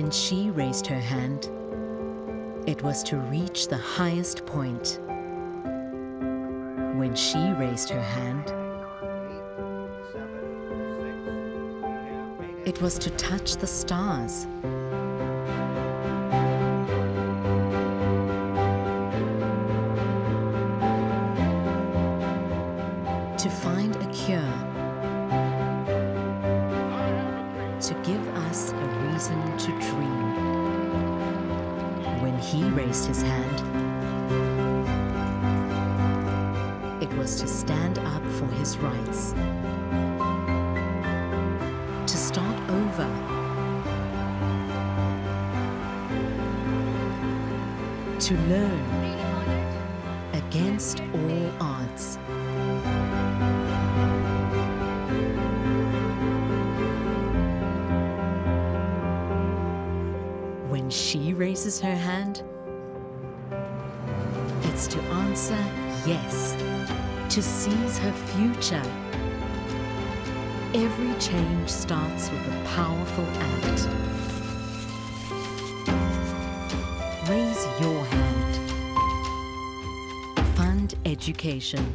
When she raised her hand, it was to reach the highest point. When she raised her hand, it was to touch the stars. To find a cure. To give us a reason to dream. When he raised his hand, it was to stand up for his rights. To start over. To learn against all odds. When she raises her hand, it's to answer yes, to seize her future. Every change starts with a powerful act. Raise your hand. Fund education.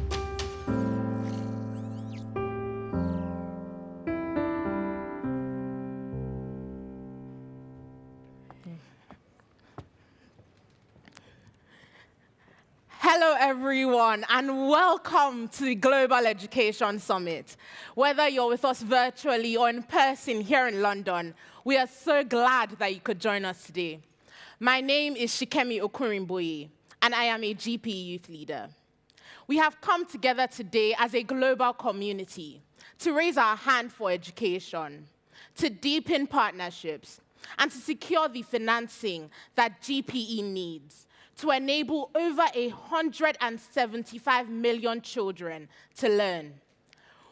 Hello everyone and welcome to the Global Education Summit. Whether you're with us virtually or in person here in London, we are so glad that you could join us today. My name is Sikemi Okunrinboye and I am a GPE Youth Leader. We have come together today as a global community to raise our hand for education, to deepen partnerships, and to secure the financing that GPE needs to enable over 175 million children to learn.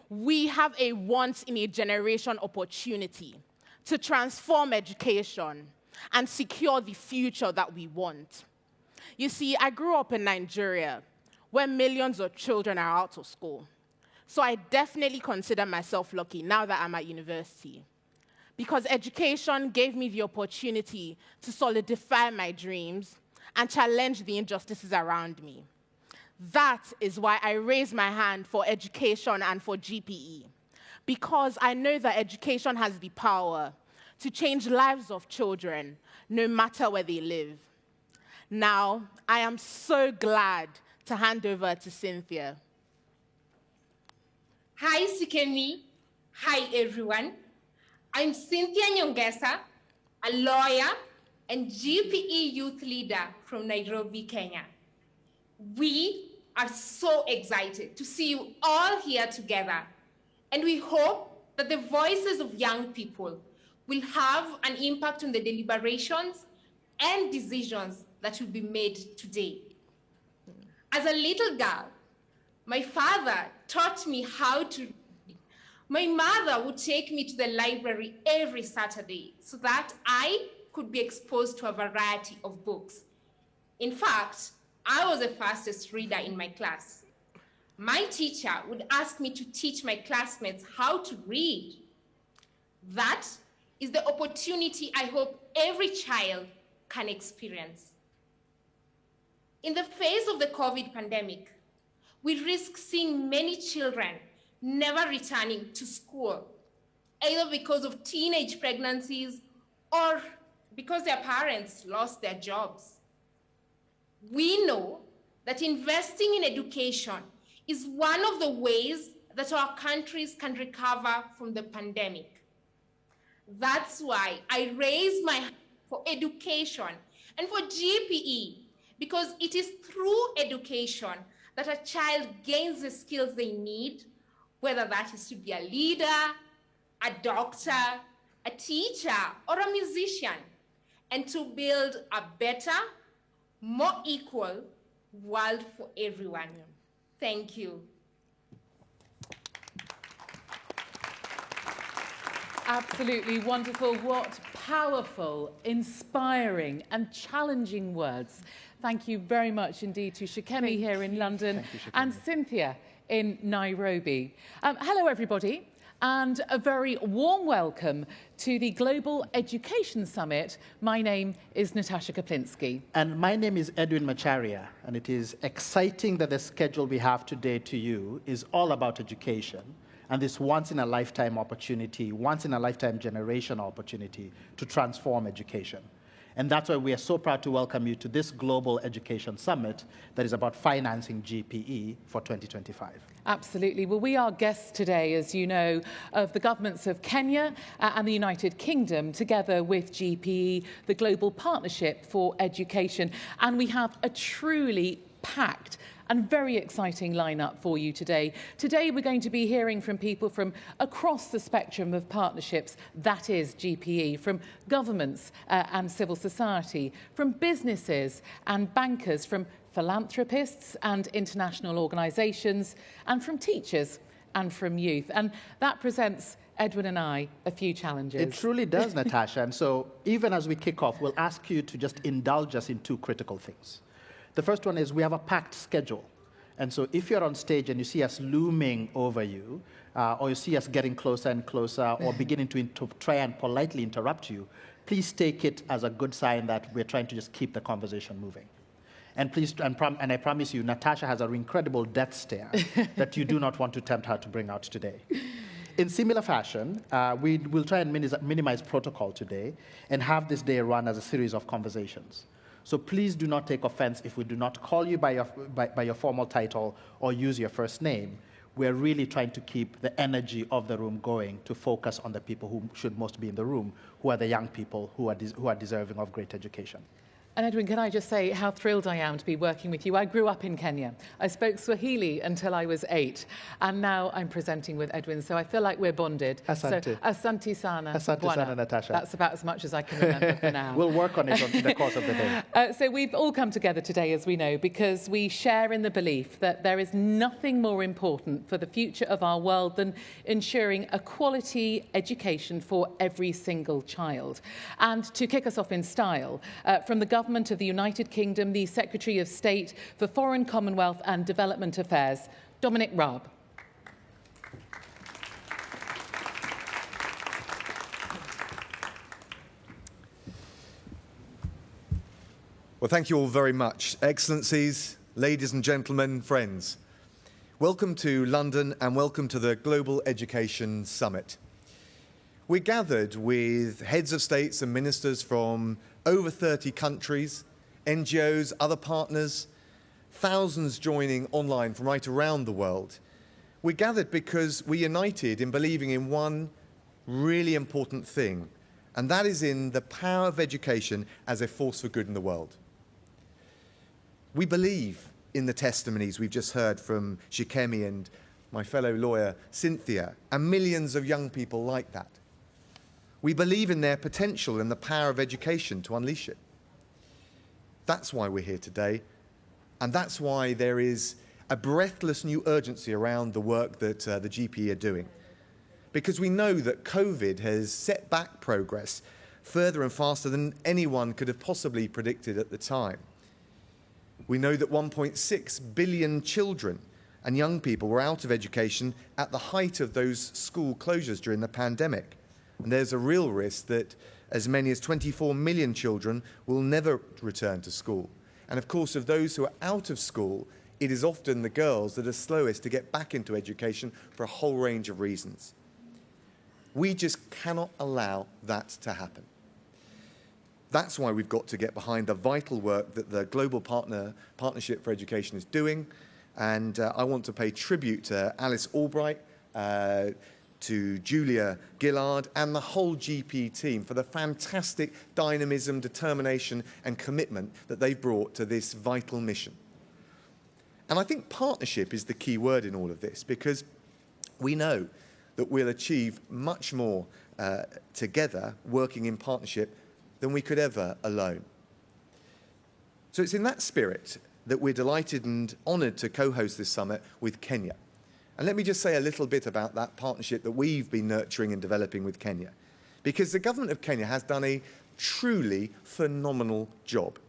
We have a once-in-a-generation opportunity to transform education and secure the future that we want. You see, I grew up in Nigeria, where millions of children are out of school. So I definitely consider myself lucky now that I'm at university, because education gave me the opportunity to solidify my dreams and challenge the injustices around me. That is why I raise my hand for education and for GPE, because I know that education has the power to change lives of children, no matter where they live. Now, I am so glad to hand over to Cynthia. Hi, Sikemi. Hi, everyone. I'm Cynthia Nyongesa, a lawyer and GPE Youth Leader from Nairobi, Kenya. We are so excited to see you all here together, and we hope that the voices of young people will have an impact on the deliberations and decisions that will be made today. As a little girl, my father taught me how to read. My mother would take me to the library every Saturday so that I could be exposed to a variety of books. In fact, I was the fastest reader in my class. My teacher would ask me to teach my classmates how to read. That is the opportunity I hope every child can experience. In the face of the COVID pandemic, we risk seeing many children never returning to school, either because of teenage pregnancies or because their parents lost their jobs. We know that investing in education is one of the ways that our countries can recover from the pandemic. That's why I raise my hand for education and for GPE, because it is through education that a child gains the skills they need, whether that is to be a leader, a doctor, a teacher, or a musician, and to build a better, more equal world for everyone. Thank you. Absolutely wonderful. What powerful, inspiring, and challenging words. Thank you very much indeed to Sikemi here in London and Cynthia in Nairobi. Hello, everybody. and a very warm welcome to the Global Education Summit. My name is Natasha Kaplinsky. And my name is Edwin Macharia, and it is exciting that the schedule we have today to you is all about education and this once-in-a-lifetime opportunity, once-in-a-lifetime generational opportunity to transform education. And that's why we are so proud to welcome you to this Global Education Summit that is about financing GPE for 2025. Absolutely. Well, we are guests today, as you know, of the governments of Kenya and the United Kingdom, together with GPE, the Global Partnership for Education. And we have a truly packed and very exciting lineup for you today. Today, we're going to be hearing from people from across the spectrum of partnerships, that is GPE, from governments and civil society, from businesses and bankers, from philanthropists and international organisations, and from teachers and from youth. And that presents Edwin and I a few challenges. It truly does, Natasha. And so even as we kick off, we'll ask you to just indulge us in two critical things. The first one is we have a packed schedule. And so if you're on stage and you see us looming over you, or you see us getting closer and closer, or beginning to try and politely interrupt you, please take it as a good sign that we're trying to just keep the conversation moving. And please, and I promise you, Natasha has an incredible death stare that you do not want to tempt her to bring out today. In similar fashion, we will try and minimize protocol today and have this day run as a series of conversations. So please do not take offense if we do not call you by your formal title or use your first name. We're really trying to keep the energy of the room going to focus on the people who should most be in the room, who are the young people who are deserving of great education. And Edwin, can I just say how thrilled I am to be working with you. I grew up in Kenya. I spoke Swahili until I was 8, and now I'm presenting with Edwin, so I feel like we're bonded. Asante. So, asante sana. Asante sana, Natasha. That's about as much as I can remember for now. We'll work on it in the course of the day. So we've all come together today, as we know, because we share in the belief that there is nothing more important for the future of our world than ensuring a quality education for every single child. And to kick us off in style, from the Government of the United Kingdom, the Secretary of State for Foreign, Commonwealth and Development Affairs, Dominic Raab. Well, thank you all very much. Excellencies, ladies and gentlemen, friends. Welcome to London and welcome to the Global Education Summit. We're gathered with heads of states and ministers from over 30 countries, NGOs, other partners, thousands joining online from right around the world. We're gathered because we're united in believing in one really important thing, and that is in the power of education as a force for good in the world. We believe in the testimonies we've just heard from Sikemi and my fellow lawyer Cynthia, and millions of young people like that. We believe in their potential and the power of education to unleash it. That's why we're here today, and that's why there is a breathless new urgency around the work that the GPE are doing. Because we know that COVID has set back progress further and faster than anyone could have possibly predicted at the time. We know that 1.6 billion children and young people were out of education at the height of those school closures during the pandemic. And there's a real risk that as many as 24 million children will never return to school. And of course, of those who are out of school, it is often the girls that are slowest to get back into education for a whole range of reasons. We just cannot allow that to happen. That's why we've got to get behind the vital work that the Global Partnership for Education is doing. And I want to pay tribute to Alice Albright, to Julia Gillard and the whole GPE team for the fantastic dynamism, determination and commitment that they've brought to this vital mission. And I think partnership is the key word in all of this, because we know that we'll achieve much more together, working in partnership, than we could ever alone. So it's in that spirit that we're delighted and honoured to co-host this summit with Kenya. And let me just say a little bit about that partnership that we've been nurturing and developing with Kenya. Because the government of Kenya has done a truly phenomenal job,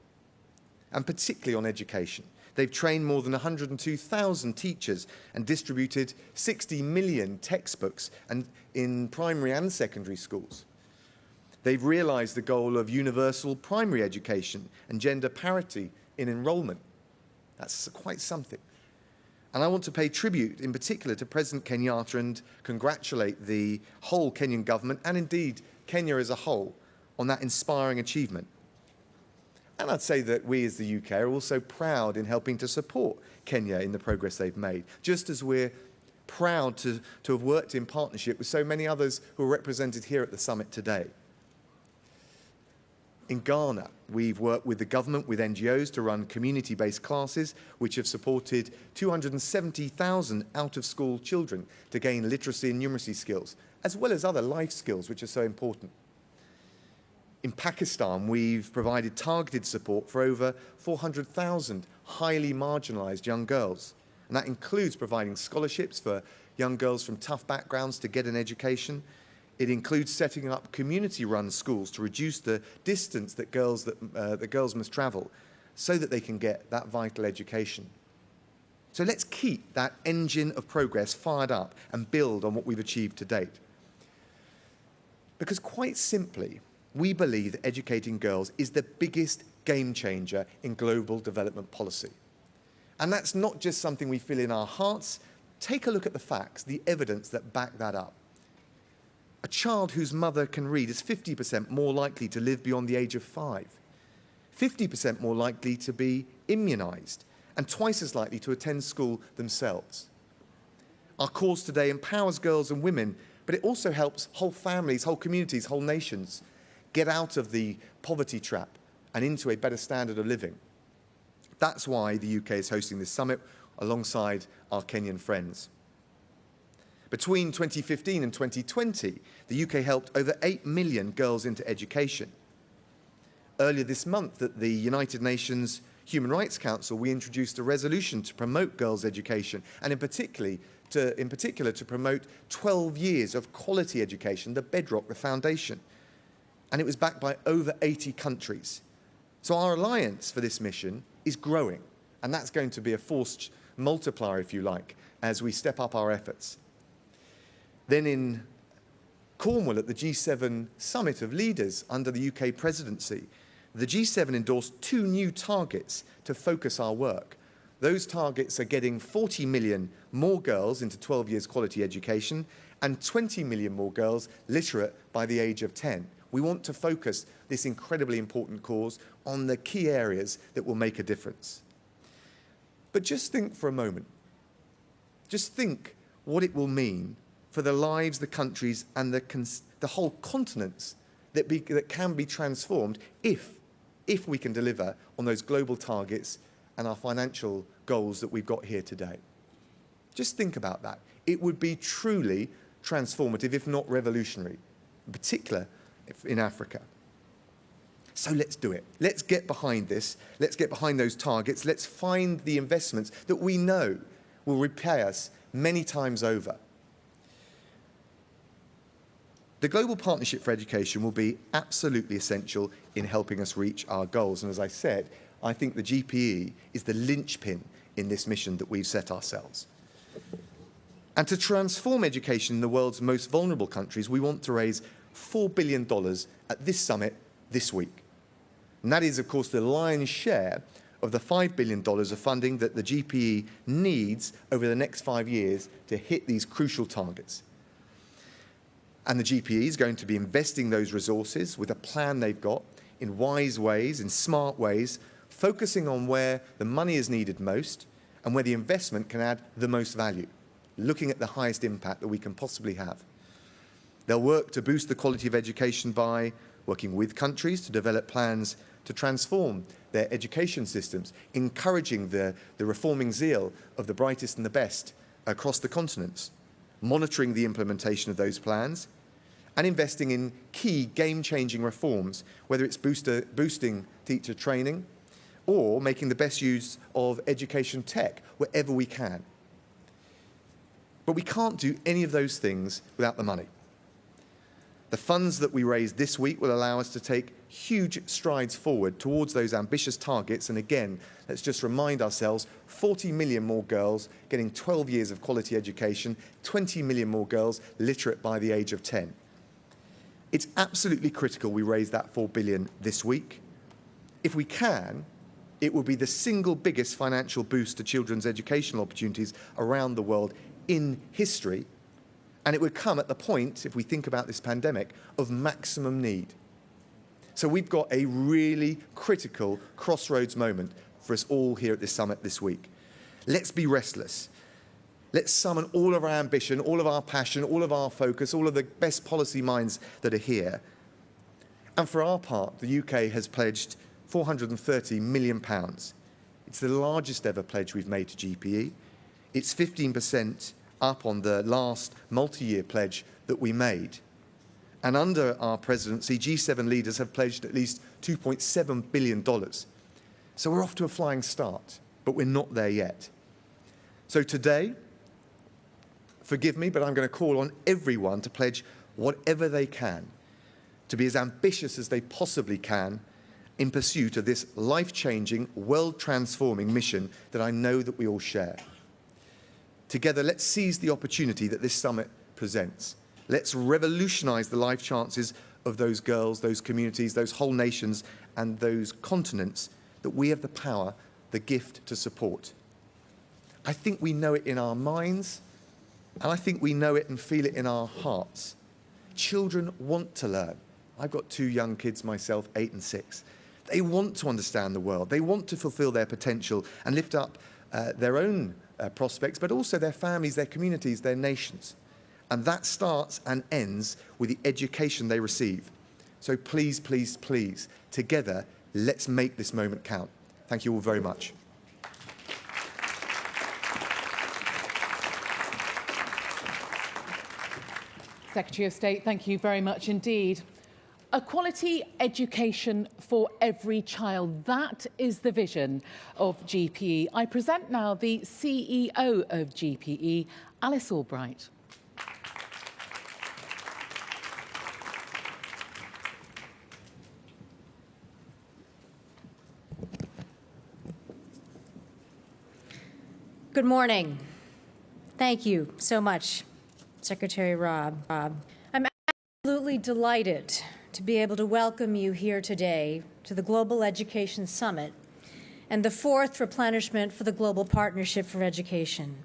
and particularly on education. They've trained more than 102,000 teachers and distributed 60 million textbooks and in primary and secondary schools. They've realised the goal of universal primary education and gender parity in enrolment. That's quite something. And I want to pay tribute in particular to President Kenyatta and congratulate the whole Kenyan government and indeed Kenya as a whole on that inspiring achievement. And I'd say that we as the UK are also proud in helping to support Kenya in the progress they've made, just as we're proud to have worked in partnership with so many others who are represented here at the summit today. In Ghana, we've worked with the government, with NGOs to run community-based classes which have supported 270,000 out-of-school children to gain literacy and numeracy skills, as well as other life skills which are so important. In Pakistan, we've provided targeted support for over 400,000 highly marginalised young girls, and that includes providing scholarships for young girls from tough backgrounds to get an education. It includes setting up community-run schools to reduce the distance that girls must travel so that they can get that vital education. So let's keep that engine of progress fired up and build on what we've achieved to date. Because quite simply, we believe that educating girls is the biggest game changer in global development policy. And that's not just something we feel in our hearts. Take a look at the facts, the evidence that back that up. A child whose mother can read is 50% more likely to live beyond the age of 5, 50% more likely to be immunised, and twice as likely to attend school themselves. Our cause today empowers girls and women, but it also helps whole families, whole communities, whole nations get out of the poverty trap and into a better standard of living. That's why the UK is hosting this summit alongside our Kenyan friends. Between 2015 and 2020, the UK helped over 8 million girls into education. Earlier this month at the United Nations Human Rights Council, we introduced a resolution to promote girls' education and in particular to promote 12 years of quality education, the bedrock, the foundation. And it was backed by over 80 countries. So our alliance for this mission is growing, and that's going to be a force multiplier, if you like, as we step up our efforts. Then in Cornwall at the G7 Summit of Leaders under the UK presidency, the G7 endorsed 2 new targets to focus our work. Those targets are getting 40 million more girls into 12 years quality education and 20 million more girls literate by the age of 10. We want to focus this incredibly important cause on the key areas that will make a difference. But just think for a moment. Just think what it will mean for the lives, the countries, and the whole continents that can be transformed if we can deliver on those global targets and our financial goals that we've got here today. Just think about that. It would be truly transformative, if not revolutionary, in particular in Africa. So let's do it. Let's get behind this. Let's get behind those targets. Let's find the investments that we know will repay us many times over. The Global Partnership for Education will be absolutely essential in helping us reach our goals. And as I said, I think the GPE is the linchpin in this mission that we've set ourselves. And to transform education in the world's most vulnerable countries, we want to raise $4 billion at this summit this week. And that is, of course, the lion's share of the $5 billion of funding that the GPE needs over the next 5 years to hit these crucial targets. And the GPE is going to be investing those resources with a plan they've got in wise ways, in smart ways, focusing on where the money is needed most and where the investment can add the most value, looking at the highest impact that we can possibly have. They'll work to boost the quality of education by working with countries to develop plans to transform their education systems, encouraging the reforming zeal of the brightest and the best across the continents, monitoring the implementation of those plans, and investing in key game-changing reforms, whether it's boosting teacher training or making the best use of education tech wherever we can. But we can't do any of those things without the money. The funds that we raise this week will allow us to take huge strides forward towards those ambitious targets. And again, let's just remind ourselves, 40 million more girls getting 12 years of quality education, 20 million more girls literate by the age of 10. It's absolutely critical we raise that 4 billion this week. If we can, it will be the single biggest financial boost to children's educational opportunities around the world in history. And it would come at the point, if we think about this pandemic, of maximum need. So we've got a really critical crossroads moment for us all here at this summit this week. Let's be restless. Let's summon all of our ambition, all of our passion, all of our focus, all of the best policy minds that are here. And for our part, the UK has pledged £430 million. It's the largest ever pledge we've made to GPE. It's 15% up on the last multi-year pledge that we made. And under our presidency, G7 leaders have pledged at least $2.7 billion. So we're off to a flying start, but we're not there yet. So today, forgive me, but I'm going to call on everyone to pledge whatever they can, to be as ambitious as they possibly can in pursuit of this life-changing, world-transforming mission that I know that we all share. Together, let's seize the opportunity that this summit presents. Let's revolutionize the life chances of those girls, those communities, those whole nations, and those continents that we have the power, the gift to support. I think we know it in our minds, and I think we know it and feel it in our hearts. Children want to learn. I've got 2 young kids myself, 8 and 6. They want to understand the world. They want to fulfill their potential and lift up their own prospects, but also their families, their communities, their nations. And that starts and ends with the education they receive. So please, please, please, together, let's make this moment count. Thank you all very much. Secretary of State, thank you very much indeed. A quality education for every child. That is the vision of GPE. I present now the CEO of GPE, Alice Albright. Good morning. Thank you so much, Secretary Raab. I'm absolutely delighted to be able to welcome you here today to the Global Education Summit and the 4th replenishment for the Global Partnership for Education.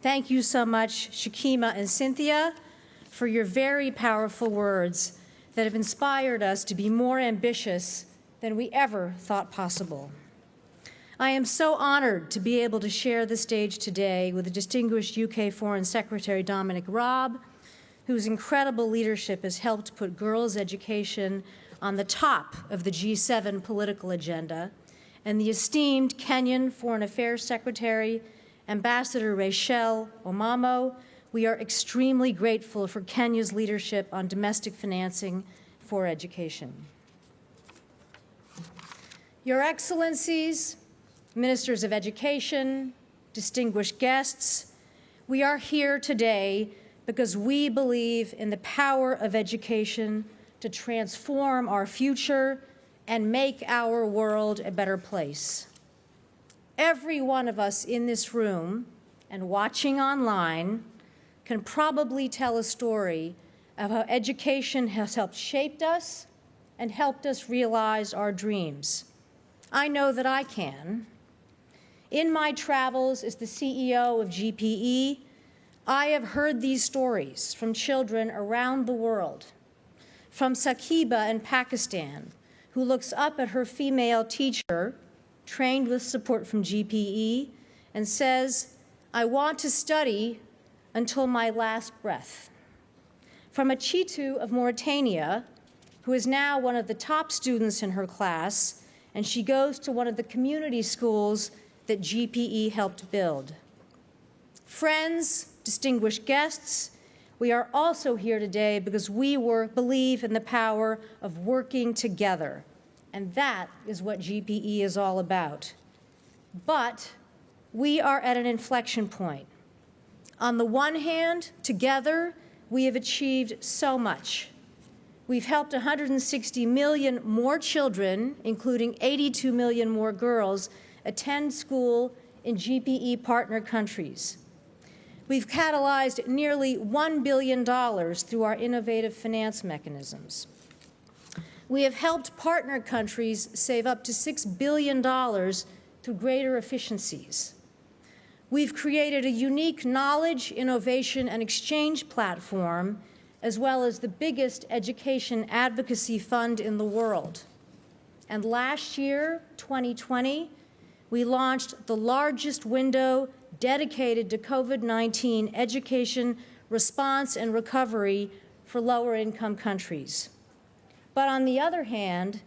Thank you so much, Sikemi and Cynthia, for your very powerful words that have inspired us to be more ambitious than we ever thought possible. I am so honored to be able to share the stage today with the distinguished UK Foreign Secretary Dominic Raab, whose incredible leadership has helped put girls' education on the top of the G7 political agenda, and the esteemed Kenyan Foreign Affairs Secretary, Ambassador Raychelle Omamo. We are extremely grateful for Kenya's leadership on domestic financing for education. Your Excellencies, Ministers of Education, distinguished guests, we are here today because we believe in the power of education to transform our future and make our world a better place. Every one of us in this room and watching online can probably tell a story of how education has helped shape us and helped us realize our dreams. I know that I can. In my travels as the CEO of GPE, I have heard these stories from children around the world, from Sakiba in Pakistan, who looks up at her female teacher, trained with support from GPE, and says, "I want to study until my last breath." From Achitu of Mauritania, who is now one of the top students in her class, and she goes to one of the community schools that GPE helped build. Friends, distinguished guests, we are also here today because we believe in the power of working together, and that is what GPE is all about. But we are at an inflection point. On the one hand, together, we have achieved so much. We've helped 160 million more children, including 82 million more girls, attend school in GPE partner countries. We've catalyzed nearly $1 billion through our innovative finance mechanisms. We have helped partner countries save up to $6 billion through greater efficiencies. We've created a unique knowledge, innovation, and exchange platform, as well as the biggest education advocacy fund in the world. And last year, 2020, we launched the largest window dedicated to COVID-19 education response and recovery for lower-income countries. But on the other hand,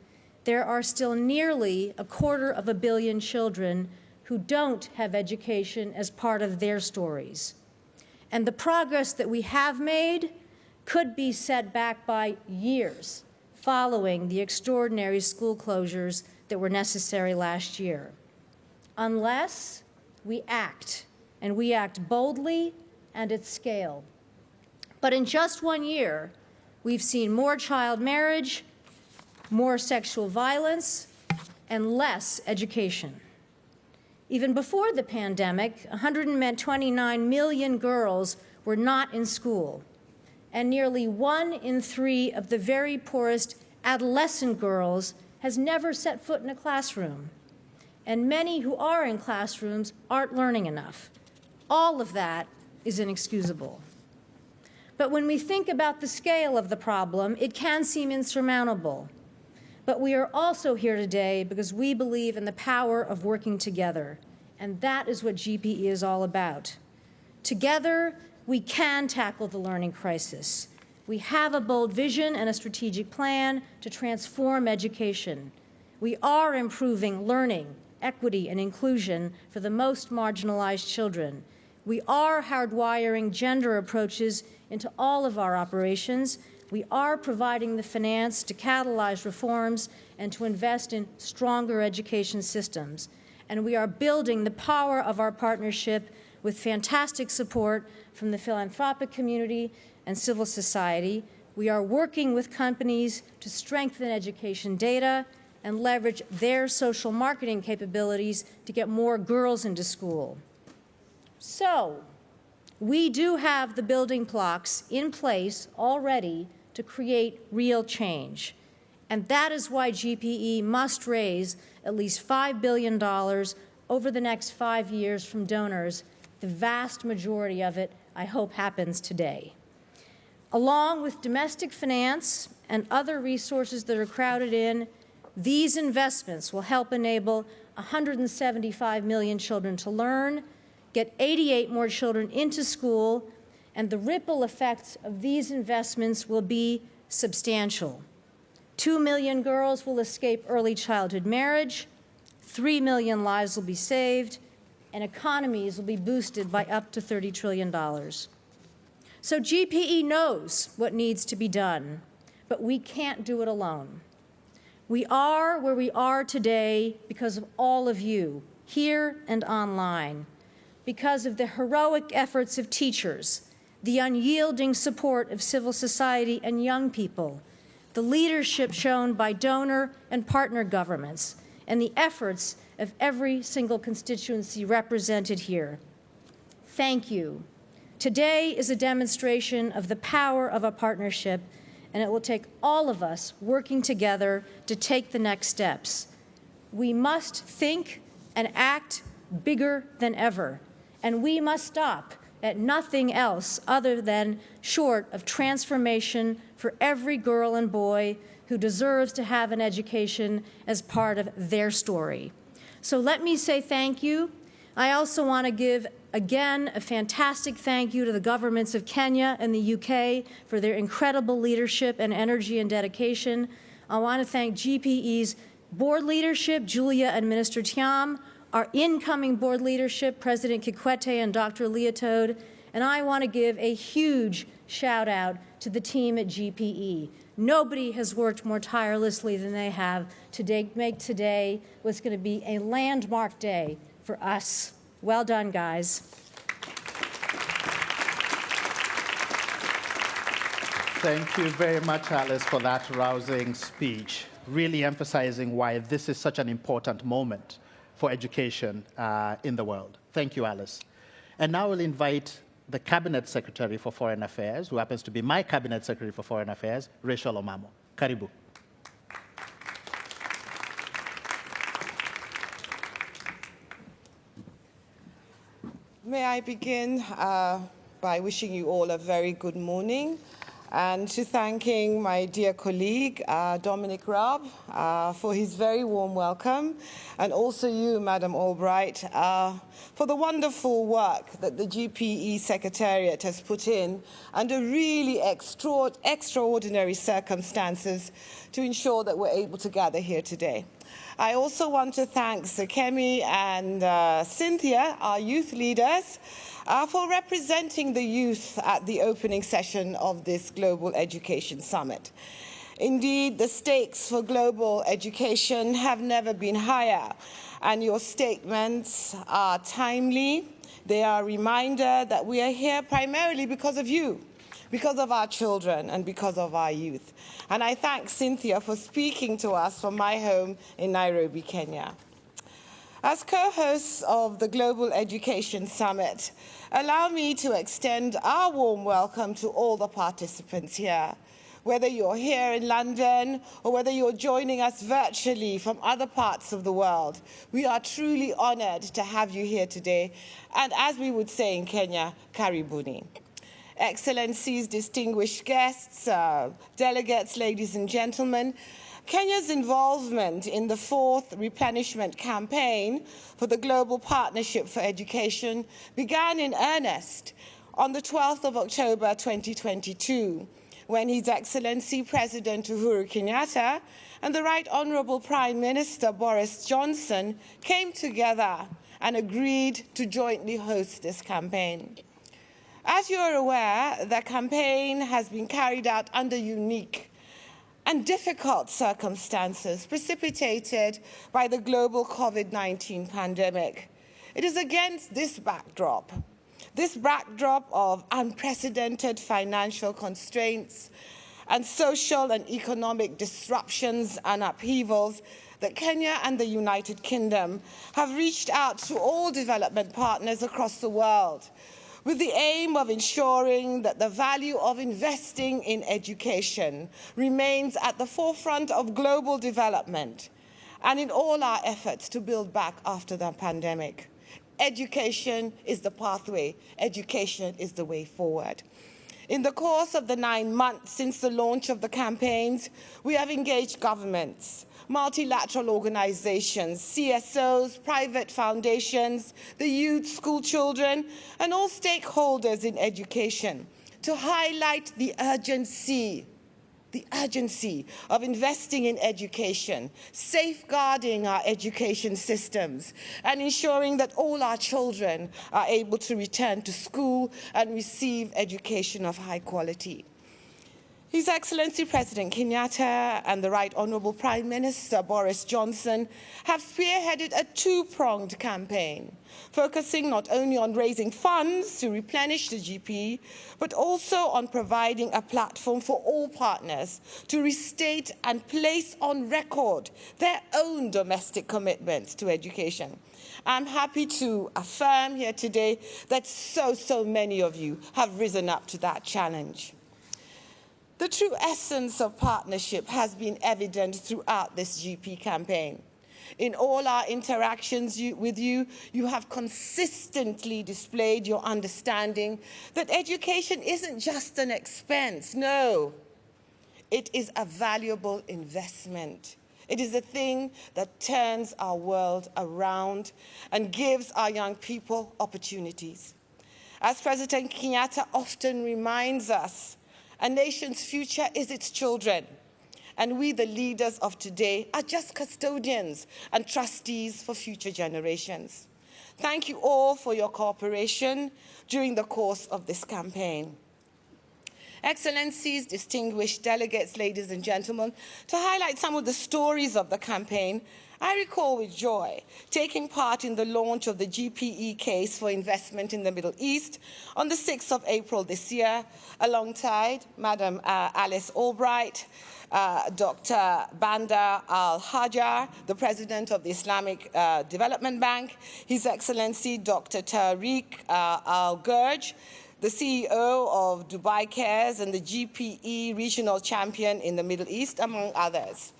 there are still nearly 250 million children who don't have education as part of their stories. And the progress that we have made could be set back by years following the extraordinary school closures that were necessary last year. Unless we act, and we act boldly and at scale. But in just 1 year, we've seen more child marriage, more sexual violence, and less education. Even before the pandemic, 129 million girls were not in school, and nearly 1 in 3 of the very poorest adolescent girls has never set foot in a classroom. And many who are in classrooms aren't learning enough. All of that is inexcusable. But when we think about the scale of the problem, it can seem insurmountable. But we are also here today because we believe in the power of working together, and that is what GPE is all about. Together, we can tackle the learning crisis. We have a bold vision and a strategic plan to transform education. We are improving learning, equity, and inclusion for the most marginalized children. We are hardwiring gender approaches into all of our operations. We are providing the finance to catalyze reforms and to invest in stronger education systems. And we are building the power of our partnership with fantastic support from the philanthropic community and civil society. We are working with companies to strengthen education data and leverage their social marketing capabilities to get more girls into school. So, we do have the building blocks in place already to create real change. And that is why GPE must raise at least $5 billion over the next 5 years from donors. The vast majority of it, I hope, happens today. Along with domestic finance and other resources that are crowded in, these investments will help enable 175 million children to learn, get 88 more children into school, and the ripple effects of these investments will be substantial. 2 million girls will escape early childhood marriage, 3 million lives will be saved, and economies will be boosted by up to $30 trillion. So GPE knows what needs to be done, but we can't do it alone. We are where we are today because of all of you, here and online, because of the heroic efforts of teachers, the unyielding support of civil society and young people, the leadership shown by donor and partner governments, and the efforts of every single constituency represented here. Thank you. Today is a demonstration of the power of a partnership, and it will take all of us working together to take the next steps. We must think and act bigger than ever, and we must stop at nothing else other than short of transformation for every girl and boy who deserves to have an education as part of their story. So let me say thank you. I also want to give, again, a fantastic thank you to the governments of Kenya and the UK for their incredible leadership and energy and dedication. I want to thank GPE's board leadership, Julia and Minister Thiam, our incoming board leadership, President Kikwete and Dr. Leotode, and I want to give a huge shout out to the team at GPE. Nobody has worked more tirelessly than they have to make today what's going to be a landmark day for us. Well done, guys. Thank you very much, Alice, for that rousing speech, really emphasizing why this is such an important moment for education in the world. Thank you, Alice. And now we'll invite the Cabinet Secretary for Foreign Affairs, who happens to be my Cabinet Secretary for Foreign Affairs, Raychelle Omamo. Karibu. May I begin by wishing you all a very good morning and to thanking my dear colleague, Dominic Raab, for his very warm welcome, and also you, Madam Albright, for the wonderful work that the GPE Secretariat has put in under really extraordinary circumstances to ensure that we're able to gather here today. I also want to thank Sikemi and Cynthia, our youth leaders, for representing the youth at the opening session of this Global Education Summit. Indeed, the stakes for global education have never been higher, and your statements are timely. They are a reminder that we are here primarily because of you, because of our children, and because of our youth. And I thank Cynthia for speaking to us from my home in Nairobi, Kenya. As co-hosts of the Global Education Summit, allow me to extend our warm welcome to all the participants here. Whether you're here in London or whether you're joining us virtually from other parts of the world, we are truly honored to have you here today. And as we would say in Kenya, karibuni. Excellencies, distinguished guests, delegates, ladies and gentlemen, Kenya's involvement in the 4th replenishment campaign for the Global Partnership for Education began in earnest on the 12th of October 2022, when His Excellency President Uhuru Kenyatta and the Right Honourable Prime Minister Boris Johnson came together and agreed to jointly host this campaign. As you are aware, the campaign has been carried out under unique and difficult circumstances precipitated by the global COVID-19 pandemic. It is against this backdrop of unprecedented financial constraints and social and economic disruptions and upheavals, that Kenya and the United Kingdom have reached out to all development partners across the world with the aim of ensuring that the value of investing in education remains at the forefront of global development and in all our efforts to build back after the pandemic. Education is the pathway. Education is the way forward. In the course of the 9 months since the launch of the campaigns, we have engaged governments, multilateral organizations, CSOs, private foundations, the youth, school children, and all stakeholders in education to highlight the urgency of investing in education, safeguarding our education systems, and ensuring that all our children are able to return to school and receive education of high quality. His Excellency President Kenyatta and the Right Honourable Prime Minister Boris Johnson have spearheaded a two-pronged campaign, focusing not only on raising funds to replenish the GPE, but also on providing a platform for all partners to restate and place on record their own domestic commitments to education. I'm happy to affirm here today that so many of you have risen up to that challenge. The true essence of partnership has been evident throughout this GP campaign. In all our interactions with you, you have consistently displayed your understanding that education isn't just an expense. No, it is a valuable investment. It is a thing that turns our world around and gives our young people opportunities. As President Kenyatta often reminds us, a nation's future is its children, and we, the leaders of today, are just custodians and trustees for future generations. Thank you all for your cooperation during the course of this campaign. Excellencies, distinguished delegates, ladies and gentlemen, to highlight some of the stories of the campaign, I recall with joy taking part in the launch of the GPE case for investment in the Middle East on the 6th of April this year, alongside Madam Alice Albright, Dr. Bandar Al-Hajar, the President of the Islamic Development Bank, His Excellency Dr. Tariq Al-Gurj, the CEO of Dubai Cares and the GPE regional champion in the Middle East, among others.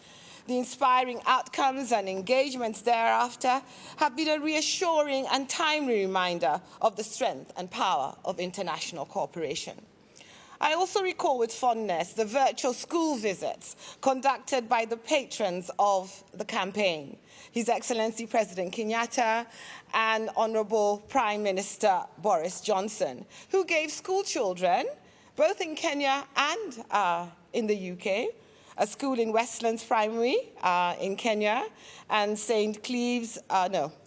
The inspiring outcomes and engagements thereafter have been a reassuring and timely reminder of the strength and power of international cooperation. I also recall with fondness the virtual school visits conducted by the patrons of the campaign, His Excellency President Kenyatta and Honorable Prime Minister Boris Johnson, who gave school children, both in Kenya and in the UK, a school in Westlands Primary in Kenya and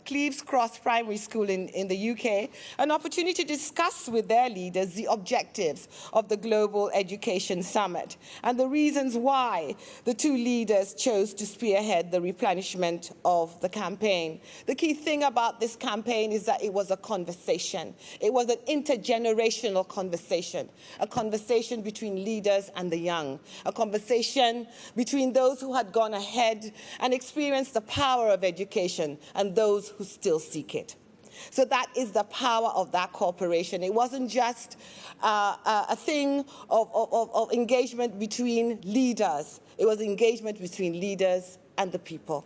Cleves Cross Primary School in the UK, an opportunity to discuss with their leaders the objectives of the Global Education Summit and the reasons why the two leaders chose to spearhead the replenishment of the campaign. The key thing about this campaign is that it was a conversation. It was an intergenerational conversation, a conversation between leaders and the young, a conversation between those who had gone ahead and experienced the power of education and those who still seek it. So that is the power of that cooperation. It wasn't just a thing of engagement between leaders. It was engagement between leaders and the people.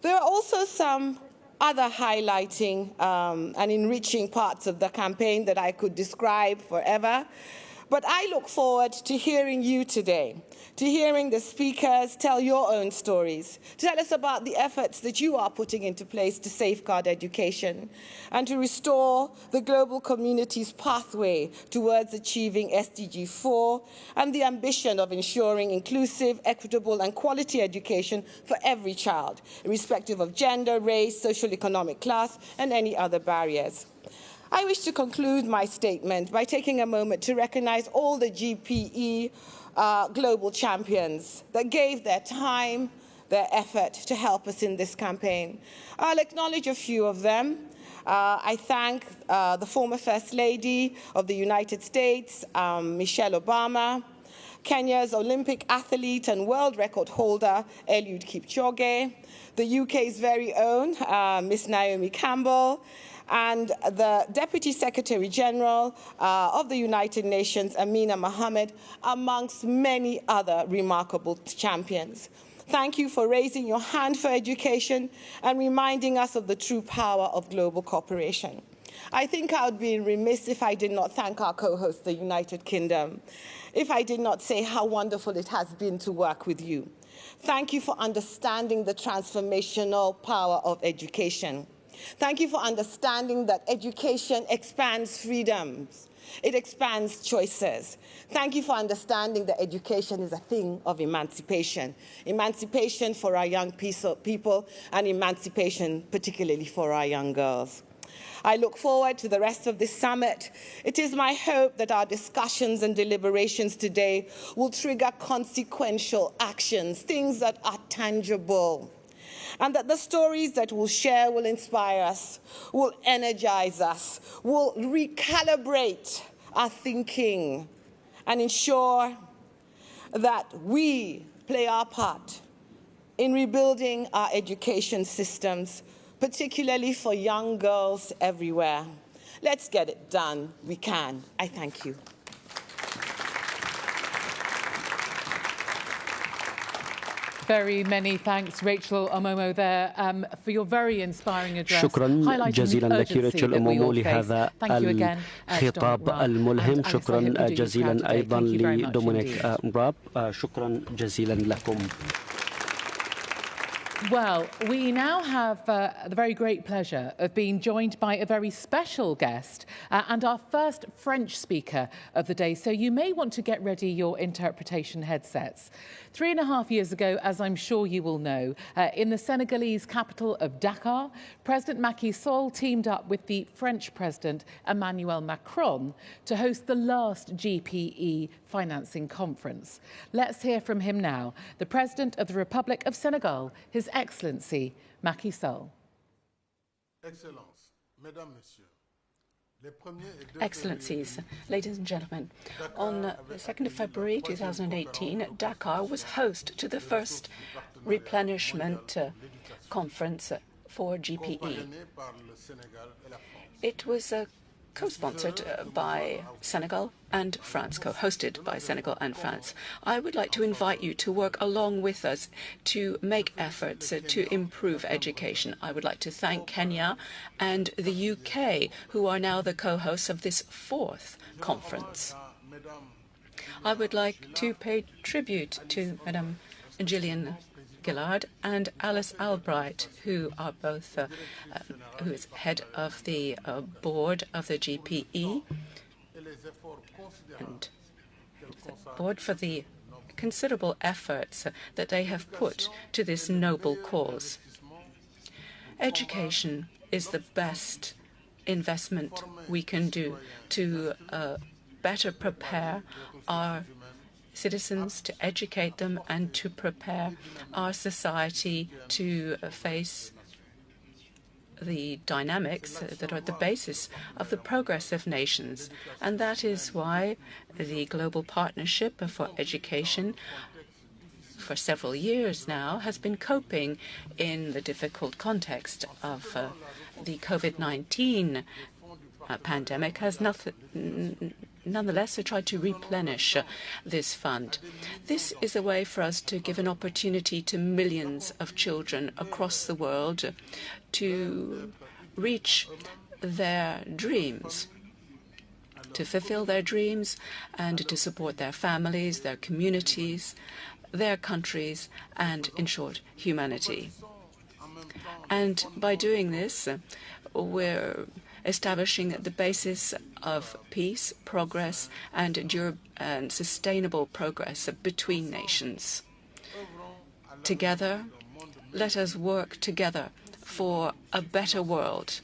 There are also some other highlighting and enriching parts of the campaign that I could describe forever. But I look forward to hearing you today, to hearing the speakers tell your own stories, to tell us about the efforts that you are putting into place to safeguard education and to restore the global community's pathway towards achieving SDG 4 and the ambition of ensuring inclusive, equitable, and quality education for every child, irrespective of gender, race, social-economic class, and any other barriers. I wish to conclude my statement by taking a moment to recognize all the GPE global champions that gave their time, their effort to help us in this campaign. I'll acknowledge a few of them. I thank the former First Lady of the United States, Michelle Obama, Kenya's Olympic athlete and world record holder, Eliud Kipchoge, the UK's very own Miss Naomi Campbell, and the Deputy Secretary General of the United Nations, Amina Mohammed, amongst many other remarkable champions. Thank you for raising your hand for education and reminding us of the true power of global cooperation. I think I would be remiss if I did not thank our co-host, the United Kingdom, if I did not say how wonderful it has been to work with you. Thank you for understanding the transformational power of education. Thank you for understanding that education expands freedoms. It expands choices. Thank you for understanding that education is a thing of emancipation. Emancipation for our young people and emancipation particularly for our young girls. I look forward to the rest of this summit. It is my hope that our discussions and deliberations today will trigger consequential actions, things that are tangible, and that the stories that we'll share will inspire us, will energize us, will recalibrate our thinking, and ensure that we play our part in rebuilding our education systems, particularly for young girls everywhere. Let's get it done. We can. I thank you. Very many thanks, Raychelle Omamo, there for your very inspiring address. شكرا جزيلا لك ريتشل أومامو لهذا الخطاب الملهم. شكرا جزيلا أيضا لدومينيك راب. شكرا جزيلا لكم. Well, we now have the very great pleasure of being joined by a very special guest and our first French speaker of the day. So you may want to get ready your interpretation headsets. 3.5 years ago, as I'm sure you will know, in the Senegalese capital of Dakar, President Macky Sall teamed up with the French President Emmanuel Macron to host the last GPE financing conference. Let's hear from him now, the President of the Republic of Senegal, His Excellency Macky Sall. Excellencies, ladies and gentlemen, on the 2nd of February 2018, Dakar was host to the first replenishment conference for GPE. It was co-sponsored by Senegal and France, co-hosted by Senegal and France. I would like to invite you to work along with us to make efforts to improve education. I would like to thank Kenya and the UK, who are now the co-hosts of this fourth conference. I would like to pay tribute to Madame Gillard and Alice Albright, who are both who is head of the board of the GPE and the board for the considerable efforts that they have put to this noble cause. Education is the best investment we can do to better prepare our citizens, to educate them, and to prepare our society to face the dynamics that are at the basis of the progress of nations. And that is why the Global Partnership for Education for several years now has been coping in the difficult context of the COVID-19 pandemic, has nonetheless tried to replenish this fund. This is a way for us to give an opportunity to millions of children across the world to reach their dreams, to fulfill their dreams, and to support their families, their communities, their countries, and, in short, humanity. And by doing this, we're establishing the basis of peace, progress, and sustainable progress between nations. Together, let us work together for a better world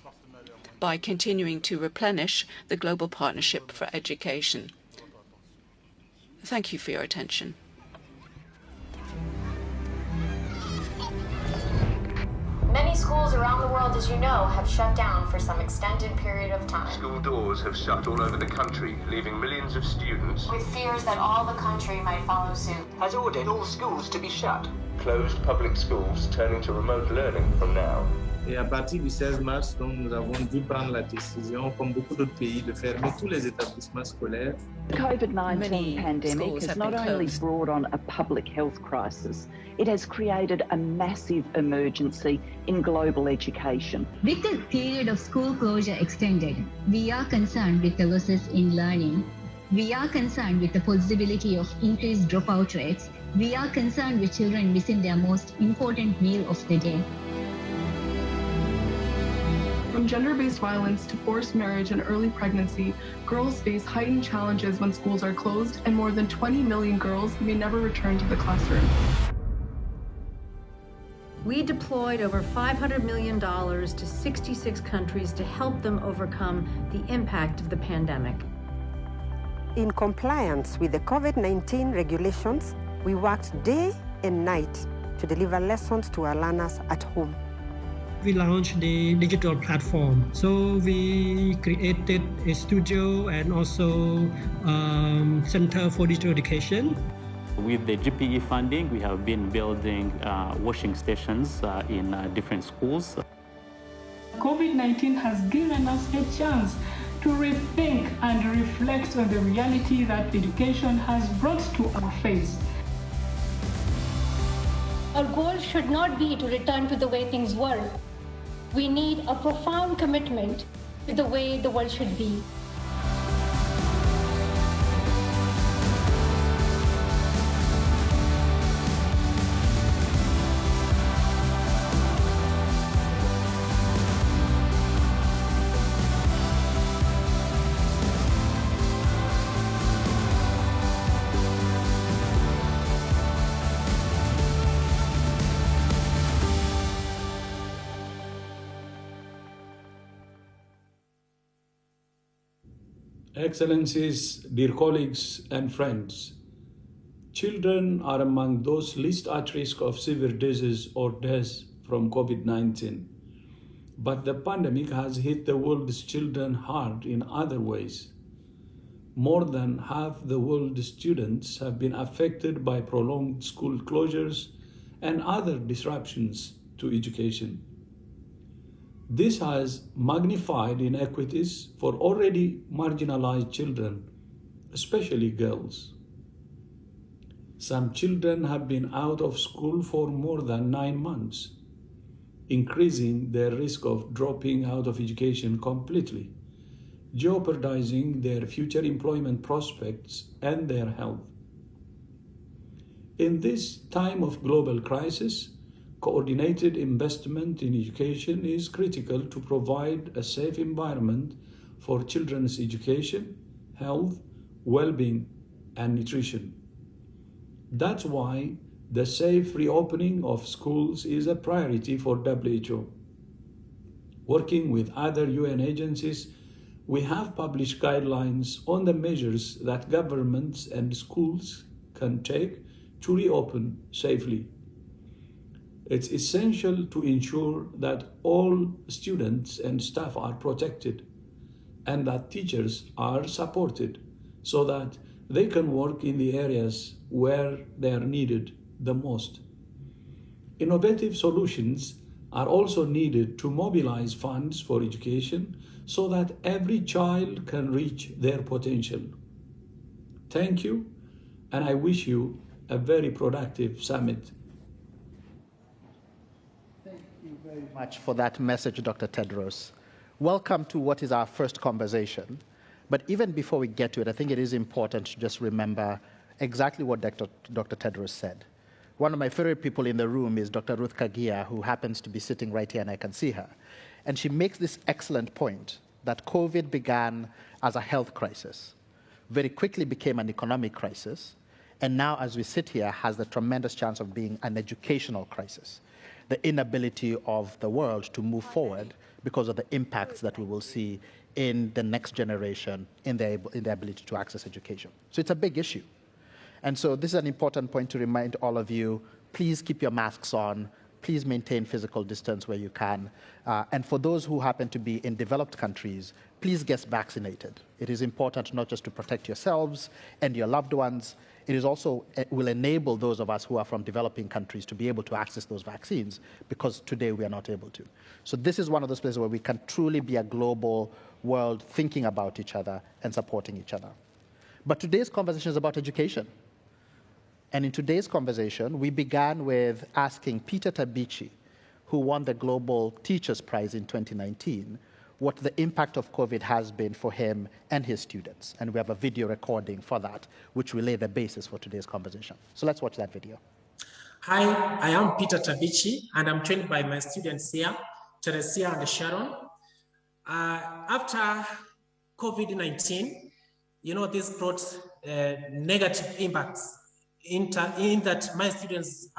by continuing to replenish the Global Partnership for Education. Thank you for your attention. Many schools around the world, as you know, have shut down for some extended period of time. School doors have shut all over the country, leaving millions of students with fears that all the country might follow suit. Has ordered all schools to be shut. Closed public schools turning to remote learning from now. Et à partir du 16 mars, donc, nous avons dû prendre la décision, comme beaucoup d'autres pays, de fermer tous les établissements scolaires. The COVID-19 pandemic has not only brought on a public health crisis, it has created a massive emergency in global education. With the period of school closure extended, we are concerned with the losses in learning. We are concerned with the possibility of increased dropout rates. We are concerned with children missing their most important meal of the day. From gender-based violence to forced marriage and early pregnancy, girls face heightened challenges when schools are closed, and more than 20 million girls may never return to the classroom. We deployed over $500 million to 66 countries to help them overcome the impact of the pandemic. In compliance with the COVID-19 regulations, we worked day and night to deliver lessons to our learners at home. We launched the digital platform. So we created a studio and also Center for Digital Education. With the GPE funding, we have been building washing stations in different schools. COVID-19 has given us a chance to rethink and reflect on the reality that education has brought to our face. Our goal should not be to return to the way things were. We need a profound commitment to the way the world should be. Excellencies, dear colleagues and friends, children are among those least at risk of severe disease or death from COVID-19. But the pandemic has hit the world's children hard in other ways. More than half the world's students have been affected by prolonged school closures and other disruptions to education. This has magnified inequities for already marginalized children, especially girls. Some children have been out of school for more than 9 months, increasing their risk of dropping out of education completely, jeopardizing their future employment prospects and their health. In this time of global crisis, coordinated investment in education is critical to provide a safe environment for children's education, health, well-being, and nutrition. That's why the safe reopening of schools is a priority for WHO. Working with other UN agencies, we have published guidelines on the measures that governments and schools can take to reopen safely. It's essential to ensure that all students and staff are protected and that teachers are supported so that they can work in the areas where they are needed the most. Innovative solutions are also needed to mobilize funds for education so that every child can reach their potential. Thank you, and I wish you a very productive summit. Thank you very much for that message, Dr. Tedros. Welcome to what is our first conversation. But even before we get to it, I think it is important to just remember exactly what Dr. Tedros said. One of my favorite people in the room is Dr. Ruth Kagia, who happens to be sitting right here, and I can see her. And she makes this excellent point that COVID began as a health crisis, very quickly became an economic crisis, and now, as we sit here, has the tremendous chance of being an educational crisis, the inability of the world to move forward because of the impacts that we will see in the next generation in their ability to access education. So it's a big issue. And so this is an important point to remind all of you, please keep your masks on, please maintain physical distance where you can. And for those who happen to be in developed countries, please get vaccinated. It is important not just to protect yourselves and your loved ones, it is also will enable those of us who are from developing countries to be able to access those vaccines, because today we are not able to. So this is one of those places where we can truly be a global world thinking about each other and supporting each other. But today's conversation is about education. And in today's conversation, we began with asking Peter Tabichi, who won the Global Teachers Prize in 2019, what the impact of COVID has been for him and his students. And we have a video recording for that, which will lay the basis for today's conversation. So let's watch that video. Hi, I am Peter Tabichi, and I'm joined by my students here, Teresia and Sharon. After COVID-19, this brought negative impacts in that my students,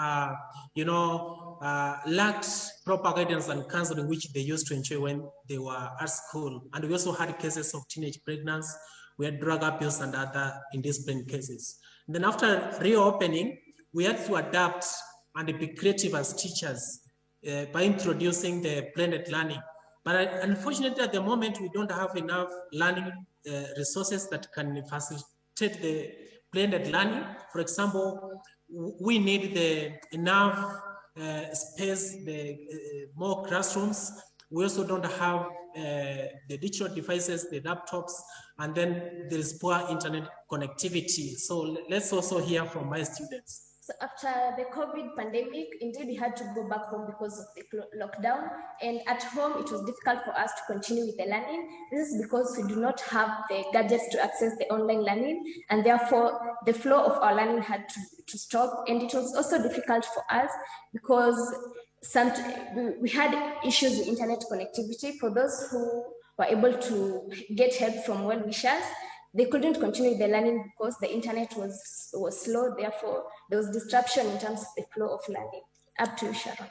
lacked proper guidance and counseling, which they used to enjoy when they were at school. And we also had cases of teenage pregnancy, we had drug abuse and other indisciplined cases. And then after reopening, we had to adapt and be creative as teachers by introducing the blended learning. But unfortunately, at the moment, we don't have enough learning resources that can facilitate the blended learning. For example, we need enough space, more classrooms. We also don't have the digital devices, the laptops, and then there is poor internet connectivity. So let's also hear from my students. So after the COVID pandemic, indeed we had to go back home because of the lockdown. And at home, it was difficult for us to continue with the learning. This is because we do not have the gadgets to access the online learning. And therefore, the flow of our learning had to stop. And it was also difficult for us because we had issues with internet connectivity. For those who were able to get help from well-wishers, they couldn't continue the learning because the internet was slow. Therefore, there was disruption in terms of the flow of learning. Up to you, Sharon.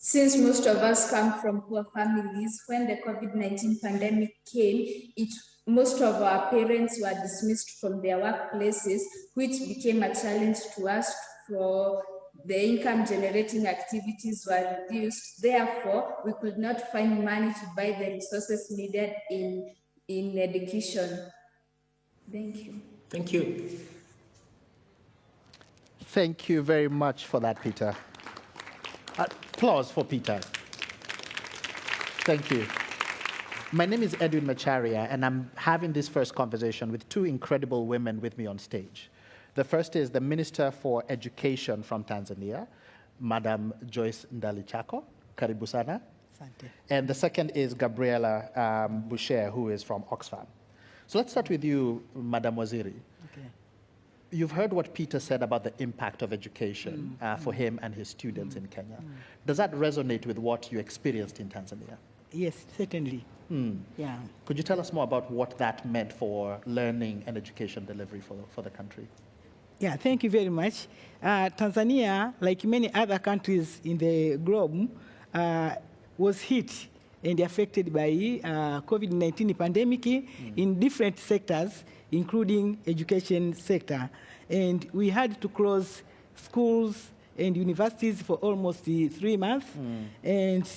Since most of us come from poor families, when the COVID-19 pandemic came, most of our parents were dismissed from their workplaces, which became a challenge to us. For the income generating activities were reduced. Therefore, we could not find money to buy the resources needed in education. Thank you. Thank you. Thank you very much for that, Peter. Applause for Peter. Thank you. My name is Edwin Macharia, and I'm having this first conversation with two incredible women with me on stage. The first is the Minister for Education from Tanzania, Madam Joyce Ndalichako. Karibu sana. And the second is Gabriela Boucher, who is from Oxfam. So let's start with you, Madam Waziri. Okay. You've heard what Peter said about the impact of education for him and his students in Kenya. Does that resonate with what you experienced in Tanzania? Yes, certainly. Yeah. Could you tell us more about what that meant for learning and education delivery for the country? Yeah, thank you very much. Tanzania, like many other countries in the globe, was hit and affected by COVID-19 pandemic in different sectors, including education sector. And we had to close schools and universities for almost 3 months. And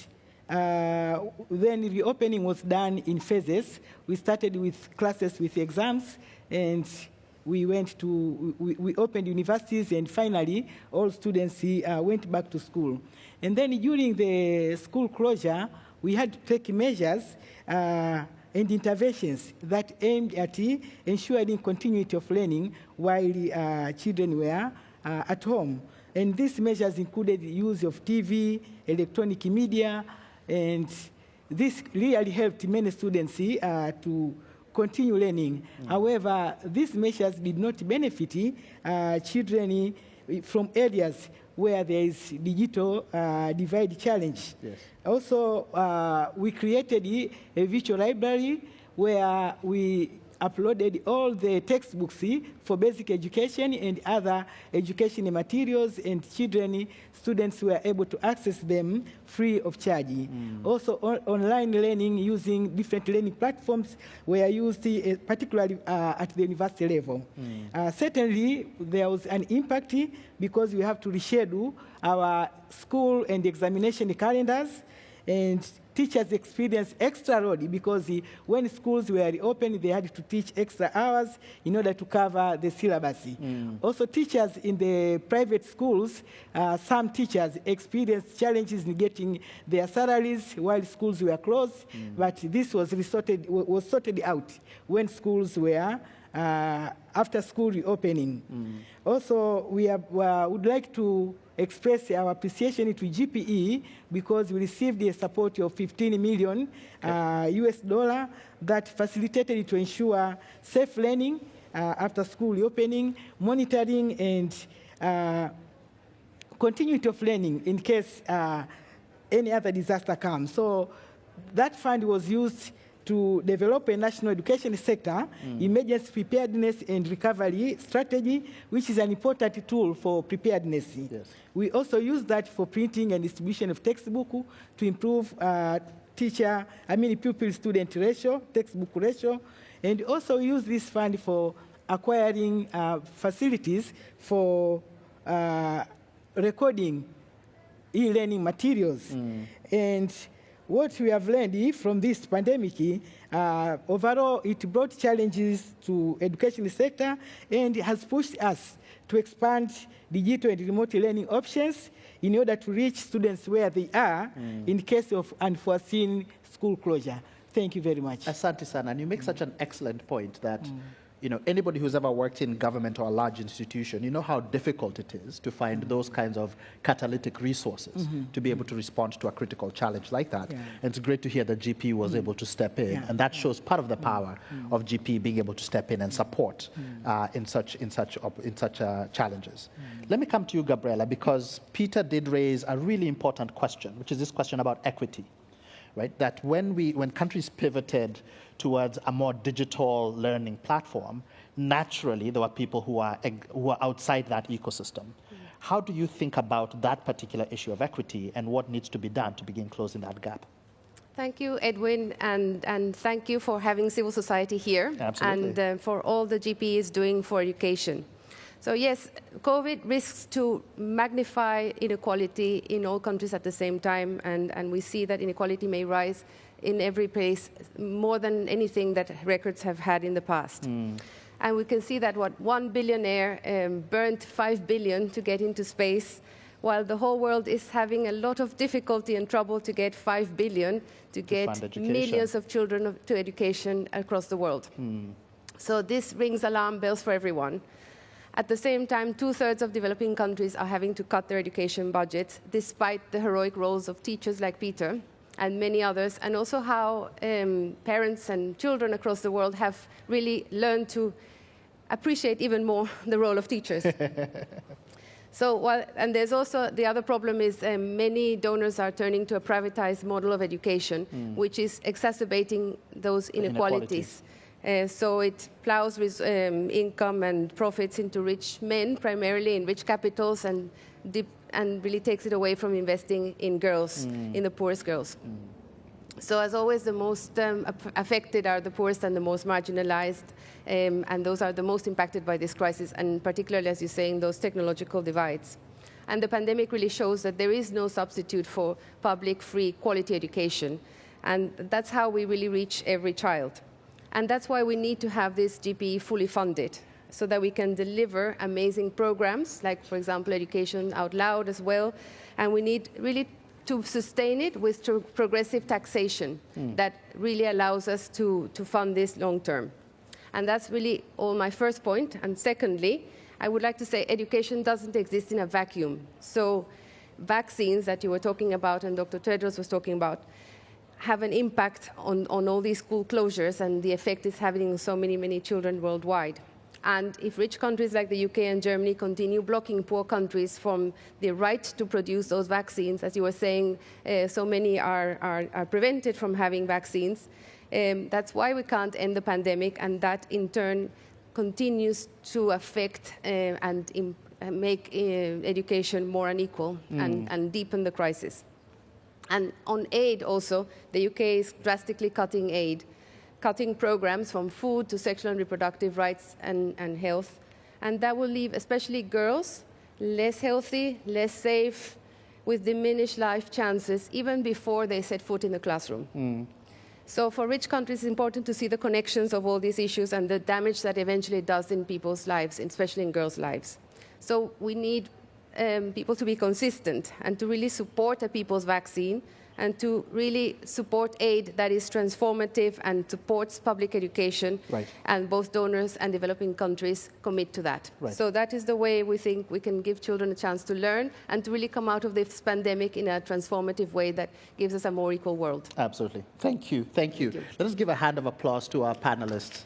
then reopening was done in phases. We started with classes with exams, and we opened universities, and finally all students went back to school. And then during the school closure, we had to take measures and interventions that aimed at ensuring continuity of learning while children were at home. And these measures included the use of TV, electronic media, and this really helped many students to continue learning. However, these measures did not benefit children from areas where there is digital divide challenge. Yes. Also, we created a virtual library where we uploaded all the textbooks for basic education and other education materials, and students were able to access them free of charge. Also, online learning using different learning platforms were used, particularly at the university level. Certainly, there was an impact because we have to reschedule our school and examination calendars, and teachers experienced extra load because when schools were reopened, they had to teach extra hours in order to cover the syllabus. Also, teachers in the private schools, some teachers experienced challenges in getting their salaries while schools were closed, but this was sorted out when schools were after school reopening. Also, we would like to express our appreciation to GPE because we received the support of $15 million US that facilitated to ensure safe learning after school reopening, monitoring, and continuity of learning in case any other disaster comes. So that fund was used to develop a national education sector, emergency preparedness and recovery strategy, which is an important tool for preparedness. Yes. We also use that for printing and distribution of textbook to improve pupil-student ratio, textbook ratio, and also use this fund for acquiring facilities for recording e-learning materials. And what we have learned from this pandemic, overall, it brought challenges to education sector and has pushed us to expand digital and remote learning options in order to reach students where they are in case of unforeseen school closure. Thank you very much. Asante sana. And you make such an excellent point that anybody who's ever worked in government or a large institution, you know how difficult it is to find those kinds of catalytic resources to be able to respond to a critical challenge like that. And it's great to hear that GP was able to step in, and that shows part of the power of GP being able to step in and support in such challenges. Let me come to you, Gabriela, because Peter did raise a really important question, which is this question about equity. Right? That when countries pivoted towards a more digital learning platform, naturally there were people who are outside that ecosystem. How do you think about that particular issue of equity and what needs to be done to begin closing that gap? Thank you, Edwin, and thank you for having civil society here. Absolutely. And for all the GPE is doing for education. So yes, COVID risks to magnify inequality in all countries at the same time, and we see that inequality may rise in every place more than anything that records have had in the past. And we can see that one billionaire burnt 5 billion to get into space, while the whole world is having a lot of difficulty and trouble to get 5 billion to get millions of children to education across the world. So this rings alarm bells for everyone. At the same time, 2/3 of developing countries are having to cut their education budgets, despite the heroic roles of teachers like Peter and many others, and also how parents and children across the world have really learned to appreciate even more the role of teachers. So, and there's also the other problem is many donors are turning to a privatized model of education, which is exacerbating those inequalities. So it plows with income and profits into rich men, primarily in rich capitals, and really takes it away from investing in girls, in the poorest girls. So as always, the most affected are the poorest and the most marginalized, and those are the most impacted by this crisis, and particularly, as you say, in those technological divides. And the pandemic really shows that there is no substitute for public, free, quality education. And that's how we really reach every child. And that's why we need to have this GPE fully funded, so that we can deliver amazing programs, like, for example, Education Out Loud as well. And we need really to sustain it with progressive taxation that really allows us to fund this long term. And that's really all my first point. And secondly, I would like to say education doesn't exist in a vacuum. So vaccines that you were talking about and Dr. Tedros was talking about have an impact on all these school closures, and the effect is having on so many children worldwide. And if rich countries like the UK and Germany continue blocking poor countries from the right to produce those vaccines, as you were saying, so many are prevented from having vaccines. That's why we can't end the pandemic, and that in turn continues to affect and make education more unequal and deepen the crisis. And on aid also, the UK is drastically cutting aid, cutting programs from food to sexual and reproductive rights and health. And that will leave especially girls less healthy, less safe, with diminished life chances, even before they set foot in the classroom. So for rich countries, it's important to see the connections of all these issues and the damage that eventually it does in people's lives, especially in girls' lives. So we need people to be consistent and to really support a people's vaccine and to really support aid that is transformative and supports public education. Right. And both donors and developing countries commit to that. Right. So that is the way we think we can give children a chance to learn and to really come out of this pandemic in a transformative way that gives us a more equal world. Absolutely. Thank you. Thank you. Let us give a hand of applause to our panelists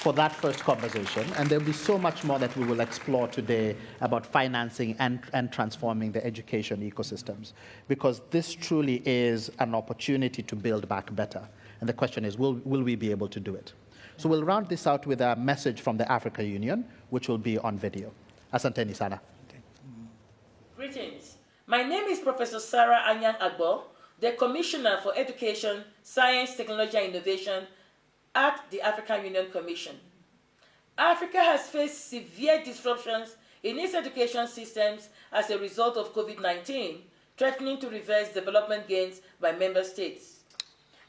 for that first conversation. And there'll be so much more that we will explore today about financing and transforming the education ecosystems, because this truly is an opportunity to build back better. And the question is, will we be able to do it? So we'll round this out with a message from the Africa Union, which will be on video. Asanteni sana. Greetings. My name is Professor Sarah Anyang Agbo, the Commissioner for Education, Science, Technology and Innovation at the African Union Commission. Africa has faced severe disruptions in its education systems as a result of COVID-19, threatening to reverse development gains by member states.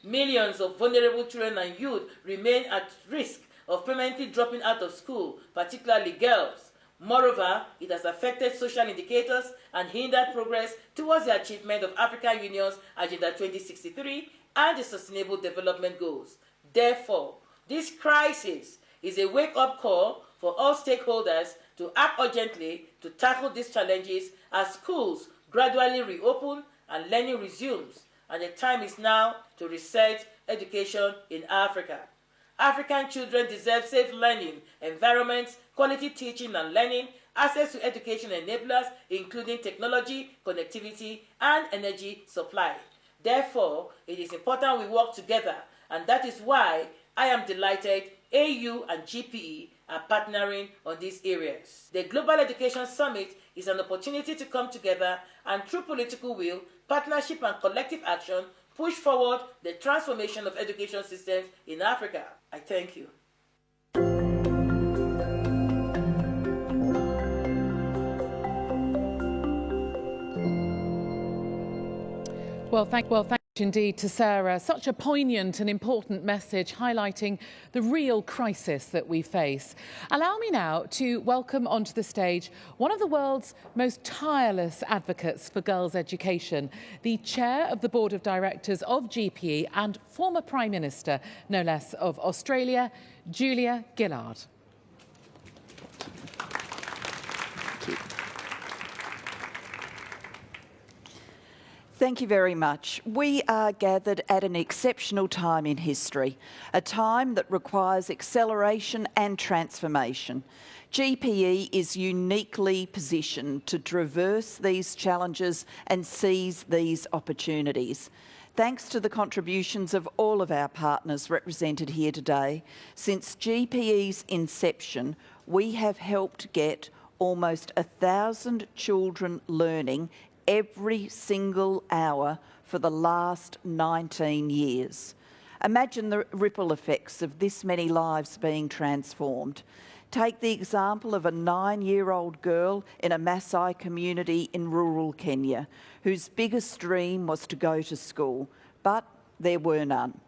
Millions of vulnerable children and youth remain at risk of permanently dropping out of school, particularly girls. Moreover, it has affected social indicators and hindered progress towards the achievement of African Union's Agenda 2063 and the Sustainable Development Goals. Therefore, this crisis is a wake-up call for all stakeholders to act urgently to tackle these challenges as schools gradually reopen and learning resumes, and the time is now to reset education in Africa. African children deserve safe learning environments, quality teaching and learning, access to education enablers, including technology, connectivity, and energy supply. Therefore, it is important we work together, and that is why I am delighted AU and GPE are partnering on these areas. The Global Education Summit is an opportunity to come together and through political will, partnership and collective action, push forward the transformation of education systems in Africa. I thank you. Well, thank you indeed to Sarah. Such a poignant and important message highlighting the real crisis that we face. Allow me now to welcome onto the stage one of the world's most tireless advocates for girls' education, the chair of the board of directors of GPE and former Prime Minister, no less, of Australia, Julia Gillard. Thank you very much. We are gathered at an exceptional time in history, a time that requires acceleration and transformation. GPE is uniquely positioned to traverse these challenges and seize these opportunities. Thanks to the contributions of all of our partners represented here today, since GPE's inception, we have helped get almost 1,000 children learning every single hour for the last 19 years. Imagine the ripple effects of this many lives being transformed. Take the example of a 9-year-old girl in a Maasai community in rural Kenya, whose biggest dream was to go to school, but there were none.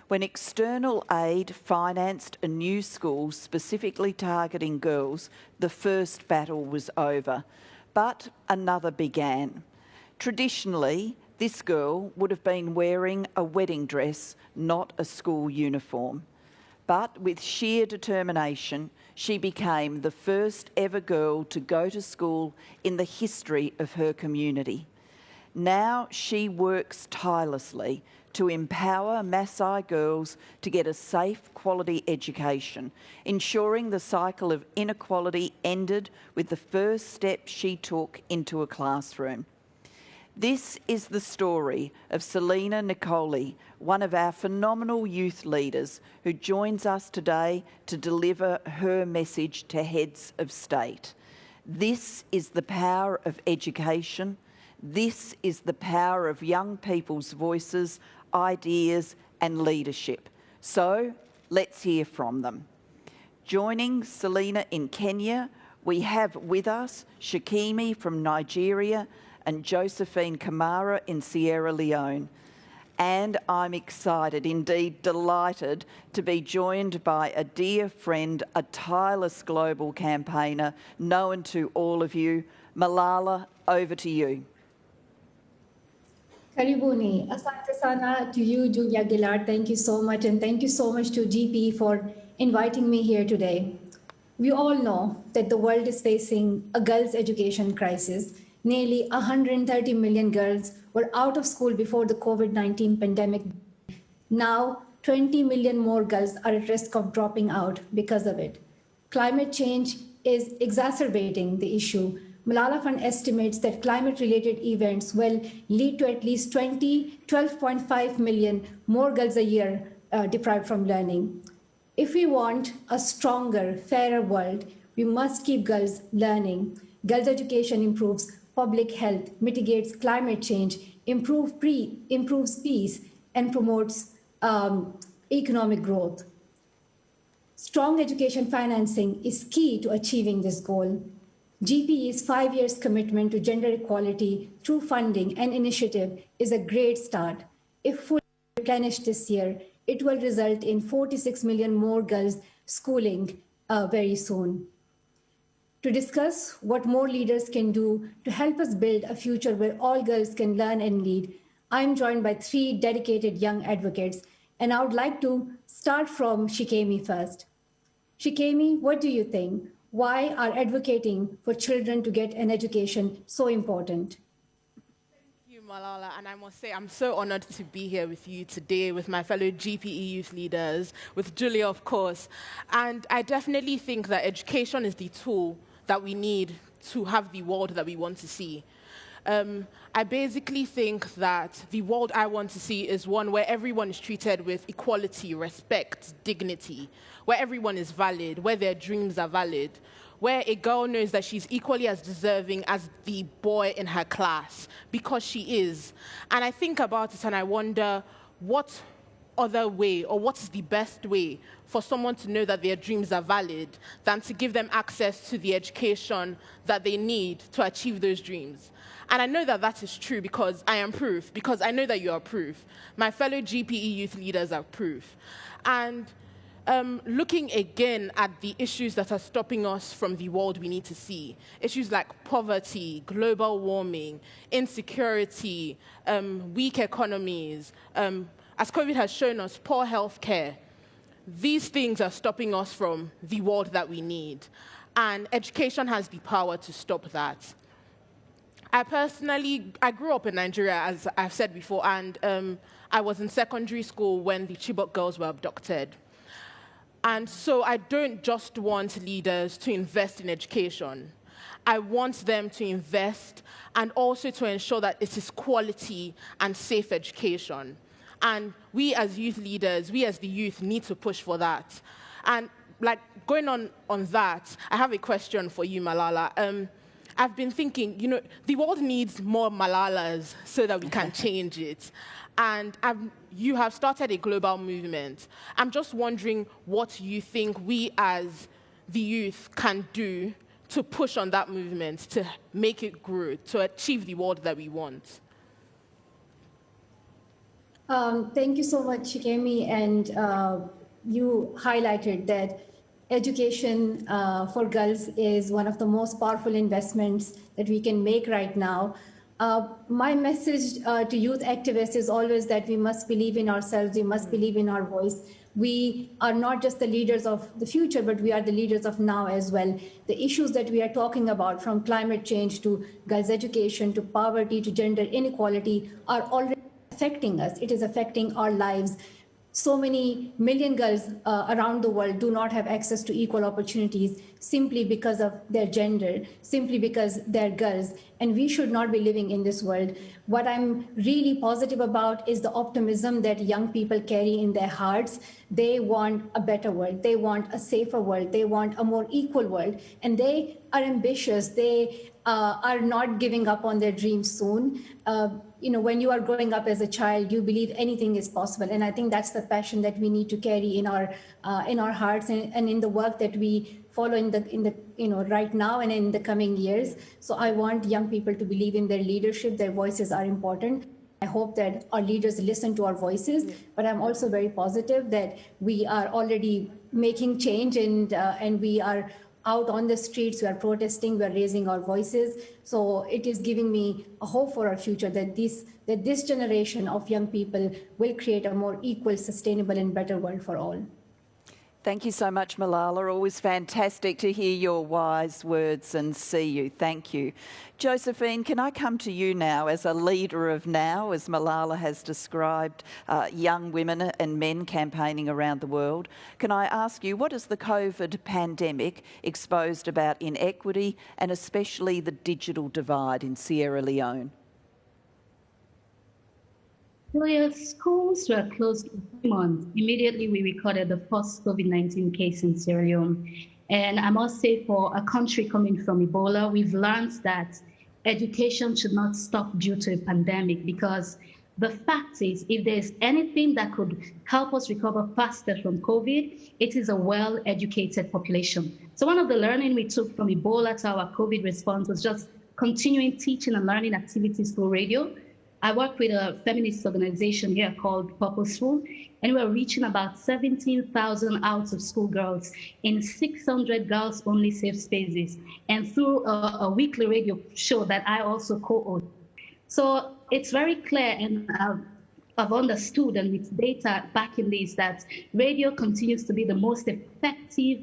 When external aid financed a new school specifically targeting girls, the first battle was over. But another began. Traditionally, this girl would have been wearing a wedding dress, not a school uniform. But with sheer determination, she became the first ever girl to go to school in the history of her community. Now she works tirelessly to empower Maasai girls to get a safe, quality education, ensuring the cycle of inequality ended with the first step she took into a classroom. This is the story of Selina Nicoli, one of our phenomenal youth leaders who joins us today to deliver her message to heads of state. This is the power of education. This is the power of young people's voices, ideas and leadership. So let's hear from them. Joining Selina in Kenya, we have with us Sikemi from Nigeria and Josephine Kamara in Sierra Leone. And I'm excited, indeed delighted, to be joined by a dear friend, a tireless global campaigner, known to all of you. Malala, over to you. Karibuni. Asante sana to you, Julia Gillard. Thank you so much. And thank you so much to GPE for inviting me here today. We all know that the world is facing a girls' education crisis. Nearly 130 million girls were out of school before the COVID-19 pandemic. Now, 20 million more girls are at risk of dropping out because of it. Climate change is exacerbating the issue. Malala Fund estimates that climate-related events will lead to at least 12.5 million more girls a year deprived from learning. If we want a stronger, fairer world, we must keep girls learning. Girls' education improves public health, mitigates climate change, improves peace, and promotes economic growth. Strong education financing is key to achieving this goal. GPE's 5 years commitment to gender equality through funding and initiative is a great start. If fully replenished this year, it will result in 46 million more girls schooling very soon. To discuss what more leaders can do to help us build a future where all girls can learn and lead, I'm joined by 3 dedicated young advocates, and I would like to start from Sikemi first. Sikemi, what do you think? Why are advocating for children to get an education so important? Thank you, Malala, and I must say I'm so honored to be here with you today with my fellow GPE youth leaders, with Julia, of course. And I definitely think that education is the tool that we need to have the world that we want to see. I basically think that the world I want to see is one where everyone is treated with equality, respect, dignity, where everyone is valid, where their dreams are valid, where a girl knows that she's equally as deserving as the boy in her class, because she is. And I think about it and I wonder, what other way, or what is the best way for someone to know that their dreams are valid than to give them access to the education that they need to achieve those dreams? And I know that that is true because I am proof, because I know that you are proof. My fellow GPE youth leaders are proof. And looking again at the issues that are stopping us from the world we need to see, issues like poverty, global warming, insecurity, weak economies, as COVID has shown us, poor healthcare, these things are stopping us from the world that we need. And education has the power to stop that. I grew up in Nigeria, as I've said before, and I was in secondary school when the Chibok girls were abducted. And so I don't just want leaders to invest in education. I want them to invest and also to ensure that it is quality and safe education. And we as youth leaders, we as the youth need to push for that. And like going on that, I have a question for you, Malala. I've been thinking, you know, the world needs more Malalas so that we can change it. And you have started a global movement. I'm just wondering what you think we as the youth can do to push on that movement, to make it grow, to achieve the world that we want. Thank you so much, Sikemi. And you highlighted that education for girls is one of the most powerful investments that we can make right now. My message to youth activists is always that we must believe in ourselves, we must believe in our voice. We are not just the leaders of the future, but we are the leaders of now as well. The issues that we are talking about, from climate change to girls' education, to poverty, to gender inequality, are already affecting us. It is affecting our lives. So many million girls around the world do not have access to equal opportunities simply because of their gender, simply because they're girls. And we should not be living in this world. What I'm really positive about is the optimism that young people carry in their hearts. They want a better world. They want a safer world. They want a more equal world. And they are ambitious. They are not giving up on their dreams soon. You know, when you are growing up as a child, you believe anything is possible. And I think that's the passion that we need to carry in our hearts and in the work that we follow in the you know, right now and in the coming years. So I want young people to believe in their leadership. Their voices are important. I hope that our leaders listen to our voices, but I'm also very positive that we are already making change and we are out on the streets, we are protesting, we are raising our voices. So it is giving me a hope for our future that this generation of young people will create a more equal, sustainable and better world for all. Thank you so much, Malala. Always fantastic to hear your wise words and see you. Thank you. Josephine, can I come to you now as a leader of now, as Malala has described young women and men campaigning around the world? Can I ask you, what has the COVID pandemic exposed about inequity and especially the digital divide in Sierra Leone? Well, yes, schools were closed for 3 months. Immediately, we recorded the first COVID-19 case in Sierra Leone. And I must say, for a country coming from Ebola, we've learned that education should not stop due to a pandemic, because the fact is, if there's anything that could help us recover faster from COVID, it is a well-educated population. So one of the learning we took from Ebola to our COVID response was just continuing teaching and learning activities through radio. I work with a feminist organization here called Purposeful, and we're reaching about 17,000 out-of-school girls in 600 girls-only safe spaces, and through a weekly radio show that I also co-host. So it's very clear, and I've understood, and with data backing this, that radio continues to be the most effective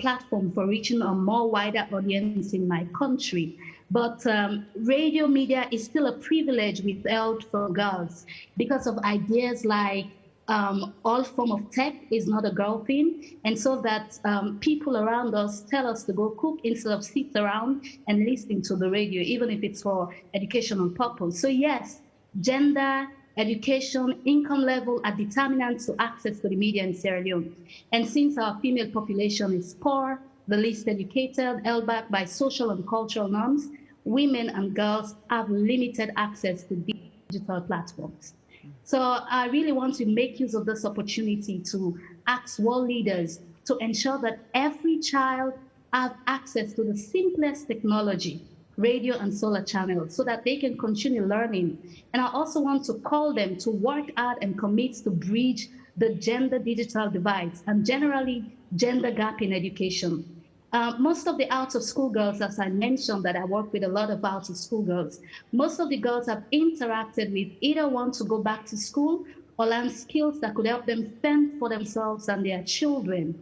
platform for reaching a more wider audience in my country. But radio media is still a privilege withheld from girls because of ideas like all form of tech is not a girl thing, and so that people around us tell us to go cook instead of sit around and listening to the radio, even if it's for educational purpose. So yes, gender, education, income level are determinants to access to the media in Sierra Leone. And since our female population is poor, the least educated, held back by social and cultural norms, women and girls have limited access to digital platforms. So I really want to make use of this opportunity to ask world leaders to ensure that every child have access to the simplest technology, radio and solar channels, so that they can continue learning. And I also want to call them to work hard and commit to bridge the gender digital divides and generally gender gap in education. Most of the out-of-school girls, as I mentioned, that I work with a lot of out-of-school girls, most of the girls have interacted with either want to go back to school or learn skills that could help them fend for themselves and their children.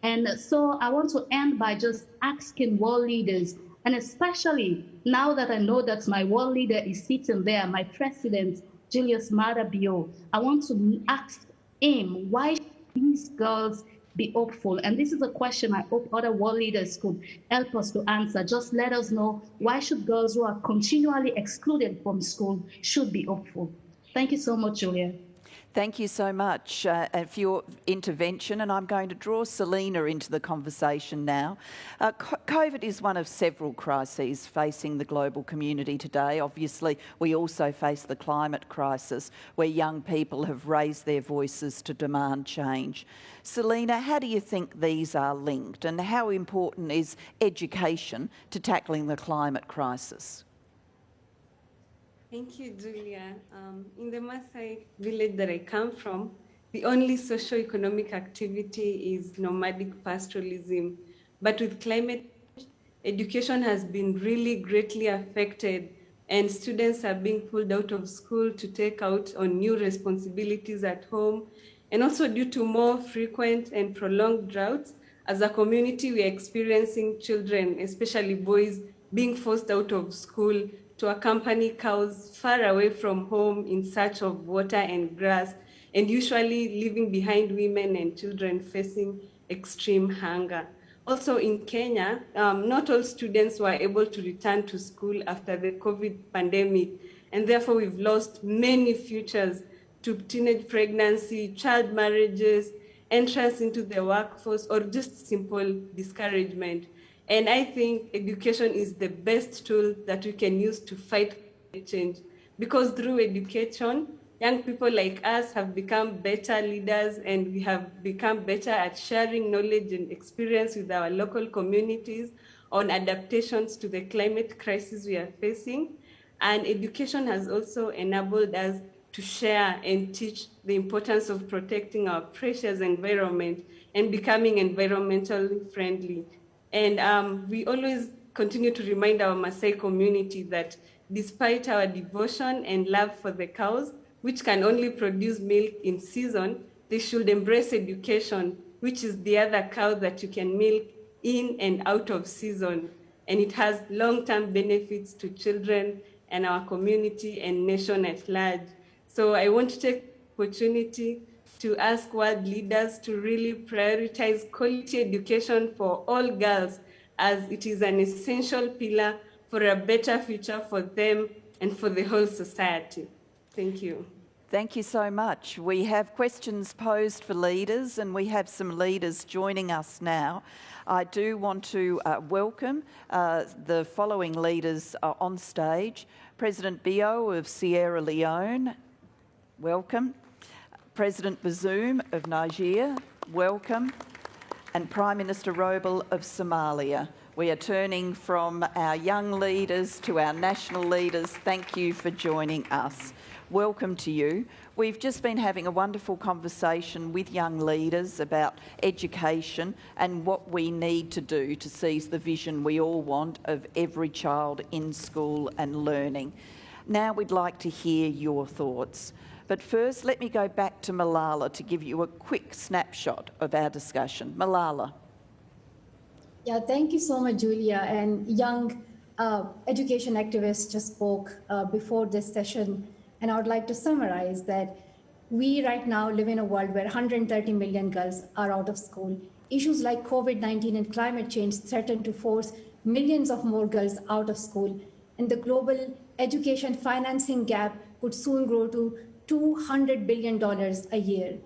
And so I want to end by just asking world leaders, and especially now that I know that my world leader is sitting there, my president, Julius Maada Bio, I want to ask him, why should these girls be hopeful? And this is a question I hope other world leaders could help us to answer. Just let us know, why should girls who are continually excluded from school should be hopeful? Thank you so much, Julia. Thank you so much for your intervention, and I'm going to draw Selina into the conversation now. COVID is one of several crises facing the global community today. Obviously, we also face the climate crisis, where young people have raised their voices to demand change. Selina, how do you think these are linked, and how important is education to tackling the climate crisis? Thank you, Julia. In the Maasai village that I come from, the only socio-economic activity is nomadic pastoralism. But with climate change, education has been really greatly affected, and students are being pulled out of school to take out on new responsibilities at home. And also due to more frequent and prolonged droughts, as a community, we are experiencing children, especially boys, being forced out of school to accompany cows far away from home in search of water and grass, and usually leaving behind women and children facing extreme hunger. Also in Kenya, not all students were able to return to school after the COVID pandemic, and therefore we've lost many futures to teenage pregnancy, child marriages, entrance into the workforce, or just simple discouragement. And I think education is the best tool that we can use to fight climate change, because through education, young people like us have become better leaders, and we have become better at sharing knowledge and experience with our local communities on adaptations to the climate crisis we are facing. And education has also enabled us to share and teach the importance of protecting our precious environment and becoming environmentally friendly. And we always continue to remind our Maasai community that despite our devotion and love for the cows, which can only produce milk in season, they should embrace education, which is the other cow that you can milk in and out of season. And it has long-term benefits to children and our community and nation at large. So I want to take the opportunity to ask world leaders to really prioritize quality education for all girls, as it is an essential pillar for a better future for them and for the whole society. Thank you. Thank you so much. We have questions posed for leaders, and we have some leaders joining us now. I do want to welcome the following leaders on stage. President Bio of Sierra Leone, welcome. President Bazoum of Niger, welcome. And Prime Minister Roble of Somalia. We are turning from our young leaders to our national leaders. Thank you for joining us. Welcome to you. We've just been having a wonderful conversation with young leaders about education and what we need to do to seize the vision we all want of every child in school and learning. Now we'd like to hear your thoughts. But first, let me go back to Malala to give you a quick snapshot of our discussion. Malala. Yeah, thank you so much, Julia. And young education activists just spoke before this session. And I would like to summarize that We right now live in a world where 130 million girls are out of school. Issues like COVID-19 and climate change threaten to force millions of more girls out of school, and the global education financing gap could soon grow to $200 billion a year.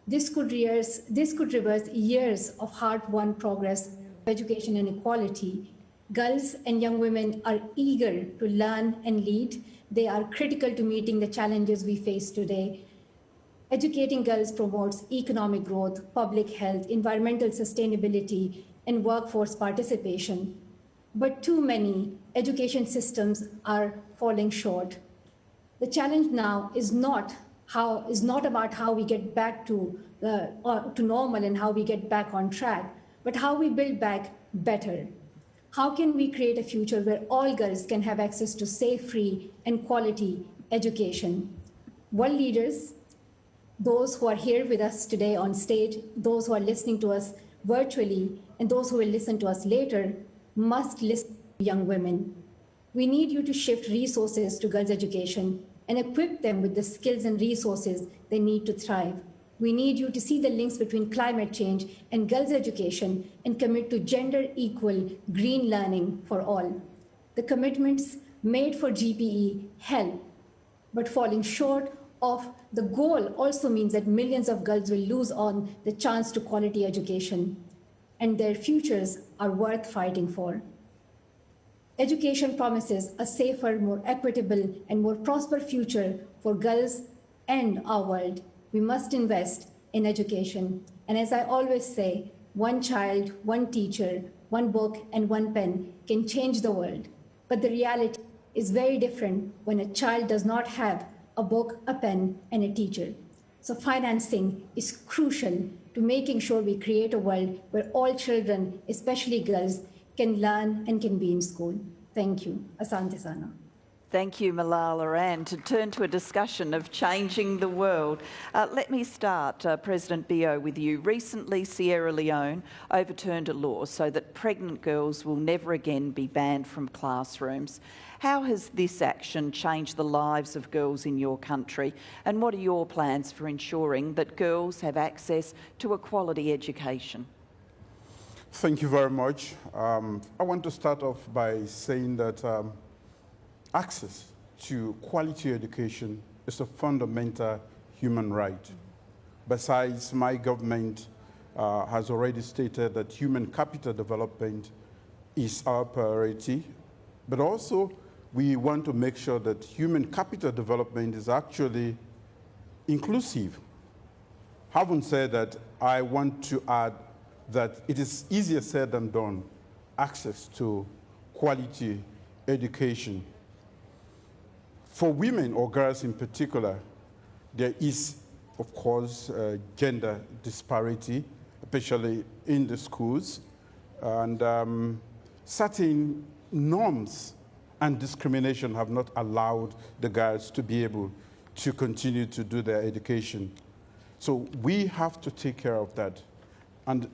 This could reverse years of hard-won progress of education and equality. Girls and young women are eager to learn and lead. They are critical to meeting the challenges we face today. Educating girls promotes economic growth, public health, environmental sustainability, and workforce participation. But too many education systems are falling short. The challenge now is not about how we get back to normal and how we get back on track, but how we build back better. How can we create a future where all girls can have access to safe, free, and quality education? World leaders, those who are here with us today on stage, those who are listening to us virtually, and those who will listen to us later, must listen to young women. We need you to shift resources to girls' education and equip them with the skills and resources they need to thrive. We need you to see the links between climate change and girls' education and commit to gender-equal green learning for all. The commitments made for GPE help, but falling short of the goal also means that millions of girls will lose on the chance to quality education, and their futures are worth fighting for. Education promises a safer, more equitable, and more prosperous future for girls and our world. We must invest in education. And as I always say, one child, one teacher, one book, and one pen can change the world. But the reality is very different when a child does not have a book, a pen, and a teacher. So financing is crucial to making sure we create a world where all children, especially girls, can learn and can be in school. Thank you. Asante sana. Thank you, Malala. And to turn to a discussion of changing the world, let me start, President Bio, with you. Recently, Sierra Leone overturned a law so that pregnant girls will never again be banned from classrooms. How has this action changed the lives of girls in your country? And what are your plans for ensuring that girls have access to a quality education? Thank you very much. I want to start off by saying that access to quality education is a fundamental human right. Besides, my government has already stated that human capital development is our priority, but also we want to make sure that human capital development is actually inclusive. Having said that, I want to add that it is easier said than done, access to quality education. For women or girls in particular, there is, of course, gender disparity, especially in the schools, and certain norms and discrimination have not allowed the girls to be able to continue to do their education. So we have to take care of that. And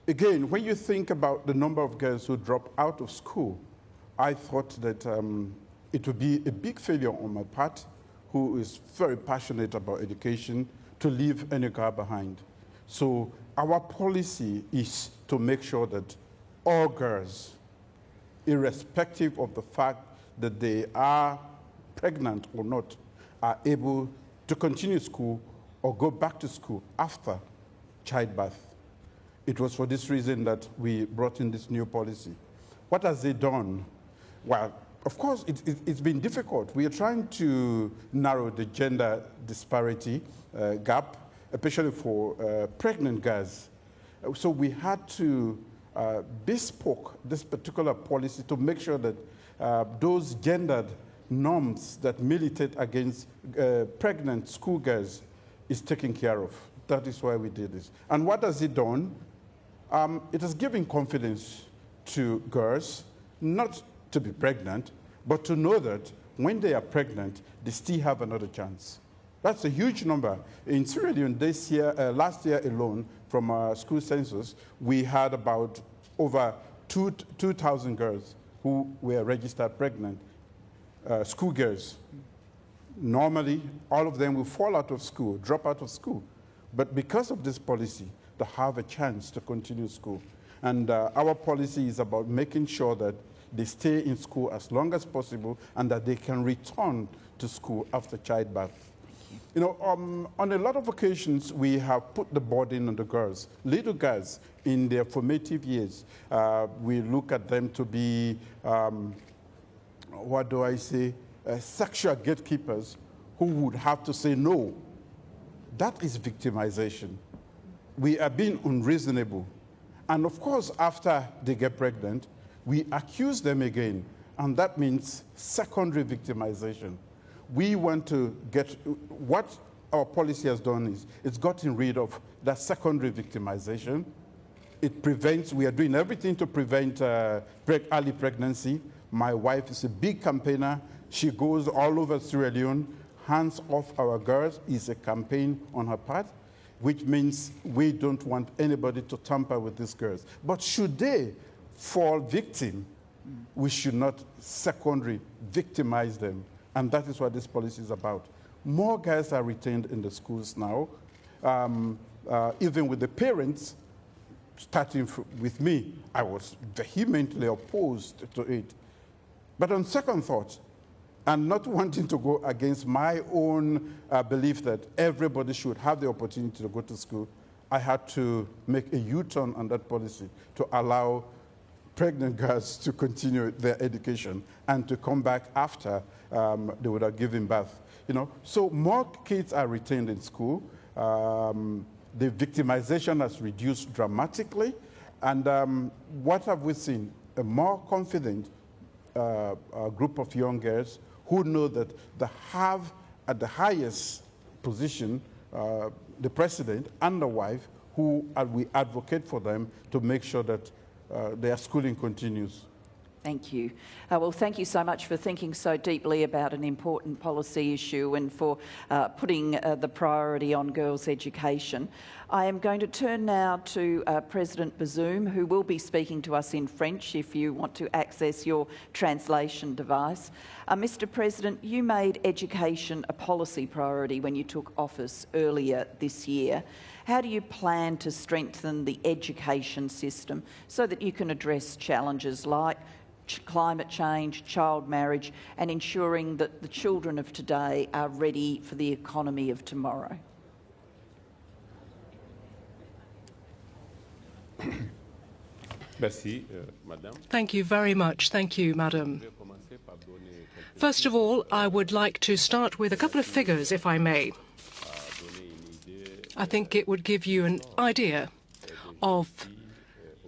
again, when you think about the number of girls who drop out of school, I thought that it would be a big failure on my part, who is very passionate about education, to leave any girl behind. So our policy is to make sure that all girls, irrespective of the fact that they are pregnant or not, are able to continue school or go back to school after childbirth. It was for this reason that we brought in this new policy. What has it done? Well, of course, it's been difficult. We are trying to narrow the gender disparity gap, especially for pregnant girls. So we had to bespoke this particular policy to make sure that those gendered norms that militate against pregnant schoolgirls is taken care of. That is why we did this. And what has it done? It has given confidence to girls, not to be pregnant, but to know that when they are pregnant, they still have another chance. That's a huge number. In Sierra Leone this year, last year alone, from our school census, we had about over 2,000 girls who were registered pregnant, schoolgirls. Normally, all of them will fall out of school, drop out of school. But because of this policy, they have a chance to continue school. And our policy is about making sure that they stay in school as long as possible and that they can return to school after childbirth. You know, on a lot of occasions, we have put the burden on the girls, little girls in their formative years. We look at them to be, what do I say, sexual gatekeepers who would have to say no. That is victimization. We are being unreasonable. And of course, after they get pregnant, we accuse them again. And that means secondary victimization. We want to get, what our policy has done is it's gotten rid of that secondary victimization. It prevents, we are doing everything to prevent early pregnancy. My wife is a big campaigner. She goes all over Sierra Leone. Hands off our girls is a campaign on her part, which means we don't want anybody to tamper with these girls. But should they fall victim, we should not secondary victimize them. And that is what this policy is about. More girls are retained in the schools now, even with the parents, starting with me. I was vehemently opposed to it. But on second thought, and not wanting to go against my own belief that everybody should have the opportunity to go to school, I had to make a U-turn on that policy to allow pregnant girls to continue their education and to come back after they would have given birth. You know, so more kids are retained in school. The victimization has reduced dramatically. And what have we seen? A more confident group of young girls who know that they have at the highest position the president and the wife, who we advocate for them to make sure that their schooling continues. Thank you. Well, thank you so much for thinking so deeply about an important policy issue and for putting the priority on girls' education. I am going to turn now to President Bazoum, who will be speaking to us in French if you want to access your translation device. Mr. President, you made education a policy priority when you took office earlier this year. How do you plan to strengthen the education system so that you can address challenges like climate change, child marriage, and ensuring that the children of today are ready for the economy of tomorrow? Thank you very much. Thank you, Madam. First of all, I would like to start with a couple of figures, if I may. I think it would give you an idea of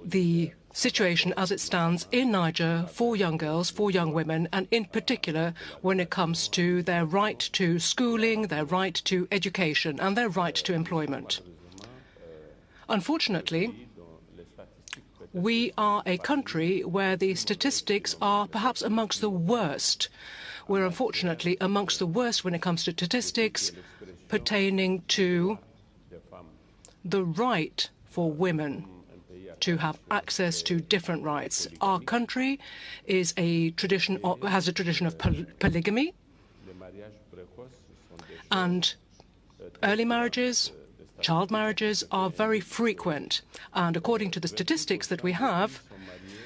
the situation as it stands in Niger for young girls, for young women, and in particular when it comes to their right to schooling, their right to education, and their right to employment. Unfortunately, we are a country where the statistics are perhaps amongst the worst. We're unfortunately amongst the worst when it comes to statistics pertaining to the right for women to have access to different rights. Our country is has a tradition of polygamy, and early marriages, child marriages are very frequent. And according to the statistics that we have,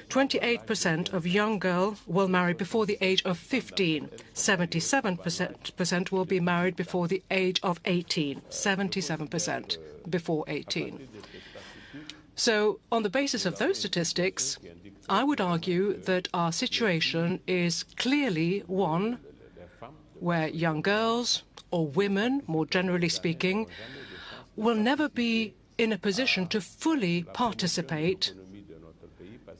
28% of young girls will marry before the age of 15. 77% will be married before the age of 18. 77% before 18. So, on the basis of those statistics, I would argue that our situation is clearly one where young girls, or women, more generally speaking, will never be in a position to fully participate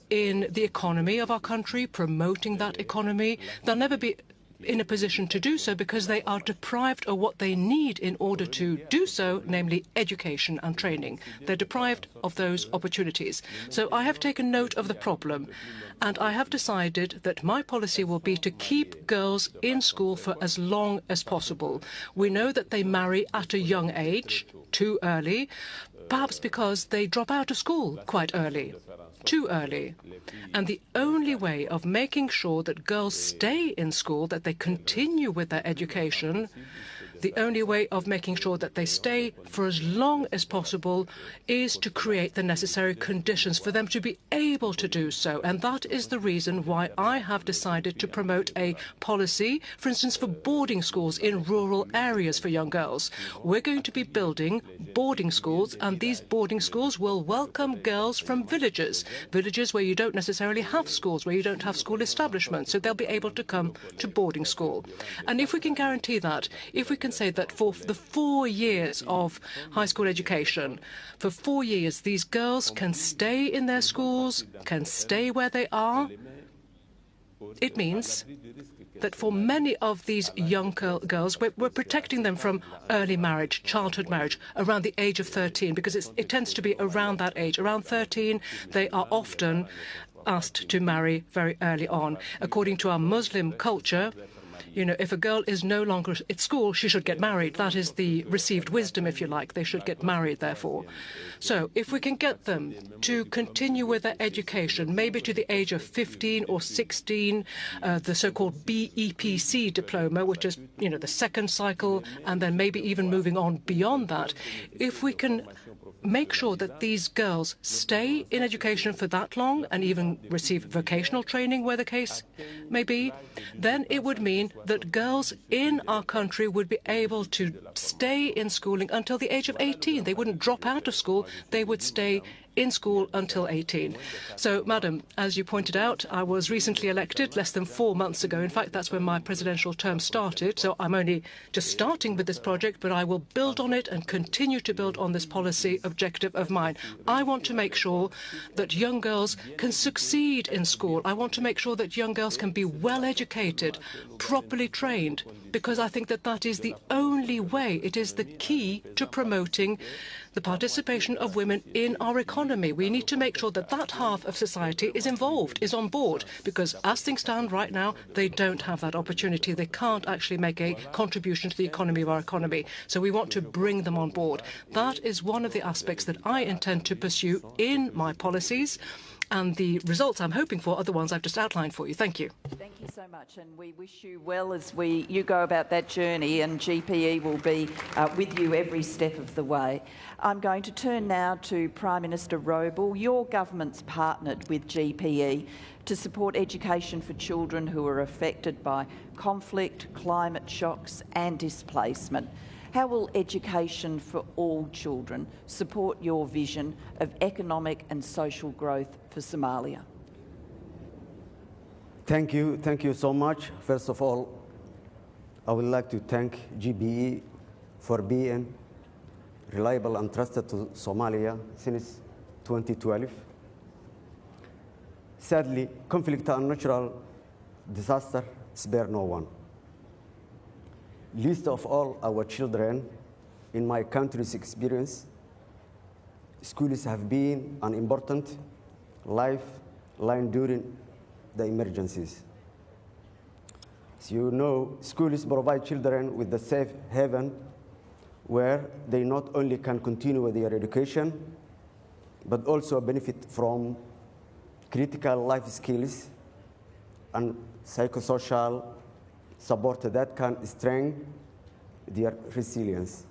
in the economy of our country, promoting that economy. They'll never be in a position to do so because they are deprived of what they need in order to do so, namely education and training. They're deprived of those opportunities. So I have taken note of the problem, and I have decided that my policy will be to keep girls in school for as long as possible. We know that they marry at a young age, too early. perhaps because they drop out of school quite early, too early. And the only way of making sure that girls stay in school, that they continue with their education, the only way of making sure that they stay for as long as possible is to create the necessary conditions for them to be able to do so. And that is the reason why I have decided to promote a policy, for instance, for boarding schools in rural areas for young girls. We're going to be building boarding schools, and these boarding schools will welcome girls from villages where you don't necessarily have schools, where you don't have school establishments, so they'll be able to come to boarding school. And if we can guarantee that, if we can say that for the 4 years of high school education, for 4 years, these girls can stay in their schools, can stay where they are, it means that for many of these young girls, we're protecting them from early marriage, childhood marriage, around the age of 13, because it tends to be around that age. Around 13, they are often asked to marry very early on. According to our Muslim culture, you know, if a girl is no longer at school, she should get married. That is the received wisdom, if you like. They should get married, therefore. So if we can get them to continue with their education, maybe to the age of 15 or 16, the so-called BEPC diploma, which is, you know, the second cycle, and then maybe even moving on beyond that, if we can make sure that these girls stay in education for that long and even receive vocational training where the case may be, then it would mean that girls in our country would be able to stay in schooling until the age of 18. They wouldn't drop out of school, they would stay in school until 18. So, Madam, as you pointed out, I was recently elected less than 4 months ago. In fact, that's when my presidential term started. So I'm only just starting with this project, but I will build on it and continue to build on this policy objective of mine. I want to make sure that young girls can succeed in school. I want to make sure that young girls can be well educated, properly trained, because I think that that is the only way, it is the key to promoting the participation of women in our economy. We need to make sure that that half of society is involved, is on board, because as things stand right now, they don't have that opportunity. They can't actually make a contribution to the economy of our economy. So we want to bring them on board. That is one of the aspects that I intend to pursue in my policies. And the results I'm hoping for are the ones I've just outlined for you. Thank you. Thank you so much, and we wish you well as you go about that journey, and GPE will be with you every step of the way. I'm going to turn now to Prime Minister Raab. Your government's partnered with GPE to support education for children who are affected by conflict, climate shocks and displacement. How will education for all children support your vision of economic and social growth for Somalia? Thank you so much. First of all, I would like to thank GPE for being reliable and trusted to Somalia since 2012. Sadly, conflict and natural disaster spare no one. Least of all our children. In my country's experience, schools have been an important lifeline during the emergencies. As you know, schools provide children with the safe haven where they not only can continue with their education, but also benefit from critical life skills and psychosocial support that can strengthen their resilience.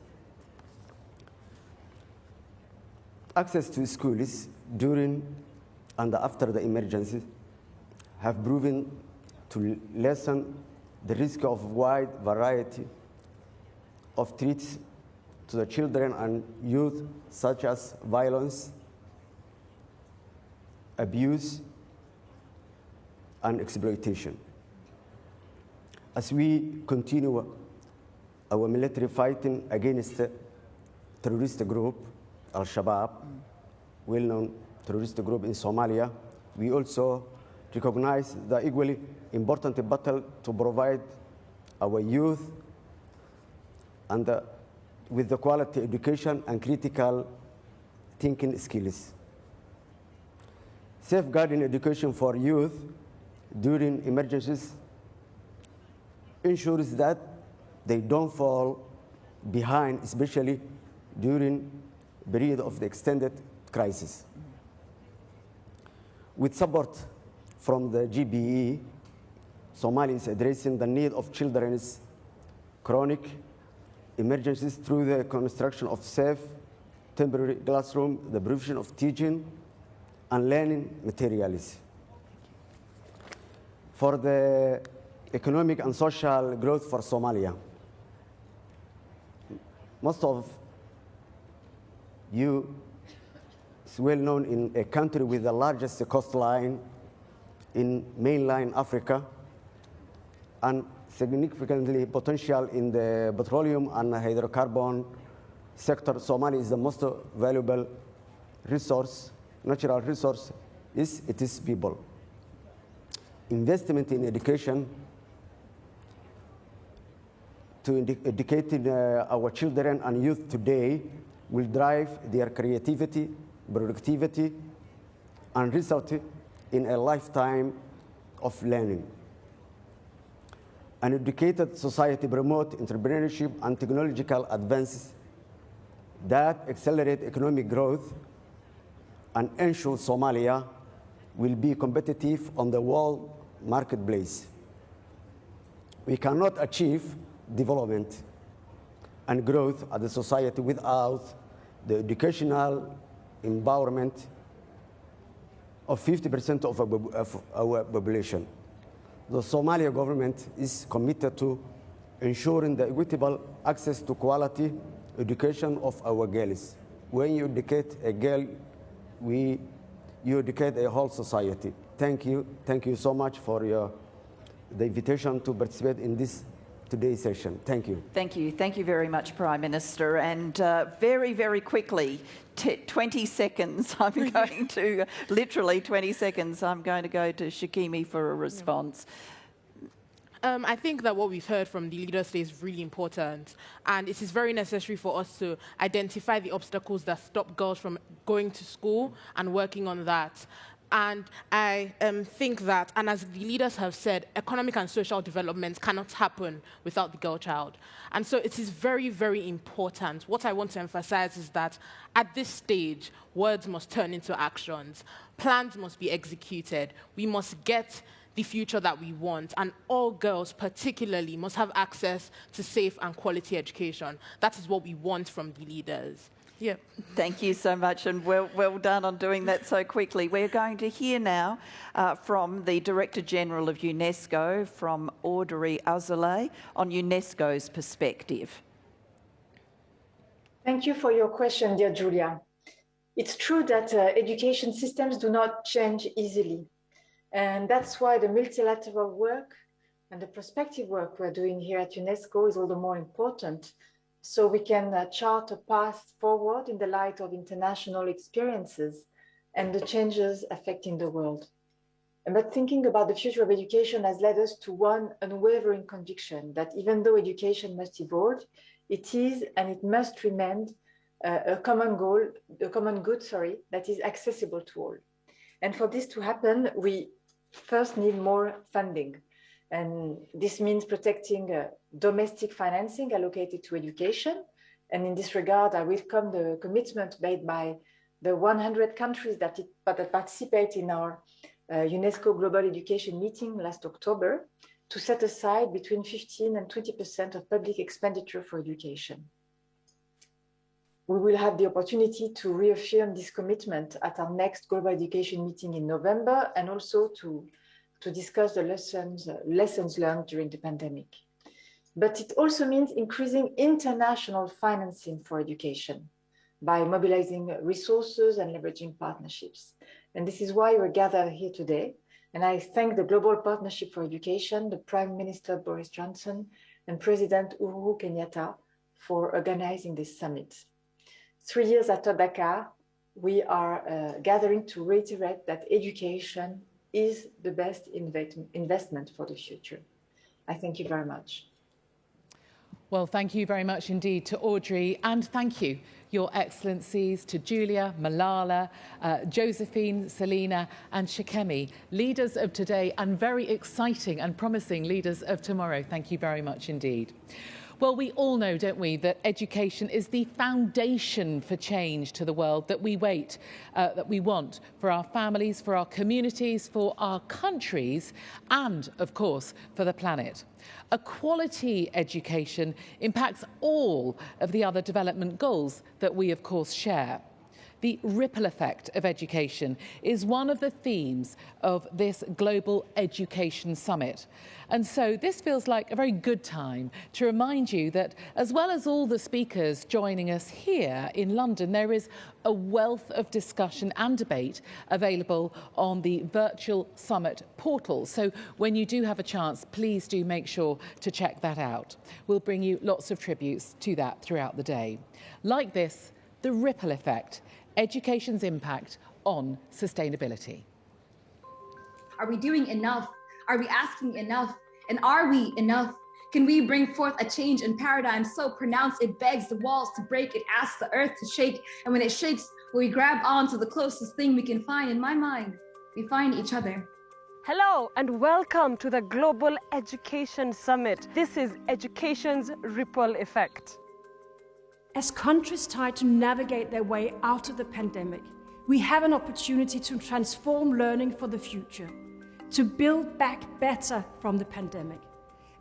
Access to schools during and after the emergency have proven to lessen the risk of wide variety of threats to the children and youth, such as violence, abuse, and exploitation. As we continue our military fighting against the terrorist group, Al-Shabaab, well-known terrorist group in Somalia, we also recognize the equally important battle to provide our youth with the quality education and critical thinking skills. Safeguarding education for youth during emergencies ensures that they don't fall behind, especially during period of the extended crisis. With support from the GPE, Somalia is addressing the need of children's chronic emergencies through the construction of safe temporary classrooms, the provision of teaching and learning materials. For the economic and social growth for Somalia, most of you is well known in a country with the largest coastline in mainland Africa and significantly potential in the petroleum and hydrocarbon sector. Somalia is the most valuable resource, natural resource, is its people. Investment in education to educate our children and youth today will drive their creativity, productivity, and result in a lifetime of learning. An educated society promotes entrepreneurship and technological advances that accelerate economic growth and ensure Somalia will be competitive on the world marketplace. We cannot achieve development and growth as a society without the educational empowerment of 50% of our population. The Somalia government is committed to ensuring the equitable access to quality education of our girls. When you educate a girl, you educate a whole society. Thank you. Thank you so much for the invitation to participate in this today's session. Thank you. Thank you. Thank you very much, Prime Minister. And very, very quickly, 20 seconds, I'm going to, literally 20 seconds, I'm going to go to Sikemi for a response. I think that what we've heard from the leaders today is really important, and it is very necessary for us to identify the obstacles that stop girls from going to school and working on that. And I think that, and as the leaders have said, economic and social development cannot happen without the girl child. And so it is very, very important. What I want to emphasize is that at this stage, words must turn into actions. Plans must be executed. We must get the future that we want, and all girls particularly must have access to safe and quality education. That is what we want from the leaders. Yeah. Thank you so much, and well done on doing that so quickly. We're going to hear now from the Director General of UNESCO, from Audrey Azoulay, on UNESCO's perspective. Thank you for your question, dear Julia. It's true that education systems do not change easily, and that's why the multilateral work and the prospective work we're doing here at UNESCO is all the more important, so we can chart a path forward in the light of international experiences and the changes affecting the world. But thinking about the future of education has led us to one unwavering conviction that even though education must evolve, it is and it must remain a common good, that is accessible to all. And for this to happen, we first need more funding. And this means protecting domestic financing allocated to education. And in this regard, I welcome the commitment made by the 100 countries that participate in our UNESCO Global Education meeting last October to set aside between 15 and 20% of public expenditure for education. We will have the opportunity to reaffirm this commitment at our next Global Education meeting in November, and also to discuss the lessons learned during the pandemic. But it also means increasing international financing for education by mobilizing resources and leveraging partnerships. And this is why we're gathered here today. And I thank the Global Partnership for Education, the Prime Minister Boris Johnson, and President Uhuru Kenyatta for organizing this summit. 3 years after Dakar, we are gathering to reiterate that education is the best investment for the future. I thank you very much. Well, thank you very much indeed to Audrey, and thank you, Your Excellencies, to Julia, Malala, Josephine, Selina and Sikemi, leaders of today and very exciting and promising leaders of tomorrow. Thank you very much indeed. Well, we all know, don't we, that education is the foundation for change to the world that we want for our families, for our communities, for our countries, and, of course, for the planet. A quality education impacts all of the other development goals that we, of course, share. The ripple effect of education is one of the themes of this Global Education Summit. And so this feels like a very good time to remind you that, as well as all the speakers joining us here in London, there is a wealth of discussion and debate available on the virtual summit portal. So when you do have a chance, please do make sure to check that out. We'll bring you lots of tributes to that throughout the day. Like this, the ripple effect, education's impact on sustainability. Are we doing enough? Are we asking enough? And are we enough? Can we bring forth a change in paradigm so pronounced it begs the walls to break, it asks the earth to shake, and when it shakes, we grab onto the closest thing we can find? In my mind, we find each other. Hello and welcome to the Global Education Summit. This is education's ripple effect. As countries try to navigate their way out of the pandemic, we have an opportunity to transform learning for the future, to build back better from the pandemic,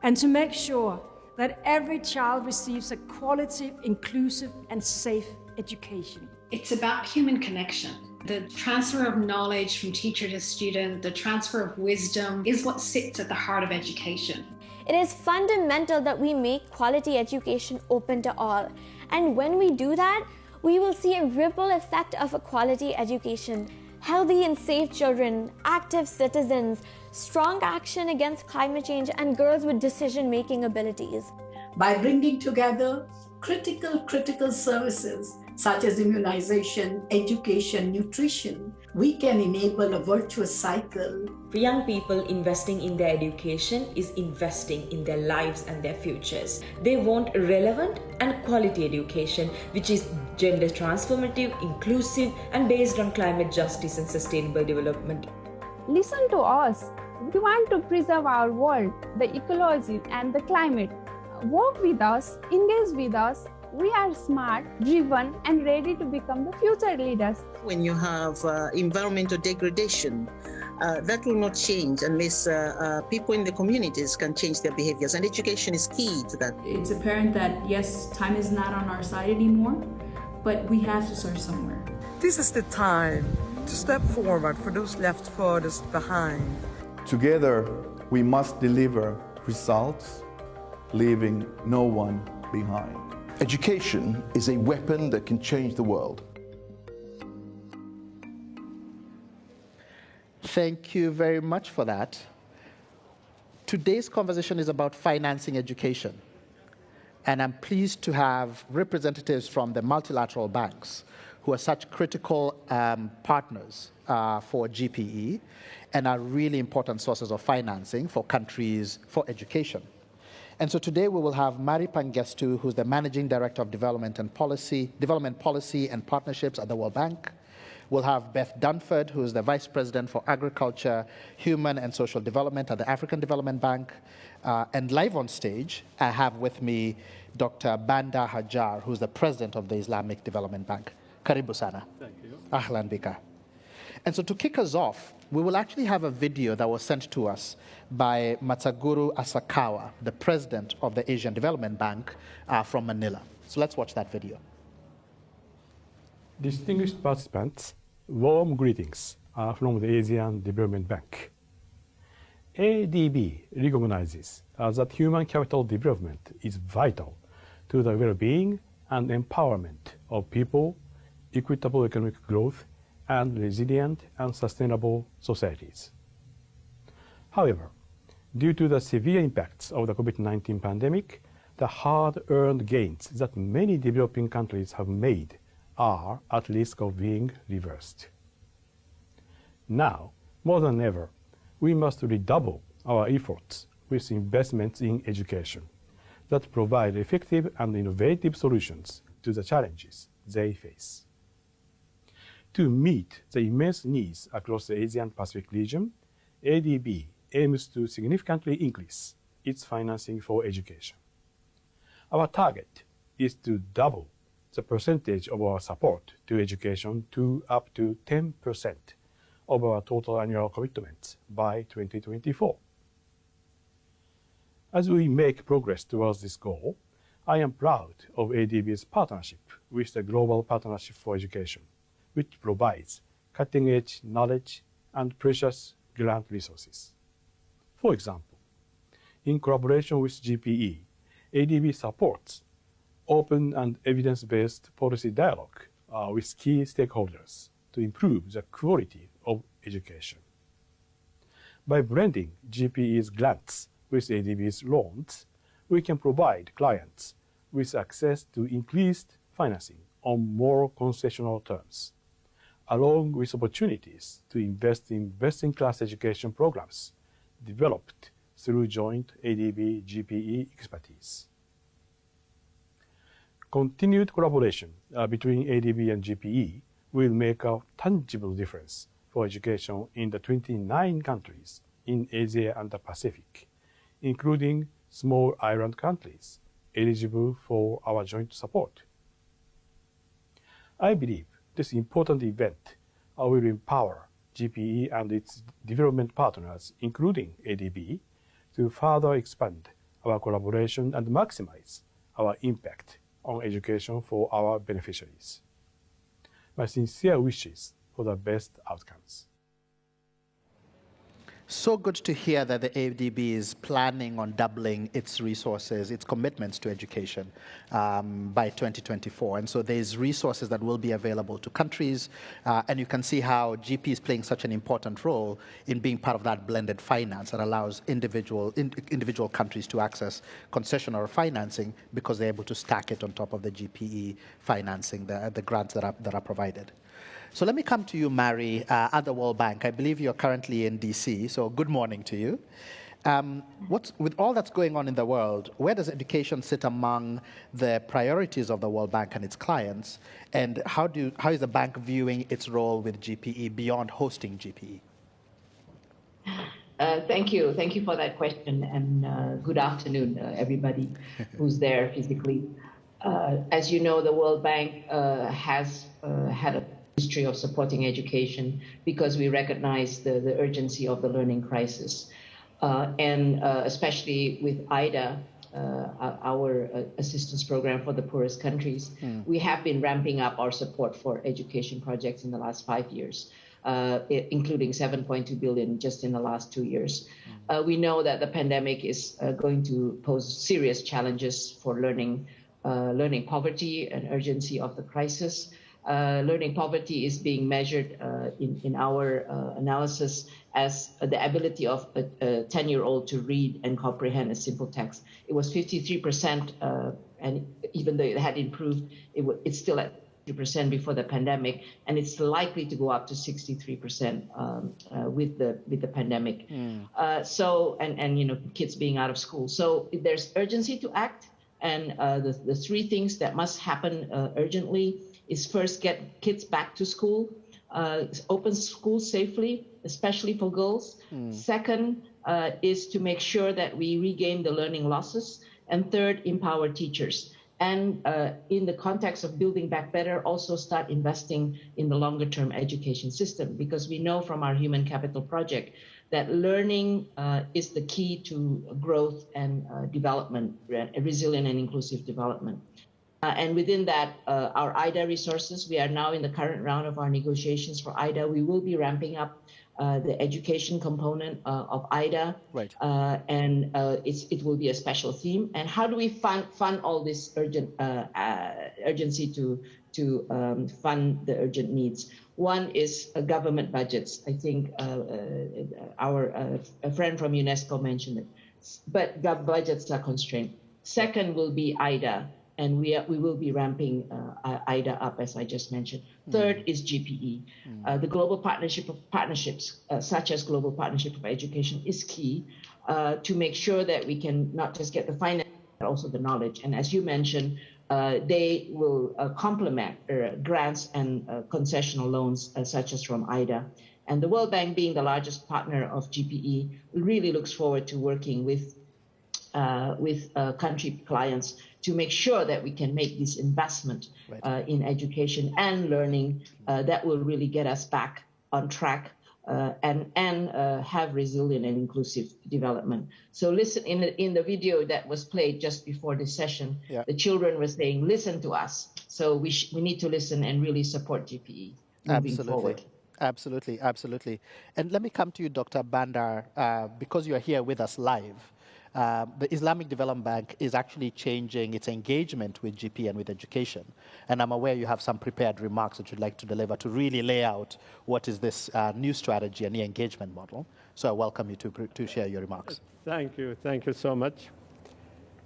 and to make sure that every child receives a quality, inclusive, and safe education. It's about human connection. The transfer of knowledge from teacher to student, the transfer of wisdom is what sits at the heart of education. It is fundamental that we make quality education open to all. And when we do that, we will see a ripple effect of a quality education. Healthy and safe children, active citizens, strong action against climate change, and girls with decision-making abilities. By bringing together critical services such as immunization, education, nutrition, we can enable a virtuous cycle. For young people, investing in their education is investing in their lives and their futures. They want relevant and quality education, which is gender transformative, inclusive, and based on climate justice and sustainable development. Listen to us. We want to preserve our world, the ecology, and the climate. Work with us, engage with us. We are smart, driven, and ready to become the future leaders. When you have environmental degradation, that will not change unless people in the communities can change their behaviors, and education is key to that. It's apparent that, yes, time is not on our side anymore, but we have to start somewhere. This is the time to step forward for those left furthest behind. Together, we must deliver results, leaving no one behind. Education is a weapon that can change the world. Thank you very much for that. Today's conversation is about financing education. And I'm pleased to have representatives from the multilateral banks who are such critical partners for GPE and are really important sources of financing for countries for education. And so today we will have Mari Pangestu, who's the Managing Director of Development Policy and Partnerships at the World Bank. We'll have Beth Dunford, who is the Vice President for Agriculture, Human and Social Development at the African Development Bank. And live on stage, I have with me Dr. Banda Hajar, who's the President of the Islamic Development Bank. Karibu sana. Thank you. Ahlan bika. And so to kick us off, we will actually have a video that was sent to us by Matsaguru Asakawa, the President of the Asian Development Bank from Manila. So let's watch that video. Distinguished participants, warm greetings from the Asian Development Bank. ADB recognizes that human capital development is vital to the well-being and empowerment of people, equitable economic growth, and resilient and sustainable societies. However, due to the severe impacts of the COVID-19 pandemic, the hard-earned gains that many developing countries have made are at risk of being reversed. Now, more than ever, we must redouble our efforts with investments in education that provide effective and innovative solutions to the challenges they face. To meet the immense needs across the Asian Pacific region, ADB aims to significantly increase its financing for education. Our target is to double the percentage of our support to education to up to 10% of our total annual commitments by 2024. As we make progress towards this goal, I am proud of ADB's partnership with the Global Partnership for Education, which provides cutting-edge knowledge and precious grant resources. For example, in collaboration with GPE, ADB supports open and evidence-based policy dialogue with key stakeholders to improve the quality of education. By blending GPE's grants with ADB's loans, we can provide clients with access to increased financing on more concessional terms, along with opportunities to invest in best-in-class education programs developed through joint ADB-GPE expertise. Continued collaboration between ADB and GPE will make a tangible difference for education in the 29 countries in Asia and the Pacific, including small island countries eligible for our joint support. I believe this important event will empower GPE and its development partners, including ADB, to further expand our collaboration and maximize our impact on education for our beneficiaries. My sincere wishes for the best outcomes. So good to hear that the ADB is planning on doubling its resources, its commitments to education by 2024. And so there's resources that will be available to countries. And you can see how GP is playing such an important role in being part of that blended finance that allows individual countries to access concessional financing because they're able to stack it on top of the GPE financing, the grants that are provided. So let me come to you, Mary, at the World Bank. I believe you're currently in DC, so good morning to you. With all that's going on in the world, where does education sit among the priorities of the World Bank and its clients? And how is the bank viewing its role with GPE beyond hosting GPE? Thank you. Thank you for that question, and good afternoon, everybody who's there physically. As you know, the World Bank has had a history of supporting education because we recognize the urgency of the learning crisis. And especially with IDA, our assistance program for the poorest countries, we have been ramping up our support for education projects in the last 5 years, including 7.2 billion just in the last 2 years. We know that the pandemic is going to pose serious challenges for learning poverty and urgency of the crisis. Learning poverty is being measured in our analysis as the ability of a 10-year-old to read and comprehend a simple text. It was 53%, and even though it had improved, it's still at 50% before the pandemic, and it's likely to go up to 63% with the pandemic. So kids being out of school. So there's urgency to act, and the three things that must happen urgently is first get kids back to school, open schools safely, especially for girls. Second is to make sure that we regain the learning losses. And third, empower teachers. And in the context of building back better, also start investing in the longer term education system, because we know from our Human Capital Project that learning is the key to growth and development, resilient and inclusive development. And within that, our IDA resources, we are now in the current round of our negotiations for IDA. We will be ramping up the education component of IDA, right. And it will be a special theme. And how do we fund all this urgency to fund the urgent needs? One is government budgets. I think a friend from UNESCO mentioned it, but budgets are constrained. Second will be IDA. And we will be ramping IDA up, as I just mentioned. Third is GPE. The global partnerships, such as Global Partnership for Education, is key to make sure that we can not just get the finance, but also the knowledge. And as you mentioned, they will complement grants and concessional loans, such as from IDA. And the World Bank, being the largest partner of GPE, really looks forward to working with with country clients to make sure that we can make this investment in education and learning that will really get us back on track and have resilient and inclusive development. So listen, in the video that was played just before this session, the children were saying, listen to us. So we need to listen and really support GPE moving forward. Absolutely, absolutely. And let me come to you, Dr. Bandar, because you're here with us live. The Islamic Development Bank is actually changing its engagement with GPE and with education. And I'm aware you have some prepared remarks that you'd like to deliver to really lay out what is this new strategy and the engagement model. So I welcome you to share your remarks. Thank you so much.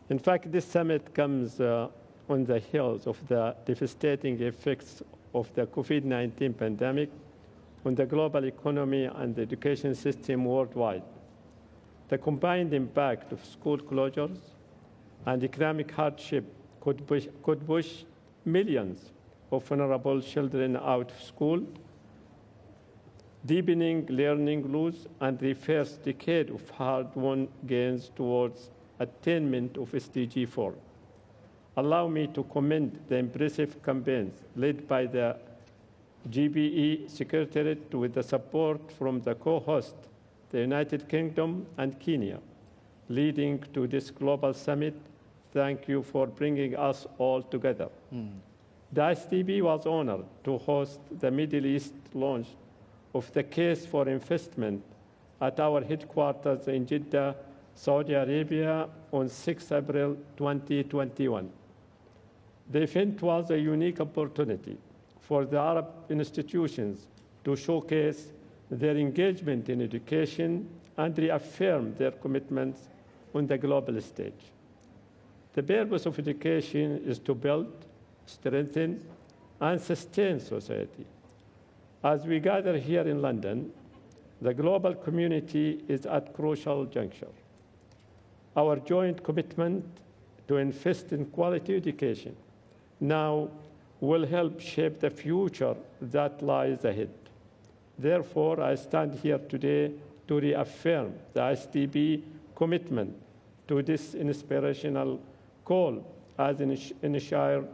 In fact, this summit comes on the heels of the devastating effects of the COVID-19 pandemic on the global economy and the education system worldwide. The combined impact of school closures and economic hardship could push millions of vulnerable children out of school, deepening learning loss and the first decade of hard-won gains towards attainment of SDG 4. Allow me to commend the impressive campaigns led by the GPE Secretariat with the support from the co-host, the United Kingdom and Kenya, leading to this global summit. Thank you for bringing us all together. The ISDB was honored to host the Middle East launch of the case for investment at our headquarters in Jeddah, Saudi Arabia on 6 April 2021. The event was a unique opportunity for the Arab institutions to showcase their engagement in education and reaffirm their commitments on the global stage. The purpose of education is to build, strengthen, and sustain society. As we gather here in London, the global community is at a crucial juncture. Our joint commitment to invest in quality education now will help shape the future that lies ahead. Therefore, I stand here today to reaffirm the ISDB commitment to this inspirational call as enshrined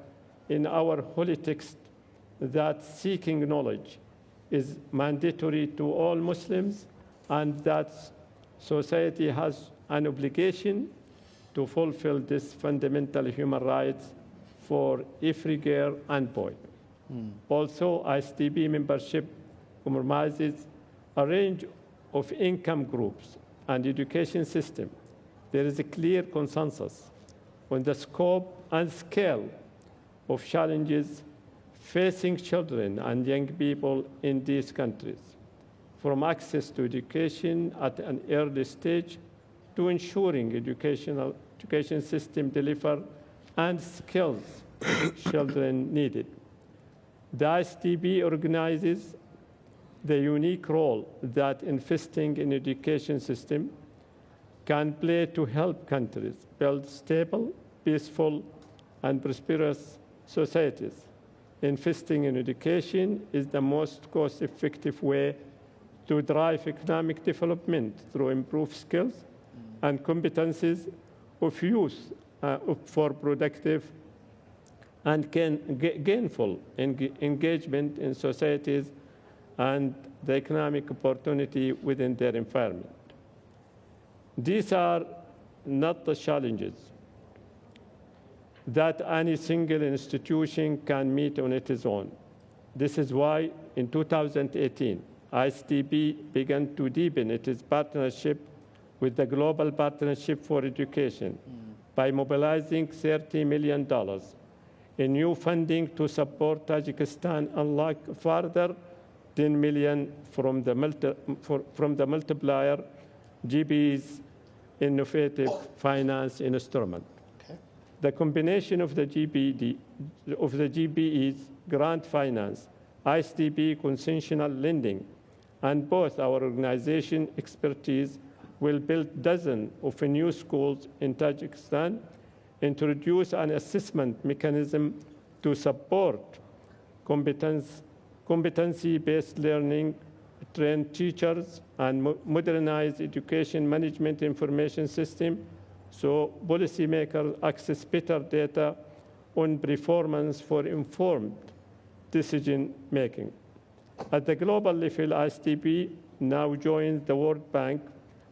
in our holy text that seeking knowledge is mandatory to all Muslims and that society has an obligation to fulfill this fundamental human rights for every girl and boy. Also, ISDB membership comprises a range of income groups and education system. There is a clear consensus on the scope and scale of challenges facing children and young people in these countries, from access to education at an early stage to ensuring education system deliver and skills children needed. The ISDB organizes the unique role that investing in education system can play to help countries build stable, peaceful, and prosperous societies. Investing in education is the most cost-effective way to drive economic development through improved skills and competencies of youth for productive and gainful engagement in societies and the economic opportunity within their environment. These are not the challenges that any single institution can meet on its own. This is why in 2018, ISDB began to deepen its partnership with the Global Partnership for Education by mobilizing $30 million in new funding to support Tajikistan, unlock further $10 million from the multiplier GPE's innovative finance instrument. The combination of the GPE's grant finance, ISDB concessional lending, and both our organization expertise will build dozens of new schools in Tajikistan, introduce an assessment mechanism to support competency-based learning, train teachers, and modernize education management information system so policymakers access better data on performance for informed decision-making. At the global level, ISDB now joins the World Bank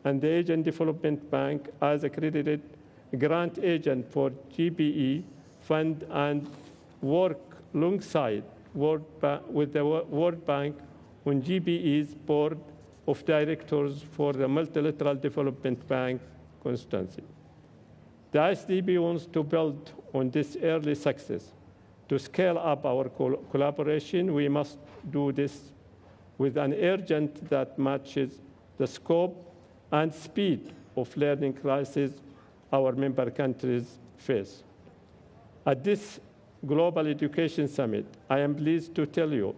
and the Asian Development Bank as accredited grant agent for GPE fund and work alongside with the World Bank on GPE's board of directors for the Multilateral Development Bank constituency. The ISDB wants to build on this early success. To scale up our collaboration, we must do this with an urgency that matches the scope and speed of learning crisis our member countries face. At this Global Education Summit, I am pleased to tell you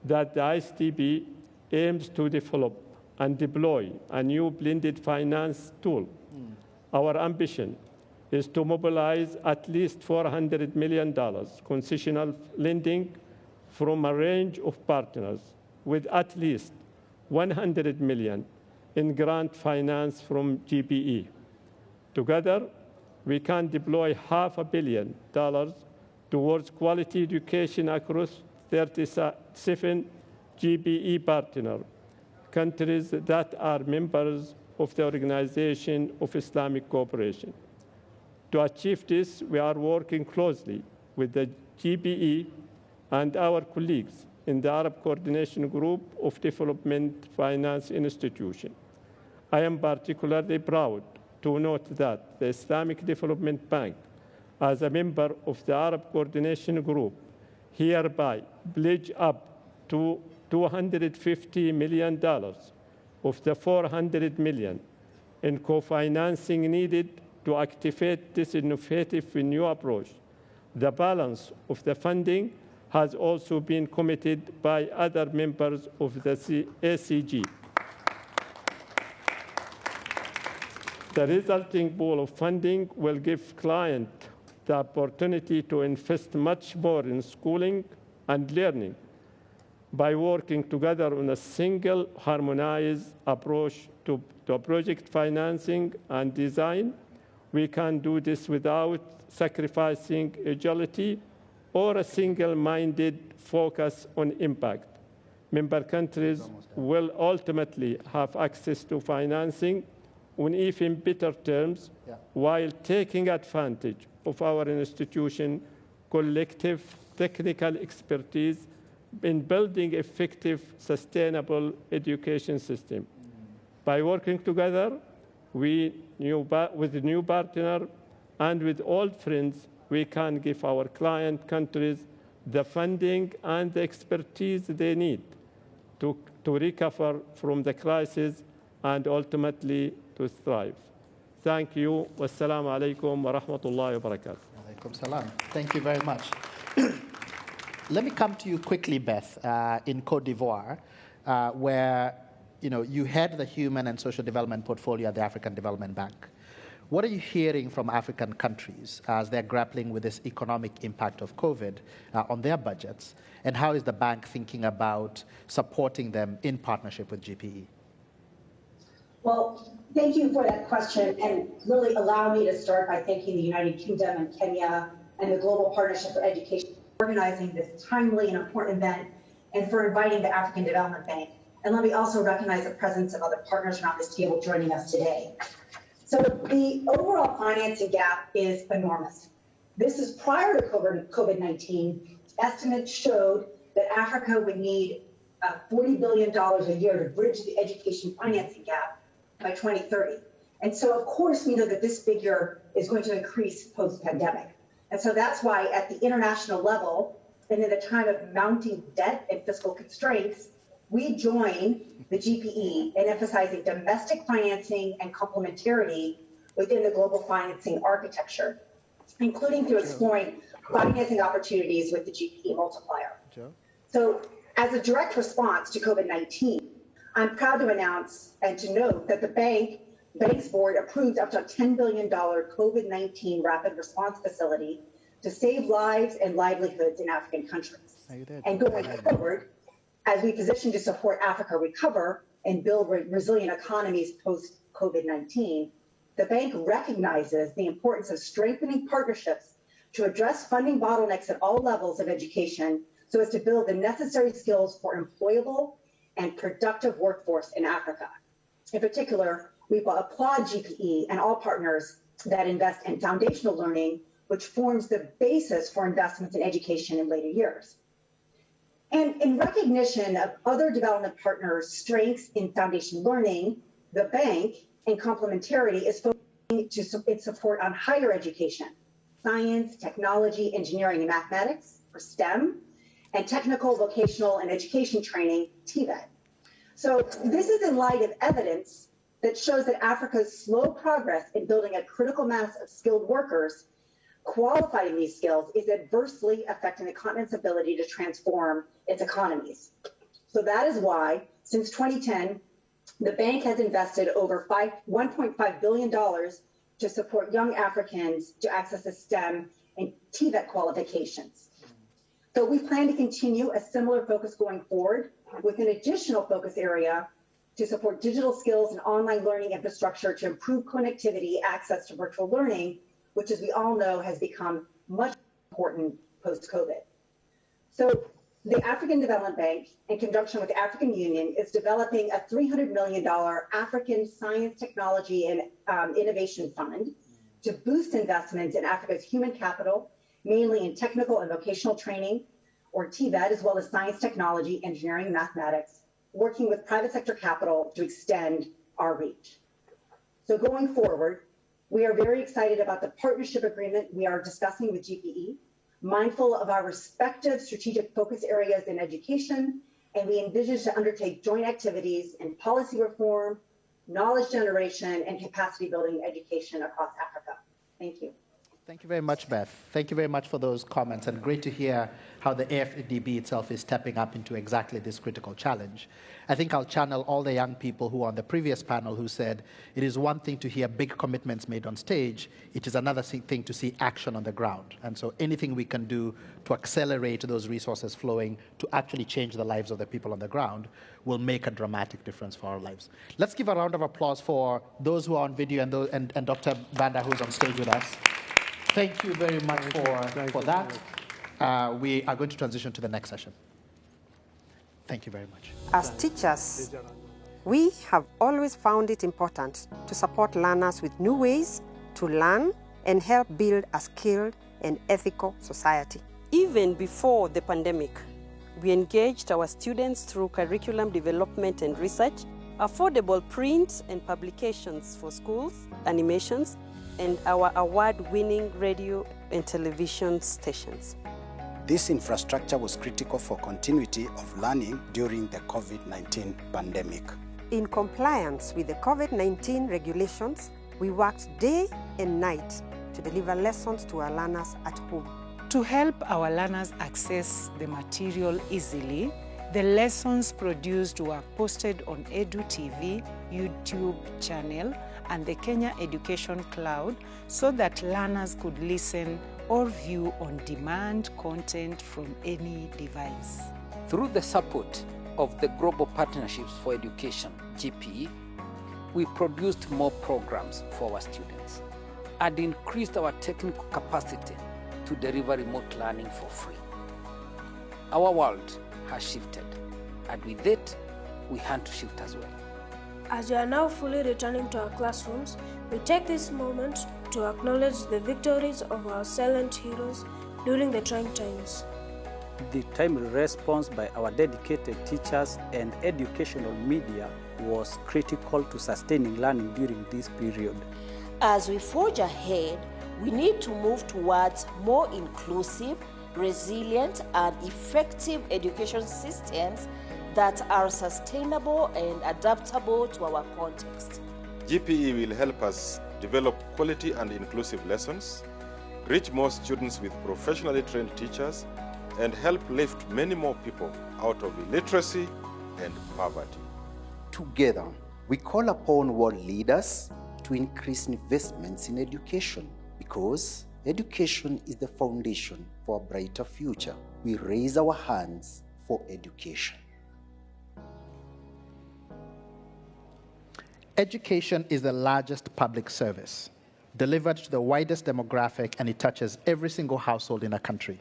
that the ISDB aims to develop and deploy a new blended finance tool. Our ambition is to mobilize at least $400 million concessional lending from a range of partners, with at least $100 million in grant finance from GPE. Together, we can deploy $500 million towards quality education across 37 GPE partner countries that are members of the Organization of Islamic Cooperation. To achieve this, we are working closely with the GPE and our colleagues in the Arab Coordination Group of Development Finance Institution. I am particularly proud to note that the Islamic Development Bank, as a member of the Arab Coordination Group, hereby pledge up to $250 million of the $400 million in co-financing needed to activate this innovative new approach. The balance of the funding has also been committed by other members of the ACG. The resulting pool of funding will give clients the opportunity to invest much more in schooling and learning by working together on a single harmonized approach to project financing and design. We can do this without sacrificing agility or a single-minded focus on impact. Member countries will ultimately have access to financing on even better terms while taking advantage of our institution's collective technical expertise in building effective, sustainable education system. By working together with new partner and with old friends, we can give our client countries the funding and the expertise they need to recover from the crisis and ultimately to thrive. Thank you. Wassalamu alaikum wa rahmatullahi wa barakatuh. Alaikum salam. Thank you very much. Let me come to you quickly, Beth, in Côte d'Ivoire, where you head the Human and Social Development portfolio at the African Development Bank. What are you hearing from African countries as they're grappling with this economic impact of COVID on their budgets? And how is the bank thinking about supporting them in partnership with GPE? Well, thank you for that question, and really allow me to start by thanking the United Kingdom and Kenya and the Global Partnership for Education for organizing this timely and important event and for inviting the African Development Bank. And let me also recognize the presence of other partners around this table joining us today. So the overall financing gap is enormous. This is prior to COVID-19. Estimates showed that Africa would need $40 billion a year to bridge the education financing gap by 2030. And so, of course, we know that this figure is going to increase post-pandemic. And so that's why at the international level, and in a time of mounting debt and fiscal constraints, we join the GPE in emphasizing domestic financing and complementarity within the global financing architecture, including through exploring financing opportunities with the GPE multiplier. So as a direct response to COVID-19, I'm proud to announce and to note that the bank's board approved up to a $10 billion COVID-19 rapid response facility to save lives and livelihoods in African countries. And going forward, as we position to support Africa recover and build resilient economies post-COVID-19, the bank recognizes the importance of strengthening partnerships to address funding bottlenecks at all levels of education so as to build the necessary skills for employable and productive workforce in Africa. In particular, we applaud GPE and all partners that invest in foundational learning, which forms the basis for investments in education in later years. And in recognition of other development partners' strengths in foundation learning, the bank, in complementarity, is focusing its support on higher education, science, technology, engineering, and mathematics, or STEM, and technical, vocational, and education training, TVET. So this is in light of evidence that shows that Africa's slow progress in building a critical mass of skilled workers qualified in these skills is adversely affecting the continent's ability to transform its economies. So that is why, since 2010, the bank has invested over $1.5 billion to support young Africans to access the STEM and TVET qualifications. So we plan to continue a similar focus going forward with an additional focus area to support digital skills and online learning infrastructure to improve connectivity, access to virtual learning, which, as we all know, has become much important post-COVID. So the African Development Bank, in conjunction with the African Union, is developing a $300 million African Science, Technology, and Innovation Fund to boost investments in Africa's human capital, mainly in technical and vocational training, or TVET, as well as science, technology, engineering, and mathematics, working with private sector capital to extend our reach. So going forward, we are very excited about the partnership agreement we are discussing with GPE, mindful of our respective strategic focus areas in education, and we envision to undertake joint activities in policy reform, knowledge generation, and capacity building education across Africa. Thank you. Thank you very much, Beth. Thank you very much for those comments, and great to hear how the AFDB itself is stepping up into exactly this critical challenge. I think I'll channel all the young people who were on the previous panel who said it is one thing to hear big commitments made on stage, it is another thing to see action on the ground. And so anything we can do to accelerate those resources flowing to actually change the lives of the people on the ground will make a dramatic difference for our lives. Let's give a round of applause for those who are on video and Dr. Banda, who's on stage with us. Thank you very much for that. We are going to transition to the next session. Thank you very much. As teachers, we have always found it important to support learners with new ways to learn and help build a skilled and ethical society. Even before the pandemic, we engaged our students through curriculum development and research, affordable prints and publications for schools, animations, and our award-winning radio and television stations. This infrastructure was critical for continuity of learning during the COVID-19 pandemic. In compliance with the COVID-19 regulations, we worked day and night to deliver lessons to our learners at home. To help our learners access the material easily, the lessons produced were posted on EduTV YouTube channel and the Kenya Education Cloud so that learners could listen or view on-demand content from any device. Through the support of the Global Partnerships for Education, GPE, we produced more programs for our students and increased our technical capacity to deliver remote learning for free. Our world has shifted, and with it, we had to shift as well. As we are now fully returning to our classrooms, we take this moment to acknowledge the victories of our silent heroes during the trying times. The timely response by our dedicated teachers and educational media was critical to sustaining learning during this period. As we forge ahead, we need to move towards more inclusive, resilient, and effective education systems that are sustainable and adaptable to our context. GPE will help us develop quality and inclusive lessons, reach more students with professionally trained teachers, and help lift many more people out of illiteracy and poverty. Together, we call upon world leaders to increase investments in education because education is the foundation for a brighter future. We raise our hands for education. Education is the largest public service, delivered to the widest demographic, and it touches every single household in our country.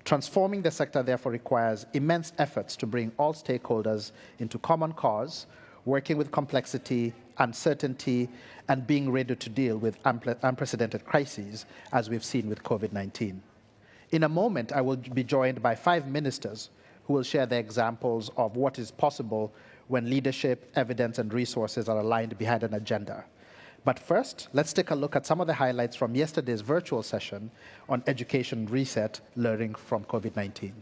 Transforming the sector, therefore, requires immense efforts to bring all stakeholders into common cause, working with complexity, uncertainty, and being ready to deal with unprecedented crises, as we've seen with COVID-19. In a moment, I will be joined by 5 ministers who will share their examples of what is possible when leadership, evidence, and resources are aligned behind an agenda. But first, let's take a look at some of the highlights from yesterday's virtual session on Education Reset, learning from COVID-19.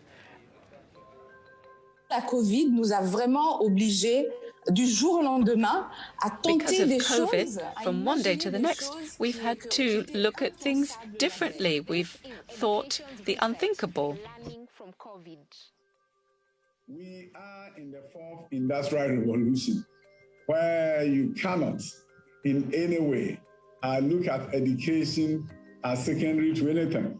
La COVID nous a vraiment obligés du jour au lendemain à tenter des choses. From one day to the next, we've had to look at things differently. We've thought the unthinkable. We are in the 4th industrial revolution, where you cannot in any way look at education as secondary to anything.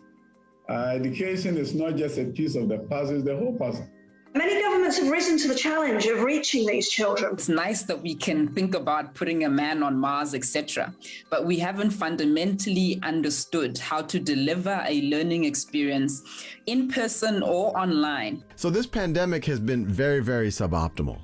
Education is not just a piece of the puzzle, it's the whole puzzle. Many governments have risen to the challenge of reaching these children. It's nice that we can think about putting a man on Mars, etc., but we haven't fundamentally understood how to deliver a learning experience in person or online. So this pandemic has been very, very suboptimal.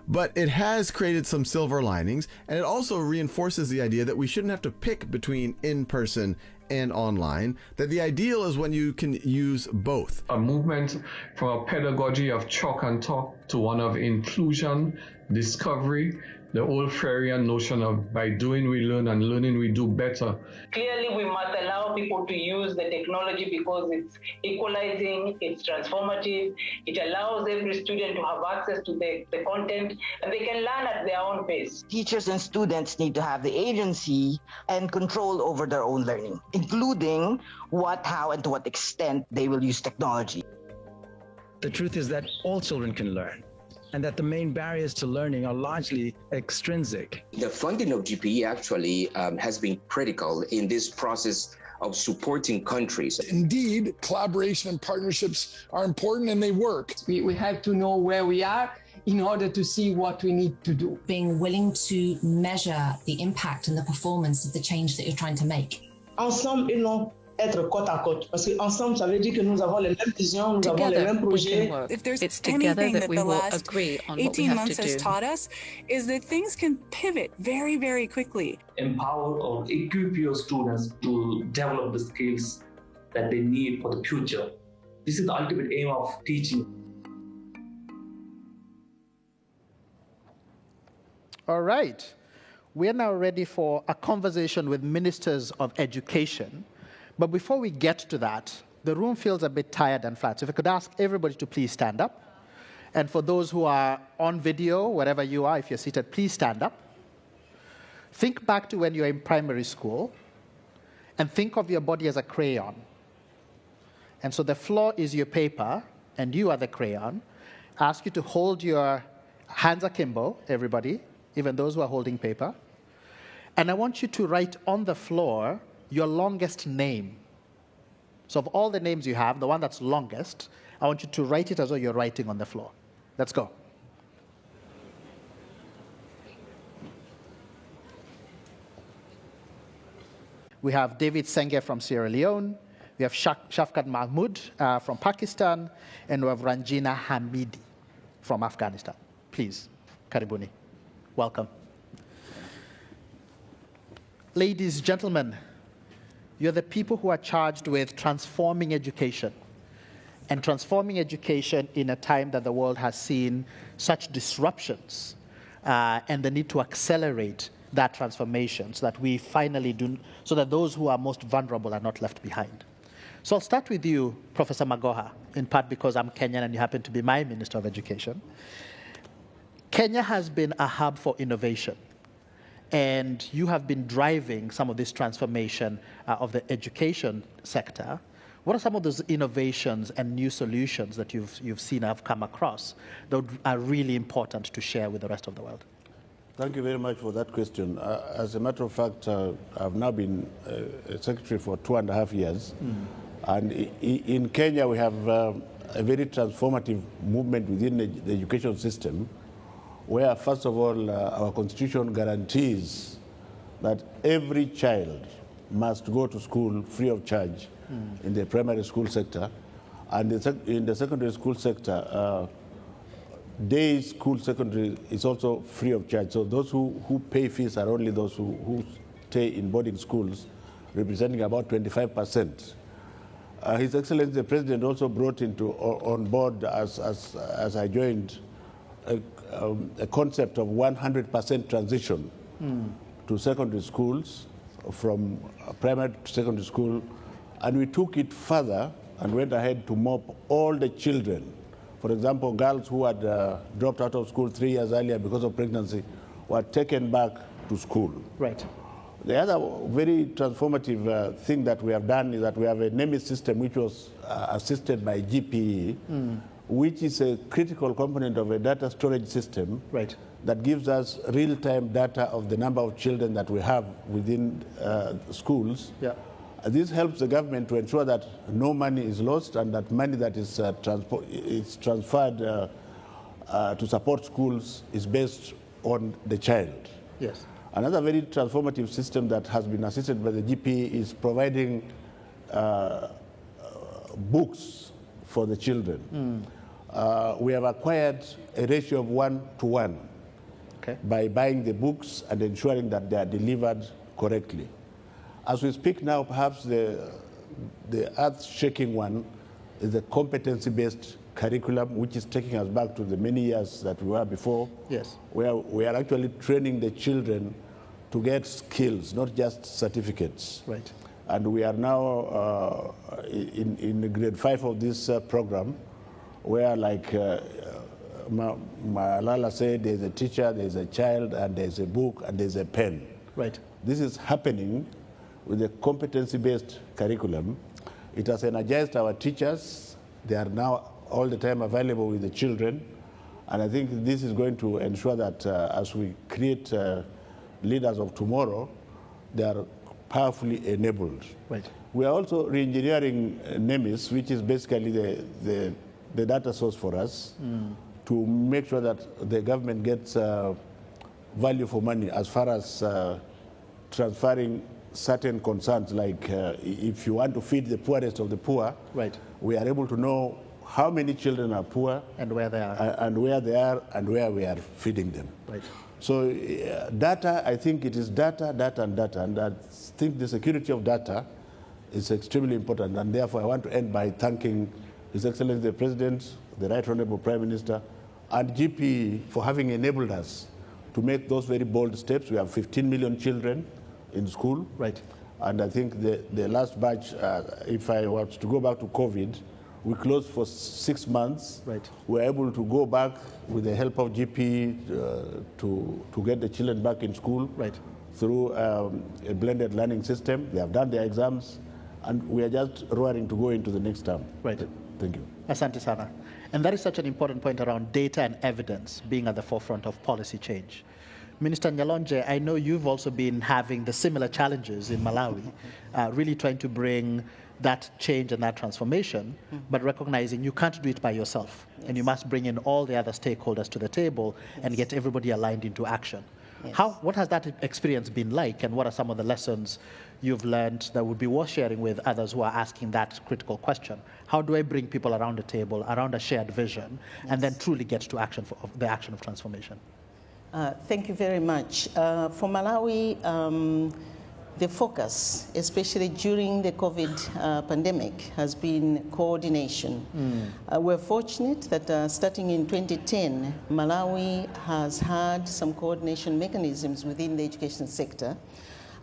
But it has created some silver linings, and it also reinforces the idea that we shouldn't have to pick between in-person and online, that the ideal is when you can use both. A movement from a pedagogy of chalk and talk to one of inclusion, discovery, the old Freirian notion of by doing we learn and learning we do better. Clearly, we must allow people to use the technology because it's equalizing, it's transformative, it allows every student to have access to the content, and they can learn at their own pace. Teachers and students need to have the agency and control over their own learning, including what, how, and to what extent they will use technology. The truth is that all children can learn, and that the main barriers to learning are largely extrinsic. The funding of GPE actually has been critical in this process of supporting countries. Indeed, collaboration and partnerships are important and they work. We have to know where we are in order to see what we need to do. Being willing to measure the impact and the performance of the change that you're trying to make. Ensemble et non être côte à côte. Parce que ensemble, ça veut dire que nous avons les mêmes visions, nous avons les mêmes projets. If there's anything that the last 18 months has taught us, is that things can pivot very, very quickly. Empower or equip your students to develop the skills that they need for the future. This is the ultimate aim of teaching. All right. We are now ready for a conversation with ministers of education. But before we get to that, the room feels a bit tired and flat. So if I could ask everybody to please stand up. And for those who are on video, wherever you are, if you're seated, please stand up. Think back to when you were in primary school and think of your body as a crayon. And so the floor is your paper and you are the crayon. I ask you to hold your hands akimbo, everybody, even those who are holding paper. And I want you to write on the floor your longest name. So of all the names you have, the one that's longest, I want you to write it as though you're writing on the floor. Let's go. We have David Senge from Sierra Leone. We have Shafkat Mahmood from Pakistan. And we have Ranjina Hamidi from Afghanistan. Please, Karibuni. Welcome. Ladies, gentlemen, you're the people who are charged with transforming education, and transforming education in a time that the world has seen such disruptions and the need to accelerate that transformation so that we finally do, so that those who are most vulnerable are not left behind. So I'll start with you, Professor Magoha, in part because I'm Kenyan and you happen to be my Minister of Education. Kenya has been a hub for innovation. And you have been driving some of this transformation of the education sector. What are some of those innovations and new solutions that you've seen have come across that are really important to share with the rest of the world? Thank you very much for that question. As a matter of fact, I've now been secretary for 2.5 years. And in Kenya, we have a very transformative movement within the education system, where, first of all, our constitution guarantees that every child must go to school free of charge in the primary school sector. And in the secondary school sector, day school secondary is also free of charge. So those who pay fees are only those who stay in boarding schools, representing about 25%. His Excellency the President also brought on board, as I joined, a concept of 100% transition to secondary schools, from primary to secondary school, and we took it further and went ahead to mop all the children. For example, girls who had dropped out of school 3 years earlier because of pregnancy were taken back to school. Right. The other very transformative thing that we have done is that we have a NEMIS system which was assisted by GPE, which is a critical component of a data storage system that gives us real-time data of the number of children that we have within schools. Yeah. This helps the government to ensure that no money is lost and that money that is transferred to support schools is based on the child. Yes. Another very transformative system that has been assisted by the GPE is providing books for the children. We have acquired a ratio of 1:1 by buying the books and ensuring that they are delivered correctly. As we speak now, perhaps the earth-shaking one is the competency-based curriculum, which is taking us back to the many years that we were before. Yes. Where we are actually training the children to get skills, not just certificates. Right. And we are now in grade 5 of this program, where, like Malala said, there's a teacher, there's a child, and there's a book, and there's a pen. Right. This is happening with a competency-based curriculum. It has energized our teachers. They are now all the time available with the children. And I think this is going to ensure that as we create leaders of tomorrow, they are powerfully enabled. Right. We are also re-engineering NEMIS, which is basically the data source for us, to make sure that the government gets value for money as far as transferring certain concerns, like if you want to feed the poorest of the poor, we are able to know how many children are poor and where they are, and where we are feeding them. Right. So data, I think it is data, and I think the security of data is extremely important, and therefore I want to end by thanking His Excellency the President, the Right Honorable Prime Minister, and GPE for having enabled us to make those very bold steps. We have 15 million children in school. Right. And I think the last batch, if I was to go back to COVID, we closed for 6 months. Right. We were able to go back with the help of GPE to get the children back in school. Right. Through a blended learning system. They have done their exams, and we are just roaring to go into the next term. Right. Thank you. Asante sana. And that is such an important point around data and evidence being at the forefront of policy change. Minister Nyalonje, I know you've also been having the similar challenges in Malawi, really trying to bring that change and that transformation, but recognizing you can't do it by yourself, and you must bring in all the other stakeholders to the table and get everybody aligned into action. What has that experience been like, and what are some of the lessons you've learned that would be worth sharing with others who are asking that critical question? How do I bring people around the table, around a shared vision, and then truly get to action the action of transformation? Thank you very much. For Malawi, the focus, especially during the COVID pandemic, has been coordination. We're fortunate that starting in 2010, Malawi has had some coordination mechanisms within the education sector.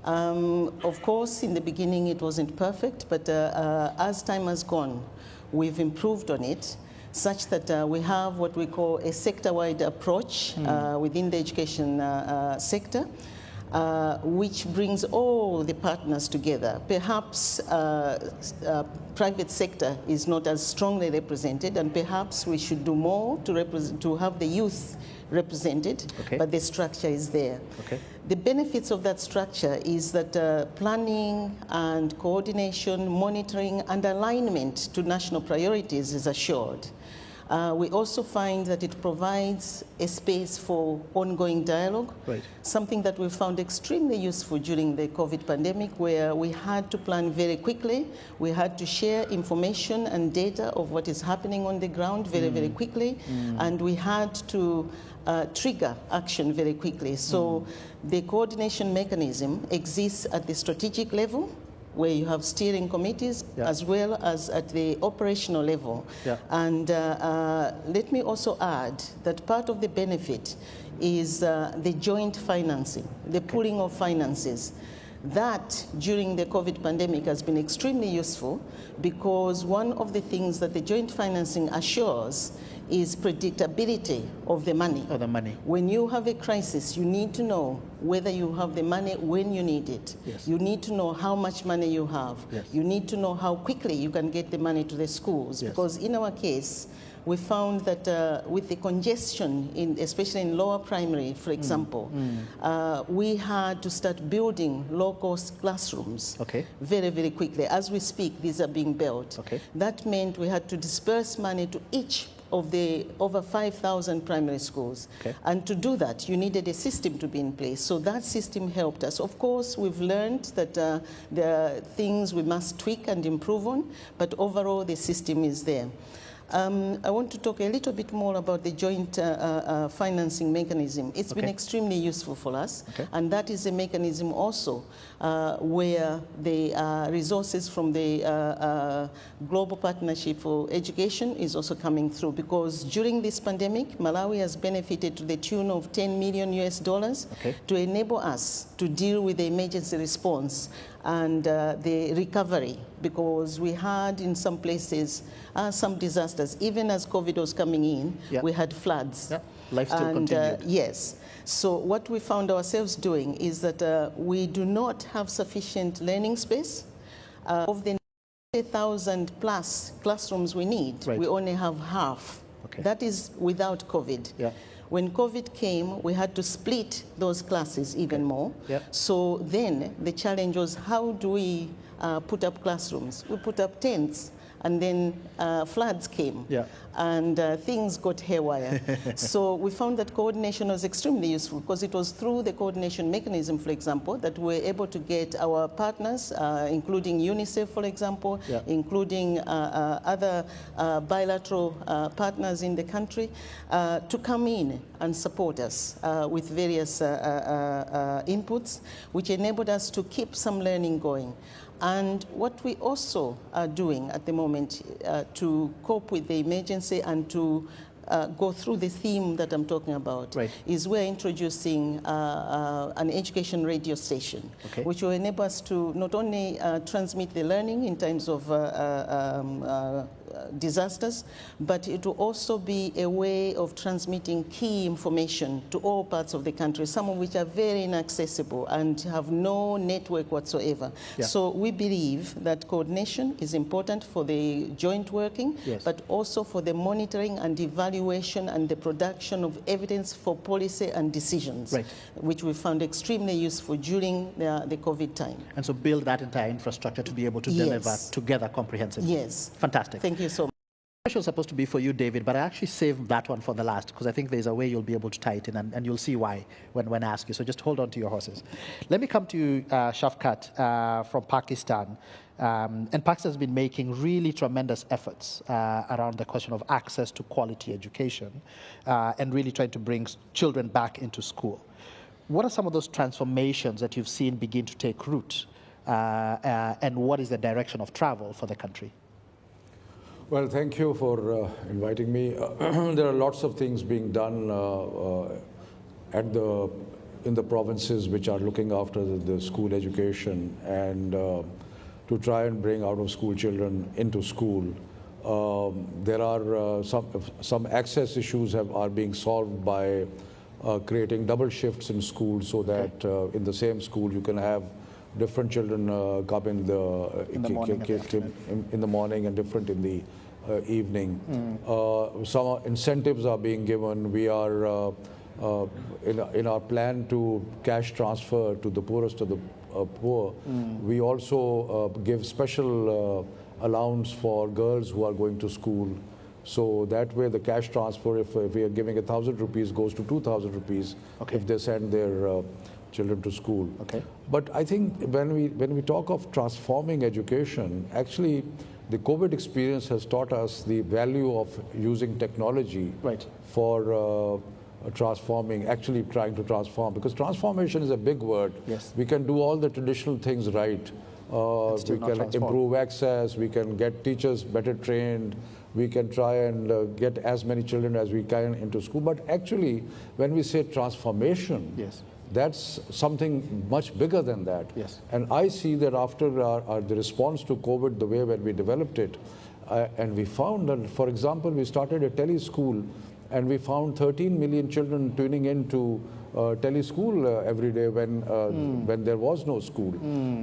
Of course, in the beginning it wasn't perfect, but as time has gone, we've improved on it, such that we have what we call a sector-wide approach within the education sector, which brings all the partners together. Perhaps private sector is not as strongly represented, and perhaps we should do more to have the youth represented, but the structure is there. The benefits of that structure is that planning and coordination, monitoring, and alignment to national priorities is assured. We also find that it provides a space for ongoing dialogue, something that we found extremely useful during the COVID pandemic, where we had to plan very quickly. We had to share information and data of what is happening on the ground very quickly, and we had to trigger action very quickly. So the coordination mechanism exists at the strategic level, where you have steering committees, as well as at the operational level. And let me also add that part of the benefit is the joint financing, the pooling of finances. That, during the COVID pandemic, has been extremely useful, because one of the things that the joint financing assures is predictability of the money. When you have a crisis, you need to know whether you have the money when you need it. You need to know how much money you have. You need to know how quickly you can get the money to the schools. Because in our case, we found that with the congestion, especially in lower primary, for example, we had to start building low-cost classrooms very quickly. As we speak, these are being built. That meant we had to disperse money to each of the over 5,000 primary schools. And to do that, you needed a system to be in place. So that system helped us. Of course, we've learned that there are things we must tweak and improve on, but overall, the system is there. I want to talk a little bit more about the joint financing mechanism. It's been extremely useful for us, and that is a mechanism also where the resources from the Global Partnership for Education is also coming through, because during this pandemic, Malawi has benefited to the tune of $10 million to enable us to deal with the emergency response and the recovery, because we had in some places some disasters. Even as COVID was coming in, we had floods. Life still continued. Yes. So what we found ourselves doing is that we do not have sufficient learning space. Of the 90,000 plus classrooms we need, we only have half. That is without COVID. When COVID came, we had to split those classes even more. So then the challenge was, how do we put up classrooms? We put up tents, and then floods came, and things got haywire. So we found that coordination was extremely useful, because it was through the coordination mechanism, for example, that we were able to get our partners, including UNICEF, for example, including other bilateral partners in the country, to come in and support us with various inputs, which enabled us to keep some learning going. And what we also are doing at the moment to cope with the emergency and to go through the theme that I'm talking about is we're introducing an education radio station, which will enable us to not only transmit the learning in terms of disasters, but it will also be a way of transmitting key information to all parts of the country, some of which are very inaccessible and have no network whatsoever. So we believe that coordination is important for the joint working, but also for the monitoring and evaluation and the production of evidence for policy and decisions, which we found extremely useful during the COVID time. And so build that entire infrastructure to be able to deliver together comprehensively. Fantastic. Thank you so much. The question was supposed to be for you, David, but I actually saved that one for the last, because I think there's a way you'll be able to tie it in, and you'll see why when I ask you. So just hold on to your horses. Let me come to you, Shafkat, from Pakistan. And Pakistan has been making really tremendous efforts around the question of access to quality education and really trying to bring children back into school. What are some of those transformations that you've seen begin to take root, and what is the direction of travel for the country? Well, thank you for inviting me. There are lots of things being done in the provinces which are looking after the school education and to try and bring out-of-school children into school. There are some access issues are being solved by creating double shifts in schools, so that in the same school you can have different children come in the morning and different in the evening. Some incentives are being given. We are in our plan to cash transfer to the poorest of the poor. We also give special allowance for girls who are going to school. So that way the cash transfer, if we are giving 1,000 rupees, goes to 2,000 rupees if they send their children to school. But I think when we talk of transforming education, actually the COVID experience has taught us the value of using technology for transforming, actually trying to transform, because transformation is a big word. We can do all the traditional things right. We can improve access, we can get teachers better trained, we can try and get as many children as we can into school. But actually, when we say transformation, that's something much bigger than that. And I see that after the response to COVID, the way when we developed it, and we found that, for example, we started a tele-school, and we found 13 million children tuning into tele-school every day when there was no school.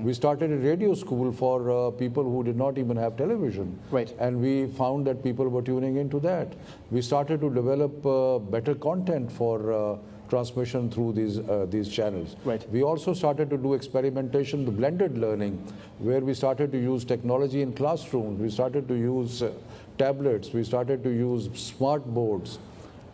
We started a radio school for people who did not even have television. And we found that people were tuning into that. We started to develop better content for transmission through these channels. We also started to do experimentation, the blended learning, where we started to use technology in classrooms. We started to use tablets. We started to use smart boards.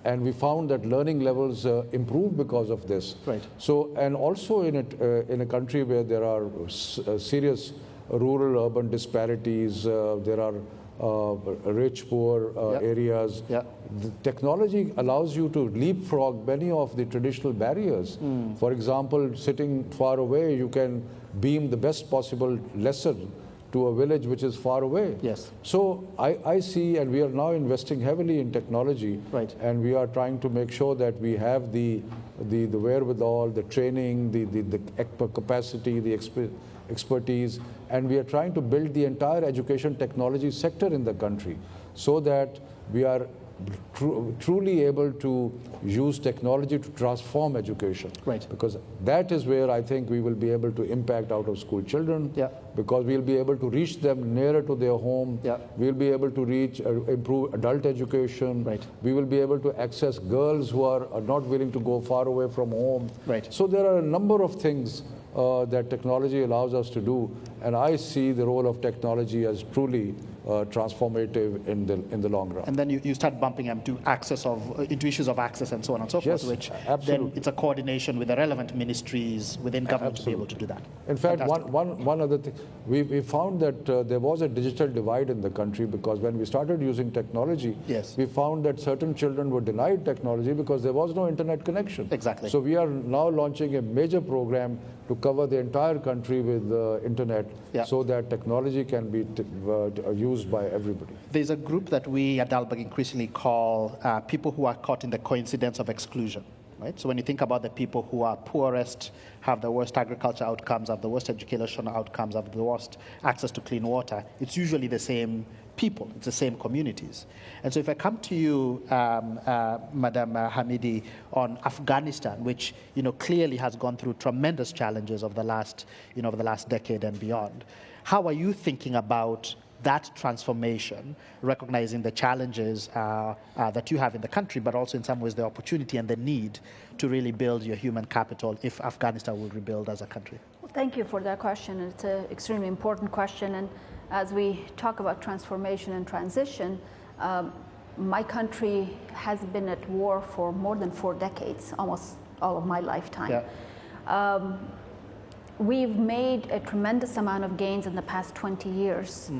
And we found that learning levels improved because of this. So, and also in a country where there are serious rural-urban disparities, there are rich-poor areas. The technology allows you to leapfrog many of the traditional barriers. For example, sitting far away, you can beam the best possible lesson to a village which is far away. So I see, and we are now investing heavily in technology, and we are trying to make sure that we have the wherewithal, the training, the capacity, the expertise, and we are trying to build the entire education technology sector in the country so that we are truly able to use technology to transform education. Because that is where I think we will be able to impact out-of-school children, because we'll be able to reach them nearer to their home. We'll be able to reach, improve adult education. We will be able to access girls who are not willing to go far away from home. So there are a number of things that technology allows us to do, and I see the role of technology as truly transformative in the long run. And then you start bumping into issues of access and so on and so forth, which then it's a coordination with the relevant ministries within government to be able to do that. In fact, one other thing, we found that there was a digital divide in the country, because when we started using technology, we found that certain children were denied technology because there was no internet connection. So we are now launching a major program to cover the entire country with internet, so that technology can be used by everybody. There's a group that we at Dalberg increasingly call people who are caught in the coincidence of exclusion. So when you think about the people who are poorest, have the worst agriculture outcomes, have the worst educational outcomes, have the worst access to clean water, it's usually the same people, it's the same communities. And so if I come to you, Madam Hamidi, on Afghanistan, which clearly has gone through tremendous challenges of the last decade and beyond, how are you thinking about that transformation, recognizing the challenges that you have in the country, but also in some ways the opportunity and the need to really build your human capital if Afghanistan will rebuild as a country? Well, thank you for that question. It's an extremely important question. And as we talk about transformation and transition, my country has been at war for more than 4 decades, almost all of my lifetime. We've made a tremendous amount of gains in the past 20 years,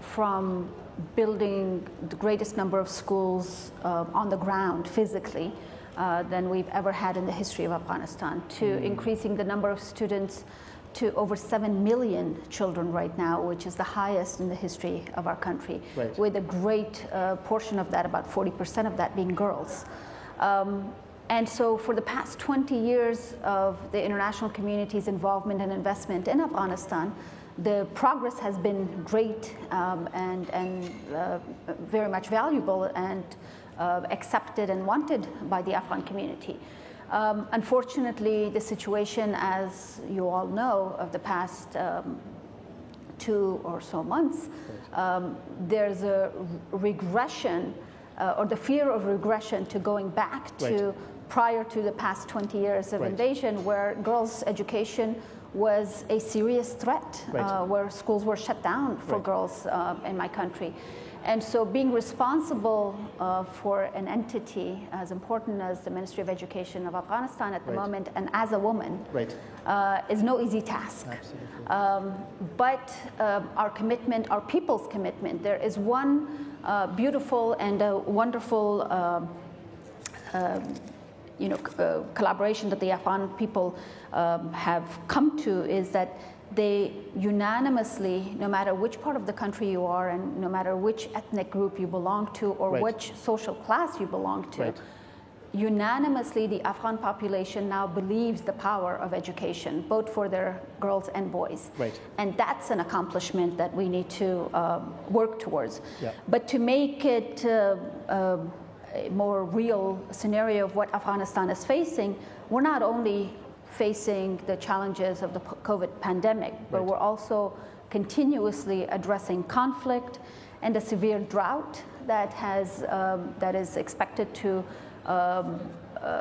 from building the greatest number of schools on the ground physically than we've ever had in the history of Afghanistan, to increasing the number of students to over 7 million children right now, which is the highest in the history of our country, with a great portion of that, about 40% of that being girls. And so for the past 20 years of the international community's involvement and investment in Afghanistan, the progress has been great and very much valuable and accepted and wanted by the Afghan community. Unfortunately, the situation, as you all know, of the past 2 or so months, there's a regression or the fear of regression to going back to prior to the past 20 years of invasion, where girls' education was a serious threat, where schools were shut down for girls in my country. And so being responsible for an entity as important as the Ministry of Education of Afghanistan at the moment, and as a woman, is no easy task. But our commitment, our people's commitment, there is one beautiful and wonderful collaboration that the Afghan people have come to, is that they unanimously, no matter which part of the country you are and no matter which ethnic group you belong to or which social class you belong to, unanimously the Afghan population now believes the power of education, both for their girls and boys. And that's an accomplishment that we need to work towards. But to make it a more real scenario of what Afghanistan is facing, we're not only facing the challenges of the COVID pandemic, but we're also continuously addressing conflict and a severe drought that is expected to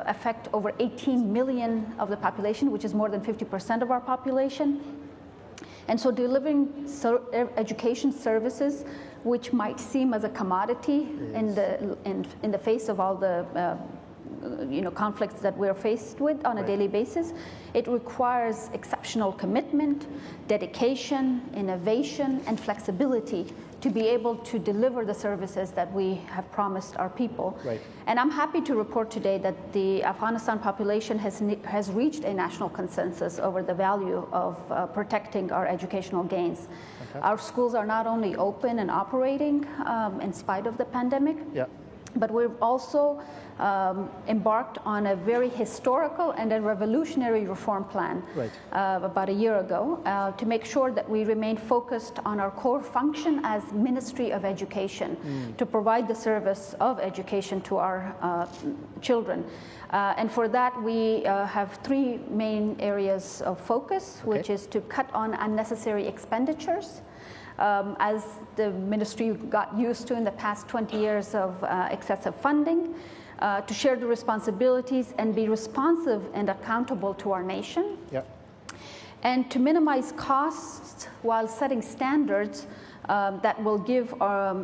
affect over 18 million of the population, which is more than 50% of our population. And so delivering education services, which might seem as a commodity in the face of all the conflicts that we're faced with on a daily basis, it requires exceptional commitment, dedication, innovation, and flexibility to be able to deliver the services that we have promised our people. And I'm happy to report today that the Afghanistan population has reached a national consensus over the value of protecting our educational gains. Our schools are not only open and operating in spite of the pandemic, but we've also embarked on a very historical and a revolutionary reform plan about a year ago to make sure that we remain focused on our core function as Ministry of Education, to provide the service of education to our children. And for that, we have three main areas of focus, which is to cut on unnecessary expenditures, as the ministry got used to in the past 20 years of excessive funding, to share the responsibilities and be responsive and accountable to our nation, and to minimize costs while setting standards that will give a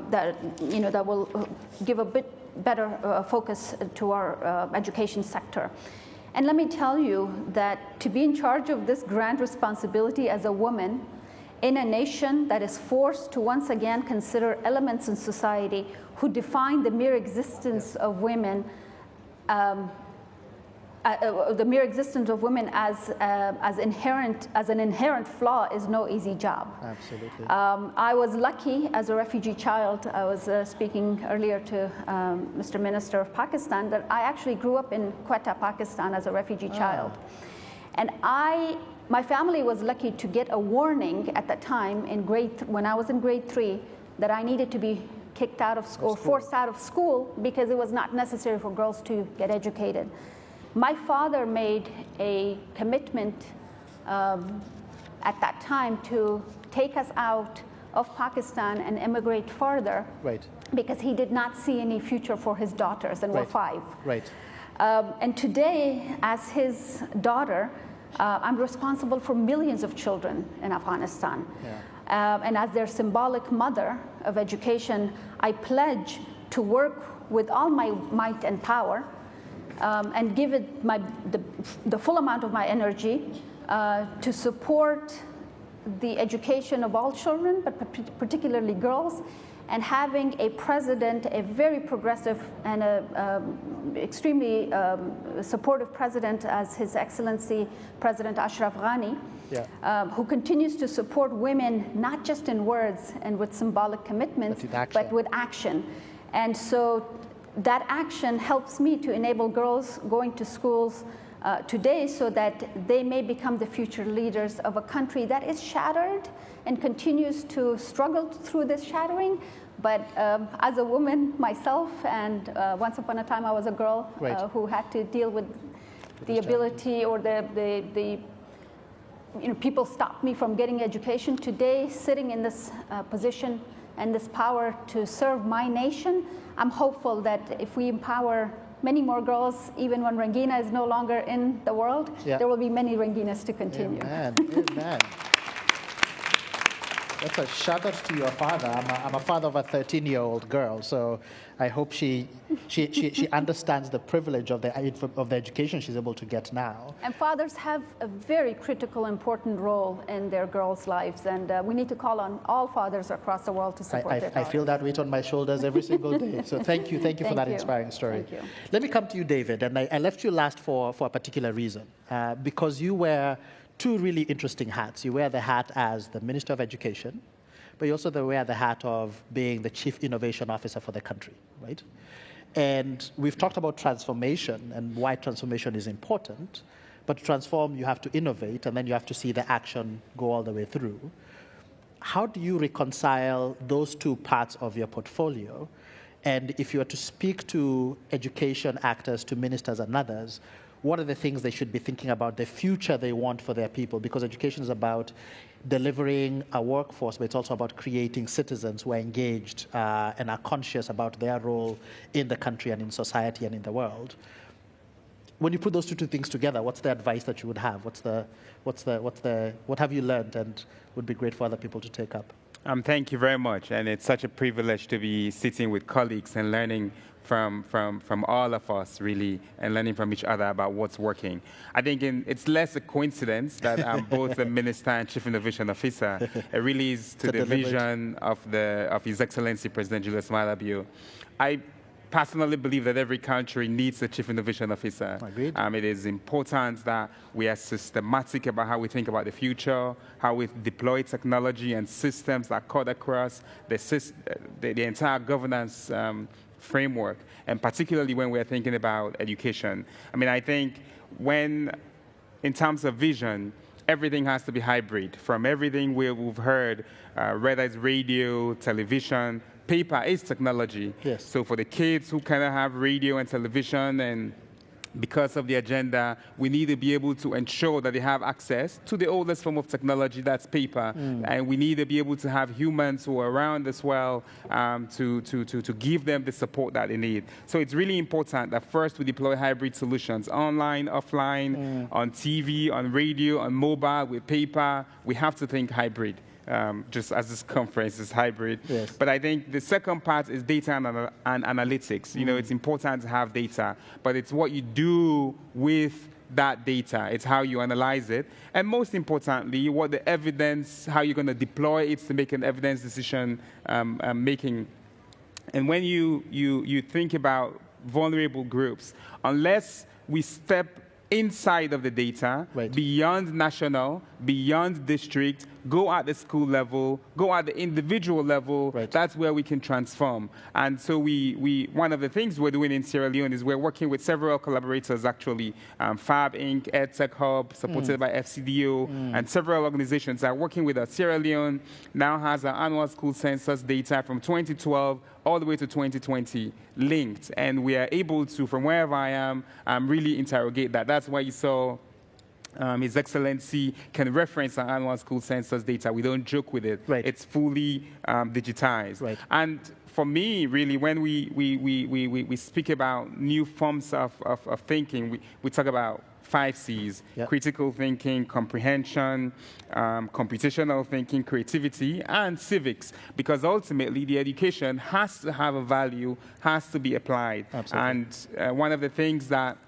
bit better focus to our education sector. And let me tell you that to be in charge of this grand responsibility as a woman in a nation that is forced to once again consider elements in society who define the mere existence of women, as an inherent flaw is no easy job. Absolutely. I was lucky as a refugee child. I was speaking earlier to Mr. Minister of Pakistan that I actually grew up in Quetta, Pakistan as a refugee child. And my family was lucky to get a warning at the time when I was in grade 3 that I needed to be kicked out of school, or forced out of school, because it was not necessary for girls to get educated. My father made a commitment at that time to take us out of Pakistan and immigrate further, because he did not see any future for his daughters, and we're 5. And today, as his daughter, I'm responsible for millions of children in Afghanistan. And as their symbolic mother of education, I pledge to work with all my might and power and give it the full amount of my energy to support the education of all children, but particularly girls, and having a president, a very progressive and extremely supportive president as His Excellency President Ashraf Ghani, who continues to support women, not just in words and with symbolic commitments, but with action. And so that action helps me to enable girls going to schools today so that they may become the future leaders of a country that is shattered and continues to struggle through this shattering. But as a woman myself, and once upon a time I was a girl who had to deal with the ability or people stopped me from getting education. Today, sitting in this position and this power to serve my nation, I'm hopeful that if we empower many more girls, even when Rangina is no longer in the world. Yeah. There will be many Ranginas to continue. Amen. Amen. That's a shout out to your father. I'm a father of a 13-year-old girl, so I hope she understands the privilege of the education she's able to get now. And fathers have a very critical, important role in their girls' lives, and we need to call on all fathers across the world to support their daughters. I feel that weight on my shoulders every single day. So thank you for that inspiring story. Thank you. Let me come to you, David, and I left you last for a particular reason, because you wear two really interesting hats. You wear the hat as the Minister of Education, but you also wear the hat of being the Chief Innovation Officer for the country, right? And we've talked about transformation and why transformation is important, but to transform, you have to innovate, and then you have to see the action go all the way through. How do you reconcile those two parts of your portfolio? And if you were to speak to education actors, to ministers and others, what are the things they should be thinking about, the future they want for their people? Because education is about delivering a workforce, but it's also about creating citizens who are engaged and are conscious about their role in the country and in society and in the world. When you put those two things together, what's the advice that you would have? What have you learned and would be great for other people to take up? Thank you very much, and it's such a privilege to be sitting with colleagues and learning from all of us, really, and learning from each other about what's working. I think it's less a coincidence that I'm both the Minister and Chief Innovation Officer. It really is to the vision of His Excellency President Julius Malala. I personally believe that every country needs a Chief Innovation Officer. Agreed. It is important that we are systematic about how we think about the future, how we deploy technology and systems that cut across the entire governance framework, and particularly when we're thinking about education. I think in terms of vision, everything has to be hybrid. From everything we've heard, whether it's radio, television, paper is technology. Yes. So for the kids who cannot have radio and television, and because of the agenda, we need to be able to ensure that they have access to the oldest form of technology, that's paper. And we need to be able to have humans who are around as well to give them the support that they need. So it's really important that first we deploy hybrid solutions, online, offline, on TV, on radio, on mobile, with paper. We have to think hybrid. Just as this conference is hybrid. Yes. But I think the second part is data and analytics. It's important to have data, but it's what you do with that data. It's how you analyze it. And most importantly, what the evidence, how you're going to deploy it to make an evidence decision making. And when you think about vulnerable groups, unless we step inside of the data, beyond national, beyond district, go at the school level, go at the individual level, that's where we can transform. And so one of the things we're doing in Sierra Leone is we're working with several collaborators, actually. Fab Inc., EdTech Hub, supported by FCDO, and several organizations are working with us. Sierra Leone now has our annual school census data from 2012 all the way to 2020 linked. And we are able to, from wherever I am, really interrogate that. That's why you saw His Excellency can reference our annual school census data. We don't joke with it. It's fully digitized. And for me, really, when we speak about new forms of thinking, we talk about 5 C's, critical thinking, comprehension, computational thinking, creativity, and civics, because ultimately the education has to have a value, has to be applied. Absolutely. And one of the things that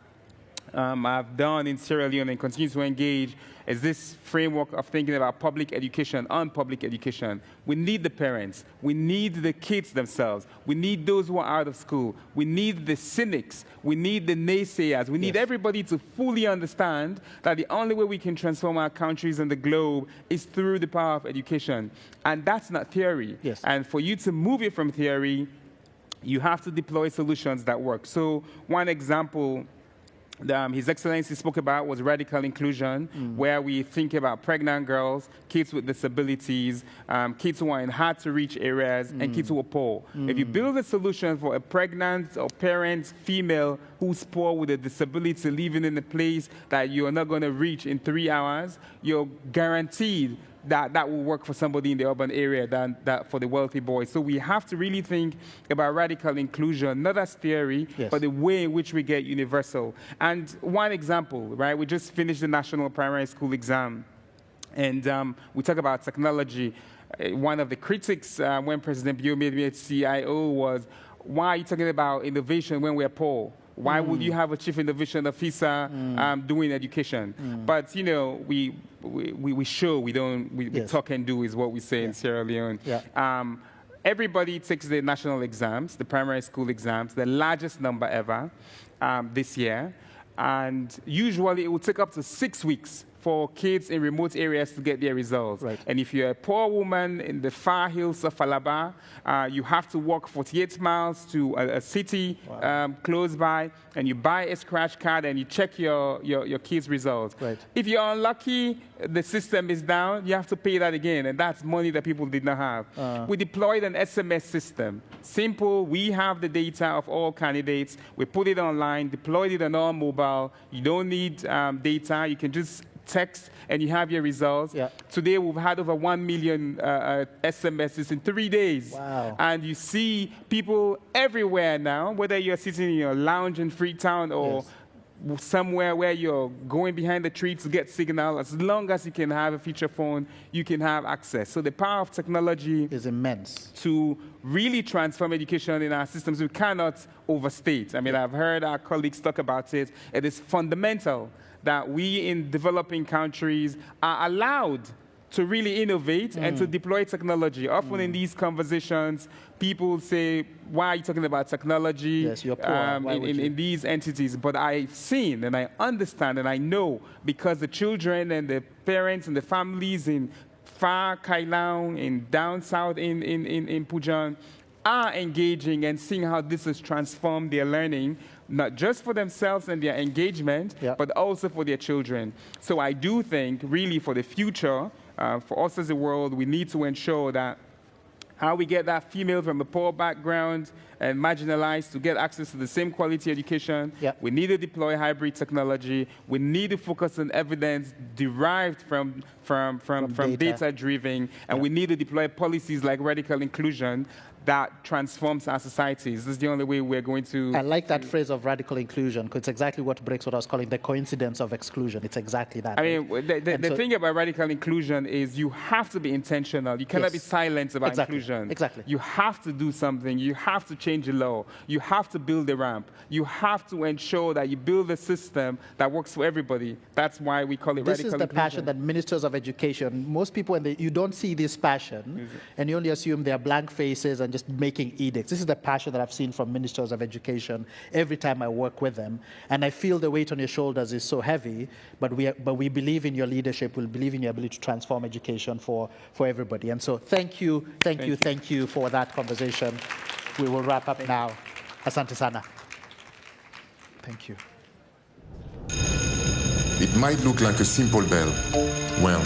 I've done in Sierra Leone and continue to engage is this framework of thinking about public education on public education. We need the parents. We need the kids themselves. We need those who are out of school. We need the cynics. We need the naysayers. We need everybody to fully understand that the only way we can transform our countries and the globe is through the power of education. And that's not theory. And for you to move it from theory, you have to deploy solutions that work. So one example His Excellency spoke about was radical inclusion, where we think about pregnant girls, kids with disabilities, kids who are in hard-to-reach areas, and kids who are poor. If you build a solution for a pregnant or parent female who's poor with a disability living in a place that you're not going to reach in 3 hours, you're guaranteed that will work for somebody in the urban area than that for the wealthy boys. So we have to really think about radical inclusion, not as theory, but the way in which we get universal. And one example, right? We just finished the national primary school exam, and we talk about technology. One of the critics when President Bio made me a CIO was, why are you talking about innovation when we're poor? Why would you have a chief innovation officer doing education? But, you know, we show we don't, we talk and do is what we say in Sierra Leone. Everybody takes the national exams, the primary school exams, the largest number ever this year. And usually it will take up to 6 weeks for kids in remote areas to get their results. And if you're a poor woman in the far hills of Alaba, you have to walk 48 miles to a city close by, and you buy a scratch card and you check your kids' results. If you're unlucky, the system is down, you have to pay that again, and that's money that people did not have. We deployed an SMS system. Simple, we have the data of all candidates, we put it online, deployed it on all mobile. You don't need data, you can just text and you have your results. Today we've had over 1 million SMSs in 3 days. And you see people everywhere now, whether you're sitting in your lounge in Freetown or somewhere where you're going behind the tree to get signal, as long as you can have a feature phone, you can have access. So the power of technology is immense to really transform education in our systems. We cannot overstate. I mean, I've heard our colleagues talk about it. It is fundamental that we in developing countries are allowed to really innovate and to deploy technology. Often in these conversations, people say, why are you talking about technology in these entities? But I've seen and I understand and I know, because the children and the parents and the families in far Kailaung, in down south in Pujan, are engaging and seeing how this has transformed their learning, not just for themselves and their engagement, but also for their children. So I do think, really, for the future, for us as a world, we need to ensure that how we get that female from a poor background and marginalized to get access to the same quality education. We need to deploy hybrid technology. We need to focus on evidence derived from data-driven, and we need to deploy policies like radical inclusion that transforms our societies. This is the only way we're going to... I like that phrase of radical inclusion, because it's exactly what breaks what I was calling the coincidence of exclusion. It's exactly that. I mean, the thing about radical inclusion is you have to be intentional. You cannot be silent about inclusion. You have to do something. You have to change the law. You have to build a ramp. You have to ensure that you build a system that works for everybody. That's why we call it radical inclusion. This is the passion that ministers of education, most people, you don't see this passion, and you only assume they're blank faces and just making edicts. This is the passion that I've seen from ministers of education every time I work with them. And I feel the weight on your shoulders is so heavy, but we believe in your leadership. We believe in your ability to transform education for everybody. And so thank you for that conversation. We will wrap up now. Asante sana. Thank you. It might look like a simple bell. Well,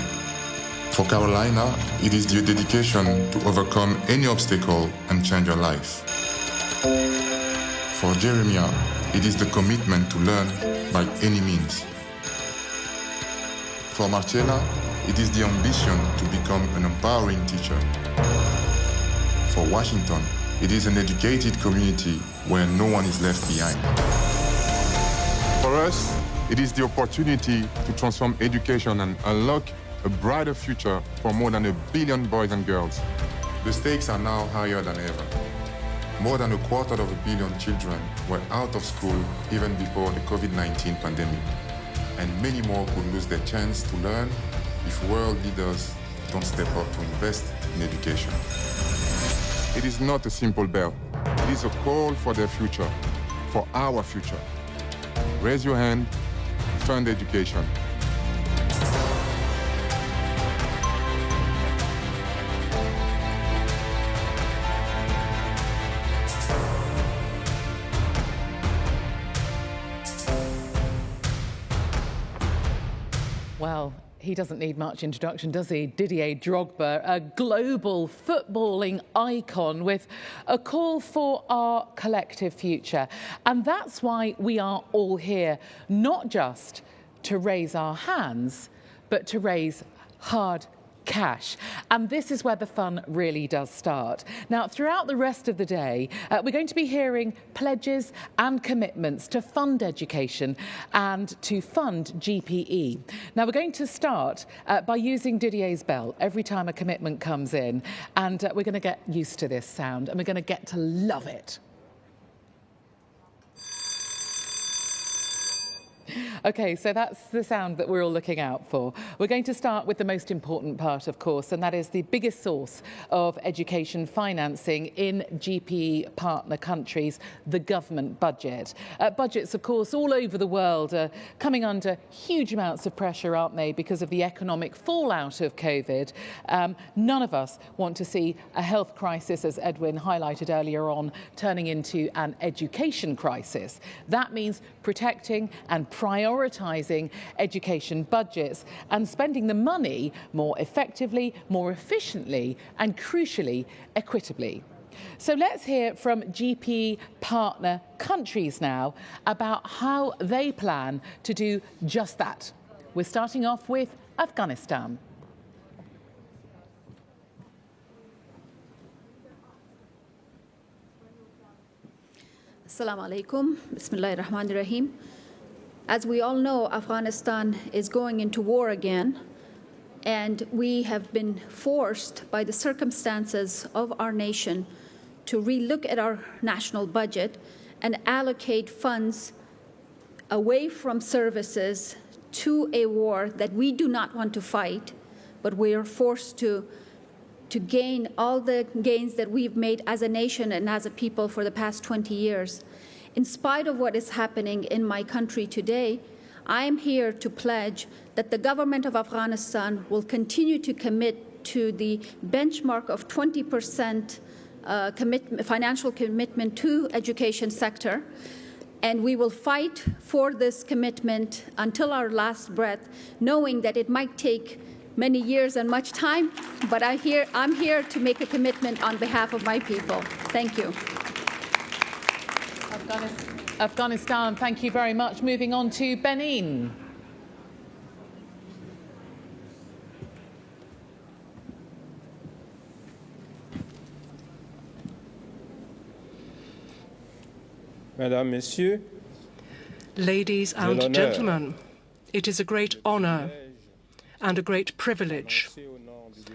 for Carolina, it is your dedication to overcome any obstacle and change your life. For Jeremiah, it is the commitment to learn by any means. For Marcella, it is the ambition to become an empowering teacher. For Washington, it is an educated community where no one is left behind. For us, it is the opportunity to transform education and unlock a brighter future for more than 1 billion boys and girls. The stakes are now higher than ever. More than 250 million children were out of school even before the COVID-19 pandemic. And many more could lose their chance to learn if world leaders don't step up to invest in education. It is not a simple bell. It is a call for their future, for our future. Raise your hand, fund education. Well, he doesn't need much introduction, does he? Didier Drogba, a global footballing icon with a call for our collective future. And that's why we are all here, not just to raise our hands, but to raise hard cash. And this is where the fun really does start. Now, throughout the rest of the day, we're going to be hearing pledges and commitments to fund education and to fund GPE. Now, we're going to start by using Didier's bell every time a commitment comes in, and we're going to get used to this sound, and we're going to get to love it. OK, so that's the sound that we're all looking out for. We're going to start with the most important part, of course, and that is the biggest source of education financing in GPE partner countries, the government budget. Budgets, of course, all over the world are coming under huge amounts of pressure, aren't they, because of the economic fallout of COVID. None of us want to see a health crisis, as Edwin highlighted earlier on, turning into an education crisis. That means protecting and prioritising education budgets and spending the money more effectively, more efficiently and, crucially, equitably. So let's hear from GPE partner countries now about how they plan to do just that. We're starting off with Afghanistan. Assalamu alaikum. Bismillahir Rahmanir Rahim. As we all know, Afghanistan is going into war again, and we have been forced by the circumstances of our nation to relook at our national budget and allocate funds away from services to a war that we do not want to fight, but we are forced to gain all the gains that we've made as a nation and as a people for the past 20 years. In spite of what is happening in my country today, I am here to pledge that the government of Afghanistan will continue to commit to the benchmark of 20% financial commitment to education sector, and we will fight for this commitment until our last breath, knowing that it might take many years and much time, but I'm here to make a commitment on behalf of my people. Thank you. Afghanistan, thank you very much. Moving on to Benin. Mesdames, Messieurs, ladies and gentlemen, it is a great honor and a great privilege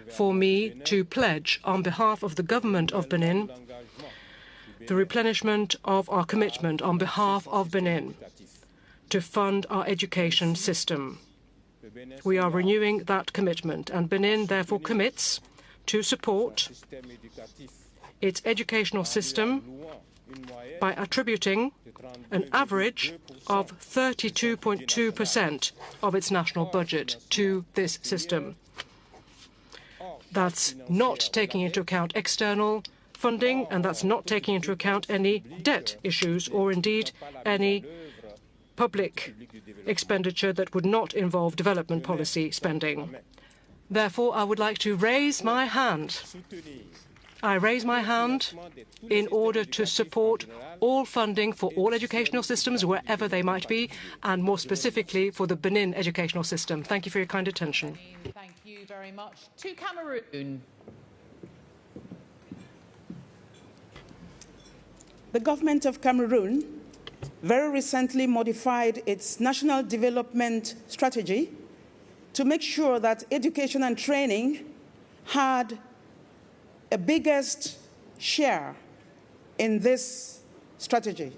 for me to pledge on behalf of the government of Benin the replenishment of our commitment on behalf of Benin to fund our education system. We are renewing that commitment, and Benin therefore commits to support its educational system by attributing an average of 32.2% of its national budget to this system. That's not taking into account external funding, and that's not taking into account any debt issues or indeed any public expenditure that would not involve development policy spending. Therefore, I would like to raise my hand. I raise my hand in order to support all funding for all educational systems, wherever they might be, and more specifically for the Benin educational system. Thank you for your kind attention. Thank you very much. To Cameroon. The government of Cameroon very recently modified its national development strategy to make sure that education and training had a biggest share in this strategy.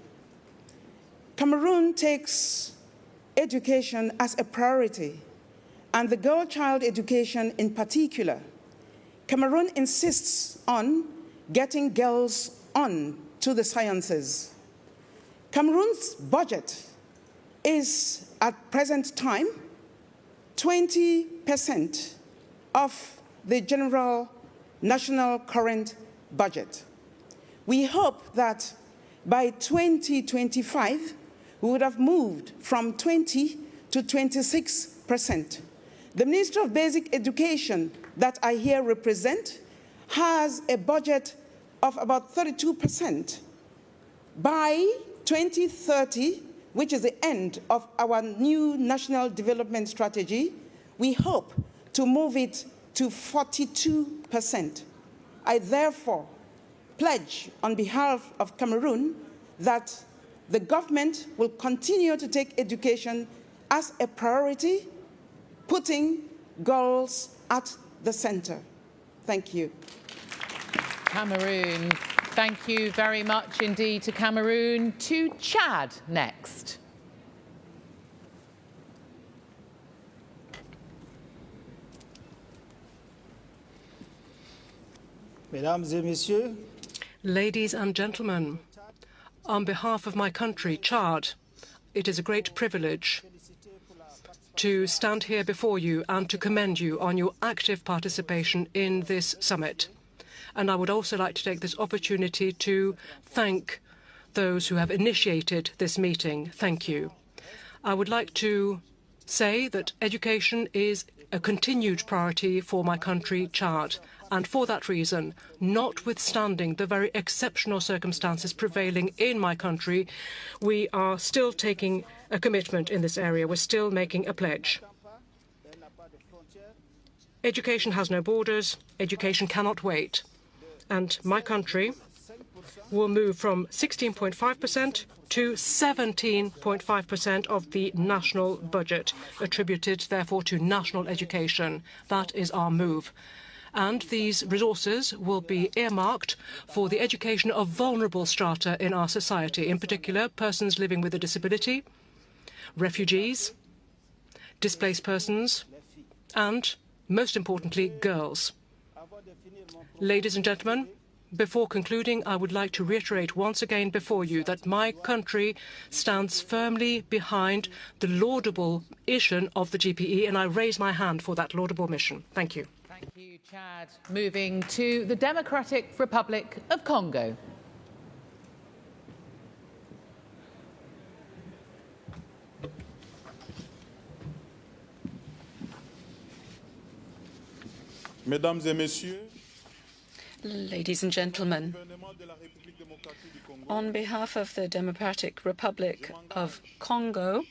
Cameroon takes education as a priority, and the girl-child education in particular. Cameroon insists on getting girls on to the sciences. Cameroon's budget is, at present time, 20% of the general national current budget. We hope that by 2025, we would have moved from 20 to 26%. The Ministry of Basic Education that I here represent has a budget of about 32%. By 2030, which is the end of our new national development strategy, we hope to move it to 42%. I therefore pledge on behalf of Cameroon that the government will continue to take education as a priority, putting girls at the center. Thank you. Cameroon. Thank you very much indeed to Cameroon. To Chad next. Mesdames et messieurs, ladies and gentlemen, on behalf of my country, Chad, it is a great privilege to stand here before you and to commend you on your active participation in this summit. And I would also like to take this opportunity to thank those who have initiated this meeting. Thank you. I would like to say that education is a continued priority for my country, Chad. And for that reason, notwithstanding the very exceptional circumstances prevailing in my country, we are still taking a commitment in this area. We're still making a pledge. Education has no borders. Education cannot wait. And my country will move from 16.5% to 17.5% of the national budget, attributed, therefore, to national education. That is our move. And these resources will be earmarked for the education of vulnerable strata in our society, in particular, persons living with a disability, refugees, displaced persons, and, most importantly, girls. Ladies and gentlemen, before concluding, I would like to reiterate once again before you that my country stands firmly behind the laudable mission of the GPE, and I raise my hand for that laudable mission. Thank you. Thank you, Chad. Moving to the Democratic Republic of Congo. Mesdames et messieurs, ladies and gentlemen, on behalf of the Democratic Republic of Congo,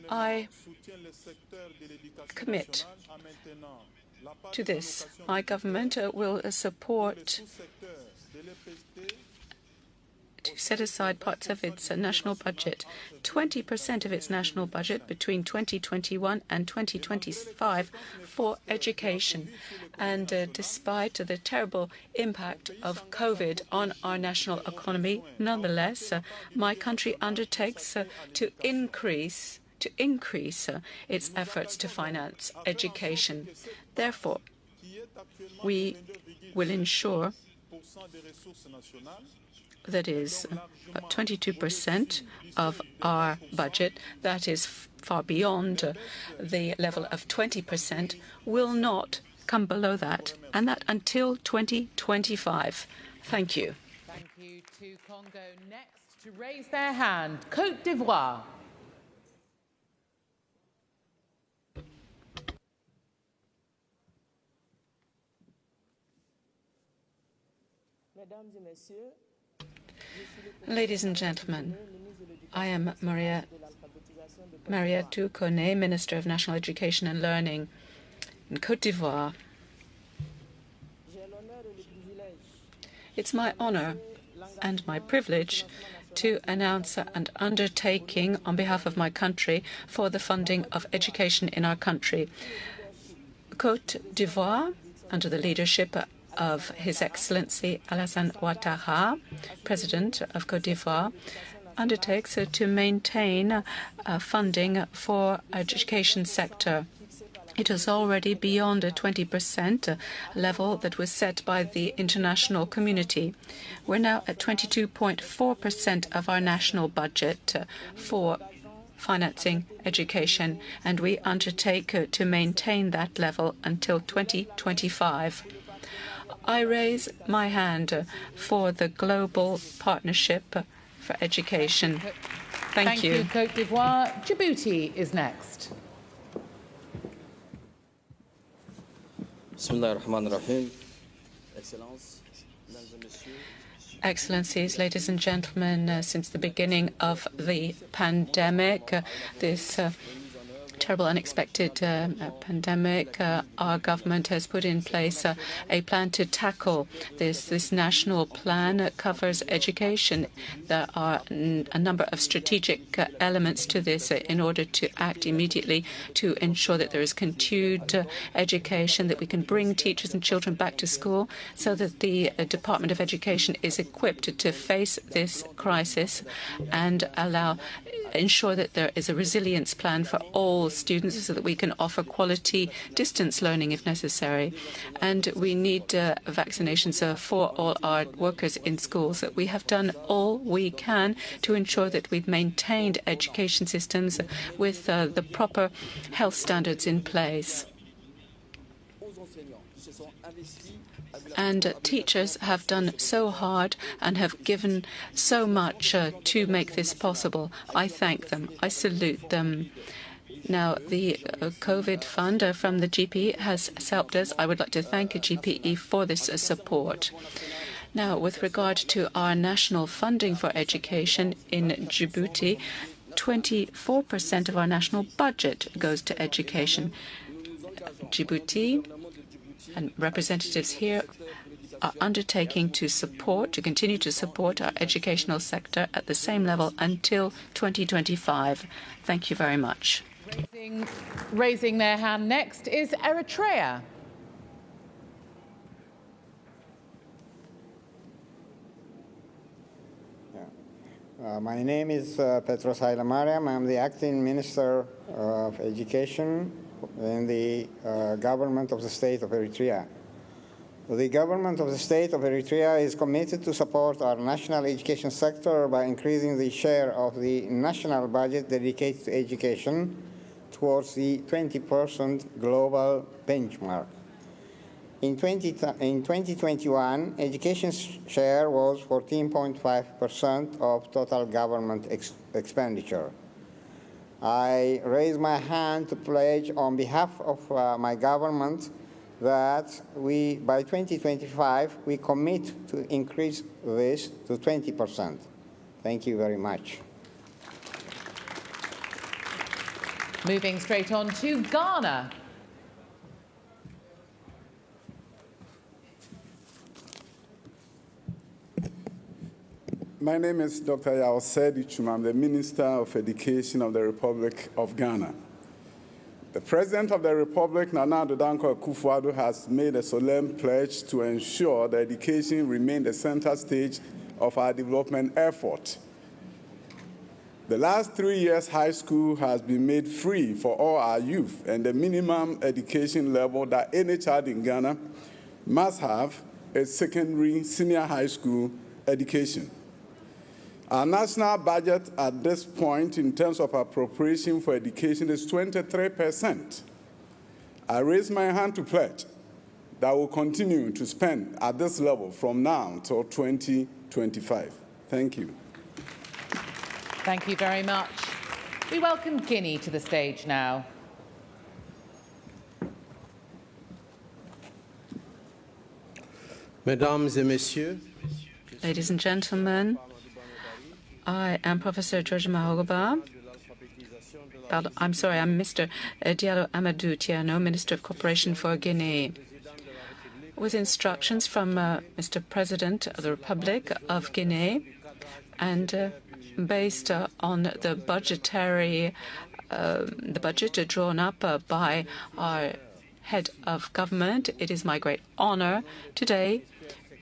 I commit to this. My government will support to set aside parts of its national budget, 20% of its national budget between 2021 and 2025 for education. And despite the terrible impact of COVID on our national economy, nonetheless, my country undertakes to increase its efforts to finance education. Therefore, we will ensure that is about 22% of our budget, that is far beyond the level of 20%, will not come below that, and that until 2025. Thank you. Thank you to Congo. Next to raise their hand, Côte d'Ivoire. Ladies and gentlemen, I am Maria Touconé, Minister of National Education and Learning in Côte d'Ivoire. It's my honor and my privilege to announce an undertaking on behalf of my country for the funding of education in our country. Côte d'Ivoire, under the leadership of His Excellency Alassane Ouattara, President of Côte d'Ivoire, undertakes to maintain funding for education sector. It is already beyond a 20% level that was set by the international community. We're now at 22.4% of our national budget for financing education, and we undertake to maintain that level until 2025. I raise my hand for the global partnership for education. Thank you. Thank you, Côte d'Ivoire. Djibouti is next. Excellencies, ladies and gentlemen, since the beginning of the pandemic, this terrible unexpected pandemic, our government has put in place a plan to tackle this. This national plan covers education. There are a number of strategic elements to this in order to act immediately to ensure that there is continued education, that we can bring teachers and children back to school so that the Department of Education is equipped to face this crisis and ensure that there is a resilience plan for all students so that we can offer quality distance learning if necessary. And we need vaccinations for all our workers in schools. We have done all we can to ensure that we've maintained education systems with the proper health standards in place. And teachers have done so hard and have given so much to make this possible. I thank them. I salute them. Now, the COVID fund from the GPE has helped us. I would like to thank GPE for this support. Now, with regard to our national funding for education in Djibouti, 24% of our national budget goes to education. Djibouti and representatives here are undertaking to continue to support our educational sector at the same level until 2025. Thank you very much. Raising their hand next is Eritrea. My name is Petros Hailemariam. I'm the acting Minister of Education in the government of the state of Eritrea. The government of the state of Eritrea is committed to support our national education sector by increasing the share of the national budget dedicated to education towards the 20% global benchmark. In 2021, education's share was 14.5% of total government expenditure. I raise my hand to pledge on behalf of my government that by 2025, we commit to increase this to 20%. Thank you very much. Moving straight on to Ghana. My name is Dr. Yaosedi Chuma. I'm the Minister of Education of the Republic of Ghana. The President of the Republic, Nana Addo Dankwa Akufo-Addo, has made a solemn pledge to ensure that education remains the center stage of our development effort. The last 3 years, high school has been made free for all our youth, and the minimum education level that any child in Ghana must have is secondary senior high school education. Our national budget at this point in terms of appropriation for education is 23%. I raise my hand to pledge that we'll continue to spend at this level from now until 2025. Thank you. Thank you very much. We welcome Guinea to the stage now. Mesdames et messieurs. Ladies and gentlemen, I am Professor George Mahogoba. I'm sorry, I'm Mr. Diallo Amadou Tiano, Minister of Cooperation for Guinea. With instructions from Mr. President of the Republic of Guinea and based on the budget drawn up by our head of government, it is my great honor today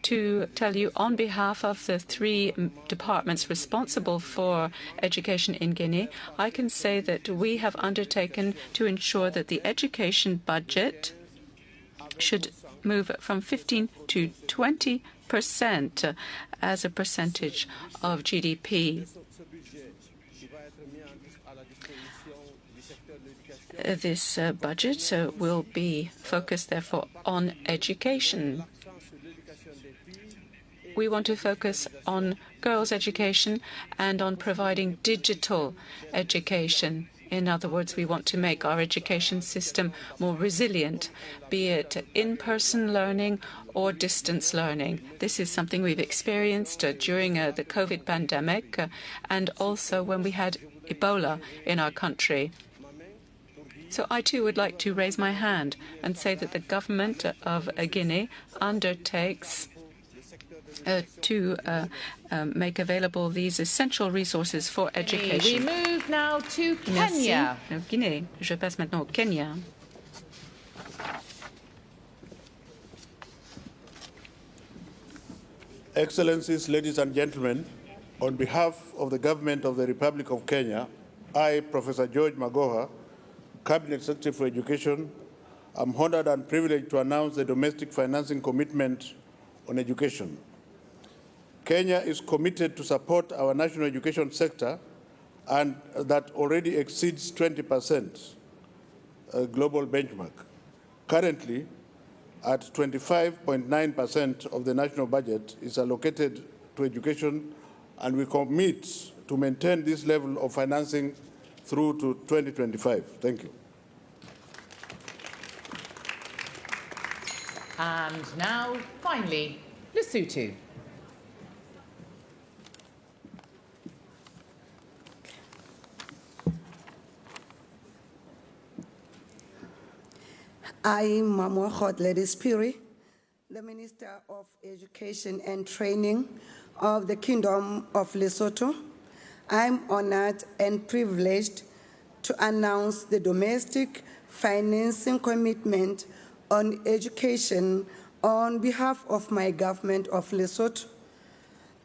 to tell you on behalf of the 3 departments responsible for education in Guinea, I can say that we have undertaken to ensure that the education budget should move from 15 to 20% as a percentage of GDP. This budget will be focused, therefore, on education. We want to focus on girls' education and on providing digital education. In other words, we want to make our education system more resilient, be it in-person learning or distance learning. This is something we've experienced during the COVID pandemic and also when we had Ebola in our country. So I too would like to raise my hand and say that the government of Guinea undertakes to make available these essential resources for education. We move now to Kenya. Merci. Guinée. Je passe maintenant au Kenya. Excellencies, ladies and gentlemen, on behalf of the government of the Republic of Kenya, I, Professor George Magoha, Cabinet Secretary for Education, am honored and privileged to announce the domestic financing commitment on education. Kenya is committed to support our national education sector, and that already exceeds 20% global benchmark. Currently, at 25.9% of the national budget is allocated to education, and we commit to maintain this level of financing through to 2025. Thank you. And now, finally, Lesotho. I'm Mamwa Lady Spiri, the Minister of Education and Training of the Kingdom of Lesotho. I'm honored and privileged to announce the domestic financing commitment on education on behalf of my government of Lesotho.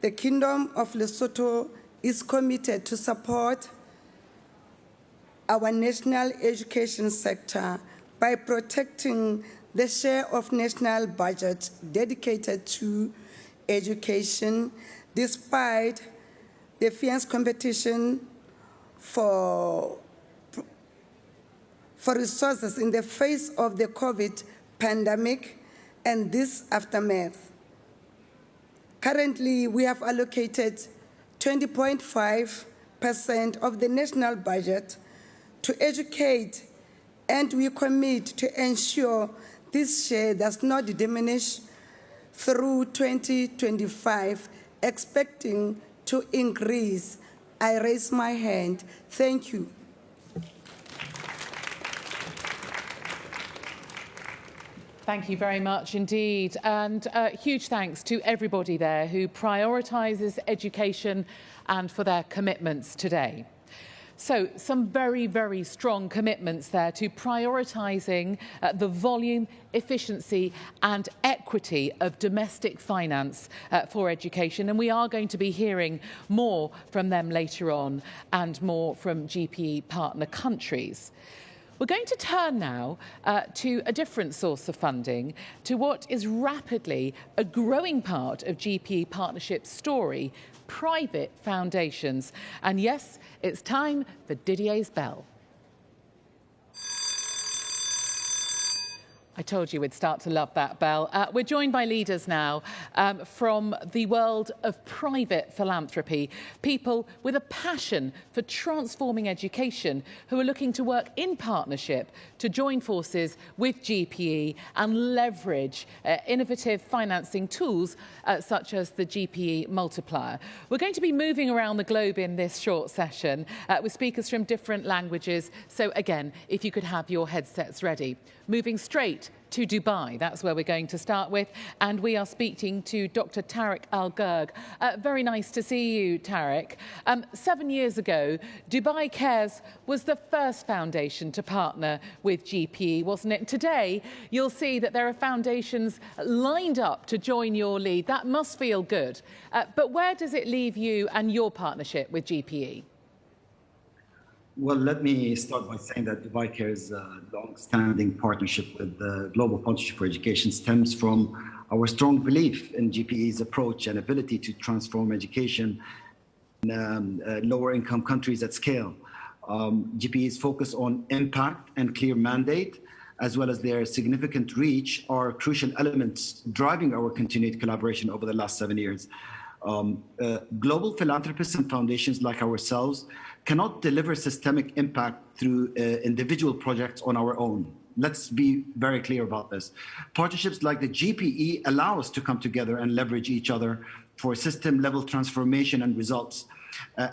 The Kingdom of Lesotho is committed to support our national education sector by protecting the share of national budget dedicated to education, despite the fierce competition for resources in the face of the COVID pandemic and this aftermath. Currently, we have allocated 20.5% of the national budget to educate, and we commit to ensure this share does not diminish through 2025, expecting to increase. I raise my hand. Thank you. Thank you very much indeed. And huge thanks to everybody there who prioritises education and for their commitments today. So some very, very strong commitments there to prioritising the volume, efficiency and equity of domestic finance for education. And we are going to be hearing more from them later on and more from GPE partner countries. We're going to turn now to a different source of funding, to what is rapidly a growing part of GPE Partnership's story, private foundations. And yes, it's time for Didier's bell. I told you we'd start to love that bell. We're joined by leaders now from the world of private philanthropy, people with a passion for transforming education who are looking to work in partnership to join forces with GPE and leverage innovative financing tools such as the GPE multiplier. We're going to be moving around the globe in this short session with speakers from different languages. So again, if you could have your headsets ready. Moving straight to Dubai, that's where we're going to start with, and we are speaking to Dr. Tariq Al-Gurg. Very nice to see you, Tariq. 7 years ago, Dubai Cares was the first foundation to partner with GPE, wasn't it? And today, you'll see that there are foundations lined up to join your lead. That must feel good. But where does it leave you and your partnership with GPE? Well, let me start by saying that Dubai Care's long-standing partnership with the Global Partnership for Education stems from our strong belief in GPE's approach and ability to transform education in lower-income countries at scale. GPE's focus on impact and clear mandate, as well as their significant reach, are crucial elements driving our continued collaboration over the last 7 years. Global philanthropists and foundations like ourselves cannot deliver systemic impact through individual projects on our own. Let's be very clear about this. Partnerships like the GPE allow us to come together and leverage each other for system-level transformation and results.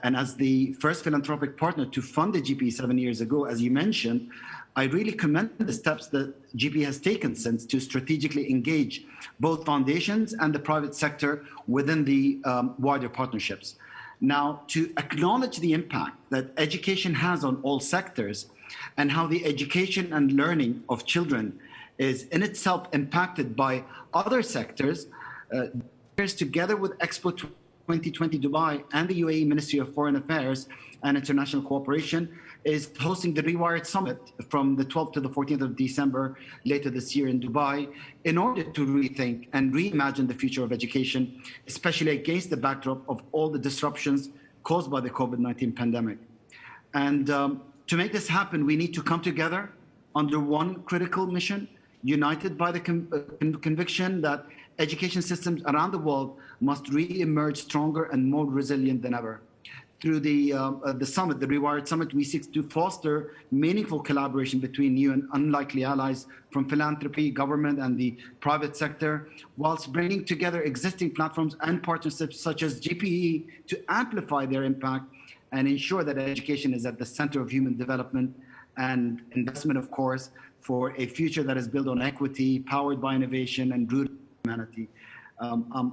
And as the first philanthropic partner to fund the GPE 7 years ago, as you mentioned, I really commend the steps that GPE has taken since to strategically engage both foundations and the private sector within the wider partnerships. Now, to acknowledge the impact that education has on all sectors and how the education and learning of children is in itself impacted by other sectors, together with Expo 2020 Dubai and the UAE Ministry of Foreign Affairs and International Cooperation is hosting the Rewired Summit from the 12th to the 14th of December later this year in Dubai in order to rethink and reimagine the future of education, especially against the backdrop of all the disruptions caused by the COVID-19 pandemic. And to make this happen, we need to come together under one critical mission, united by the conviction that education systems around the world must re-emerge stronger and more resilient than ever. Through the summit, the Rewired Summit, we seek to foster meaningful collaboration between new and unlikely allies from philanthropy, government, and the private sector, whilst bringing together existing platforms and partnerships such as GPE to amplify their impact and ensure that education is at the center of human development and investment, of course, for a future that is built on equity, powered by innovation, and rooted in humanity.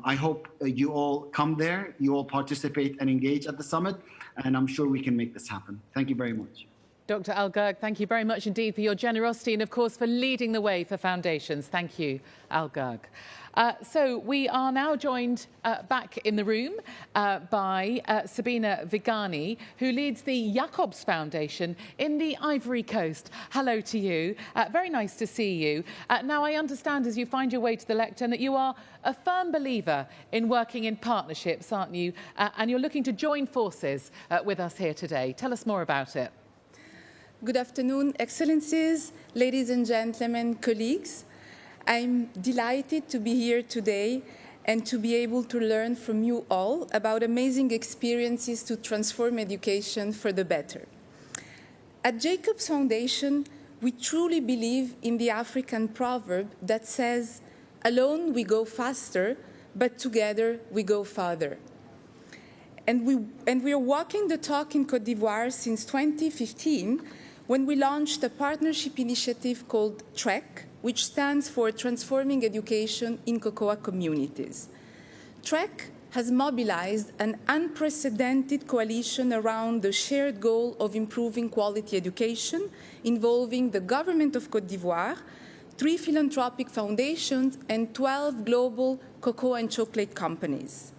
I hope you all come there, you all participate and engage at the summit, and I'm sure we can make this happen. Thank you very much. Dr. Al-Ghurg, thank you very much indeed for your generosity and, of course, for leading the way for foundations. Thank you, Al-Ghurg. So we are now joined back in the room by Sabina Vigani, who leads the Jacobs Foundation in the Ivory Coast. Hello to you. Very nice to see you. Now, I understand as you find your way to the lectern that you are a firm believer in working in partnerships, aren't you? And you're looking to join forces with us here today. Tell us more about it. Good afternoon, Excellencies, ladies and gentlemen, colleagues. I'm delighted to be here today and to be able to learn from you all about amazing experiences to transform education for the better. At Jacobs Foundation, we truly believe in the African proverb that says, "Alone we go faster, but together we go farther." And we are walking the talk in Côte d'Ivoire since 2015, when we launched a partnership initiative called TREC, which stands for Transforming Education in Cocoa Communities. TREC has mobilized an unprecedented coalition around the shared goal of improving quality education, involving the government of Côte d'Ivoire, 3 philanthropic foundations, and 12 global cocoa and chocolate companies.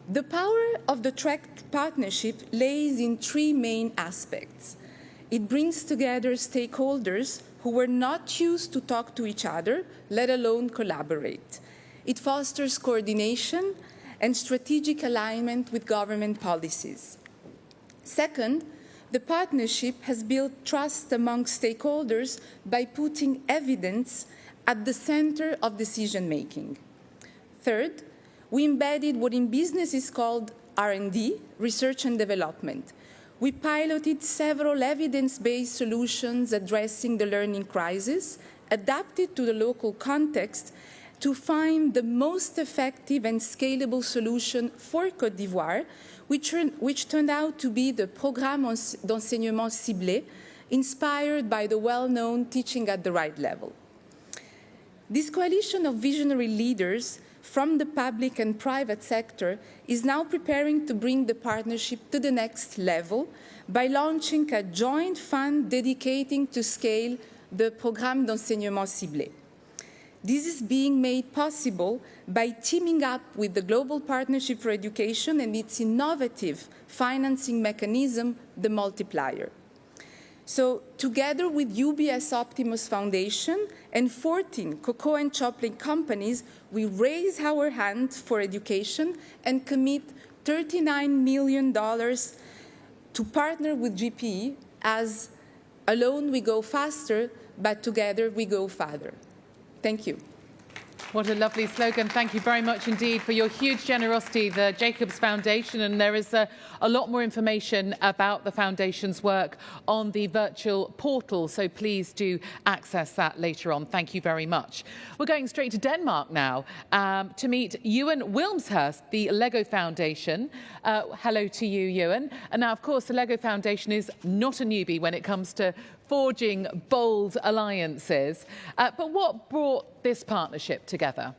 The power of the TREC partnership lays in 3 main aspects. It brings together stakeholders who were not used to talk to each other, let alone collaborate. It fosters coordination and strategic alignment with government policies. Second, the partnership has built trust among stakeholders by putting evidence at the center of decision-making. Third, we embedded what in business is called R&D, research and development. We piloted several evidence-based solutions addressing the learning crisis, adapted to the local context, to find the most effective and scalable solution for Côte d'Ivoire, which turned out to be the Programme d'enseignement ciblé, inspired by the well-known Teaching at the Right Level. This coalition of visionary leaders from the public and private sector is now preparing to bring the partnership to the next level by launching a joint fund dedicating to scale the Programme d'enseignement ciblé. This is being made possible by teaming up with the Global Partnership for Education and its innovative financing mechanism, the Multiplier. So together with UBS Optimus Foundation and 14 cocoa and chocolate companies, we raise our hand for education and commit $39 million to partner with GPE as alone we go faster, but together we go farther. Thank you. What a lovely slogan. Thank you very much indeed for your huge generosity, the Jacobs Foundation. And there is a lot more information about the Foundation's work on the virtual portal, so please do access that later on. Thank you very much. We're going straight to Denmark now to meet Ewan Wilmshurst, the Lego Foundation. Hello to you, Ewan. And now, of course, the Lego Foundation is not a newbie when it comes to forging bold alliances. But what brought this partnership together?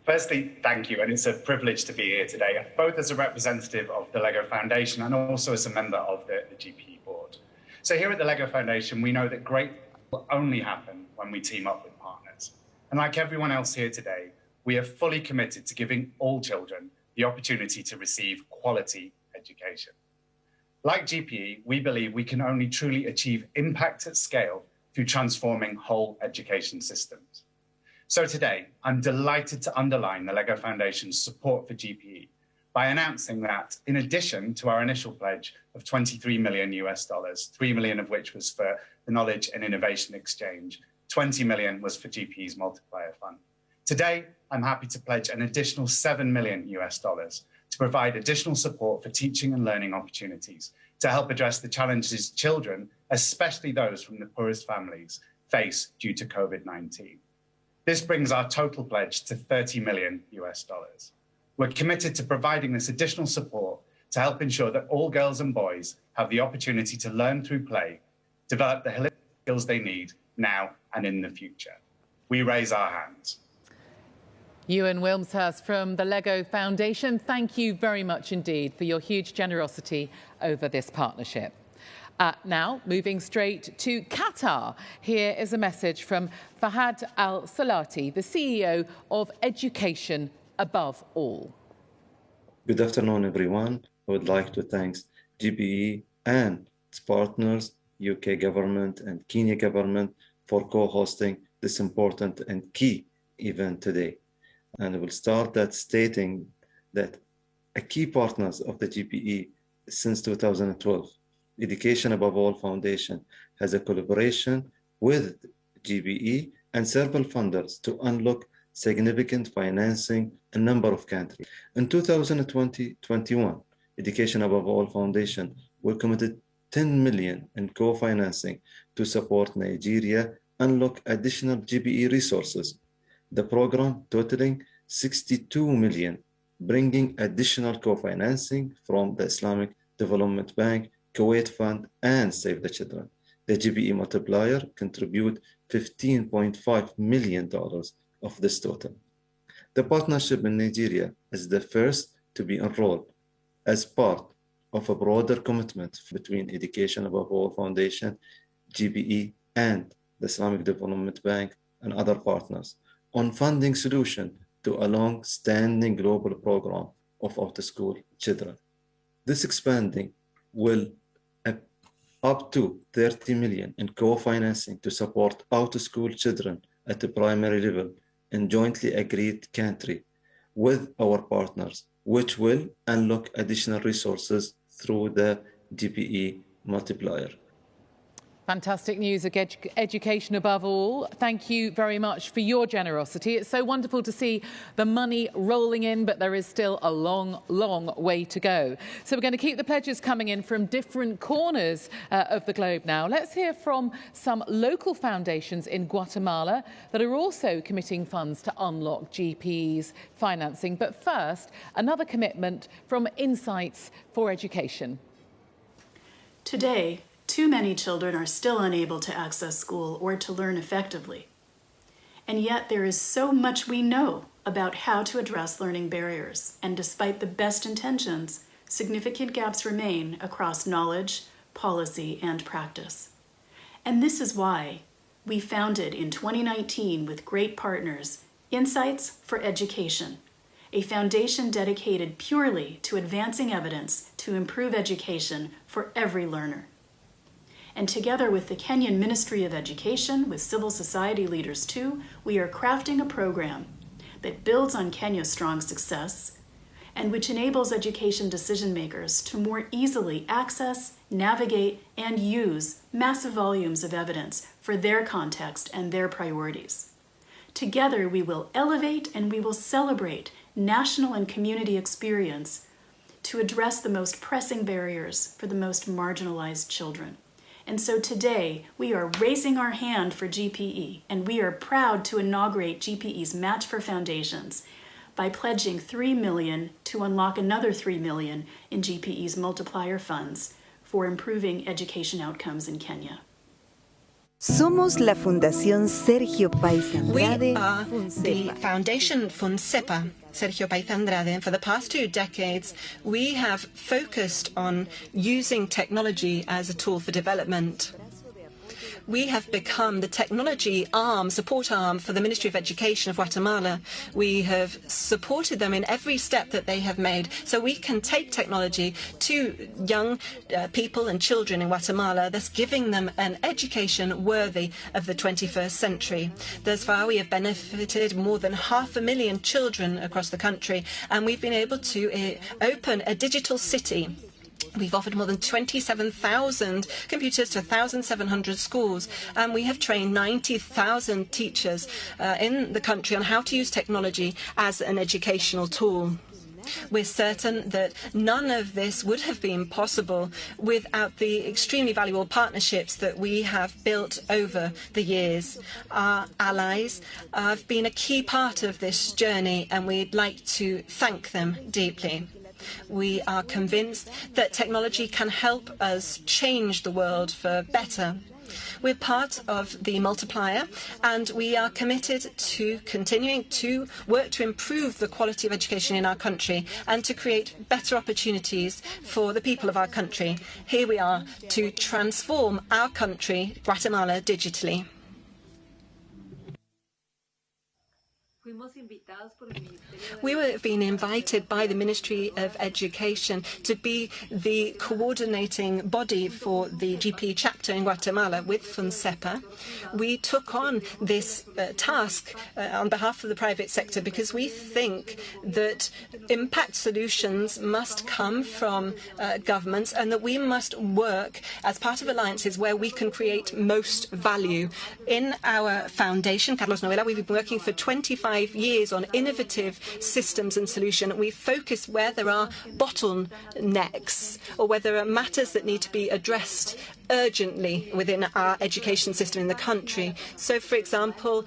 Firstly, thank you, and it's a privilege to be here today, both as a representative of the LEGO Foundation and also as a member of the GPE board. So here at the LEGO Foundation, we know that great will only happen when we team up with partners. And like everyone else here today, we are fully committed to giving all children the opportunity to receive quality education. Like GPE, we believe we can only truly achieve impact at scale through transforming whole education systems. So today, I'm delighted to underline the LEGO Foundation's support for GPE by announcing that, in addition to our initial pledge of $23 million US, $3 million of which was for the Knowledge and Innovation Exchange, $20 million was for GPE's Multiplier Fund. Today, I'm happy to pledge an additional $7 million US to provide additional support for teaching and learning opportunities to help address the challenges children, especially those from the poorest families, face due to COVID-19. This brings our total pledge to $30 million US. We're committed to providing this additional support to help ensure that all girls and boys have the opportunity to learn through play, develop the holistic skills they need now and in the future. We raise our hands. Ewan Wilmshurst from the LEGO Foundation, thank you very much indeed for your huge generosity over this partnership. Now, moving straight to Qatar, here is a message from Fahad Al-Salati, the CEO of Education Above All. Good afternoon, everyone. I would like to thank GPE and its partners, UK government and Kenya government, for co-hosting this important and key event today. And I will start that stating that a key partners of the GPE since 2012, Education Above All Foundation has a collaboration with GPE and several funders to unlock significant financing in a number of countries. In 2020-21, Education Above All Foundation will committed $10 million in co-financing to support Nigeria unlock additional GPE resources. The program totaling $62 million, bringing additional co-financing from the Islamic Development Bank, Kuwait Fund, and Save the Children. The GPE multiplier contribute $15.5 million of this total. The partnership in Nigeria is the first to be enrolled as part of a broader commitment between Education Above All Foundation, GPE, and the Islamic Development Bank and other partners on funding solution to a long-standing global program of out-of-school children. This expanding will up to $30 million in co-financing to support out-of-school children at the primary level in jointly agreed country with our partners, which will unlock additional resources through the GPE multiplier. Fantastic news, Education Above All. Thank you very much for your generosity. It's so wonderful to see the money rolling in, but there is still a long, long way to go. So we're going to keep the pledges coming in from different corners of the globe now. Let's hear from some local foundations in Guatemala that are also committing funds to unlock GPE's financing. But first, another commitment from Insights for Education. Today, too many children are still unable to access school or to learn effectively. And yet there is so much we know about how to address learning barriers, and despite the best intentions, significant gaps remain across knowledge, policy, and practice. And this is why we founded in 2019 with great partners Insights for Education, a foundation dedicated purely to advancing evidence to improve education for every learner. And together with the Kenyan Ministry of Education, with civil society leaders too, we are crafting a program that builds on Kenya's strong success and which enables education decision makers to more easily access, navigate, and use massive volumes of evidence for their context and their priorities. Together, we will elevate and we will celebrate national and community experience to address the most pressing barriers for the most marginalized children. And so today, we are raising our hand for GPE, and we are proud to inaugurate GPE's Match for Foundations by pledging $3 million to unlock another $3 million in GPE's multiplier funds for improving education outcomes in Kenya. Somos la Fundación Sergio País Andrade. We are the Foundation Funsepa, Sergio País Andrade, and for the past 2 decades, we have focused on using technology as a tool for development. We have become the technology arm, support arm for the Ministry of Education of Guatemala. We have supported them in every step that they have made so we can take technology to young people and children in Guatemala, thus giving them an education worthy of the 21st century. Thus far, we have benefited more than 500,000 children across the country, and we've been able to open a digital city. We've offered more than 27,000 computers to 1,700 schools, and we have trained 90,000 teachers in the country on how to use technology as an educational tool. We're certain that none of this would have been possible without the extremely valuable partnerships that we have built over the years. Our allies have been a key part of this journey, and we'd like to thank them deeply. We are convinced that technology can help us change the world for better. We're part of the multiplier, and we are committed to continuing to work to improve the quality of education in our country and to create better opportunities for the people of our country. Here we are to transform our country, Guatemala, digitally. We were being invited by the Ministry of Education to be the coordinating body for the GPE chapter in Guatemala with Funsepa. We took on this task on behalf of the private sector because we think that impact solutions must come from governments and that we must work as part of alliances where we can create most value. In our foundation, Carlos Novela, we've been working for 25 years on innovative systems and solutions. We focus where there are bottlenecks or where there are matters that need to be addressed urgently within our education system in the country. So, for example,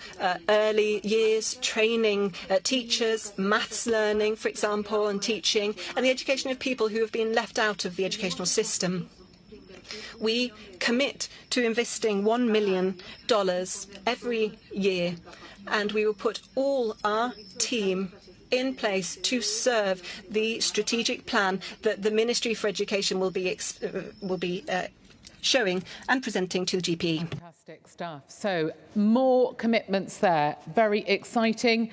early years training teachers, maths learning, for example, and teaching, and the education of people who have been left out of the educational system. We commit to investing $1 million every year, and we will put all our team in place to serve the strategic plan that the Ministry for Education will be showing and presenting to the GPE. Fantastic stuff. So more commitments there. Very exciting.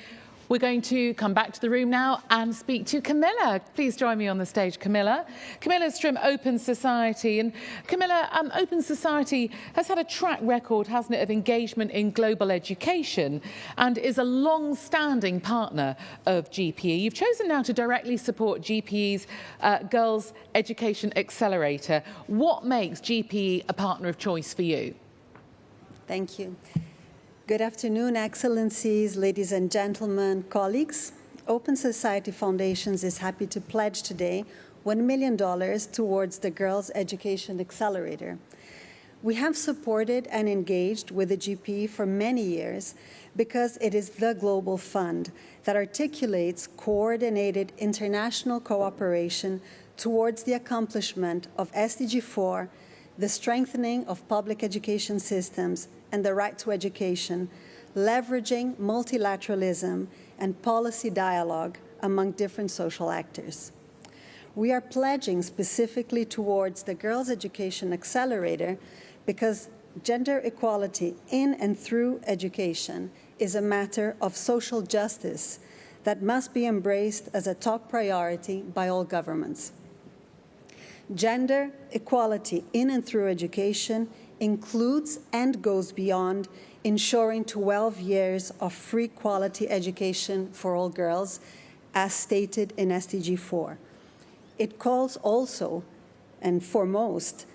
We're going to come back to the room now and speak to Camilla. Please join me on the stage, Camilla. Camilla's from Open Society. And Camilla, Open Society has had a track record, hasn't it, of engagement in global education and is a long-standing partner of GPE. You've chosen now to directly support GPE's Girls Education Accelerator. What makes GPE a partner of choice for you? Thank you. Good afternoon, Excellencies, ladies and gentlemen, colleagues. Open Society Foundations is happy to pledge today $1 million towards the Girls Education Accelerator. We have supported and engaged with the GPE for many years because it is the global fund that articulates coordinated international cooperation towards the accomplishment of SDG 4, the strengthening of public education systems, and the right to education, leveraging multilateralism and policy dialogue among different social actors. We are pledging specifically towards the Girls' Education Accelerator because gender equality in and through education is a matter of social justice that must be embraced as a top priority by all governments. Gender equality in and through education includes and goes beyond ensuring 12 years of free quality education for all girls, as stated in SDG 4. It calls also, and foremost,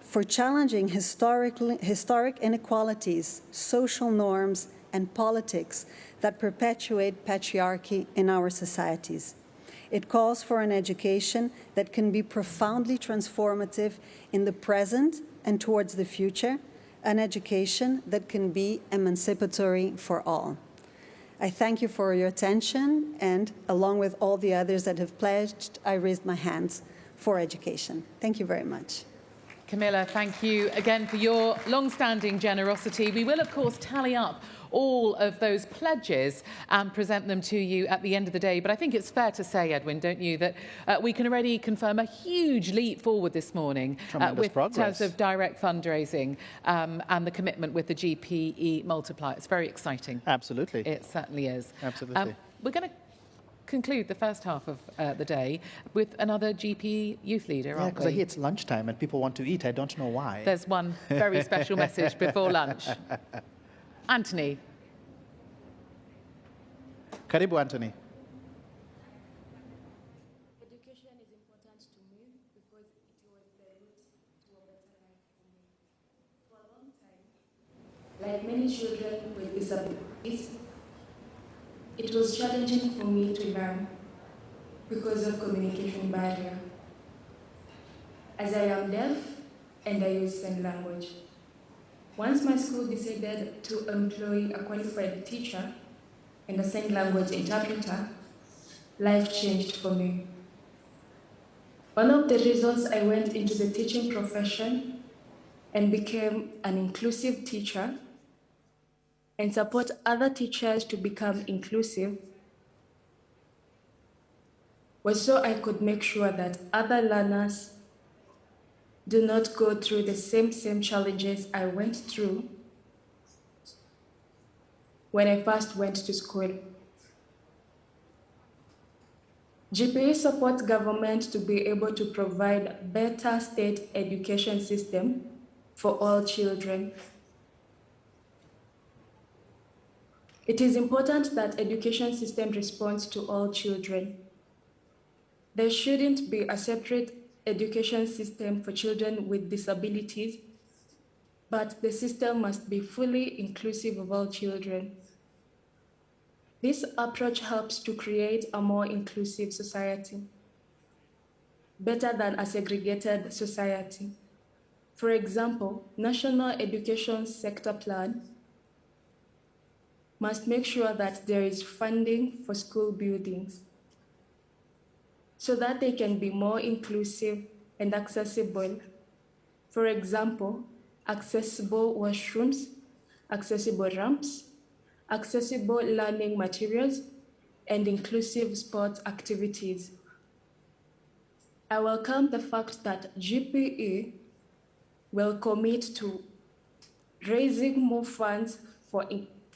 for challenging historic inequalities, social norms, and politics that perpetuate patriarchy in our societies. It calls for an education that can be profoundly transformative in the present and towards the future, an education that can be emancipatory for all. I thank you for your attention, and along with all the others that have pledged, I raised my hands for education. Thank you very much. Camilla, thank you again for your long-standing generosity. We will, of course, tally up all of those pledges and present them to you at the end of the day. But I think it's fair to say, Edwin, don't you, that we can already confirm a huge leap forward this morning with in terms of direct fundraising and the commitment with the GPE multiplier. It's very exciting. Absolutely. It certainly is. Absolutely. We're going to conclude the first half of the day with another GPE youth leader, Yeah, aren't because I we? hear it's lunchtime and people want to eat. I don't know why. There's one very special message before lunch. Anthony. Karibu, Anthony. Education is important to me because it was the route to a better life for me. For a long time, like many children with disabilities, it was challenging for me to learn because of communication barrier. As I am deaf and I use sign language. Once my school decided to employ a qualified teacher and a sign language interpreter, life changed for me. One of the reasons I went into the teaching profession and became an inclusive teacher and support other teachers to become inclusive was so I could make sure that other learners do not go through the same challenges I went through when I first went to school. GPE supports government to be able to provide better state education system for all children. It is important that education system responds to all children. There shouldn't be a separate education system for children with disabilities, but the system must be fully inclusive of all children. This approach helps to create a more inclusive society, better than a segregated society. For example, National Education Sector Plan must make sure that there is funding for school buildings so that they can be more inclusive and accessible. For example, accessible washrooms, accessible ramps, accessible learning materials, and inclusive sports activities. I welcome the fact that GPE will commit to raising more funds for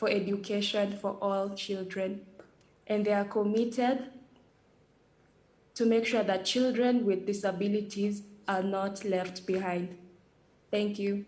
education for all children, and they are committed to make sure that children with disabilities are not left behind. Thank you.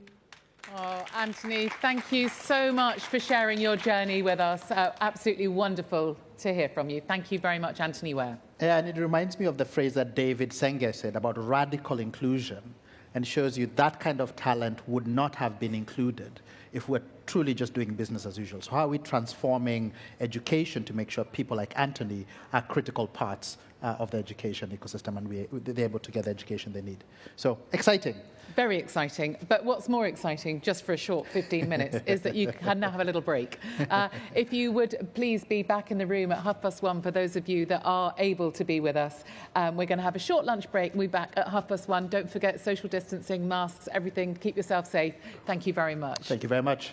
Oh, Anthony, thank you so much for sharing your journey with us. Absolutely wonderful to hear from you. Thank you very much, Anthony Ware. Yeah, and it reminds me of the phrase that David Senge said about radical inclusion, and shows you that kind of talent would not have been included if we're truly just doing business as usual. So how are we transforming education to make sure people like Anthony are critical parts of the education ecosystem and they're able to get the education they need? So exciting. Very exciting. But what's more exciting, just for a short 15 minutes, is that you can now have a little break. If you would please be back in the room at 1:30 for those of you that are able to be with us. We're going to have a short lunch break and we'll be back at 1:30. Don't forget social distancing, masks, everything. Keep yourself safe. Thank you very much. Thank you very much.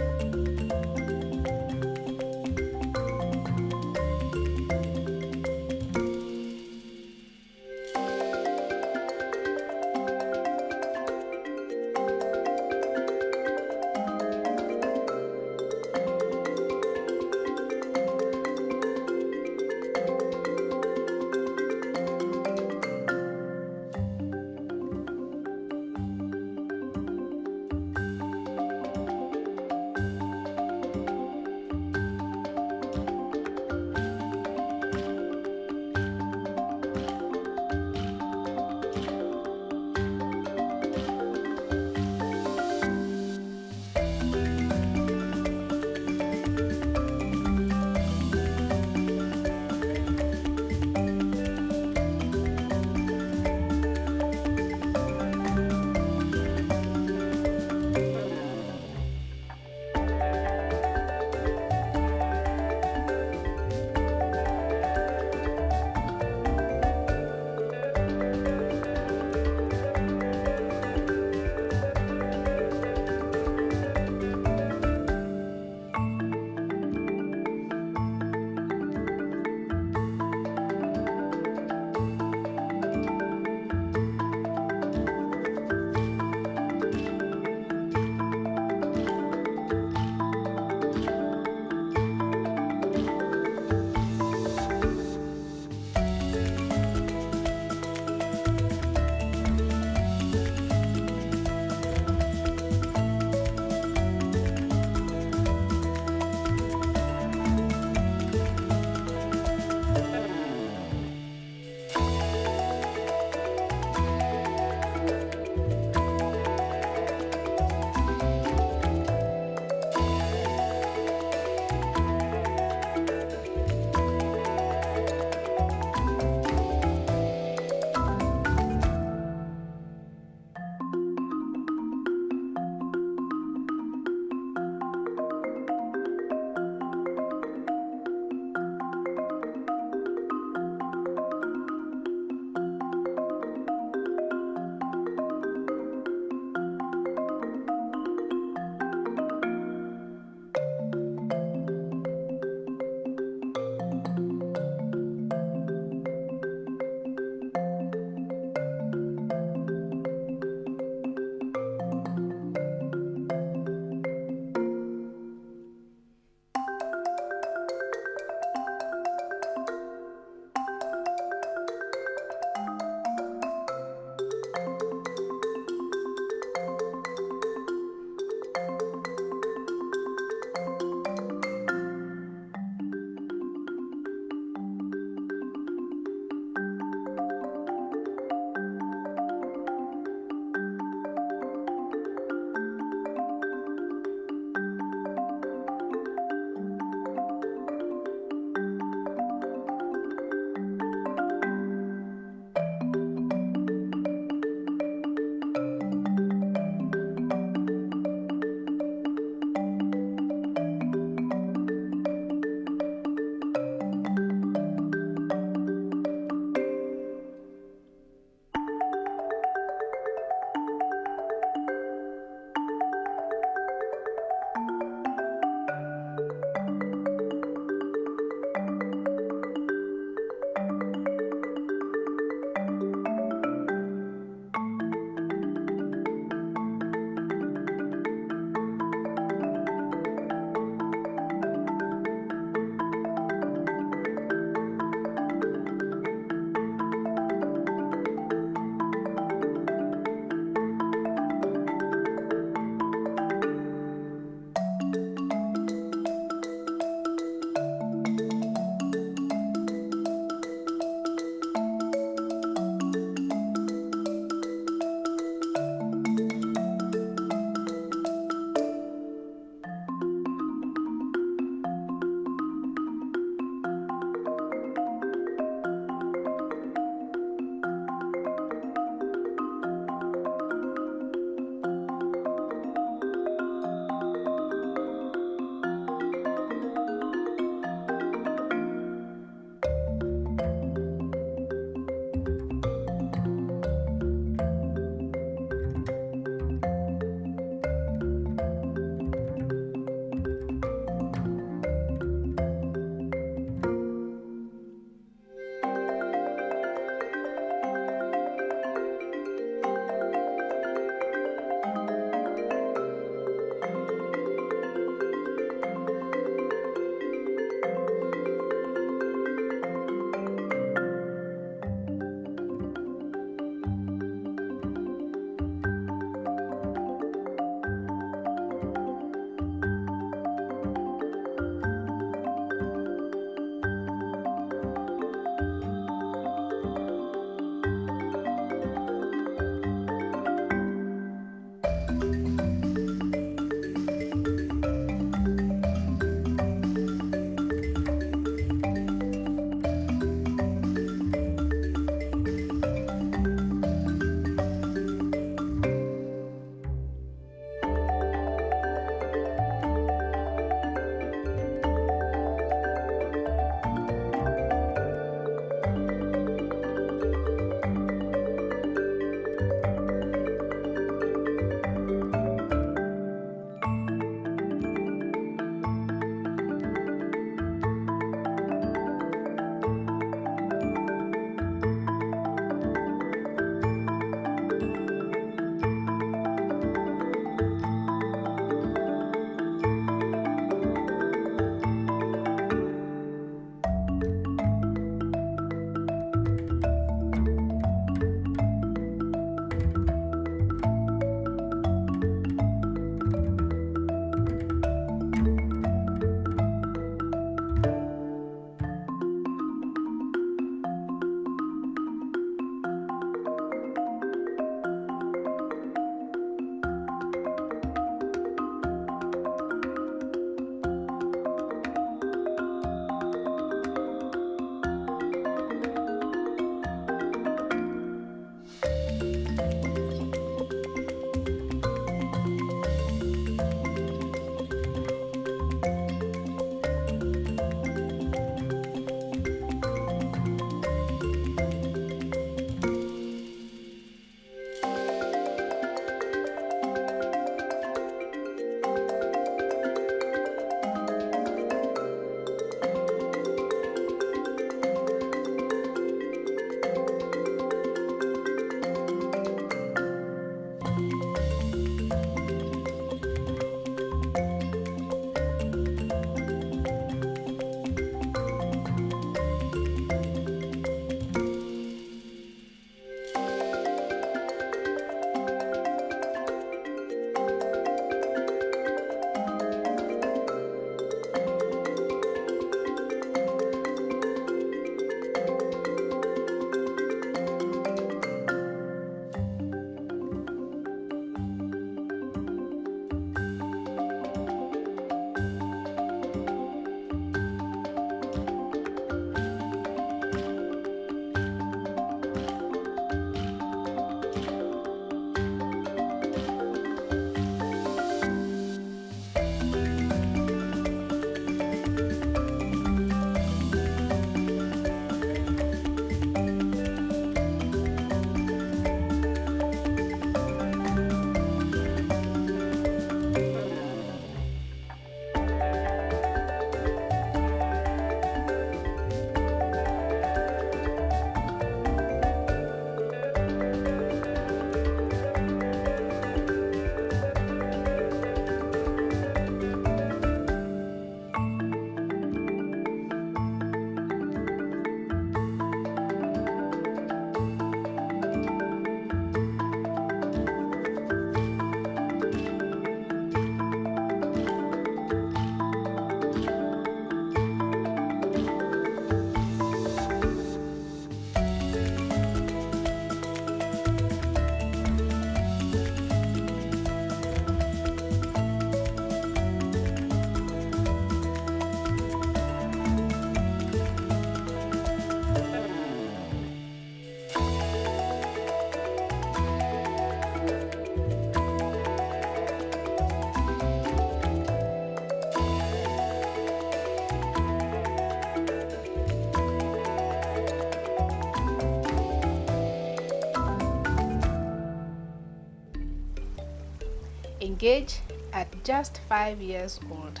engaged at just 5 years old.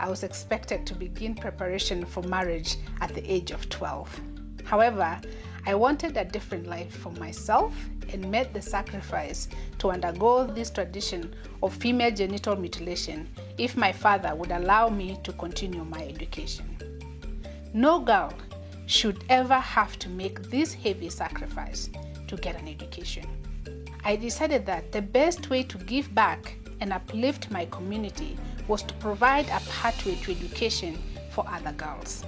I was expected to begin preparation for marriage at the age of 12. However, I wanted a different life for myself and made the sacrifice to undergo this tradition of female genital mutilation if my father would allow me to continue my education. No girl should ever have to make this heavy sacrifice to get an education. I decided that the best way to give back and uplift my community was to provide a pathway to education for other girls.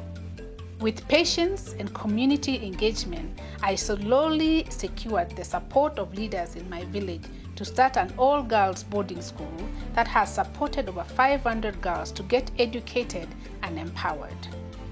With patience and community engagement, I slowly secured the support of leaders in my village to start an all-girls boarding school that has supported over 500 girls to get educated and empowered.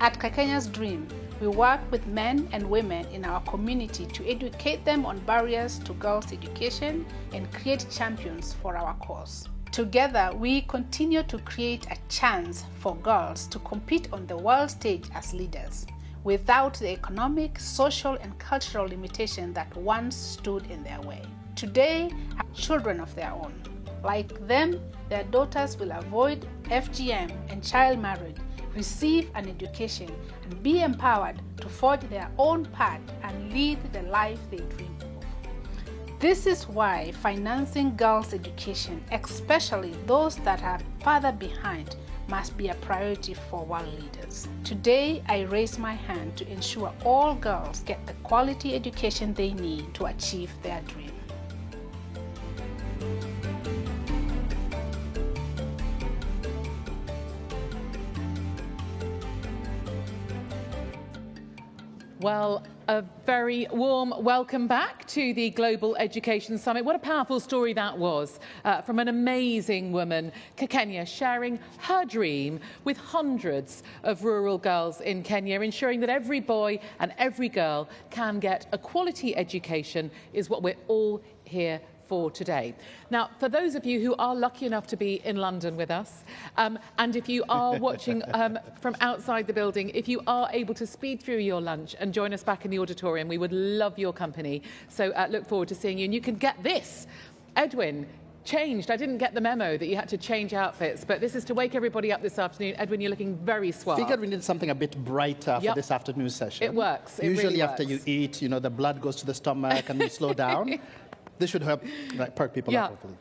At Kekenya's Dream, we work with men and women in our community to educate them on barriers to girls' education and create champions for our cause. Together, we continue to create a chance for girls to compete on the world stage as leaders, without the economic, social, and cultural limitation that once stood in their way. Today, have children of their own. Like them, their daughters will avoid FGM and child marriage, receive an education, and be empowered to forge their own path and lead the life they dream of. This is why financing girls' education, especially those that are further behind, must be a priority for world leaders. Today, I raise my hand to ensure all girls get the quality education they need to achieve their dream. Well, a very warm welcome back to the Global Education Summit. What a powerful story that was from an amazing woman, Kenya, sharing her dream with hundreds of rural girls in Kenya. Ensuring that every boy and every girl can get a quality education is what we're all here for today. Now, for those of you who are lucky enough to be in London with us, and if you are watching from outside the building, if you are able to speed through your lunch and join us back in the auditorium, we would love your company. So look forward to seeing you. And you can get this. Edwin changed. I didn't get the memo that you had to change outfits, but this is to wake everybody up this afternoon. Edwin, you're looking very suave. Figured we need something a bit brighter for this afternoon session. It works. It Usually really after works. you eat, you know, the blood goes to the stomach and you slow down. This should help perk people up, hopefully.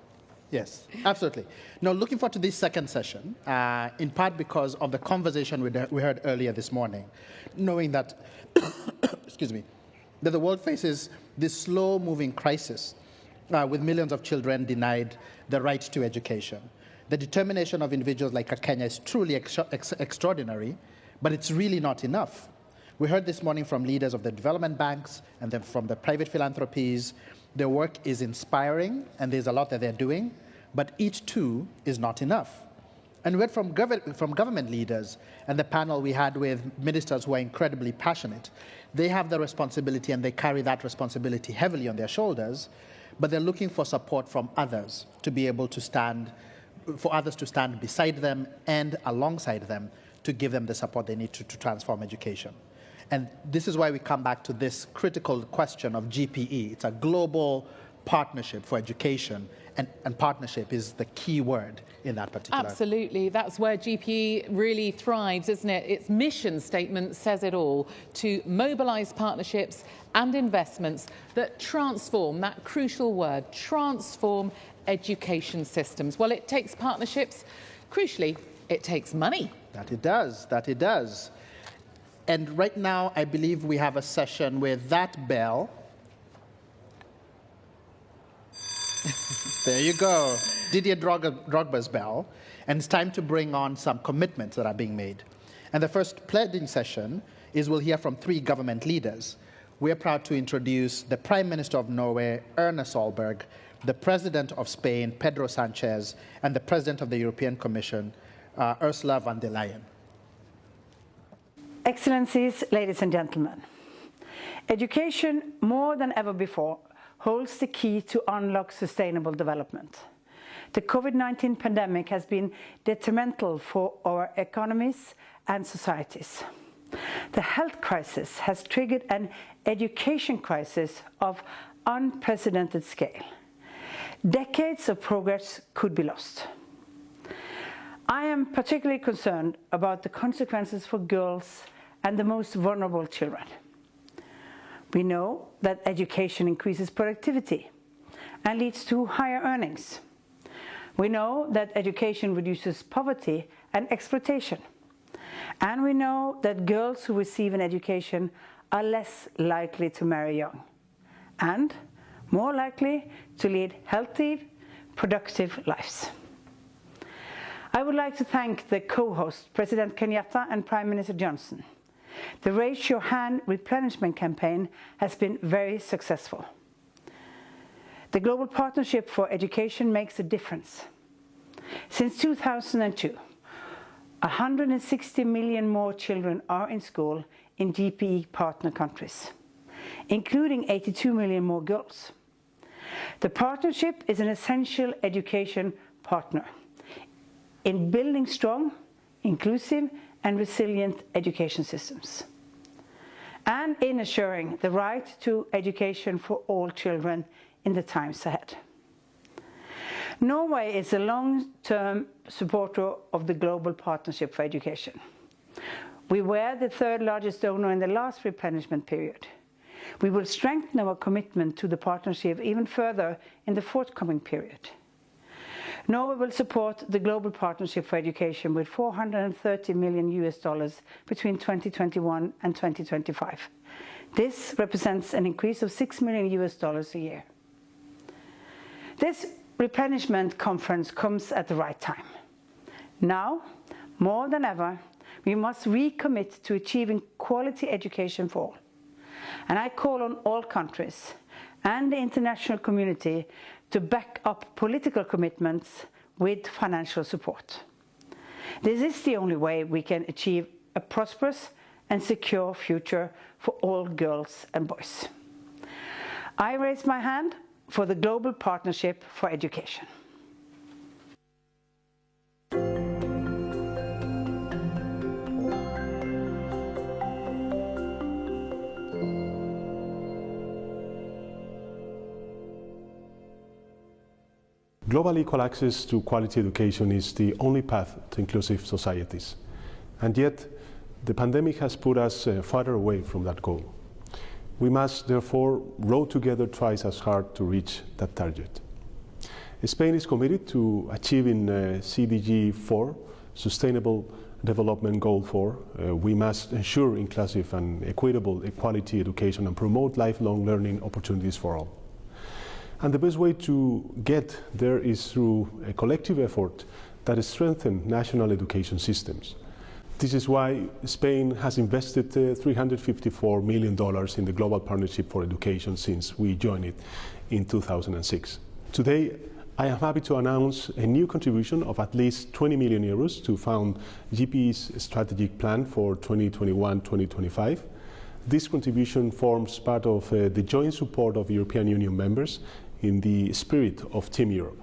Yes, absolutely. Now, looking forward to this second session, in part because of the conversation we heard earlier this morning, knowing that, excuse me, that the world faces this slow-moving crisis with millions of children denied the right to education. The determination of individuals like Kenya is truly extraordinary, but it's really not enough. We heard this morning from leaders of the development banks and then from the private philanthropies. Their work is inspiring, and there's a lot that they're doing, but each too is not enough. And we heard from government leaders and the panel we had with ministers who are incredibly passionate. They have the responsibility, and they carry that responsibility heavily on their shoulders, but they're looking for support from others to be able to stand, for others to stand beside them and alongside them to give them the support they need to transform education. And this is why we come back to this critical question of GPE. It's a global partnership for education, and partnership is the key word in that particular. Absolutely. That's where GPE really thrives, isn't it? Its mission statement says it all, to mobilise partnerships and investments that transform, that crucial word, transform education systems. Well, it takes partnerships. Crucially, it takes money. That it does. That it does. And right now, I believe we have a session with that bell. There you go. Didier Drogba's bell. And it's time to bring on some commitments that are being made. And the first pledging session is we'll hear from 3 government leaders. We're proud to introduce the Prime Minister of Norway, Erna Solberg, the President of Spain, Pedro Sanchez, and the President of the European Commission, Ursula von der Leyen. Excellencies, ladies and gentlemen, education, more than ever before, holds the key to unlock sustainable development. The COVID-19 pandemic has been detrimental for our economies and societies. The health crisis has triggered an education crisis of unprecedented scale. decades of progress could be lost. I am particularly concerned about the consequences for girls and the most vulnerable children. We know that education increases productivity and leads to higher earnings. We know that education reduces poverty and exploitation. And we know that girls who receive an education are less likely to marry young and more likely to lead healthy, productive lives. I would like to thank the co-hosts, President Kenyatta and Prime Minister Johnson. The Raise Your Hand replenishment campaign has been very successful. The Global Partnership for Education makes a difference. Since 2002, 160 million more children are in school in GPE partner countries, including 82 million more girls. The partnership is an essential education partner in building strong, inclusive and resilient education systems, and in assuring the right to education for all children in the times ahead. Norway is a long-term supporter of the Global Partnership for Education. We were the third largest donor in the last replenishment period. We will strengthen our commitment to the partnership even further in the forthcoming period. Norway will support the Global Partnership for Education with $430 million between 2021 and 2025. This represents an increase of $6 million a year. This replenishment conference comes at the right time. Now, more than ever, we must recommit to achieving quality education for all. And I call on all countries and the international community to back up political commitments with financial support. This is the only way we can achieve a prosperous and secure future for all girls and boys. I raise my hand for the Global Partnership for Education. Global equal access to quality education is the only path to inclusive societies. And yet, the pandemic has put us farther away from that goal. We must therefore row together twice as hard to reach that target. Spain is committed to achieving CDG 4, Sustainable Development Goal 4. We must ensure inclusive and equitable equality education and promote lifelong learning opportunities for all. And the best way to get there is through a collective effort that strengthens national education systems. This is why Spain has invested $354 million in the Global Partnership for Education since we joined it in 2006. Today, I am happy to announce a new contribution of at least 20 million euros to fund GPE's strategic plan for 2021-2025. This contribution forms part of the joint support of European Union members in the spirit of Team Europe.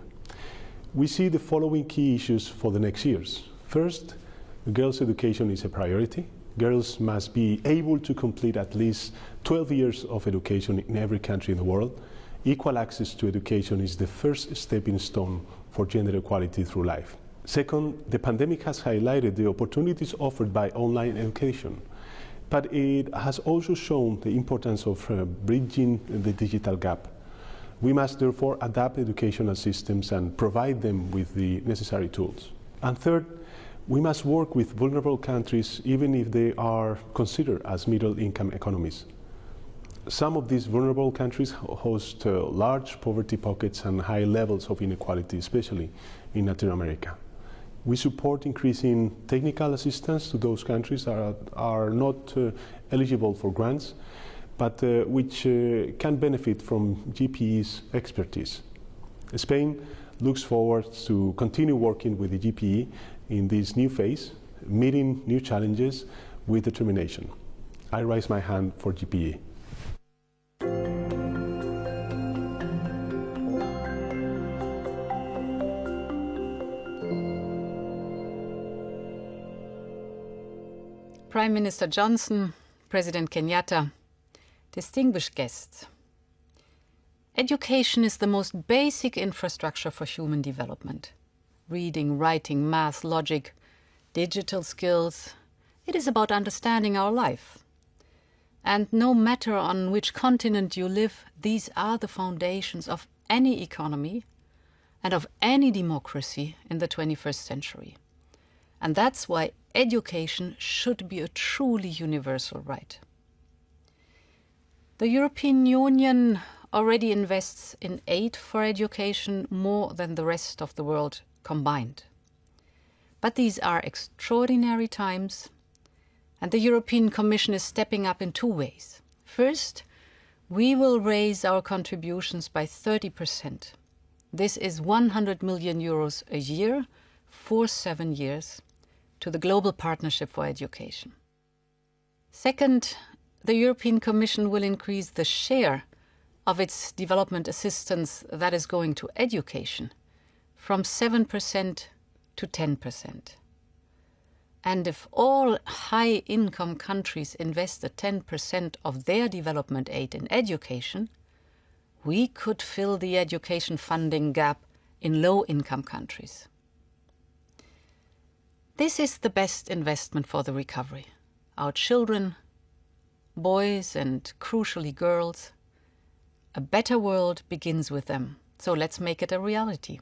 We see the following key issues for the next years. First, girls' education is a priority. Girls must be able to complete at least 12 years of education in every country in the world. Equal access to education is the first stepping stone for gender equality through life. Second, the pandemic has highlighted the opportunities offered by online education, but it has also shown the importance of bridging the digital gap. We must therefore adapt educational systems and provide them with the necessary tools. And third, we must work with vulnerable countries even if they are considered as middle-income economies. Some of these vulnerable countries host large poverty pockets and high levels of inequality, especially in Latin America. We support increasing technical assistance to those countries that are not eligible for grants, but which can benefit from GPE's expertise. Spain looks forward to continue working with the GPE in this new phase, meeting new challenges with determination. I raise my hand for GPE. Prime Minister Johnson, President Kenyatta, distinguished guests. Education is the most basic infrastructure for human development. Reading, writing, math, logic, digital skills. It is about understanding our life. And no matter on which continent you live, these are the foundations of any economy and of any democracy in the 21st century. And that's why education should be a truly universal right. The European Union already invests in aid for education more than the rest of the world combined. But these are extraordinary times, and the European Commission is stepping up in two ways. First, we will raise our contributions by 30%. This is 100 million euros a year for 7 years to the Global Partnership for Education. Second, the European Commission will increase the share of its development assistance that is going to education from 7% to 10%. And if all high-income countries invested 10% of their development aid in education, we could fill the education funding gap in low-income countries. This is the best investment for the recovery. Our children, boys and crucially girls, a better world begins with them. So let's make it a reality.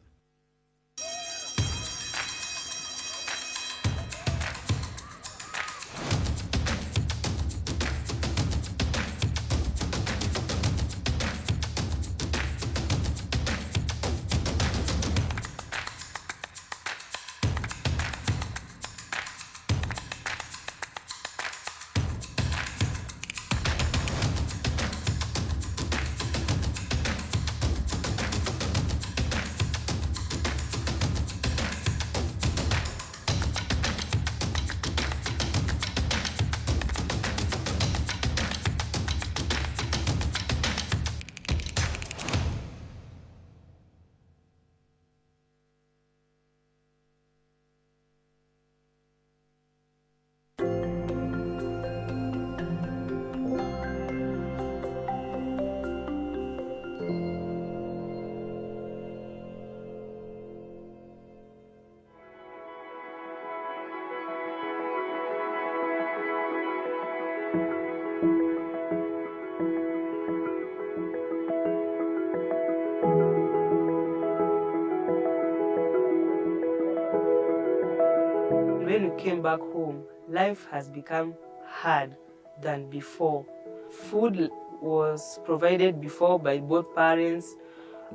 When we came back home, life has become hard than before. Food was provided before by both parents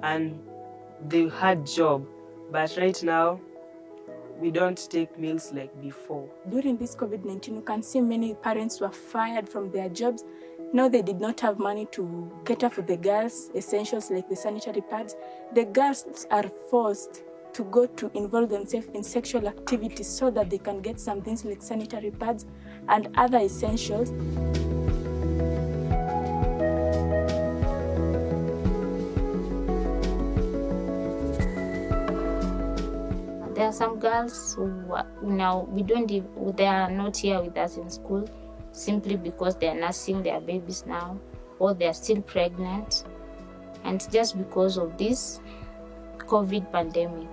and they had job. But right now, we don't take meals like before. During this COVID-19, you can see many parents were fired from their jobs. No, they did not have money to cater for the girls' essentials like the sanitary pads. The girls are forced to go to involve themselves in sexual activities so that they can get some things like sanitary pads and other essentials. There are some girls who they are not here with us in school simply because they are nursing their babies now, or they are still pregnant, and just because of this COVID pandemic.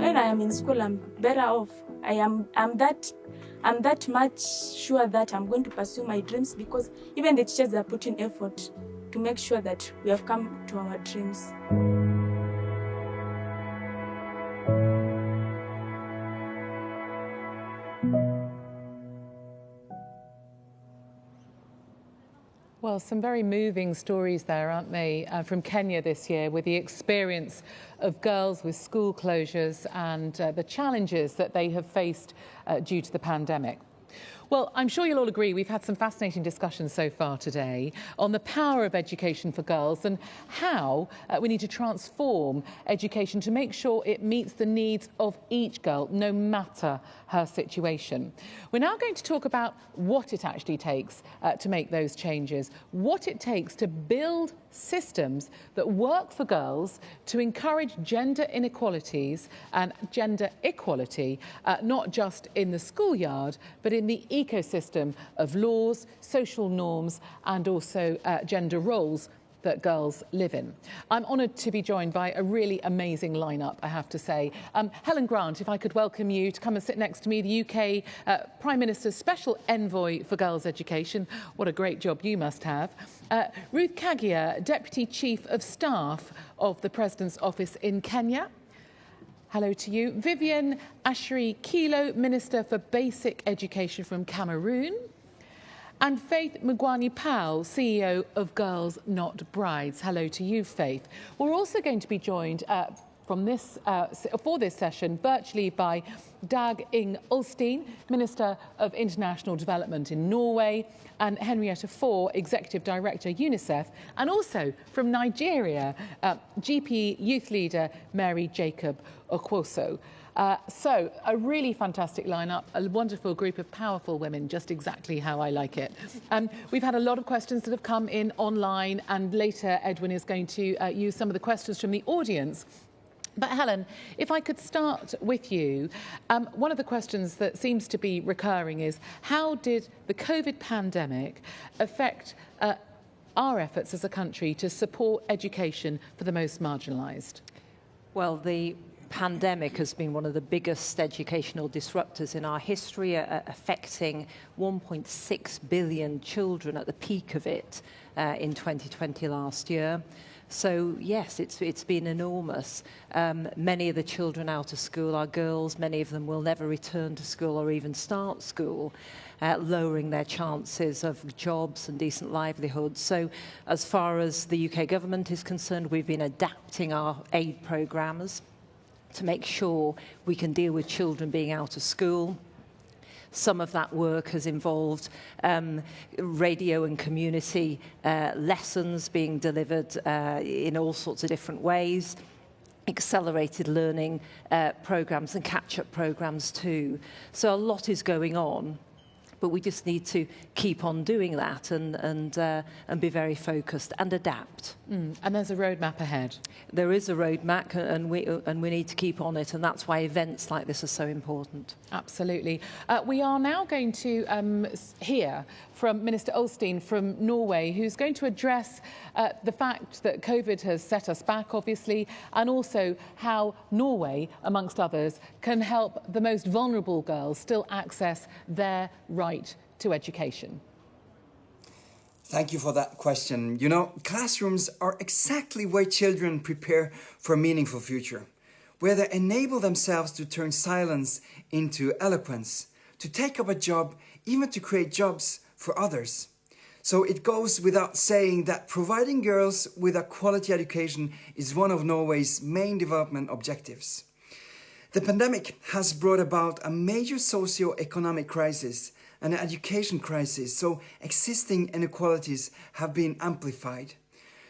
When I am in school, I'm better off. I'm that much sure that I'm going to pursue my dreams, because even the teachers are putting effort to make sure that we have come to our dreams. Well, some very moving stories there, aren't they, from Kenya this year, with the experience of girls with school closures and the challenges that they have faced due to the pandemic. Well, I'm sure you'll all agree we've had some fascinating discussions so far today on the power of education for girls and how we need to transform education to make sure it meets the needs of each girl, no matter her situation. We're now going to talk about what it actually takes to make those changes, what it takes to build systems that work for girls to encourage gender inequalities and gender equality, not just in the schoolyard, but in the ecosystem of laws, social norms, and also gender roles that girls live in. I'm honoured to be joined by a really amazing lineup, I have to say. Helen Grant, if I could welcome you to come and sit next to me, the UK Prime Minister's Special Envoy for Girls' Education. What a great job you must have. Ruth Kagia, Deputy Chief of Staff of the President's Office in Kenya. Hello to you. Vivian Asheri Kilo, Minister for Basic Education from Cameroon. And Faith Mugwani-Powell, CEO of Girls Not Brides. Hello to you, Faith. We're also going to be joined for this session virtually by Dag Ing Ulstein, Minister of International Development in Norway, and Henrietta Fore, Executive Director, UNICEF, and also from Nigeria, GPE Youth Leader Mary Jacob Okwoso. So, a really fantastic lineup, a wonderful group of powerful women, just exactly how I like it. We've had a lot of questions that have come in online, and later Edwin is going to use some of the questions from the audience. But Helen, if I could start with you, one of the questions that seems to be recurring is, how did the COVID pandemic affect our efforts as a country to support education for the most marginalised? Well, the pandemic has been one of the biggest educational disruptors in our history, affecting 1.6 billion children at the peak of it in 2020 last year. So yes, it's been enormous. Many of the children out of school are girls. Many of them will never return to school or even start school, lowering their chances of jobs and decent livelihoods. So as far as the UK government is concerned, we've been adapting our aid programmes to make sure we can deal with children being out of school. Some of that work has involved radio and community lessons being delivered in all sorts of different ways, accelerated learning programmes and catch-up programmes too. So a lot is going on, but we just need to keep on doing that and be very focused and adapt. And there's a roadmap ahead. There is a roadmap, and we need to keep on it, and that's why events like this are so important. Absolutely. We are now going to hear from Minister Ulstein from Norway, who's going to address the fact that COVID has set us back, obviously, and also how Norway, amongst others, can help the most vulnerable girls still access their right to education. Thank you for that question. You know, classrooms are exactly where children prepare for a meaningful future, where they enable themselves to turn silence into eloquence, to take up a job, even to create jobs for others. So it goes without saying that providing girls with a quality education is one of Norway's main development objectives. The pandemic has brought about a major socio-economic crisis, an education crisis, so existing inequalities have been amplified.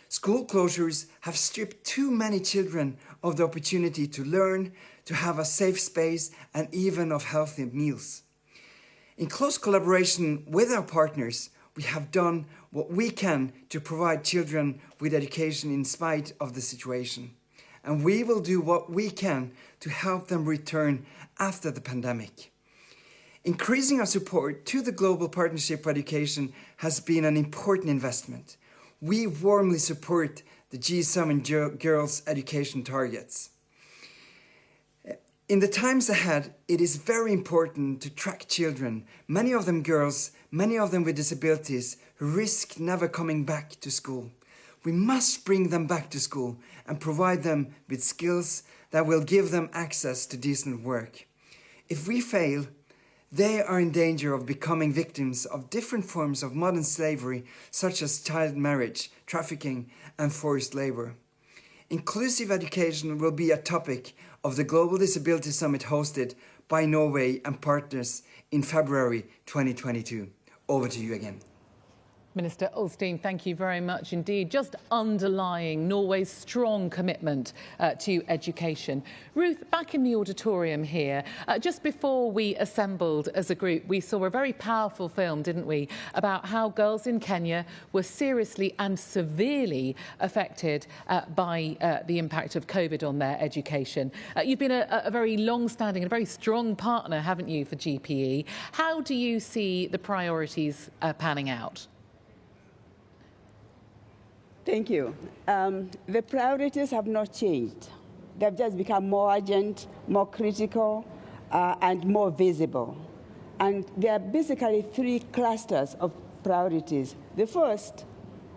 School closures have stripped too many children of the opportunity to learn, to have a safe space, and even of healthy meals. In close collaboration with our partners, we have done what we can to provide children with education in spite of the situation. And we will do what we can to help them return after the pandemic. Increasing our support to the Global Partnership for Education has been an important investment. We warmly support the G7 girls' education targets. In the times ahead, it is very important to track children, many of them girls, many of them with disabilities, who risk never coming back to school. We must bring them back to school and provide them with skills that will give them access to decent work. If we fail, they are in danger of becoming victims of different forms of modern slavery, such as child marriage, trafficking, and forced labor. Inclusive education will be a topic of the Global Disability Summit hosted by Norway and partners in February 2022. Over to you again. Minister Ulstein, thank you very much indeed. Just underlying Norway's strong commitment to education. Ruth, back in the auditorium here, just before we assembled as a group, we saw a very powerful film, didn't we, about how girls in Kenya were seriously and severely affected by the impact of COVID on their education. You've been a very long-standing and a very strong partner, haven't you, for GPE? How do you see the priorities panning out? Thank you. The priorities have not changed. They've just become more urgent, more critical, and more visible. And there are basically three clusters of priorities. The first,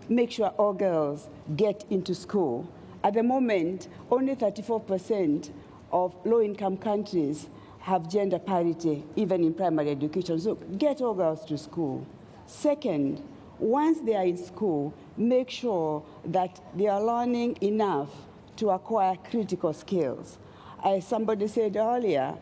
make sure all girls get into school. At the moment, only 34% of low-income countries have gender parity, even in primary education. So get all girls to school. Second, once they are in school, make sure that they are learning enough to acquire critical skills. As somebody said earlier,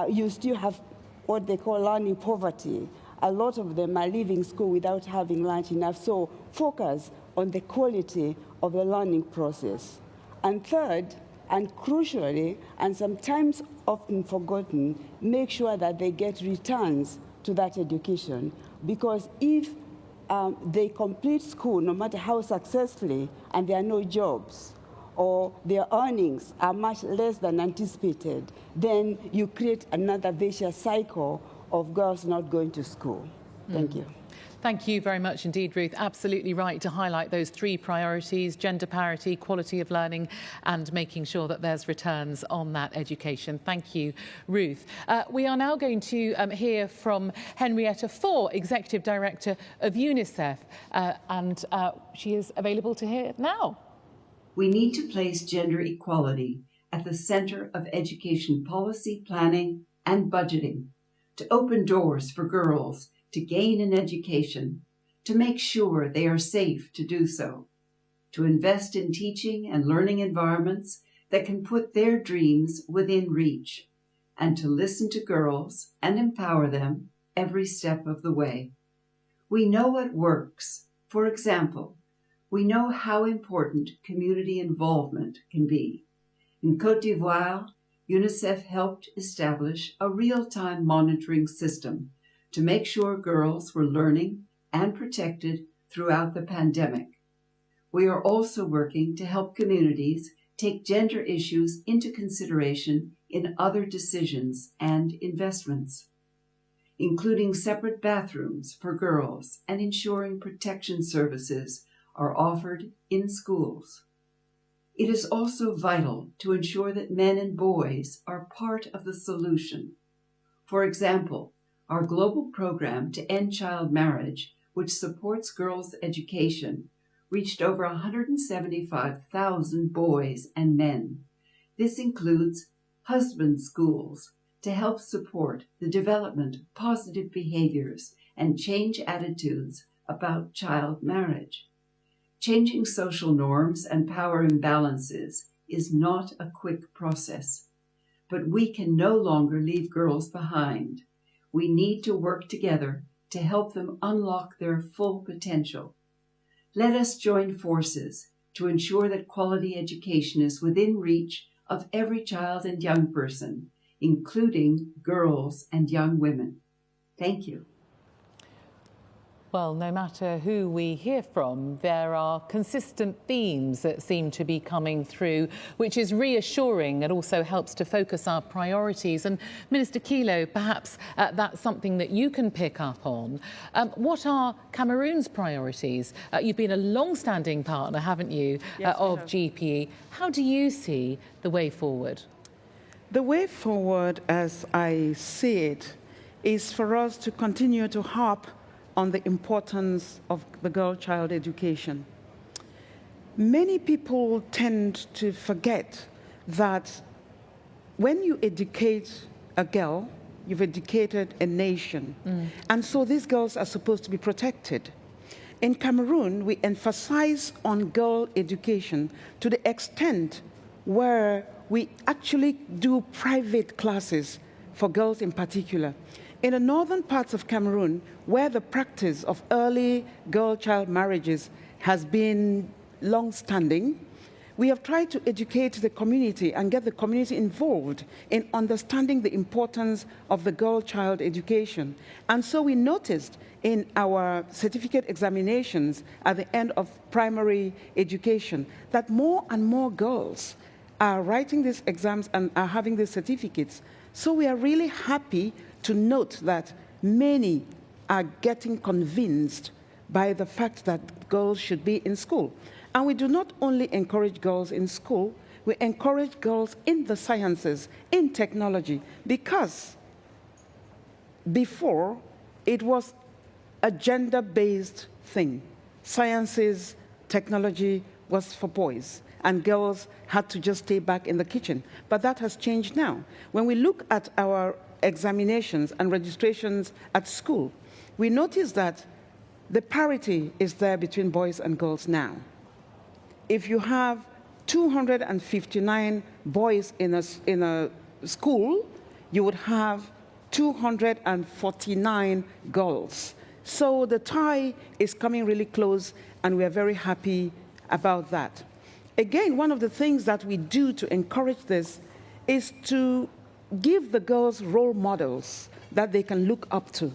you still have what they call learning poverty. A lot of them are leaving school without having learned enough. So focus on the quality of the learning process. And third, and crucially, and sometimes often forgotten, make sure that they get returns to that education. Because if they complete school, no matter how successfully, and there are no jobs, or their earnings are much less than anticipated, then you create another vicious cycle of girls not going to school. Thank you. Thank you very much indeed, Ruth. Absolutely right to highlight those three priorities: gender parity, quality of learning, and making sure that there's returns on that education. Thank you, Ruth. We are now going to hear from Henrietta Fore, Executive Director of UNICEF, and she is available to hear now. We need to place gender equality at the center of education policy, planning, and budgeting, to open doors for girls to gain an education, to make sure they are safe to do so, to invest in teaching and learning environments that can put their dreams within reach, and to listen to girls and empower them every step of the way. We know what works. For example, we know how important community involvement can be. In Côte d'Ivoire, UNICEF helped establish a real-time monitoring system to make sure girls were learning and protected throughout the pandemic. We are also working to help communities take gender issues into consideration in other decisions and investments, including separate bathrooms for girls and ensuring protection services are offered in schools. It is also vital to ensure that men and boys are part of the solution. For example, our global program to end child marriage, which supports girls' education, reached over 175,000 boys and men. This includes husband schools to help support the development of positive behaviors and change attitudes about child marriage. Changing social norms and power imbalances is not a quick process, but we can no longer leave girls behind. We need to work together to help them unlock their full potential. Let us join forces to ensure that quality education is within reach of every child and young person, including girls and young women. Thank you. Well, no matter who we hear from, there are consistent themes that seem to be coming through, which is reassuring and also helps to focus our priorities. And Minister Kilo, perhaps that's something that you can pick up on. What are Cameroon's priorities? You've been a long-standing partner, haven't you, of GPE. How do you see the way forward? The way forward, as I see it, is for us to continue to harp on the importance of the girl-child education. Many people tend to forget that when you educate a girl, you've educated a nation. And so these girls are supposed to be protected. In Cameroon, we emphasize on girl education to the extent where we actually do private classes for girls in particular. In the northern parts of Cameroon, where the practice of early girl-child marriages has been long-standing, we have tried to educate the community and get the community involved in understanding the importance of the girl-child education. And so we noticed in our certificate examinations at the end of primary education that more and more girls are writing these exams and are having these certificates. So we are really happy to note that many are getting convinced by the fact that girls should be in school. And we do not only encourage girls in school, we encourage girls in the sciences, in technology, because before it was a gender-based thing. Sciences, technology was for boys, and girls had to just stay back in the kitchen. But that has changed now. When we look at our examinations and registrations at school, we notice that the parity is there between boys and girls now. If you have 259 boys in a school, you would have 249 girls. So the tie is coming really close, and we are very happy about that. Again, one of the things that we do to encourage this is to give the girls role models that they can look up to,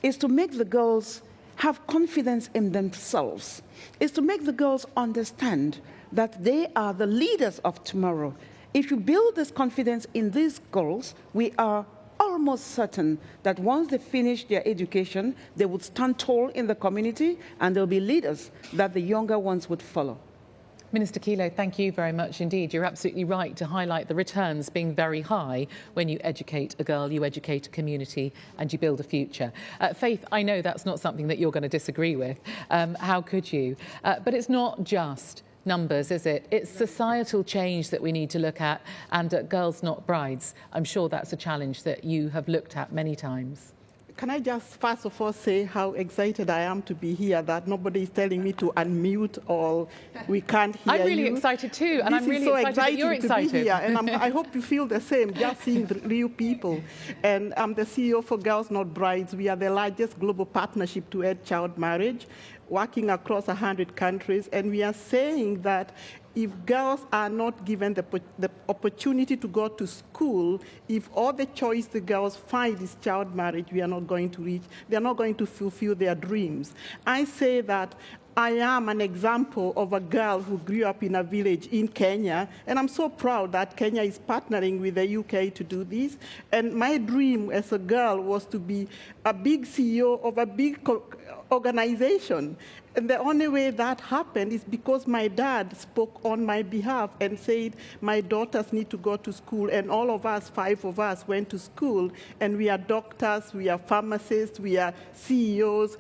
is to make the girls have confidence in themselves, is to make the girls understand that they are the leaders of tomorrow. If you build this confidence in these girls, we are almost certain that once they finish their education, they would stand tall in the community and they'll be leaders that the younger ones would follow. Minister Kilo, thank you very much indeed. You're absolutely right to highlight the returns being very high when you educate a girl, you educate a community, and you build a future. Faith, I know that's not something that you're going to disagree with. How could you? But it's not just numbers, is it? It's societal change that we need to look at, and Girls Not Brides. I'm sure that's a challenge that you have looked at many times. Can I just first of all say how excited I am to be here, that nobody is telling me to unmute or we can't hear you. I'm really excited too, and I'm really excited that you're excited. To be here, and I hope you feel the same, just seeing the real people. And I'm the CEO for Girls Not Brides. We are the largest global partnership to end child marriage, working across 100 countries, and we are saying that if girls are not given the opportunity to go to school, if all the choice the girls find is child marriage, we are not going to reach, they are not going to fulfill their dreams. I say that I am an example of a girl who grew up in a village in Kenya, and I'm so proud that Kenya is partnering with the UK to do this. And my dream as a girl was to be a big CEO of a big organization. And the only way that happened is because my dad spoke on my behalf and said, my daughters need to go to school. And all of us, 5 of us, went to school. And we are doctors, we are pharmacists, we are CEOs,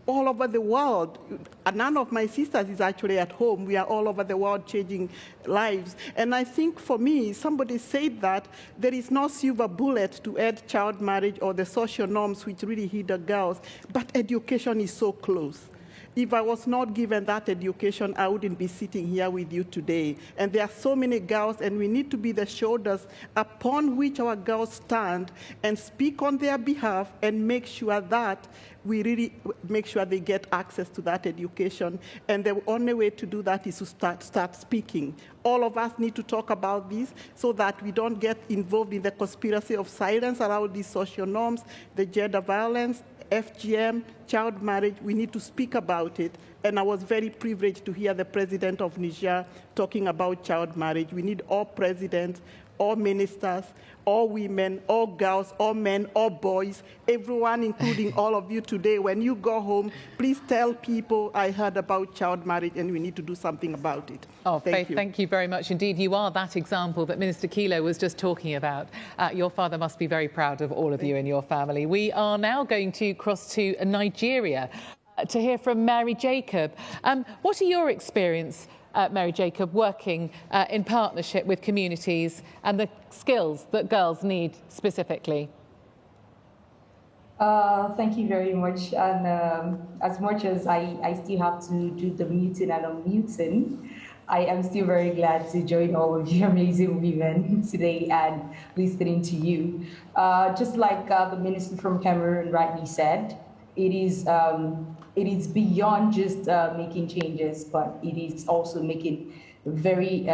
all over the world. And none of my sisters is actually at home. We are all over the world changing lives. And I think for me, somebody said that there is no silver bullet to end child marriage or the social norms which really hinder girls, but education is so close. If I was not given that education, I wouldn't be sitting here with you today. And there are so many girls, and we need to be the shoulders upon which our girls stand and speak on their behalf and make sure that we really make sure they get access to that education. And the only way to do that is to start speaking. All of us need to talk about this so that we don't get involved in the conspiracy of silence around these social norms, the gender violence, FGM, child marriage. We need to speak about it. And I was very privileged to hear the president of Niger talking about child marriage. We need all presidents, all ministers, all women, all girls, all men, all boys, everyone, including all of you today. When you go home, please tell people I heard about child marriage and we need to do something about it. Oh, Faith, thank you very much indeed. You are that example that Minister Kilo was just talking about. Your father must be very proud of all of you and your family. We are now going to cross to Nigeria to hear from Mary Jacob. What are your experience, Mary Jacob, working in partnership with communities and the skills that girls need specifically? Thank you very much. And as much as I still have to do the muting and unmuting, I am still very glad to join all of you amazing women today and listening to you. Just like the minister from Cameroon rightly said, it is beyond just making changes, but it is also making very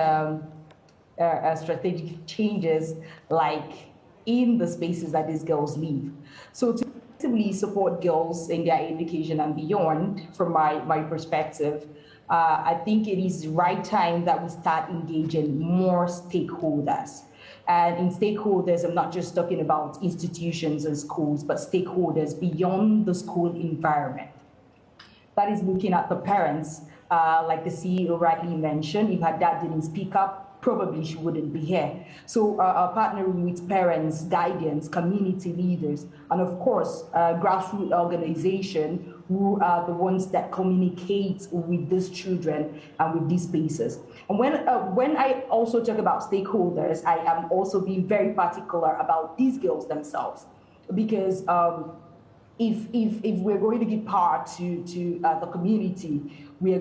strategic changes, like in the spaces that these girls live. So to actively support girls in their education and beyond, from my perspective, I think it is the right time that we start engaging more stakeholders. And in stakeholders, I'm not just talking about institutions and schools, but stakeholders beyond the school environment. That is looking at the parents, like the CEO rightly mentioned. If her dad didn't speak up, probably she wouldn't be here. So partnering with parents, guardians, community leaders, and of course, grassroots organizations who are the ones that communicate with these children and with these spaces. And when I also talk about stakeholders, I am also being very particular about these girls themselves, because if we're going to give power to the community, we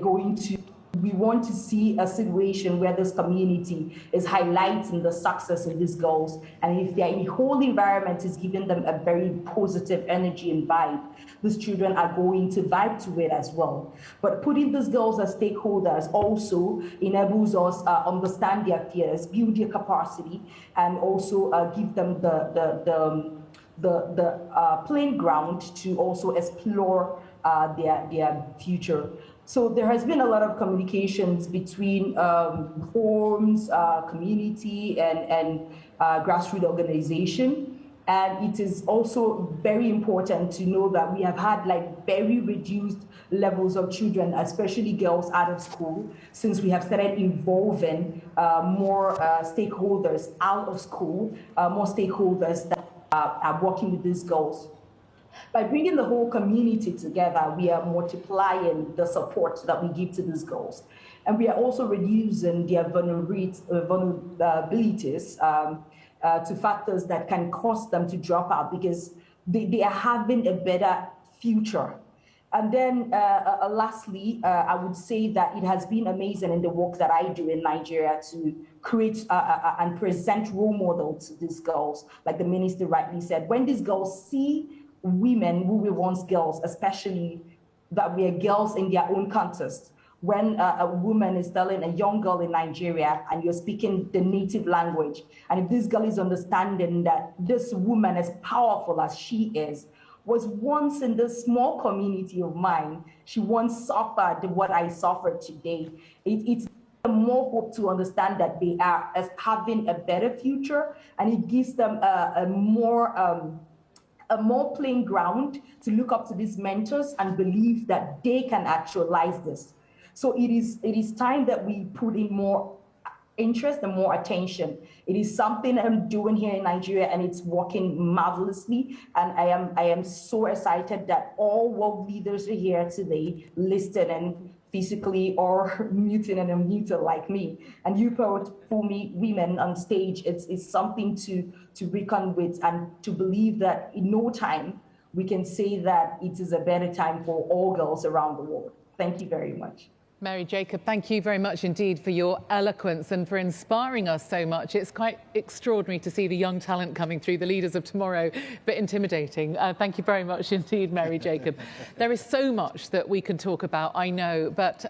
want to see a situation where this community is highlighting the success of these girls, and if their whole environment is giving them a very positive energy and vibe, these children are going to vibe to it as well. But putting these girls as stakeholders also enables us understand their fears, build their capacity, and also give them the playing ground to also explore their future. So there has been a lot of communications between homes, community, and grassroots organization. And it is also very important to know that we have had like very reduced levels of children, especially girls, out of school, since we have started involving more stakeholders out of school, more stakeholders that are working with these girls. By bringing the whole community together, we are multiplying the support that we give to these girls. And we are also reducing their vulnerabilities to factors that can cause them to drop out, because they are having a better future. And then lastly, I would say that it has been amazing in the work that I do in Nigeria to create and present role models to these girls. Like the minister rightly said, when these girls see women who were once girls, especially that we are girls in their own context, when a woman is telling a young girl in Nigeria and you're speaking the native language, and if this girl is understanding that this woman, as powerful as she is, was once in this small community of mine, she once suffered what I suffered today, it's more hope to understand that they are as having a better future, and it gives them a more playing ground to look up to these mentors and believe that they can actualize this. So it is time that we put in more interest and more attention. It is something I'm doing here in Nigeria, and it's working marvelously. And I am so excited that all world leaders are here today, listening physically or muting and unmuted like me. And you powerful women on stage, it's something to reckon with, and to believe that in no time we can say that it is a better time for all girls around the world. Thank you very much. Mary Jacob, thank you very much indeed for your eloquence and for inspiring us so much. It's quite extraordinary to see the young talent coming through, the leaders of tomorrow, but intimidating. Thank you very much indeed, Mary Jacob. There is so much that we can talk about, I know, but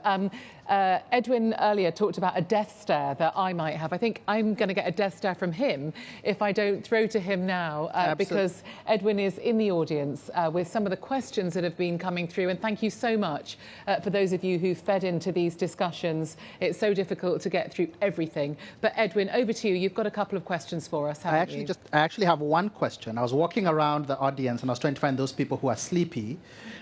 Edwin earlier talked about a death stare that I might have. I think I'm going to get a death stare from him if I don't throw to him now, because Edwin is in the audience with some of the questions that have been coming through. And thank you so much for those of you who fed into these discussions. It's so difficult to get through everything. But Edwin, over to you. You've got a couple of questions for us, haven't you? I actually have one question. I was walking around the audience and I was trying to find those people who are sleepy.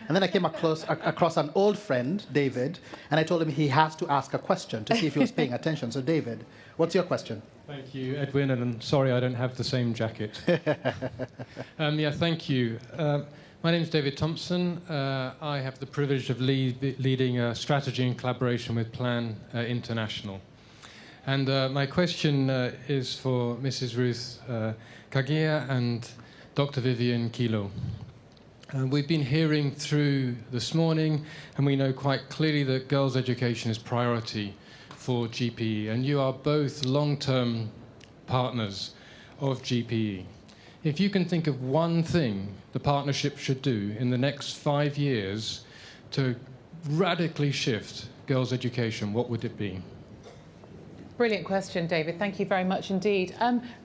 And then I came across an old friend, David, and I told him he has to ask a question to see if he was paying attention. So, David, what's your question? Thank you, Edwin, and I'm sorry I don't have the same jacket. Yeah, thank you. My name is David Thompson. I have the privilege of leading a strategy in collaboration with Plan International. And my question is for Mrs. Ruth Kagia and Dr. Vivian Kilo. We've been hearing through this morning, and we know quite clearly that girls' education is priority for GPE, and you are both long-term partners of GPE. If you can think of one thing the partnership should do in the next 5 years to radically shift girls' education, what would it be? Brilliant question, David. Thank you very much indeed.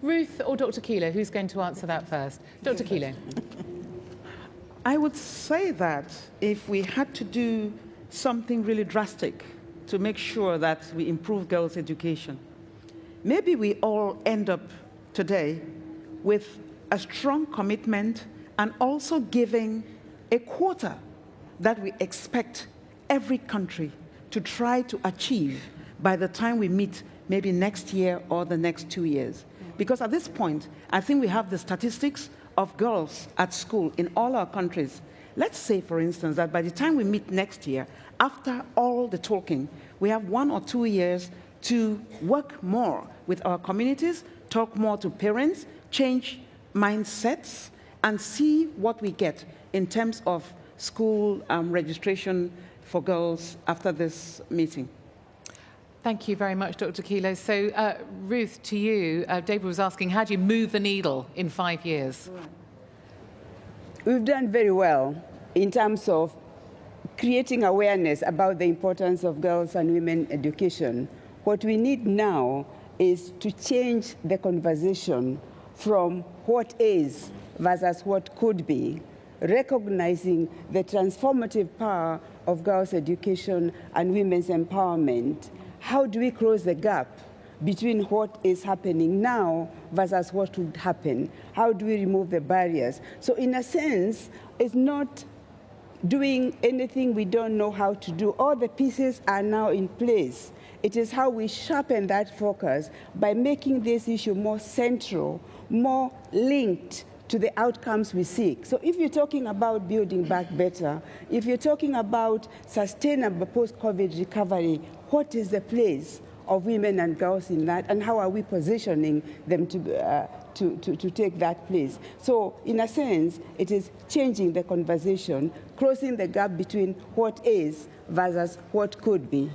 Ruth or Dr. Kilo, who's going to answer that first? Dr. Kilo. I would say that if we had to do something really drastic to make sure that we improve girls' education, maybe we all end up today with a strong commitment and also giving a quota that we expect every country to try to achieve by the time we meet maybe next year or the next 2 years. Because at this point, I think we have the statistics of girls at school in all our countries. Let's say, for instance, that by the time we meet next year, after all the talking, we have 1 or 2 years to work more with our communities, talk more to parents, change mindsets, and see what we get in terms of school registration for girls after this meeting. Thank you very much, Dr. Kilo. So, Ruth, to you, David was asking, how do you move the needle in 5 years? We've done very well in terms of creating awareness about the importance of girls and women education. What we need now is to change the conversation from what is versus what could be, recognizing the transformative power of girls' education and women's empowerment. How do we close the gap between what is happening now versus what would happen? How do we remove the barriers? So in a sense, it's not doing anything we don't know how to do. All the pieces are now in place. It is how we sharpen that focus by making this issue more central, more linked to the outcomes we seek. So if you're talking about building back better, if you're talking about sustainable post-COVID recovery, what is the place of women and girls in that, and how are we positioning them to take that place? So in a sense, it is changing the conversation, closing the gap between what is versus what could be.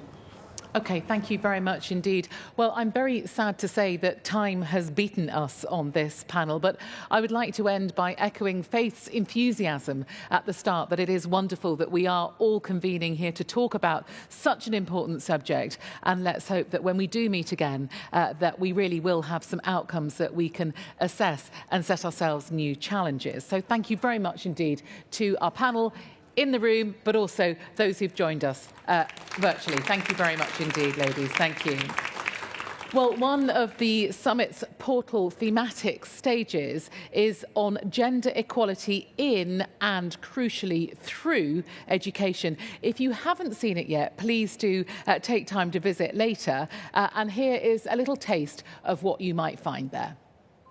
Okay, thank you very much indeed. Well, I'm very sad to say that time has beaten us on this panel, but I would like to end by echoing Faith's enthusiasm at the start that it is wonderful that we are all convening here to talk about such an important subject, and let's hope that when we do meet again, that we really will have some outcomes that we can assess and set ourselves new challenges. So thank you very much indeed to our panel in the room, but also those who've joined us virtually. Thank you very much indeed, ladies. Thank you. Well, one of the summit's portal thematic stages is on gender equality in and, crucially, through education. If you haven't seen it yet, please do take time to visit later. And here is a little taste of what you might find there.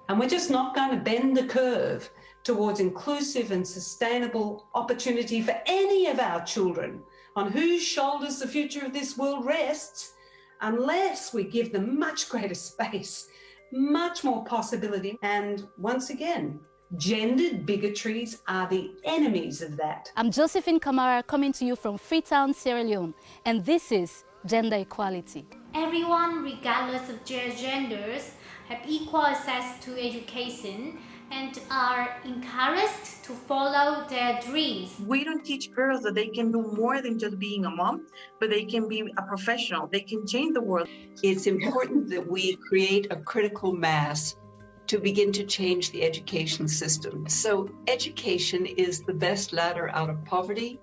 And we're just not going to bend the curve towards inclusive and sustainable opportunity for any of our children, on whose shoulders the future of this world rests, unless we give them much greater space, much more possibility. And once again, gendered bigotries are the enemies of that. I'm Josephine Kamara, coming to you from Freetown, Sierra Leone, and this is Gender Equality. Everyone, regardless of their genders, have equal access to education and are encouraged to follow their dreams. We don't teach girls that they can do more than just being a mom, but they can be a professional. They can change the world. It's important that we create a critical mass to begin to change the education system. So education is the best ladder out of poverty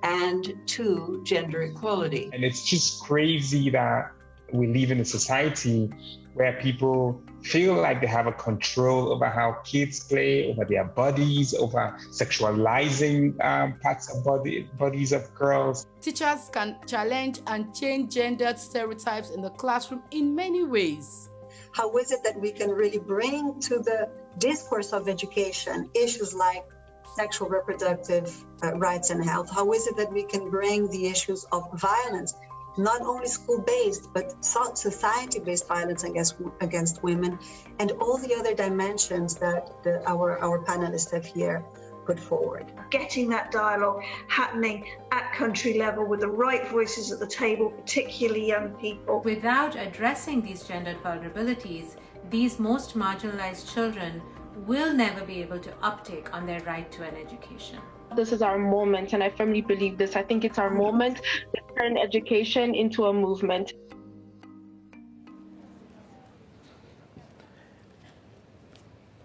and to gender equality. And it's just crazy that we live in a society where people feel like they have a control over how kids play, over their bodies, over sexualizing parts of bodies of girls. Teachers can challenge and change gendered stereotypes in the classroom in many ways. How is it that we can really bring to the discourse of education issues like sexual reproductive rights and health? How is it that we can bring the issues of violence, not only school-based, but society-based violence against women, and all the other dimensions that our panelists have here put forward. Getting that dialogue happening at country level with the right voices at the table, particularly young people. Without addressing these gendered vulnerabilities, these most marginalized children will never be able to uptake on their right to an education. This is our moment, and I firmly believe this. I think it's our moment to turn education into a movement.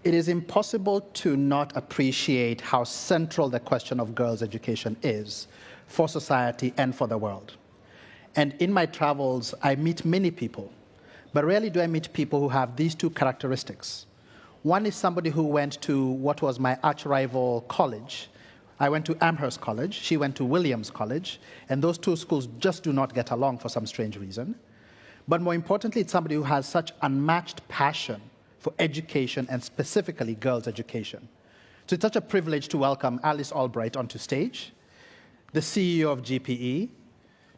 It is impossible to not appreciate how central the question of girls' education is for society and for the world. And in my travels, I meet many people, but rarely do I meet people who have these two characteristics. One is somebody who went to what was my arch-rival college. I went to Amherst College, she went to Williams College, and those two schools just do not get along for some strange reason. But more importantly, it's somebody who has such unmatched passion for education, and specifically girls' education. So it's such a privilege to welcome Alice Albright onto stage, the CEO of GPE,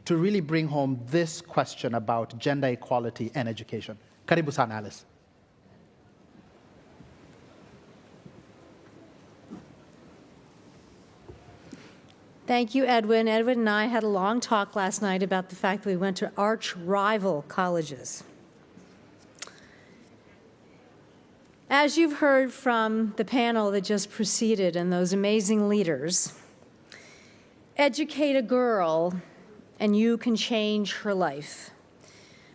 to really bring home this question about gender equality and education. Karibu sana, Alice. Thank you, Edwin. Edwin and I had a long talk last night about the fact that we went to arch-rival colleges. As you've heard from the panel that just preceded and those amazing leaders, educate a girl and you can change her life.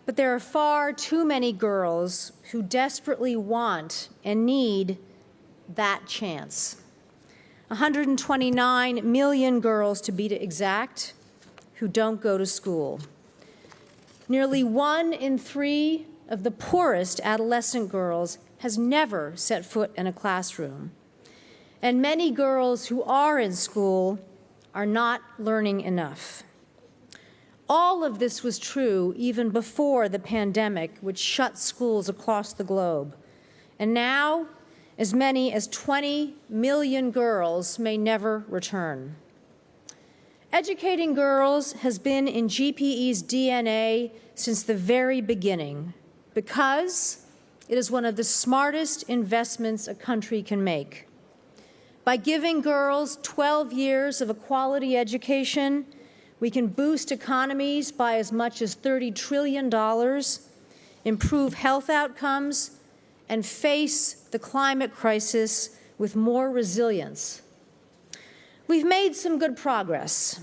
But there are far too many girls who desperately want and need that chance. 129 million girls, to be exact, who don't go to school. Nearly 1 in 3 of the poorest adolescent girls has never set foot in a classroom. And many girls who are in school are not learning enough. All of this was true even before the pandemic, which shut schools across the globe. And now, as many as 20 million girls may never return. Educating girls has been in GPE's DNA since the very beginning, because it is one of the smartest investments a country can make. By giving girls 12 years of a quality education, we can boost economies by as much as $30 trillion, improve health outcomes, and face the climate crisis with more resilience. We've made some good progress.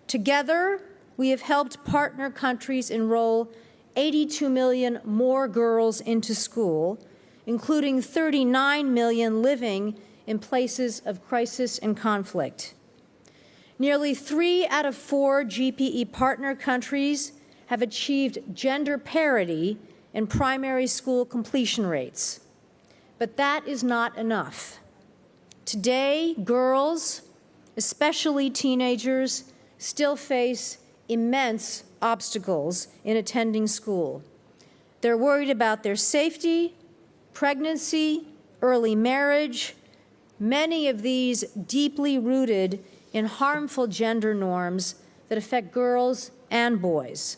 Together, we have helped partner countries enroll 82 million more girls into school, including 39 million living in places of crisis and conflict. Nearly 3 out of 4 GPE partner countries have achieved gender parity in primary school completion rates. But that is not enough. Today, girls, especially teenagers, still face immense obstacles in attending school. They're worried about their safety, pregnancy, early marriage, many of these deeply rooted in harmful gender norms that affect girls and boys.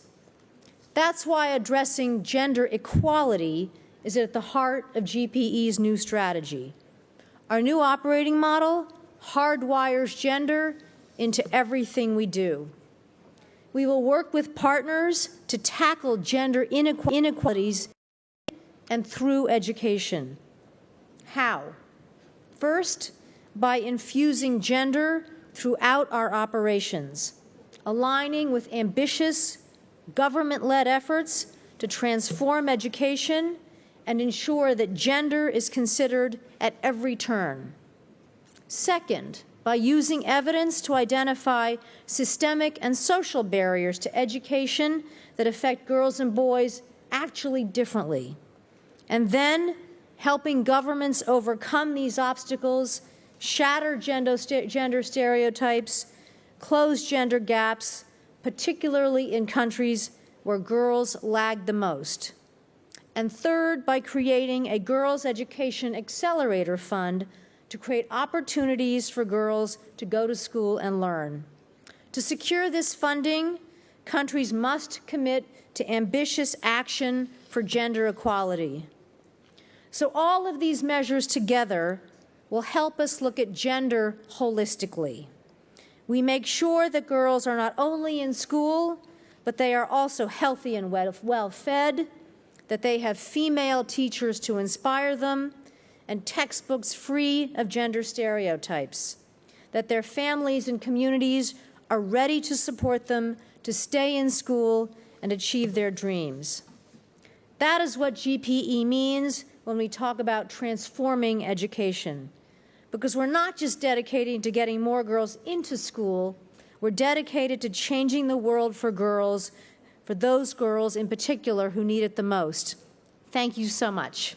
That's why addressing gender equality is at the heart of GPE's new strategy. Our new operating model hardwires gender into everything we do. We will work with partners to tackle gender inequalities and through education. How? First, by infusing gender throughout our operations, aligning with ambitious government-led efforts to transform education and ensure that gender is considered at every turn. Second, by using evidence to identify systemic and social barriers to education that affect girls and boys actually differently. And then helping governments overcome these obstacles, shatter gender stereotypes, close gender gaps, particularly in countries where girls lag the most. And third, by creating a Girls' Education Accelerator Fund to create opportunities for girls to go to school and learn. To secure this funding, countries must commit to ambitious action for gender equality. So all of these measures together will help us look at gender holistically. We make sure that girls are not only in school, but they are also healthy and well-fed, that they have female teachers to inspire them, and textbooks free of gender stereotypes, that their families and communities are ready to support them to stay in school and achieve their dreams. That is what GPE means when we talk about transforming education, because we're not just dedicating to getting more girls into school, we're dedicated to changing the world for girls, for those girls in particular who need it the most. Thank you so much.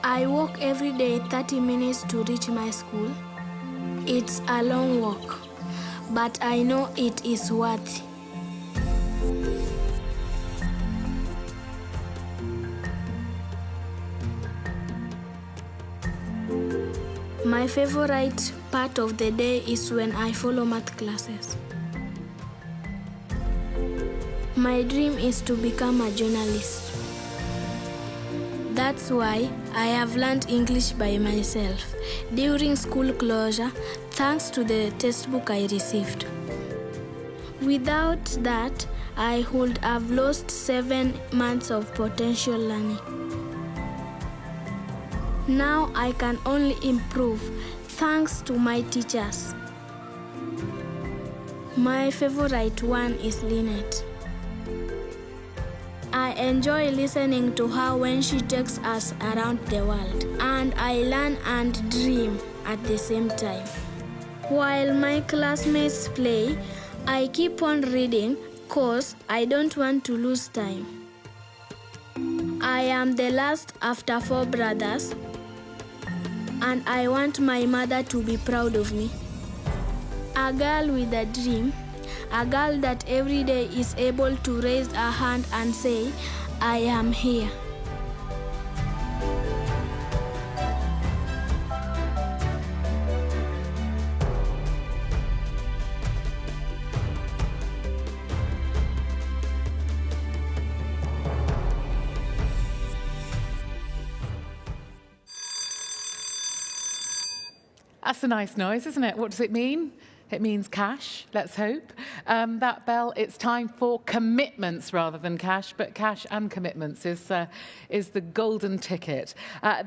I walk every day 30 minutes to reach my school. It's a long walk, but I know it is worth it. My favorite part of the day is when I follow math classes. My dream is to become a journalist. That's why I have learned English by myself during school closure, thanks to the textbook I received. Without that, I would have lost 7 months of potential learning. Now I can only improve thanks to my teachers. My favorite one is Lynette. I enjoy listening to her when she takes us around the world, and I learn and dream at the same time. While my classmates play, I keep on reading because I don't want to lose time. I am the last after 4 brothers, and I want my mother to be proud of me. A girl with a dream, a girl that every day is able to raise her hand and say, I am here. That's a nice noise, isn't it? What does it mean? It means cash, let's hope. That bell, it's time for commitments rather than cash, but cash and commitments is the golden ticket.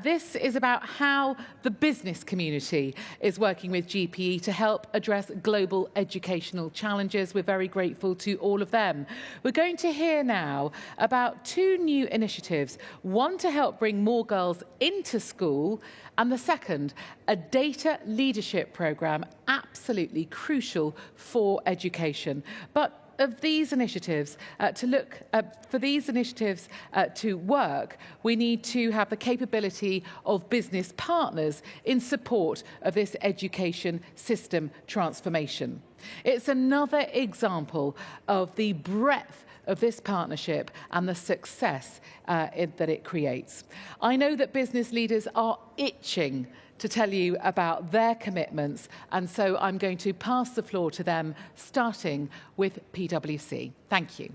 This is about how the business community is working with GPE to help address global educational challenges. We're very grateful to all of them. We're going to hear now about 2 new initiatives, one to help bring more girls into school, and the second, a data leadership programme absolutely crucial for education. But of these initiatives, for these initiatives to work, we need to have the capability of business partners in support of this education system transformation. It's another example of the breadth of this partnership and the success that it creates. I know that business leaders are itching to tell you about their commitments, and so I'm going to pass the floor to them, starting with PwC. Thank you.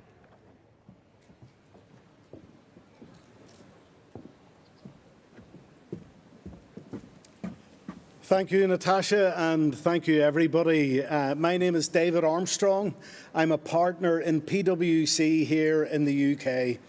Thank you, Natasha, and thank you, everybody. My name is David Armstrong. I'm a partner in PwC here in the UK.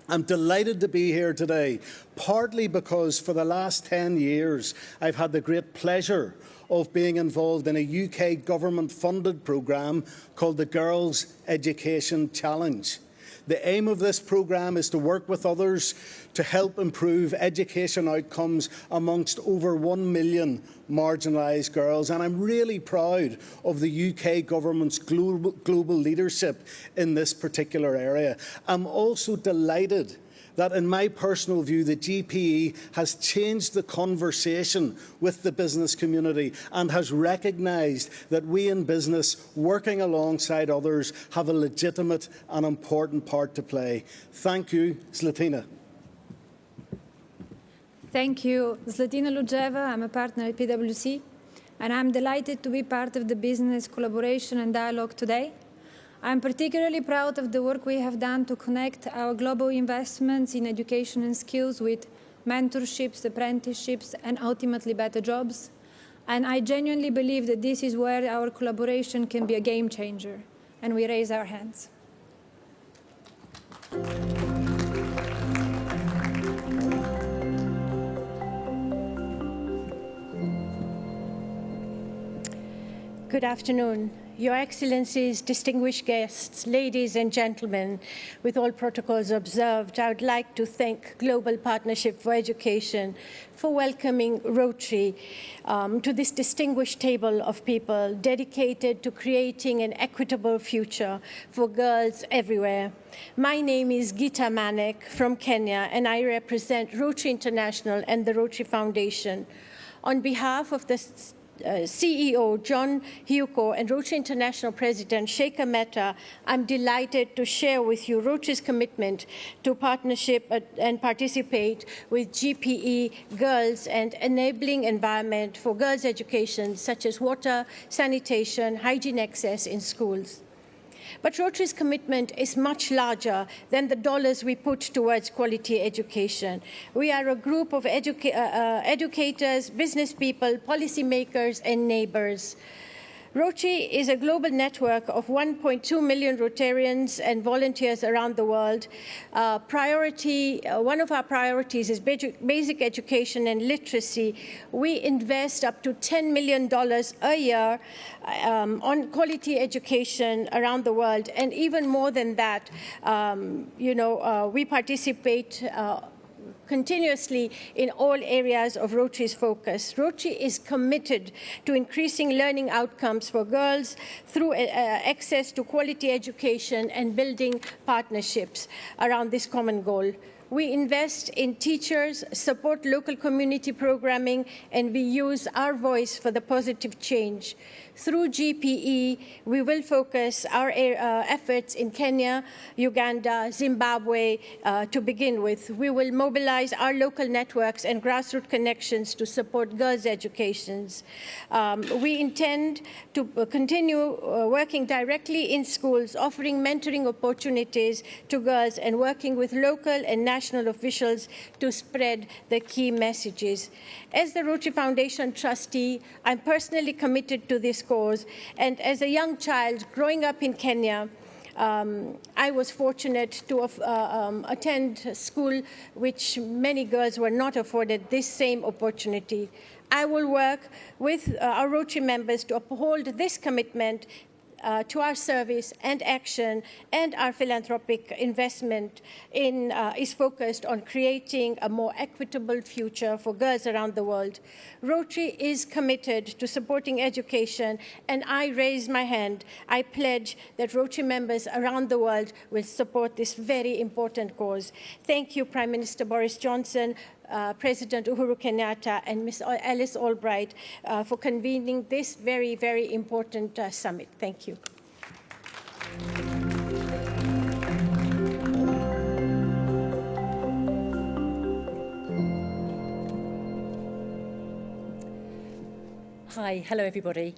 I'm delighted to be here today, partly because for the last 10 years, I've had the great pleasure of being involved in a UK government-funded programme called the Girls Education Challenge. The aim of this programme is to work with others to help improve education outcomes amongst over 1 million marginalised girls. And I'm really proud of the UK government's global leadership in this particular area. I'm also delighted that, in my personal view, the GPE has changed the conversation with the business community and has recognised that we in business, working alongside others, have a legitimate and important part to play. Thank you, Zlatina. Thank you. Zlatina Lujeva, I'm a partner at PwC. and I'm delighted to be part of the business collaboration and dialogue today. I'm particularly proud of the work we have done to connect our global investments in education and skills with mentorships, apprenticeships, and ultimately better jobs. And I genuinely believe that this is where our collaboration can be a game changer, and we raise our hands. Good afternoon, Your Excellencies, distinguished guests, ladies and gentlemen. With all protocols observed, I would like to thank Global Partnership for Education for welcoming Rotary to this distinguished table of people dedicated to creating an equitable future for girls everywhere. My name is Gita Manek from Kenya, and I represent Rotary International and the Rotary Foundation. On behalf of the CEO John Hyuko and Rotary International President Sheikha Mehta, I'm delighted to share with you Rotary's commitment to partnership and participate with GPE Girls and enabling environment for girls' education, such as water, sanitation, hygiene access in schools. But Rotary's commitment is much larger than the dollars we put towards quality education. We are a group of educators, business people, policymakers, and neighbors. Rotary is a global network of 1.2 million Rotarians and volunteers around the world. One of our priorities is basic education and literacy. We invest up to $10 million a year on quality education around the world, and even more than that, we participate continuously in all areas of Rotary's focus. Rotary is committed to increasing learning outcomes for girls through access to quality education and building partnerships around this common goal. We invest in teachers, support local community programming, and we use our voice for the positive change. Through GPE, we will focus our efforts in Kenya, Uganda, Zimbabwe to begin with. We will mobilize our local networks and grassroots connections to support girls' educations. We intend to continue working directly in schools, offering mentoring opportunities to girls and working with local and national officials to spread the key messages. As the Rotary Foundation trustee, I'm personally committed to this cause, and as a young child growing up in Kenya, I was fortunate to attend school which many girls were not afforded this same opportunity. I will work with our Rotary members to uphold this commitment to our service and action, and our philanthropic investment is focused on creating a more equitable future for girls around the world. Rotary is committed to supporting education, and I raise my hand. I pledge that Rotary members around the world will support this very important cause. Thank you, Prime Minister Boris Johnson, President Uhuru Kenyatta, and Ms. Alice Albright for convening this very, very important summit. Thank you. Hi, hello everybody.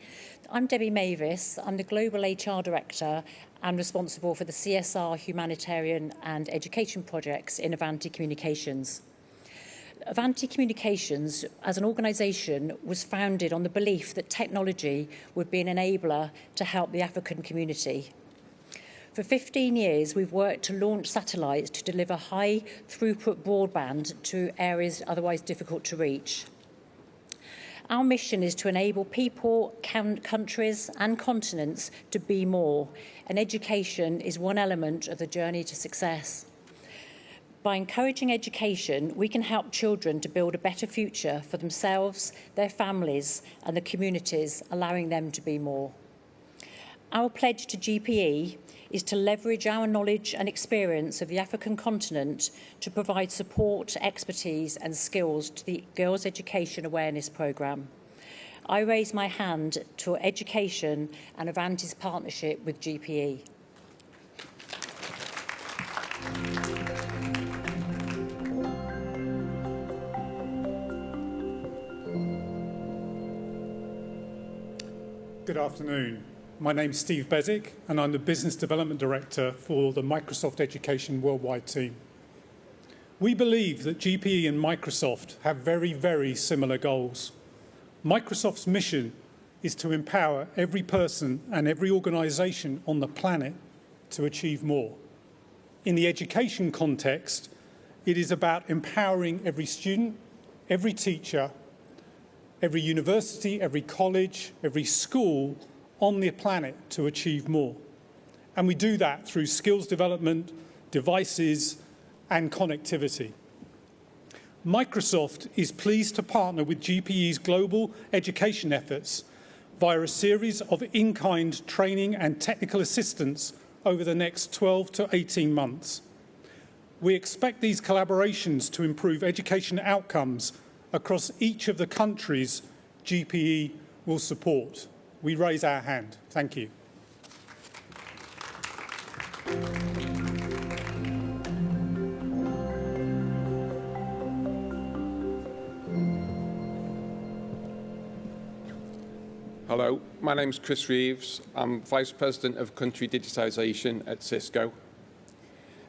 I'm Debbie Mavis. I'm the Global HR Director and responsible for the CSR, humanitarian and education projects in Avanti Communications. Avanti Communications, as an organisation, was founded on the belief that technology would be an enabler to help the African community. For 15 years, we've worked to launch satellites to deliver high-throughput broadband to areas otherwise difficult to reach. Our mission is to enable people, countries and continents to be more, and education is one element of the journey to success. By encouraging education, we can help children to build a better future for themselves, their families, and the communities, allowing them to be more. Our pledge to GPE is to leverage our knowledge and experience of the African continent to provide support, expertise, and skills to the Girls' Education Awareness Programme. I raise my hand to education and Avanti's partnership with GPE. Good afternoon. My name's Steve Bezic, and I'm the Business Development Director for the Microsoft Education Worldwide team. We believe that GPE and Microsoft have very, very similar goals. Microsoft's mission is to empower every person and every organisation on the planet to achieve more. In the education context, it is about empowering every student, every teacher, every university, every college, every school on the planet to achieve more. And we do that through skills development, devices, and connectivity. Microsoft is pleased to partner with GPE's global education efforts via a series of in-kind training and technical assistance over the next 12 to 18 months. We expect these collaborations to improve education outcomes across each of the countries GPE will support. We raise our hand. Thank you. Hello, my name's Chris Reeves. I'm Vice President of Country Digitisation at Cisco.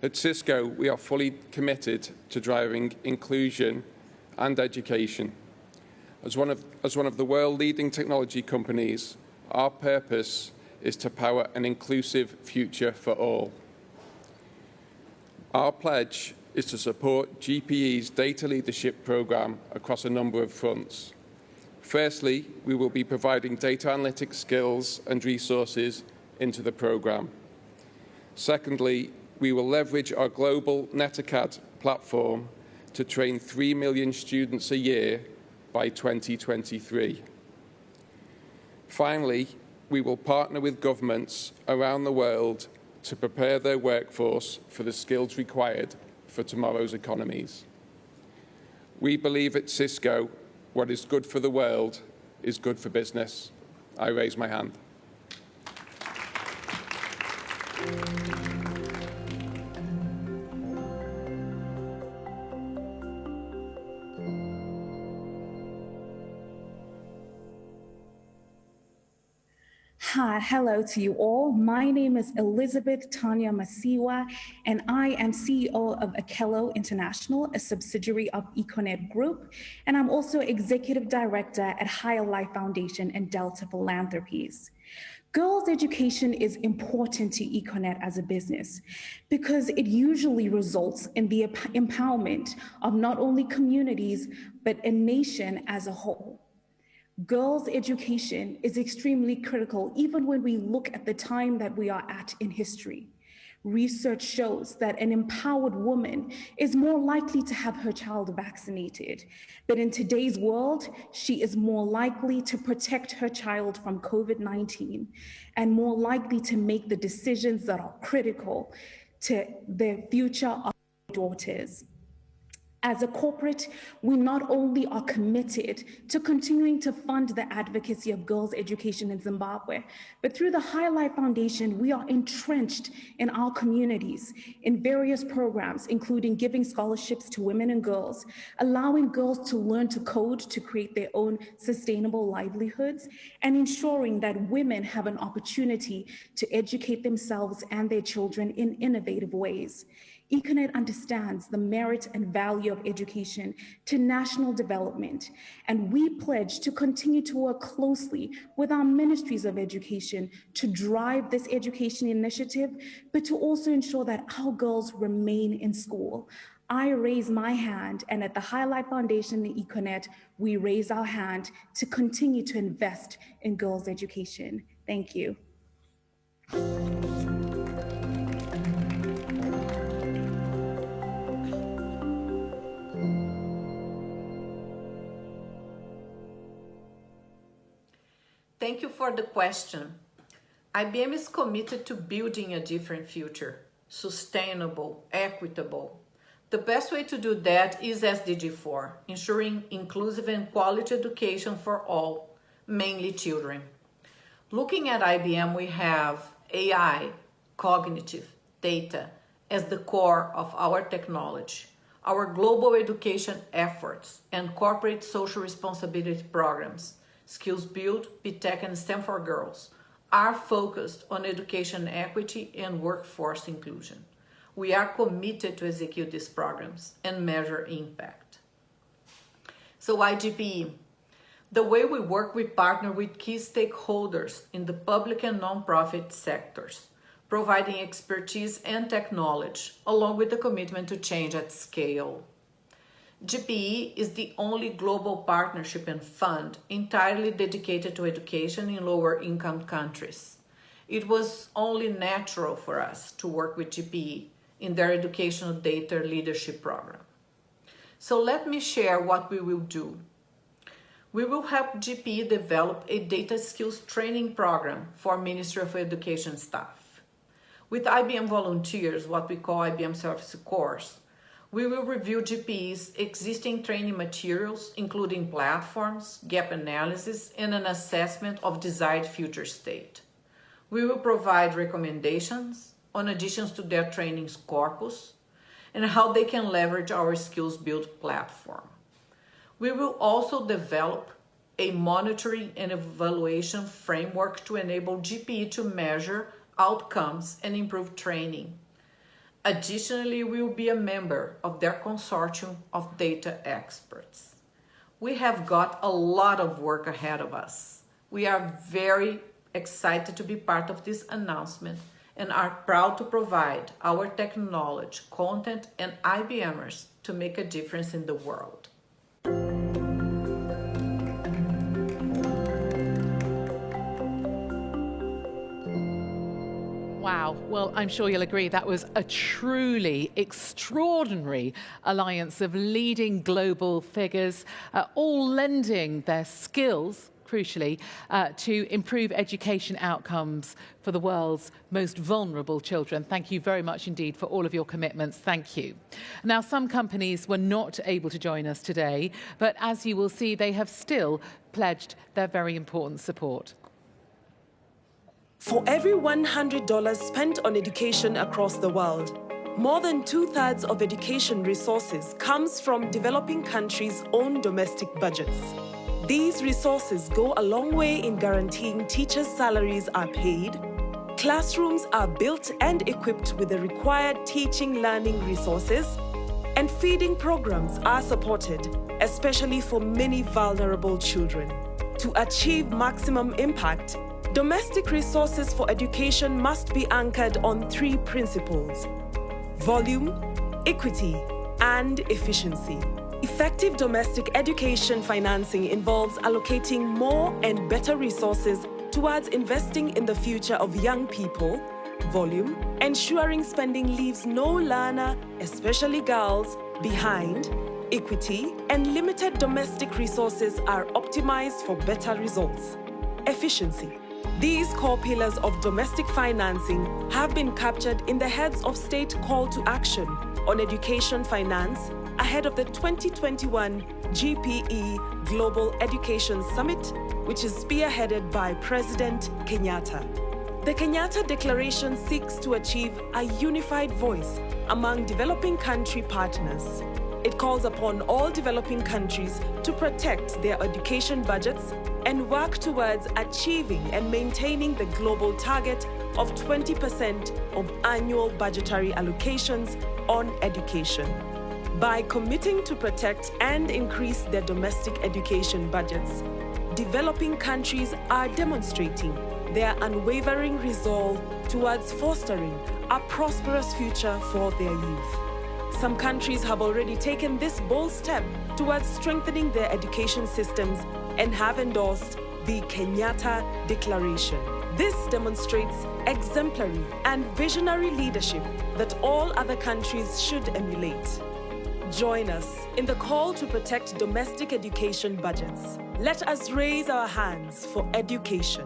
At Cisco, we are fully committed to driving inclusion and education. As one of the world-leading technology companies, our purpose is to power an inclusive future for all. Our pledge is to support GPE's data leadership programme across a number of fronts. Firstly, we will be providing data analytics skills and resources into the programme. Secondly, we will leverage our global NetAcad platform to train 3 million students a year by 2023. Finally, we will partner with governments around the world to prepare their workforce for the skills required for tomorrow's economies. We believe at Cisco, what is good for the world is good for business. I raise my hand. Hi, hello to you all. My name is Elizabeth Tanya Masiwa, and I am CEO of Akello International, a subsidiary of Econet Group, and I'm also Executive Director at Higher Life Foundation and Delta Philanthropies. Girls' education is important to Econet as a business because it usually results in the empowerment of not only communities, but a nation as a whole. Girls' education is extremely critical, even when we look at the time that we are at in history. Research shows that an empowered woman is more likely to have her child vaccinated. But in today's world, she is more likely to protect her child from COVID-19 and more likely to make the decisions that are critical to the future of her daughters. As a corporate, we not only are committed to continuing to fund the advocacy of girls' education in Zimbabwe, but through the High Life Foundation, we are entrenched in our communities in various programs, including giving scholarships to women and girls, allowing girls to learn to code to create their own sustainable livelihoods, and ensuring that women have an opportunity to educate themselves and their children in innovative ways. Econet understands the merit and value of education to national development, and we pledge to continue to work closely with our ministries of education to drive this education initiative, but to also ensure that our girls remain in school. I raise my hand, and at the High Life Foundation and Econet, we raise our hand to continue to invest in girls' education. Thank you. Thank you for the question. IBM is committed to building a different future, sustainable, equitable. The best way to do that is SDG 4, ensuring inclusive and quality education for all, mainly children. Looking at IBM, we have AI, cognitive, data as the core of our technology, our global education efforts, and corporate social responsibility programs Skills Build, PTech, and STEM for Girls are focused on education equity and workforce inclusion. We are committed to execute these programs and measure impact. So why GPE? The way we work, we partner with key stakeholders in the public and nonprofit sectors, providing expertise and technology, along with the commitment to change at scale. GPE is the only global partnership and fund entirely dedicated to education in lower income countries. It was only natural for us to work with GPE in their educational data leadership program. So let me share what we will do. We will help GPE develop a data skills training program for Ministry of Education staff. With IBM volunteers, what we call IBM Service Course, we will review GPE's existing training materials, including platforms, gap analysis, and an assessment of desired future state. We will provide recommendations on additions to their trainings corpus and how they can leverage our Skills Build platform. We will also develop a monitoring and evaluation framework to enable GPE to measure outcomes and improve training. Additionally, we will be a member of their consortium of data experts. We have got a lot of work ahead of us. We are very excited to be part of this announcement and are proud to provide our technology, content, and IBMers to make a difference in the world. Wow. Well, I'm sure you'll agree that was a truly extraordinary alliance of leading global figures, all lending their skills, crucially, to improve education outcomes for the world's most vulnerable children. Thank you very much indeed for all of your commitments. Thank you. Now, some companies were not able to join us today, but as you will see, they have still pledged their very important support. For every $100 spent on education across the world, more than 2/3 of education resources comes from developing countries' own domestic budgets. These resources go a long way in guaranteeing teachers' salaries are paid, classrooms are built and equipped with the required teaching learning resources, and feeding programs are supported, especially for many vulnerable children. To achieve maximum impact, domestic resources for education must be anchored on 3 principles: volume, equity, and efficiency. Effective domestic education financing involves allocating more and better resources towards investing in the future of young people, volume, ensuring spending leaves no learner, especially girls, behind, equity, and limited domestic resources are optimized for better results, efficiency. These core pillars of domestic financing have been captured in the Heads of State Call to Action on Education Finance ahead of the 2021 GPE Global Education Summit, which is spearheaded by President Kenyatta. The Kenyatta Declaration seeks to achieve a unified voice among developing country partners. It calls upon all developing countries to protect their education budgets and work towards achieving and maintaining the global target of 20% of annual budgetary allocations on education. By committing to protect and increase their domestic education budgets, developing countries are demonstrating their unwavering resolve towards fostering a prosperous future for their youth. Some countries have already taken this bold step towards strengthening their education systems and have endorsed the Kenyatta Declaration. This demonstrates exemplary and visionary leadership that all other countries should emulate. Join us in the call to protect domestic education budgets. Let us raise our hands for education.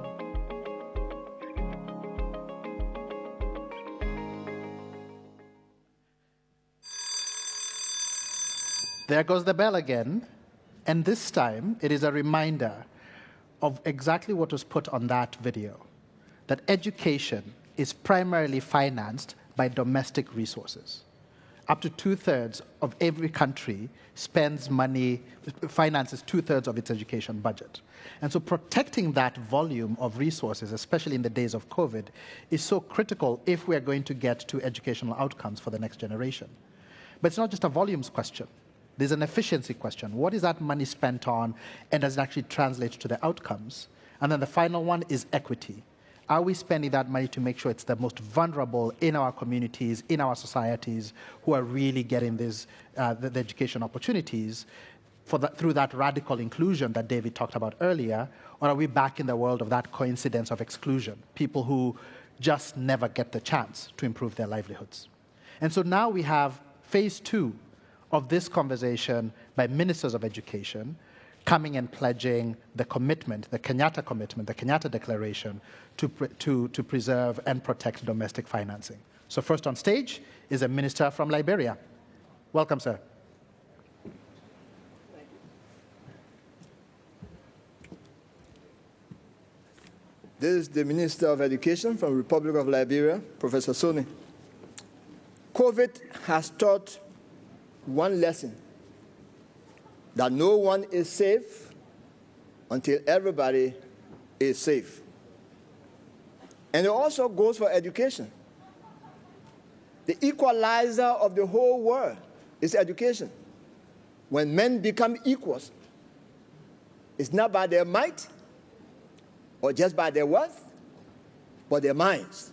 There goes the bell again, and this time it is a reminder of exactly what was put on that video, that education is primarily financed by domestic resources. up to 2/3 of every country spends money, finances 2/3 of its education budget. And so protecting that volume of resources, especially in the days of COVID, is so critical if we're going to get to educational outcomes for the next generation. But it's not just a volumes question. There's an efficiency question. What is that money spent on, and does it actually translate to the outcomes? And then the final one is equity. Are we spending that money to make sure it's the most vulnerable in our communities, in our societies, who are really getting these, the education opportunities through that radical inclusion that David talked about earlier? Or are we back in the world of that coincidence of exclusion, people who just never get the chance to improve their livelihoods? And so now we have phase 2 of this conversation by ministers of education coming and pledging the commitment, the Kenyatta Declaration, to preserve and protect domestic financing. So first on stage is a minister from Liberia. Welcome, sir. This is the Minister of Education from the Republic of Liberia, Professor Soni. COVID has taught one lesson, that no one is safe until everybody is safe. And it also goes for education. The equalizer of the whole world is education. When men become equals, it's not by their might or just by their wealth, but their minds.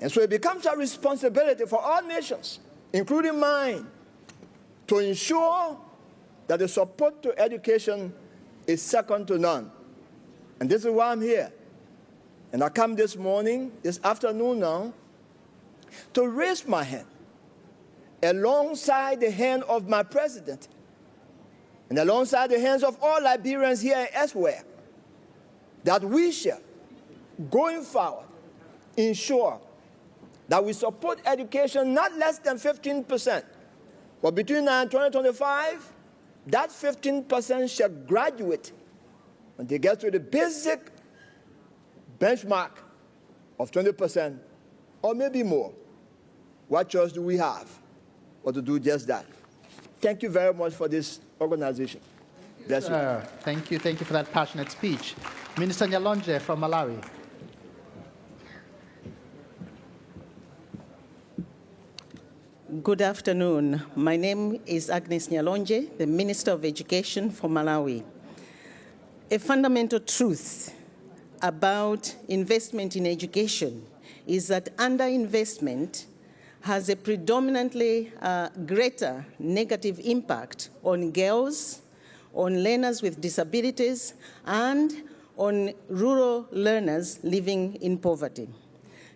And so it becomes a responsibility for all nations, including mine, to ensure that the support to education is second to none. And this is why I'm here. And I come this morning, this afternoon now, to raise my hand alongside the hand of my president and alongside the hands of all Liberians here and elsewhere, that we shall, going forward, ensure that we support education not less than 15%, but between now and 2025, that 15% shall graduate when they get to the basic benchmark of 20% or maybe more. What choice do we have but to do just that? Thank you very much for this organization. Bless you. Thank you for that passionate speech. Minister Nyalonje from Malawi. Good afternoon. My name is Agnes Nyalonje, the Minister of Education for Malawi. A fundamental truth about investment in education is that underinvestment has a predominantly greater negative impact on girls, on learners with disabilities, and on rural learners living in poverty.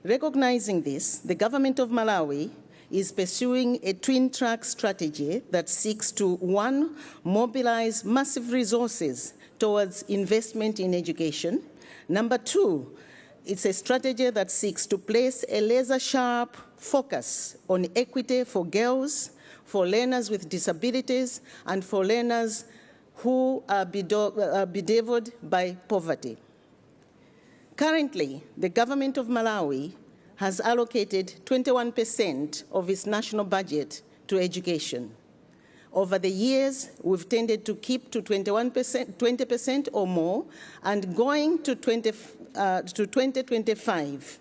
Recognizing this, the government of Malawi is pursuing a twin-track strategy that seeks to, 1, mobilize massive resources towards investment in education. Number 2, it's a strategy that seeks to place a laser-sharp focus on equity for girls, for learners with disabilities, and for learners who are bedeviled by poverty. Currently, the government of Malawi has allocated 21% of its national budget to education. Over the years, we've tended to keep to 20% or more, and going to 2025,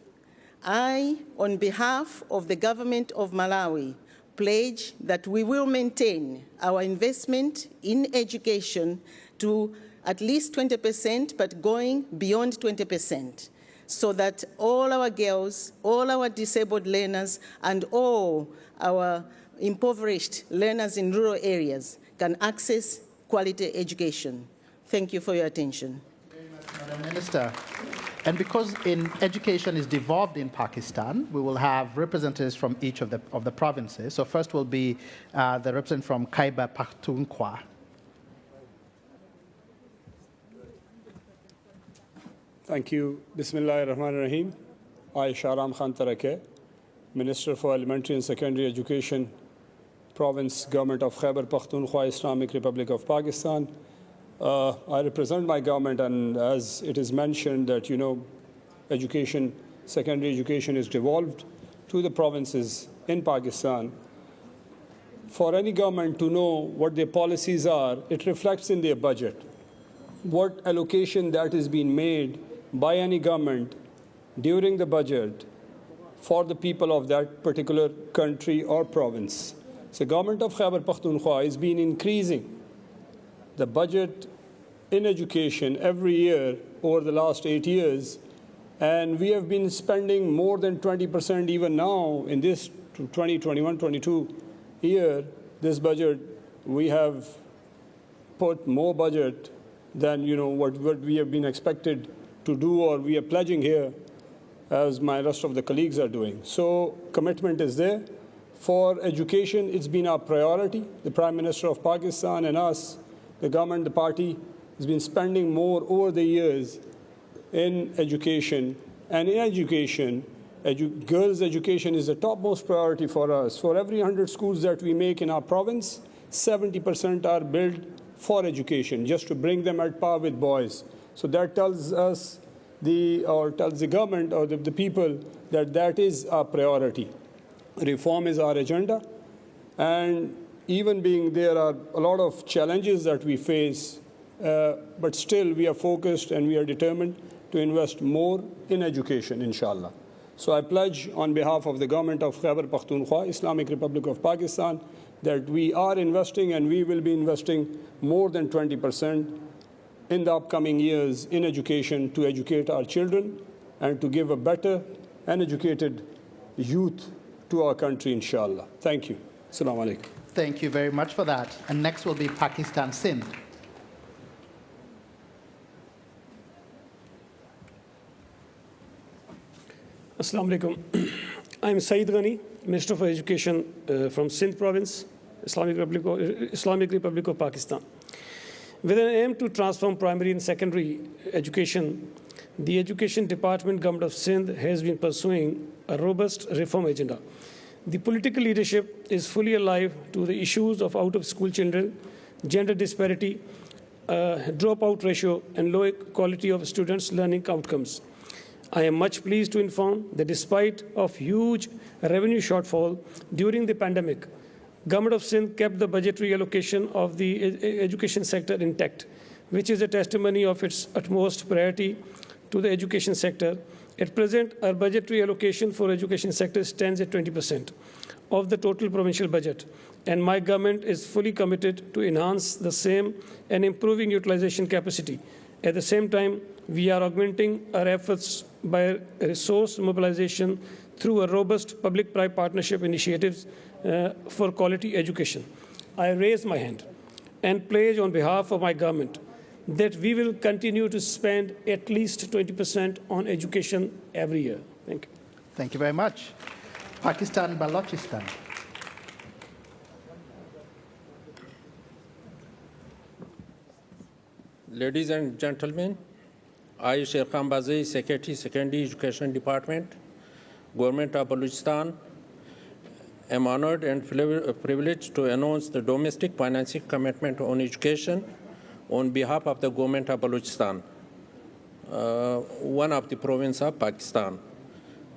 I, on behalf of the government of Malawi, pledge that we will maintain our investment in education to at least 20%, but going beyond 20%. So that all our girls, all our disabled learners, and all our impoverished learners in rural areas can access quality education. Thank you for your attention. Very much, Madam Minister. And because education is devolved in Pakistan, we will have representatives from each of the provinces. So first will be the representative from Khyber Pakhtunkhwa. Thank you. Bismillahir Rahmanir Rahim. I, Shahram Khan Tarake, Minister for Elementary and Secondary Education, Province Government of Khyber Pakhtunkhwa, Islamic Republic of Pakistan. I represent my government, and as it is mentioned that, education, secondary education is devolved to the provinces in Pakistan. for any government to know what their policies are, it reflects in their budget. What allocation that is being made by any government during the budget for the people of that particular country or province. So the government of Khyber Pakhtunkhwa has been increasing the budget in education every year over the last 8 years, and we have been spending more than 20% even now in this 2021-22 year. This budget, we have put more budget than what we have been expected to do, or we are pledging here, as my rest of the colleagues are doing. So commitment is there. For education, it's been our priority. The Prime Minister of Pakistan and us, the government, the party, has been spending more over the years in education. And in education, girls' education is the topmost priority for us. For every 100 schools that we make in our province, 70% are built for education, just to bring them at par with boys. So that tells us, tells the government or the people that that is our priority. Reform is our agenda. And even being there are a lot of challenges that we face, but still we are focused and we are determined to invest more in education, inshallah. So I pledge on behalf of the government of Khyber Pakhtunkhwa, Islamic Republic of Pakistan, that we are investing and we will be investing more than 20% in the upcoming years in education to educate our children and to give a better and educated youth to our country, inshallah. Thank you. Assalamu alaikum. Thank you very much for that. And next will be Pakistan Sindh. Assalamu alaikum. I'm Saeed Ghani, Minister for Education from Sindh Province, Islamic Republic of Pakistan. With an aim to transform primary and secondary education, the Education Department, Government of Sindh, has been pursuing a robust reform agenda. The political leadership is fully alive to the issues of out-of-school children, gender disparity, dropout ratio, and low quality of students' learning outcomes. I am much pleased to inform that despite of huge revenue shortfall during the pandemic, Government of Sindh kept the budgetary allocation of the education sector intact, which is a testimony of its utmost priority to the education sector. At present, our budgetary allocation for education sector stands at 20% of the total provincial budget, and my government is fully committed to enhance the same and improving utilization capacity. At the same time, we are augmenting our efforts by resource mobilization through a robust public-private partnership initiatives for quality education. I raise my hand and pledge on behalf of my government that we will continue to spend at least 20% on education every year. Thank you. Thank you very much. Pakistan Balochistan. Ladies and gentlemen, I, Sheikh Ambazai, Secretary, Secondary Education Department, Government of Balochistan, am honored and privileged to announce the domestic financing commitment on education on behalf of the Government of Balochistan, one of the provinces of Pakistan.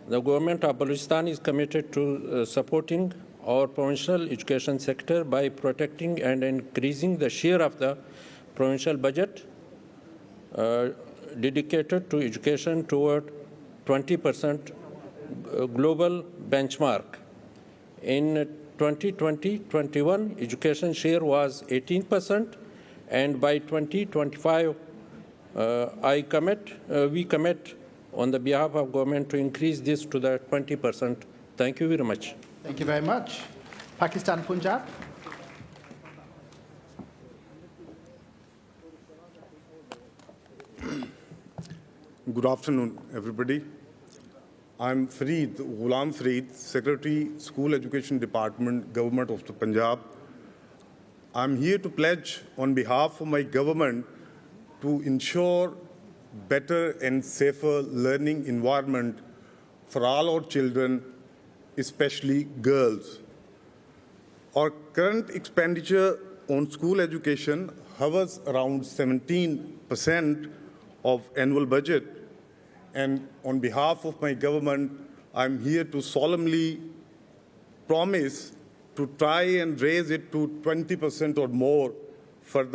The Government of Balochistan is committed to supporting our provincial education sector by protecting and increasing the share of the provincial budget dedicated to education toward 20% global benchmark. In 2020-21, education share was 18%, and by 2025, we commit on the behalf of government to increase this to the 20%. Thank you very much. Thank you very much. Pakistan Punjab. Good afternoon, everybody. I'm Ghulam Fareed, Secretary, School Education Department, Government of the Punjab. I'm here to pledge on behalf of my government to ensure better and safer learning environment for all our children, especially girls. Our current expenditure on school education hovers around 17% of annual budget. And on behalf of my government, I'm here to solemnly promise to try and raise it to 20% or more for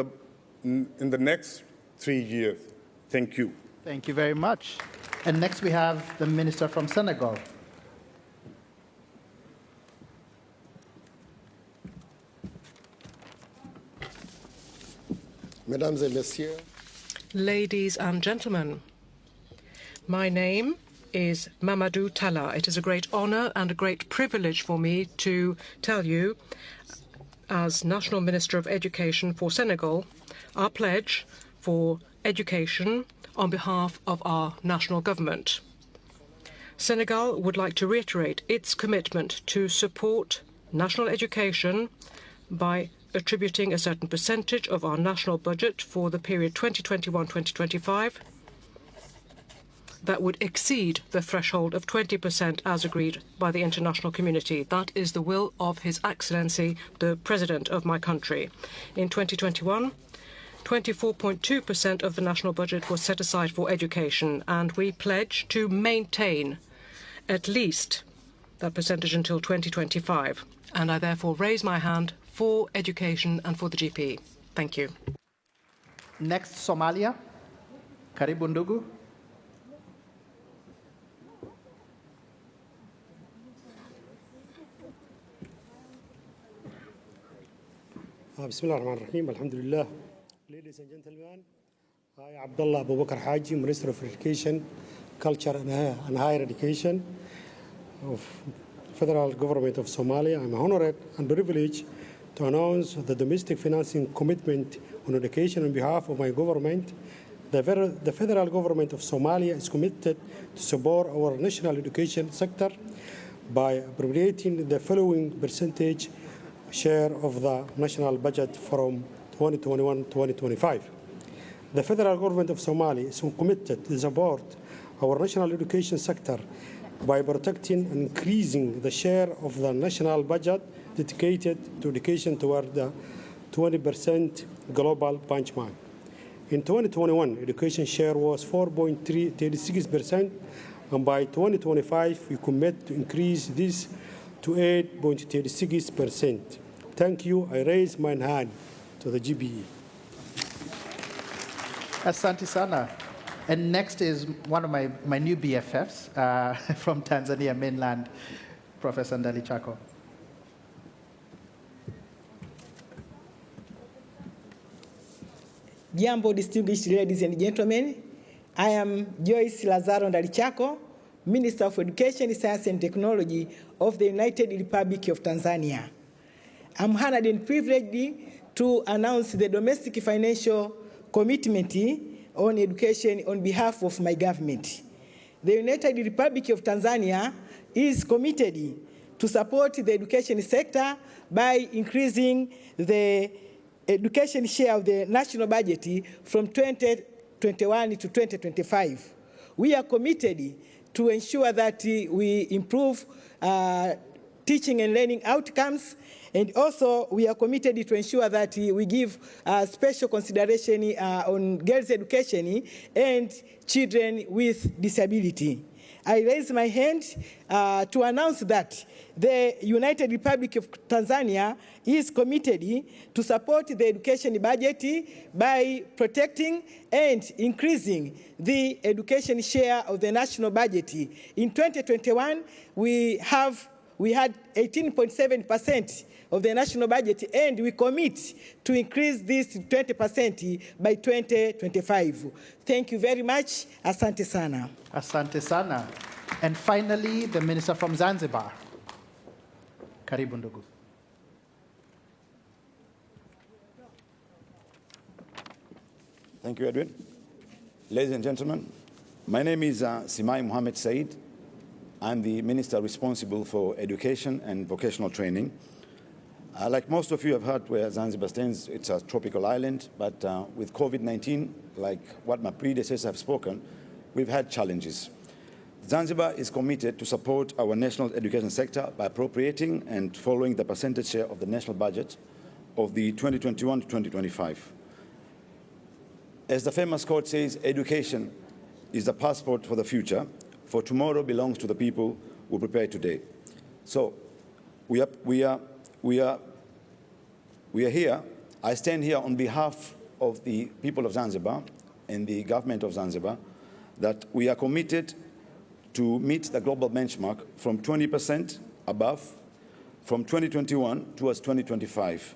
in the next 3 years. Thank you. Thank you very much. And next we have the Minister from Senegal. Mesdames et messieurs. Ladies and gentlemen, my name is Mamadou Talla. It is a great honor and a great privilege for me to tell you, as National Minister of Education for Senegal, our pledge for education on behalf of our national government. Senegal would like to reiterate its commitment to support national education by attributing a certain percentage of our national budget for the period 2021-2025 that would exceed the threshold of 20% as agreed by the international community. That is the will of His Excellency, the President of my country. In 2021, 24.2% of the national budget was set aside for education, and we pledge to maintain at least that percentage until 2025. And I therefore raise my hand for education and for the GPE. Thank you. Next, Somalia. Karibu ndugu. Bismillah ar-Rahman ar-Rahim. Alhamdulillah. Ladies and gentlemen, I, Abdullah Abu Bakr Haji, Minister of Education, Culture and Higher Education of Federal Government of Somalia. I'm honored and privileged to announce the domestic financing commitment on education on behalf of my government. The federal government of Somalia is committed to support our national education sector by appropriating the following percentage share of the national budget from 2021-2025. The federal government of Somalia is committed to support our national education sector by protecting and increasing the share of the national budget dedicated to education toward the 20% global benchmark. In 2021, education share was 4.36%, and by 2025, we commit to increase this to 8.36%. Thank you. I raise my hand to the GPE. Asante sana. And next is one of my new BFFs from Tanzania mainland, Professor Ndali Chako. Jambo, distinguished ladies and gentlemen. I am Joyce Lazaro Ndalichako, Minister of Education, Science and Technology of the United Republic of Tanzania. I'm honored and privileged to announce the domestic financial commitment on education on behalf of my government. The United Republic of Tanzania is committed to support the education sector by increasing the education share of the national budget from 2021 to 2025. We are committed to ensure that we improve teaching and learning outcomes, and also we are committed to ensure that we give special consideration on girls' education and children with disability. I raise my hand to announce that the United Republic of Tanzania is committed to support the education budget by protecting and increasing the education share of the national budget. In 2021, we had 18.7% of the national budget, and we commit to increase this to 20% by 2025. Thank you very much. Asante sana. Asante sana. And finally, the Minister from Zanzibar. Karibu ndugu. Thank you, Edwin. Ladies and gentlemen, my name is Simai Mohammed Said. I'm the Minister responsible for education and vocational training. Like most of you have heard where Zanzibar stands, it's a tropical island, but with COVID-19, like what my predecessors have spoken, we've had challenges. Zanzibar is committed to support our national education sector by appropriating and following the percentage share of the national budget of the 2021 to 2025. As the famous quote says, education is the passport for the future, for tomorrow belongs to the people who prepare today. So we are we are here, I stand here on behalf of the people of Zanzibar and the government of Zanzibar that we are committed to meet the global benchmark from 20% above from 2021 towards 2025.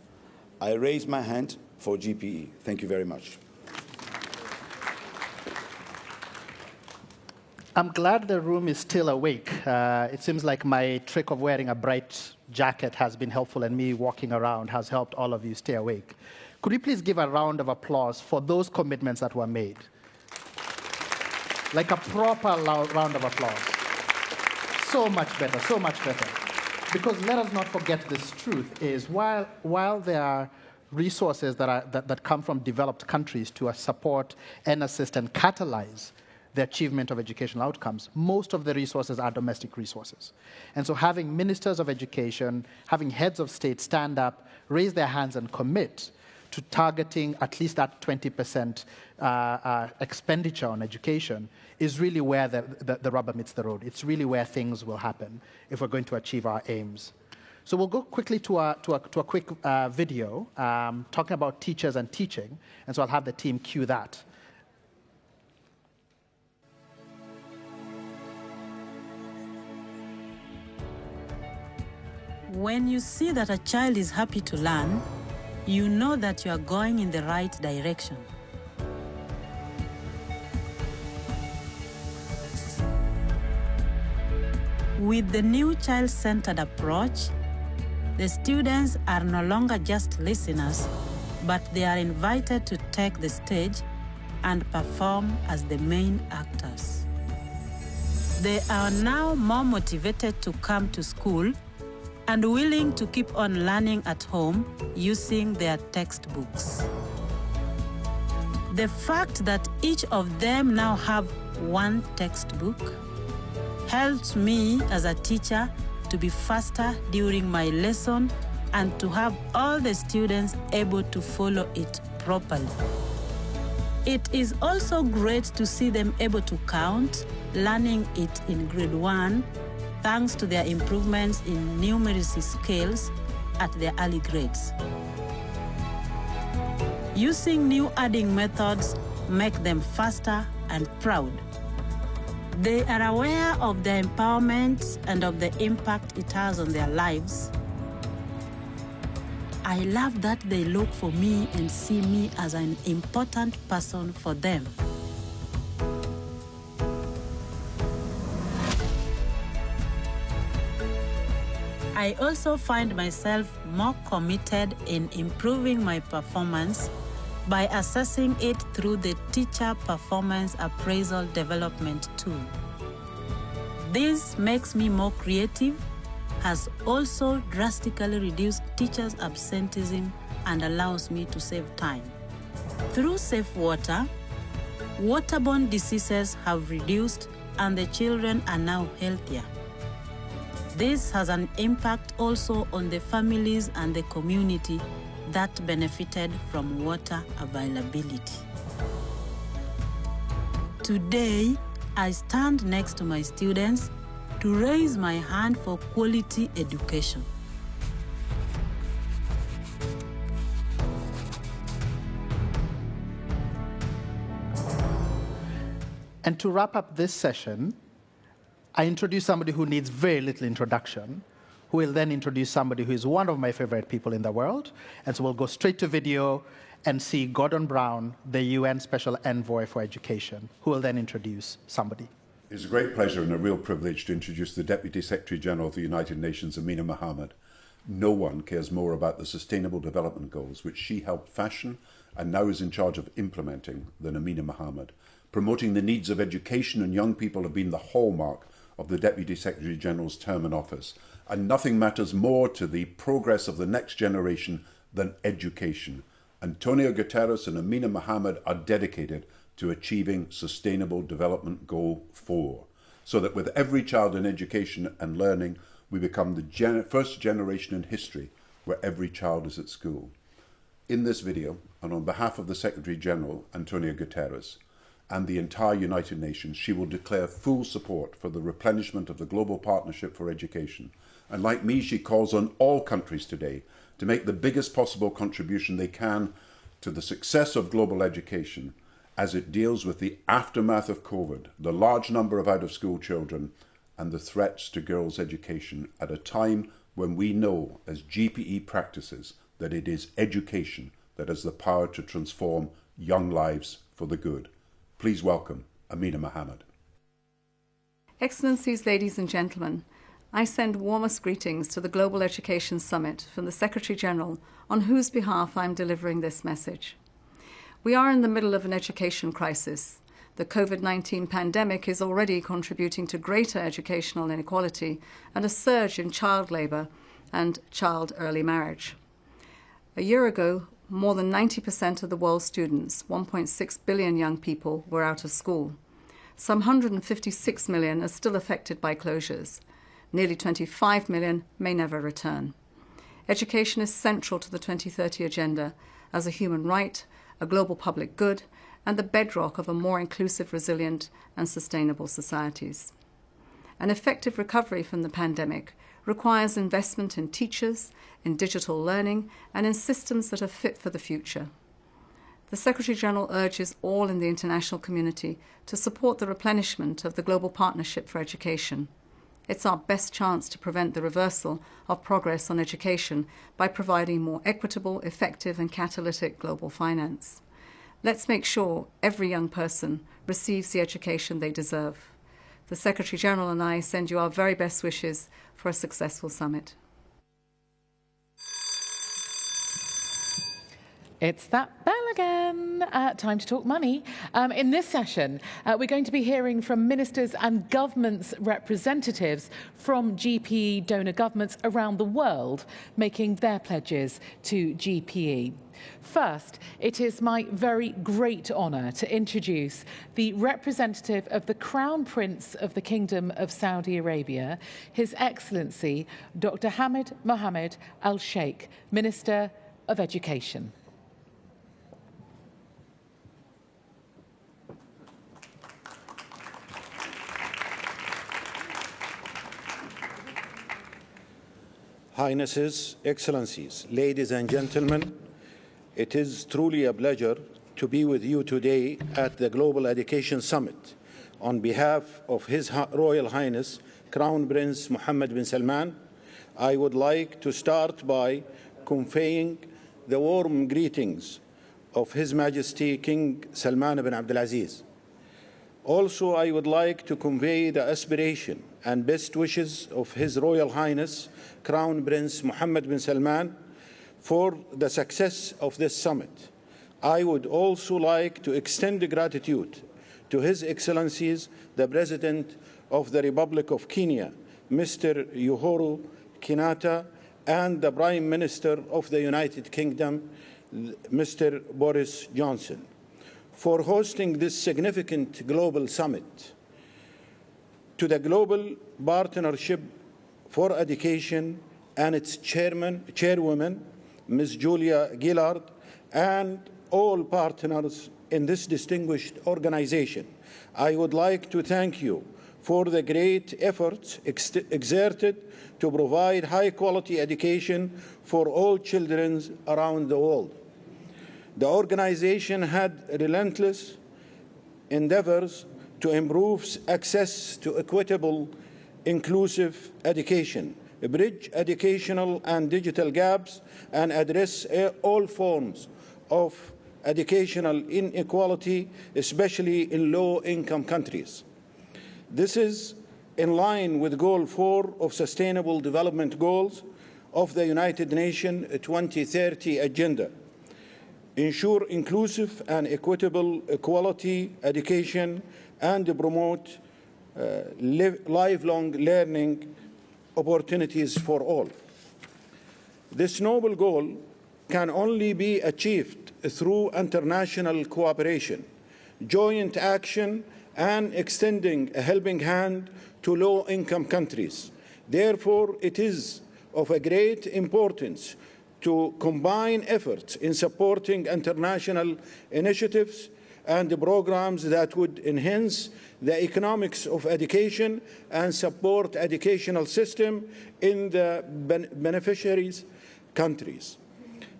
I raise my hand for GPE. Thank you very much. I'm glad the room is still awake. It seems like my trick of wearing a bright jacket has been helpful, and me walking around has helped all of you stay awake. Could we please give a round of applause for those commitments that were made? Like a proper round of applause. So much better, so much better. Because let us not forget this truth is while there are resources that come from developed countries to support and assist and catalyze the achievement of educational outcomes, most of the resources are domestic resources. And so having ministers of education, having heads of state stand up, raise their hands and commit to targeting at least that 20% expenditure on education is really where the rubber meets the road. It's really where things will happen if we're going to achieve our aims. So we'll go quickly to a quick video talking about teachers and teaching. And so I'll have the team cue that. When you see that a child is happy to learn, you know that you are going in the right direction. With the new child-centered approach, the students are no longer just listeners, but they are invited to take the stage and perform as the main actors. They are now more motivated to come to school and willing to keep on learning at home using their textbooks. The fact that each of them now have one textbook helps me as a teacher to be faster during my lesson and to have all the students able to follow it properly. It is also great to see them able to count, learning it in grade 1, thanks to their improvements in numeracy skills at their early grades. Using new adding methods make them faster and proud. They are aware of their empowerment and of the impact it has on their lives. I love that they look for me and see me as an important person for them. I also find myself more committed in improving my performance by assessing it through the Teacher Performance Appraisal Development tool. This makes me more creative, has also drastically reduced teachers' absenteeism and allows me to save time. Through safe water, waterborne diseases have reduced and the children are now healthier. This has an impact also on the families and the community that benefited from water availability. Today, I stand next to my students to raise my hand for quality education. And to wrap up this session, I introduce somebody who needs very little introduction, who will then introduce somebody who is one of my favorite people in the world. And so we'll go straight to video and see Gordon Brown, the UN Special Envoy for Education, who will then introduce somebody. It's a great pleasure and a real privilege to introduce the Deputy Secretary General of the United Nations, Amina Mohammed. No one cares more about the Sustainable Development Goals, which she helped fashion and now is in charge of implementing, than Amina Mohammed. Promoting the needs of education and young people have been the hallmark of the Deputy Secretary General's term in office, and nothing matters more to the progress of the next generation than education. Antonio Guterres and Amina Mohammed are dedicated to achieving Sustainable Development Goal 4, so that with every child in education and learning, we become the first generation in history where every child is at school. In this video, and on behalf of the Secretary General, Antonio Guterres, and the entire United Nations, she will declare full support for the replenishment of the Global Partnership for Education. And like me, she calls on all countries today to make the biggest possible contribution they can to the success of global education as it deals with the aftermath of COVID, the large number of out-of-school children, and the threats to girls' education at a time when we know, as GPE practices, that it is education that has the power to transform young lives for the good. Please welcome Amina Mohammed. Excellencies, ladies and gentlemen, I send warmest greetings to the Global Education Summit from the Secretary-General, on whose behalf I am delivering this message. We are in the middle of an education crisis. The COVID-19 pandemic is already contributing to greater educational inequality and a surge in child labour and child early marriage. A year ago, more than 90% of the world's students, 1.6 billion young people, were out of school. Some 156 million are still affected by closures. Nearly 25 million may never return. Education is central to the 2030 Agenda as a human right, a global public good, and the bedrock of a more inclusive, resilient, and sustainable societies. An effective recovery from the pandemic requires investment in teachers, in digital learning, and in systems that are fit for the future. The Secretary-General urges all in the international community to support the replenishment of the Global Partnership for Education. It's our best chance to prevent the reversal of progress on education by providing more equitable, effective, and catalytic global finance. Let's make sure every young person receives the education they deserve. The Secretary-General and I send you our very best wishes for a successful summit. It's that bell again. Time to talk money. In this session, we're going to be hearing from ministers and governments representatives from GPE donor governments around the world making their pledges to GPE. First, it is my very great honour to introduce the representative of the Crown Prince of the Kingdom of Saudi Arabia, His Excellency Dr. Hamid Mohammed Al Sheikh, Minister of Education. Highnesses, Excellencies, ladies and gentlemen, it is truly a pleasure to be with you today at the Global Education Summit. On behalf of His Royal Highness, Crown Prince Mohammed bin Salman, I would like to start by conveying the warm greetings of His Majesty King Salman bin Abdulaziz. Also, I would like to convey the aspiration and best wishes of His Royal Highness, Crown Prince Mohammed bin Salman, for the success of this summit. I would also like to extend gratitude to His Excellencies, the President of the Republic of Kenya, Mr. Uhuru Kenyatta, and the Prime Minister of the United Kingdom, Mr. Boris Johnson, for hosting this significant global summit. To the Global Partnership for Education and its chairwoman, Ms. Julia Gillard, and all partners in this distinguished organization, I would like to thank you for the great efforts exerted to provide high-quality education for all children around the world. The organization had relentless endeavors to improve access to equitable, inclusive education, bridge educational and digital gaps, and address all forms of educational inequality, especially in low-income countries. This is in line with Goal 4 of Sustainable Development Goals of the United Nations 2030 Agenda. Ensure inclusive and equitable quality education and promote lifelong learning opportunities for all. This noble goal can only be achieved through international cooperation, joint action, and extending a helping hand to low-income countries. Therefore, it is of a great importance to combine efforts in supporting international initiatives and the programs that would enhance the economics of education and support educational system in the beneficiaries' countries.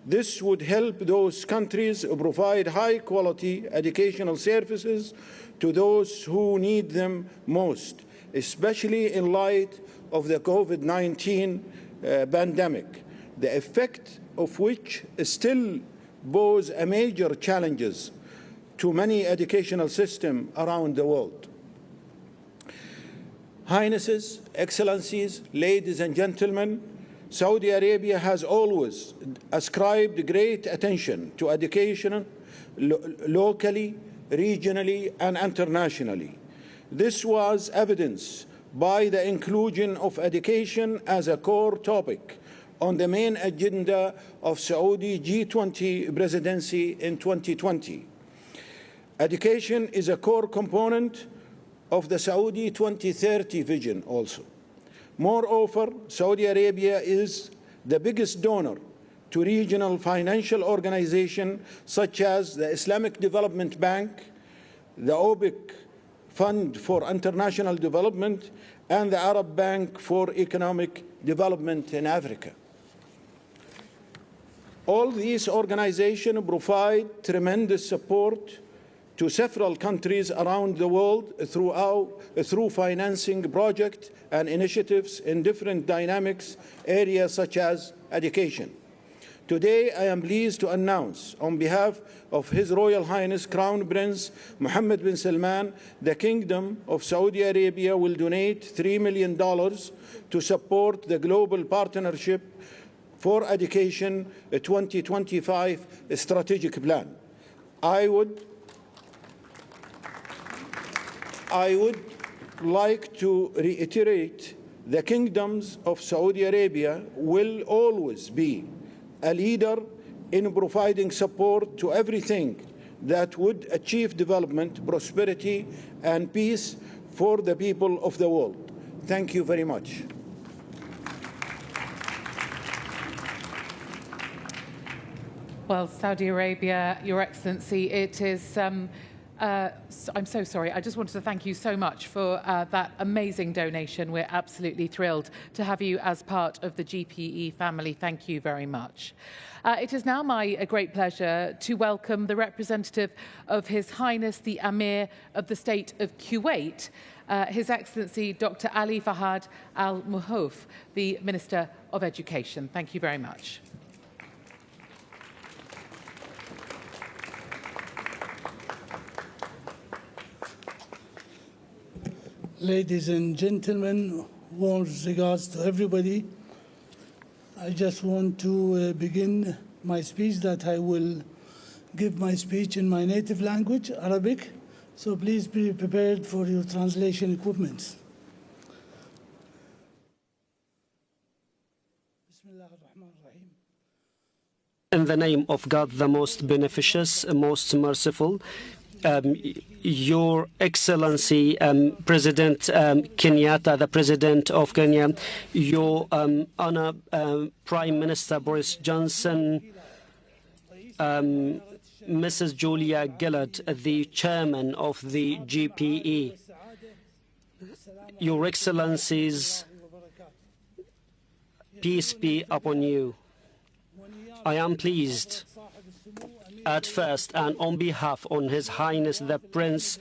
This would help those countries provide high-quality educational services to those who need them most, especially in light of the COVID-19 pandemic, the effect of which still pose a major challenges to many educational systems around the world. Highnesses, Excellencies, ladies and gentlemen, Saudi Arabia has always ascribed great attention to education locally, regionally, and internationally. This was evidenced by the inclusion of education as a core topic on the main agenda of Saudi G20 presidency in 2020. Education is a core component of the Saudi 2030 vision also. Moreover, Saudi Arabia is the biggest donor to regional financial organizations such as the Islamic Development Bank, the OPEC Fund for International Development, and the Arab Bank for Economic Development in Africa. All these organizations provide tremendous support to several countries around the world through financing projects and initiatives in different dynamics areas such as education. Today, I am pleased to announce, on behalf of His Royal Highness Crown Prince Mohammed bin Salman, the Kingdom of Saudi Arabia will donate $3 million to support the Global Partnership for Education 2025 strategic plan. I would like to reiterate the kingdoms of Saudi Arabia will always be a leader in providing support to everything that would achieve development, prosperity, and peace for the people of the world. Thank you very much. Well, Saudi Arabia, Your Excellency, it is... I'm so sorry. I just wanted to thank you so much for that amazing donation. We're absolutely thrilled to have you as part of the GPE family. Thank you very much. It is now my great pleasure to welcome the representative of His Highness the Amir of the State of Kuwait, His Excellency Dr. Ali Fahad Al Muhouf, the Minister of Education. Thank you very much. Ladies and gentlemen, warm regards to everybody. I just want to begin my speech that I will give my speech in my native language, Arabic, so please be prepared for your translation equipment. In the name of God, the most beneficious, most merciful, Your Excellency, President Kenyatta, the President of Kenya, Your Honor, Prime Minister Boris Johnson, Mrs. Julia Gillard, the Chairman of the GPE, Your Excellencies, peace be upon you. I am pleased at first, and on behalf of His Highness the Prince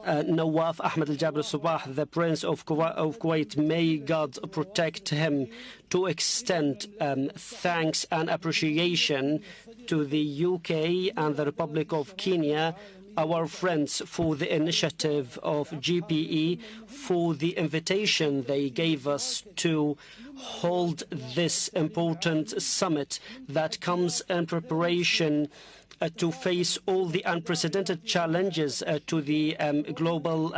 Nawaf Ahmed Al Jabr Sabah, the Prince of Kuwait, may God protect him, to extend thanks and appreciation to the UK and the Republic of Kenya, our friends, for the initiative of GPE, for the invitation they gave us to hold this important summit that comes in preparation to face all the unprecedented challenges to the global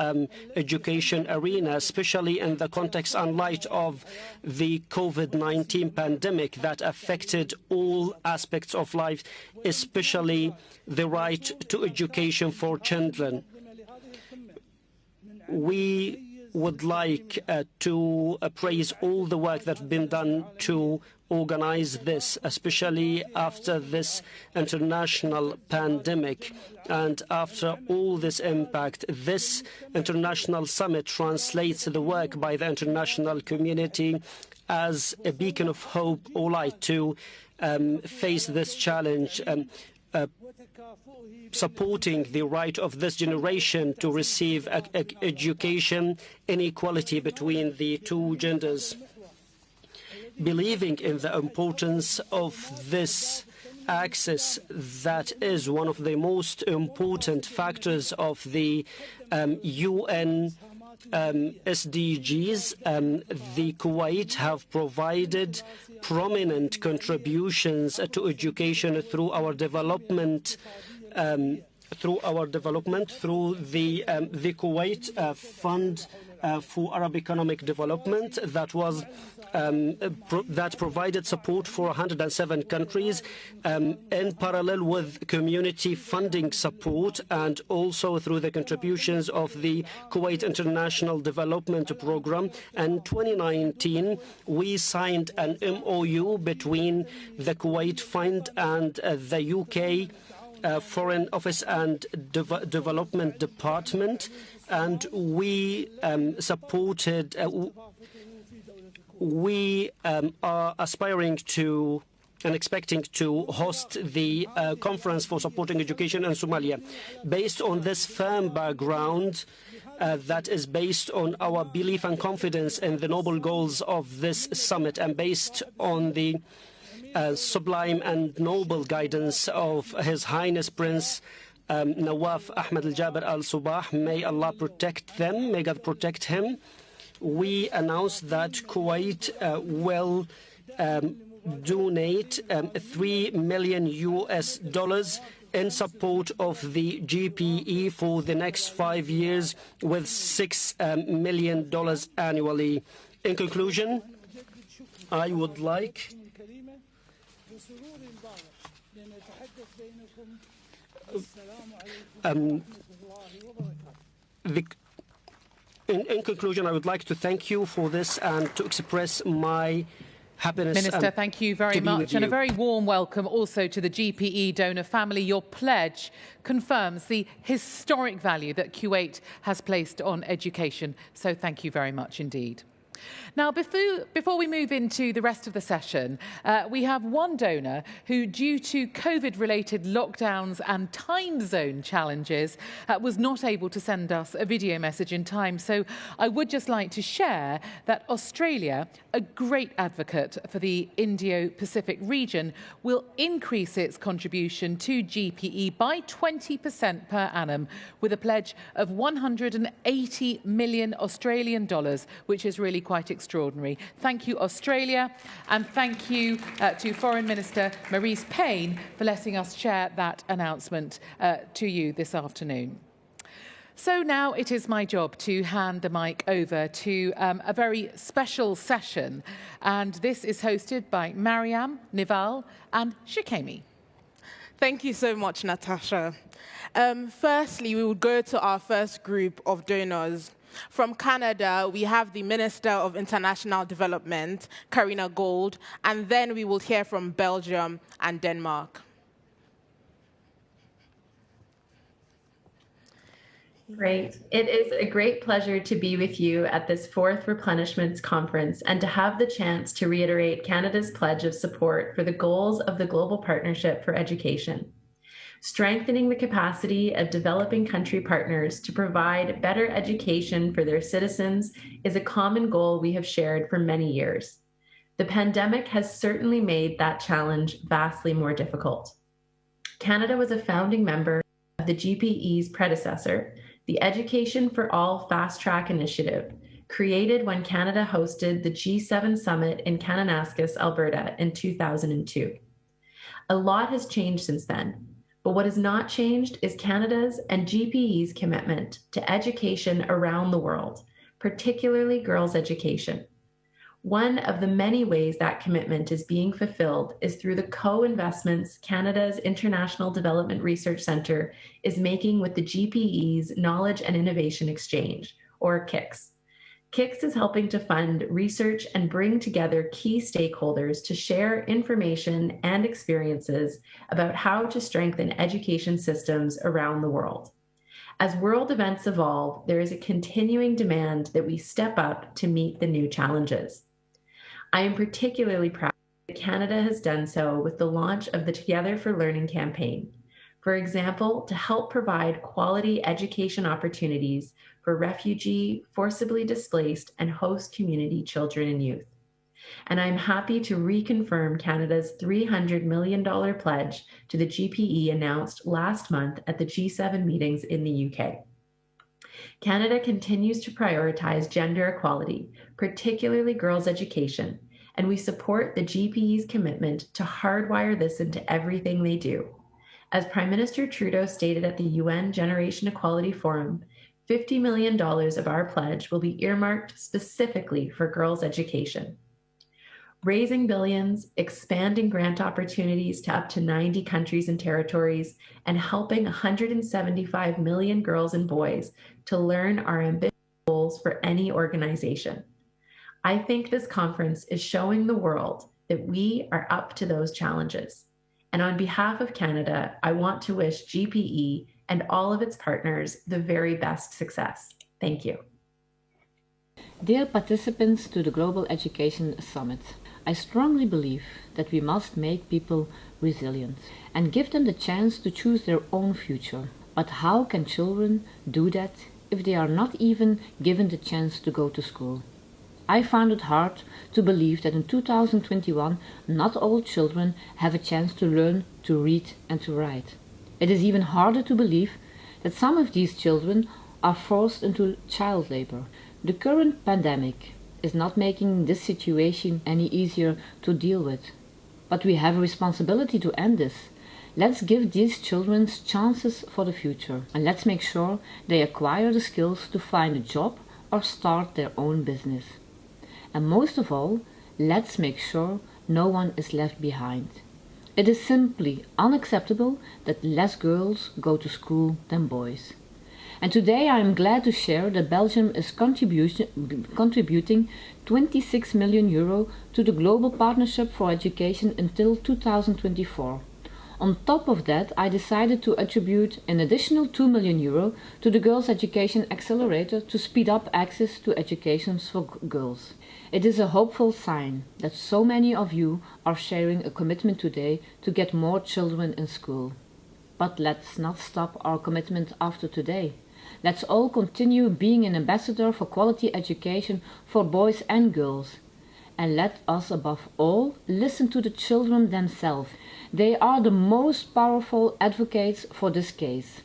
education arena, especially in the context and light of the COVID-19 pandemic that affected all aspects of life, especially the right to education for children. We would like to praise all the work that's been done to organize this, especially after this international pandemic. And after all this impact, this international summit translates the work by the international community as a beacon of hope or light to face this challenge, supporting the right of this generation to receive education, inequality between the two genders. Believing in the importance of this access, that is one of the most important factors of the UN SDGs. The Kuwait have provided prominent contributions to education through our development, through the Kuwait Fund for Arab Economic Development that provided support for 107 countries in parallel with community funding support, and also through the contributions of the Kuwait International Development Program. In 2019, we signed an MOU between the Kuwait Fund and the UK Foreign Office and Development Department, and we supported, we are aspiring to and expecting to host the conference for supporting education in Somalia. Based on this firm background, that is based on our belief and confidence in the noble goals of this summit, and based on the sublime and noble guidance of His Highness Prince Nawaf Ahmed Al-Jaber Al-Subah, may Allah protect them, may God protect him. We announced that Kuwait will donate $3 million in support of the GPE for the next 5 years, with $6 million annually. In conclusion, I would like in conclusion, I would like to thank you for this and to express my happiness. Minister, thank you very much. And a very warm welcome also to the GPE donor family. Your pledge confirms the historic value that Kuwait has placed on education. So thank you very much indeed. Now, before we move into the rest of the session, we have one donor who, due to COVID-related lockdowns and time zone challenges, was not able to send us a video message in time. So I would just like to share that Australia, a great advocate for the Indo-Pacific region, will increase its contribution to GPE by 20% per annum, with a pledge of 180 million Australian dollars, which is really quite extraordinary. Thank you, Australia, and thank you to Foreign Minister Marise Payne for letting us share that announcement to you this afternoon. So now it is my job to hand the mic over to a very special session, and this is hosted by Mariam, Nival and Sikemi. Thank you so much, Natasha. Firstly, we will go to our first group of donors. From Canada, we have the Minister of International Development, Karina Gold, and then we will hear from Belgium and Denmark. Great. It is a great pleasure to be with you at this 4th Replenishments Conference and to have the chance to reiterate Canada's pledge of support for the goals of the Global Partnership for Education. Strengthening the capacity of developing country partners to provide better education for their citizens is a common goal we have shared for many years. The pandemic has certainly made that challenge vastly more difficult. Canada was a founding member of the GPE's predecessor, the Education for All Fast Track Initiative, created when Canada hosted the G7 Summit in Kananaskis, Alberta in 2002. A lot has changed since then. But what has not changed is Canada's and GPE's commitment to education around the world, particularly girls' education. One of the many ways that commitment is being fulfilled is through the co-investments Canada's International Development Research Centre is making with the GPE's Knowledge and Innovation Exchange, or KICS. KICS is helping to fund research and bring together key stakeholders to share information and experiences about how to strengthen education systems around the world. As world events evolve, there is a continuing demand that we step up to meet the new challenges. I am particularly proud that Canada has done so with the launch of the Together for Learning campaign. For example, to help provide quality education opportunities for refugee, forcibly displaced, and host community children and youth. And I'm happy to reconfirm Canada's $300 million pledge to the GPE announced last month at the G7 meetings in the UK. Canada continues to prioritize gender equality, particularly girls' education, and we support the GPE's commitment to hardwire this into everything they do. As Prime Minister Trudeau stated at the UN Generation Equality Forum, $50 million of our pledge will be earmarked specifically for girls' education. Raising billions, expanding grant opportunities to up to 90 countries and territories, and helping 175 million girls and boys to learn are ambitious goals for any organization. I think this conference is showing the world that we are up to those challenges. And on behalf of Canada, I want to wish GPE and all of its partners the very best success. Thank you. Dear participants to the Global Education Summit, I strongly believe that we must make people resilient and give them the chance to choose their own future. But how can children do that if they are not even given the chance to go to school? I found it hard to believe that in 2021 not all children have a chance to learn to read and to write. It is even harder to believe that some of these children are forced into child labor. The current pandemic is not making this situation any easier to deal with. But we have a responsibility to end this. Let's give these children chances for the future, and let's make sure they acquire the skills to find a job or start their own business. And most of all, let's make sure no one is left behind. It is simply unacceptable that less girls go to school than boys. And today I am glad to share that Belgium is contributing 26 million euro to the Global Partnership for Education until 2024. On top of that, I decided to attribute an additional 2 million euro to the Girls' Education Accelerator to speed up access to education for girls. It is a hopeful sign that so many of you are sharing a commitment today to get more children in school. But let's not stop our commitment after today. Let's all continue being an ambassador for quality education for boys and girls. And let us above all listen to the children themselves. They are the most powerful advocates for this case.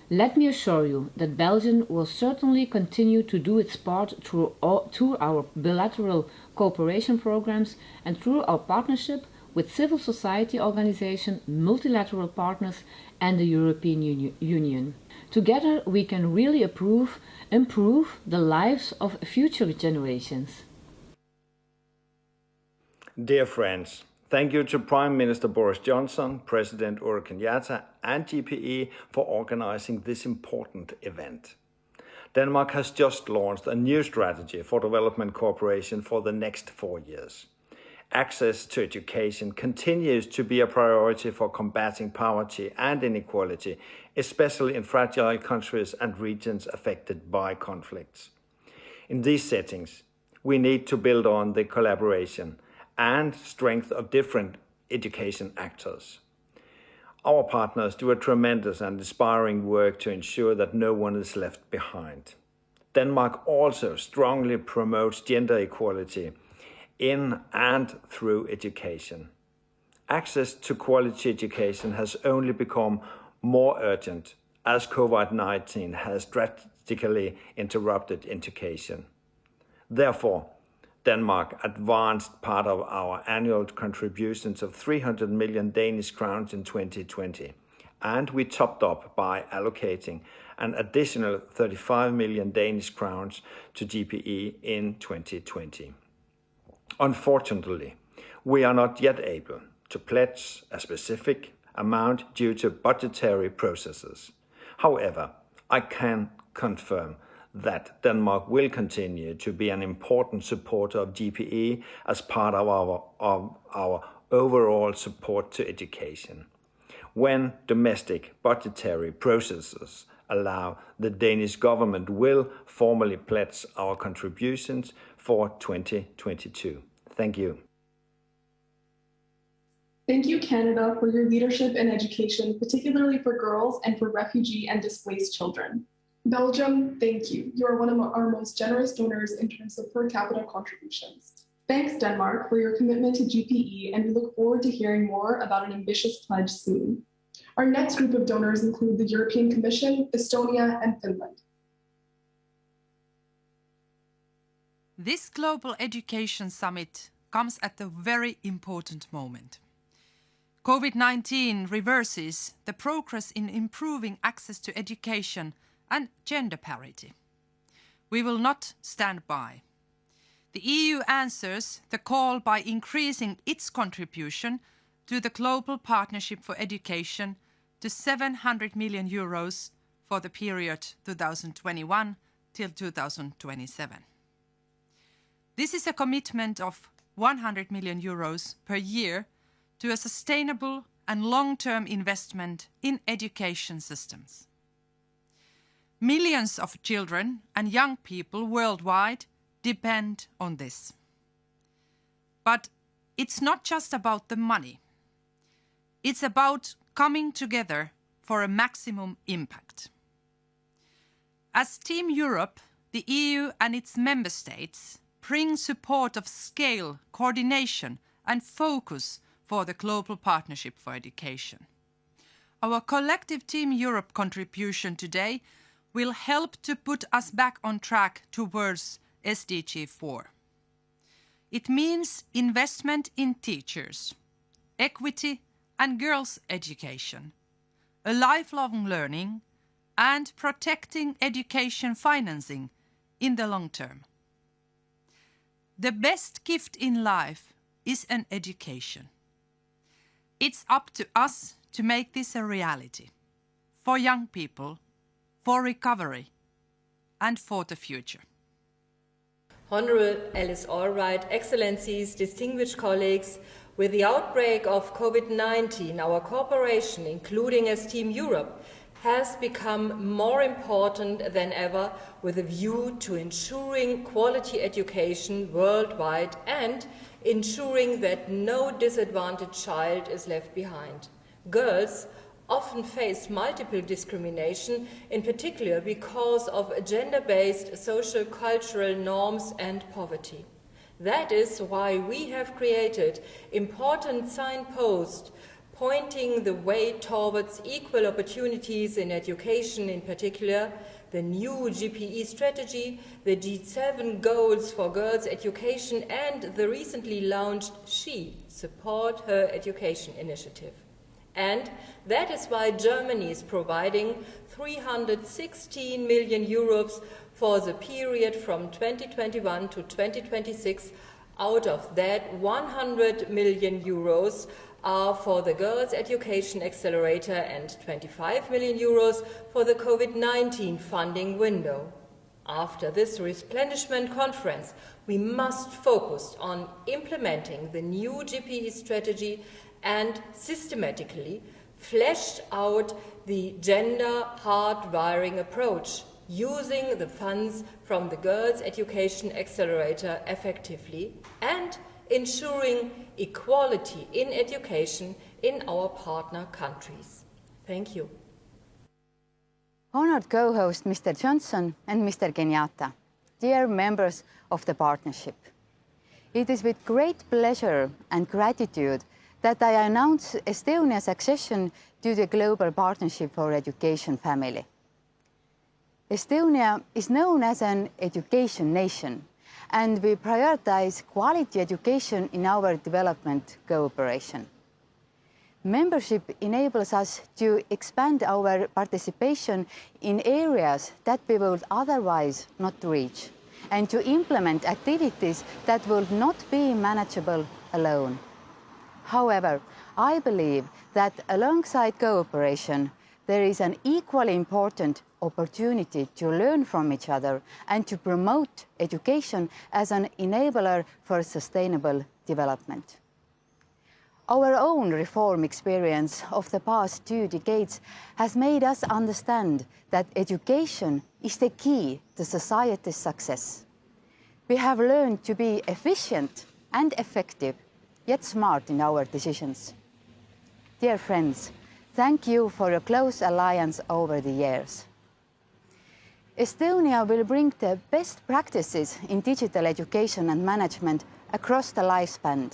Let me assure you that Belgium will certainly continue to do its part through our bilateral cooperation programs and through our partnership with civil society organizations, multilateral partners and the European Union. Together we can really improve the lives of future generations. Dear friends, thank you to Prime Minister Boris Johnson, President Uhuru Kenyatta and GPE for organizing this important event. Denmark has just launched a new strategy for development cooperation for the next 4 years. Access to education continues to be a priority for combating poverty and inequality, especially in fragile countries and regions affected by conflicts. In these settings, we need to build on the collaboration and strength of different education actors. Our partners do a tremendous and inspiring work to ensure that no one is left behind. Denmark also strongly promotes gender equality in and through education. Access to quality education has only become more urgent as COVID-19 has drastically interrupted education. Therefore, Denmark advanced part of our annual contributions of 300 million Danish crowns in 2020, and we topped up by allocating an additional 35 million Danish crowns to GPE in 2020. Unfortunately, we are not yet able to pledge a specific amount due to budgetary processes. However, I can confirm that Denmark will continue to be an important supporter of GPE as part of our overall support to education. When domestic budgetary processes allow, the Danish government will formally pledge our contributions for 2022. Thank you. Thank you, Canada, for your leadership in education, particularly for girls and for refugee and displaced children. Belgium, thank you. You are one of our most generous donors in terms of per capita contributions. Thanks, Denmark, for your commitment to GPE, and we look forward to hearing more about an ambitious pledge soon. Our next group of donors include the European Commission, Estonia, and Finland. This Global Education Summit comes at a very important moment. COVID-19 reverses the progress in improving access to education and gender parity. We will not stand by. The EU answers the call by increasing its contribution to the Global Partnership for Education to 700 million euros for the period 2021 till 2027. This is a commitment of 100 million euros per year to a sustainable and long-term investment in education systems. Millions of children and young people worldwide depend on this. But it's not just about the money. It's about coming together for a maximum impact. As Team Europe, the EU and its member states bring support of scale, coordination and focus for the Global Partnership for Education. Our collective Team Europe contribution today will help to put us back on track towards SDG 4. It means investment in teachers, equity and girls' education, a lifelong learning and protecting education financing in the long term. The best gift in life is an education. It's up to us to make this a reality for young people, for recovery, and for the future. Honourable Alice Albright, Excellencies, distinguished colleagues, with the outbreak of COVID-19, our cooperation, including as Team Europe, has become more important than ever with a view to ensuring quality education worldwide and ensuring that no disadvantaged child is left behind. Girls often face multiple discrimination, in particular because of gender-based social-cultural norms and poverty. That is why we have created important signposts pointing the way towards equal opportunities in education, in particular the new GPE strategy, the G7 goals for girls' education, and the recently launched She Support Her Education initiative. And that is why Germany is providing 316 million euros for the period from 2021 to 2026. Out of that, 100 million euros are for the Girls' Education Accelerator and 25 million euros for the COVID-19 funding window. After this replenishment conference, we must focus on implementing the new GPE strategy and systematically fleshed out the gender hardwiring approach, using the funds from the Girls' Education Accelerator effectively and ensuring equality in education in our partner countries. Thank you. Honored co-host Mr. Johnson and Mr. Kenyatta, dear members of the partnership. It is with great pleasure and gratitude that I announce Estonia's accession to the Global Partnership for Education family. Estonia is known as an education nation, and we prioritize quality education in our development cooperation. Membership enables us to expand our participation in areas that we would otherwise not reach, and to implement activities that would not be manageable alone. However, I believe that alongside cooperation, there is an equally important opportunity to learn from each other and to promote education as an enabler for sustainable development. Our own reform experience of the past 2 decades has made us understand that education is the key to society's success. We have learned to be efficient and effective, yet smart in our decisions. Dear friends, thank you for your close alliance over the years. Estonia will bring the best practices in digital education and management across the lifespan,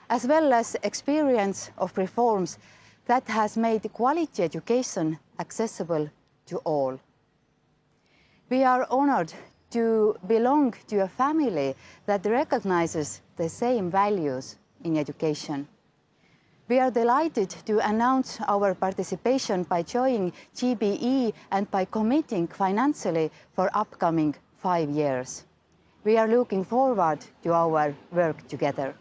as well as experience of reforms that has made quality education accessible to all. We are honored to belong to a family that recognizes the same values in education. We are delighted to announce our participation by joining GPE and by committing financially for upcoming 5 years. We are looking forward to our work together.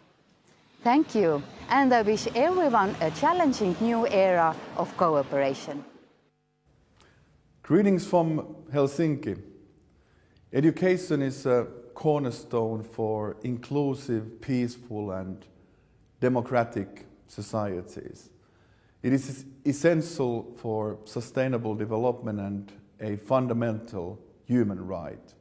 Thank you, and I wish everyone a challenging new era of cooperation. Greetings from Helsinki. Education is a cornerstone for inclusive, peaceful, and democratic societies. It is essential for sustainable development and a fundamental human right.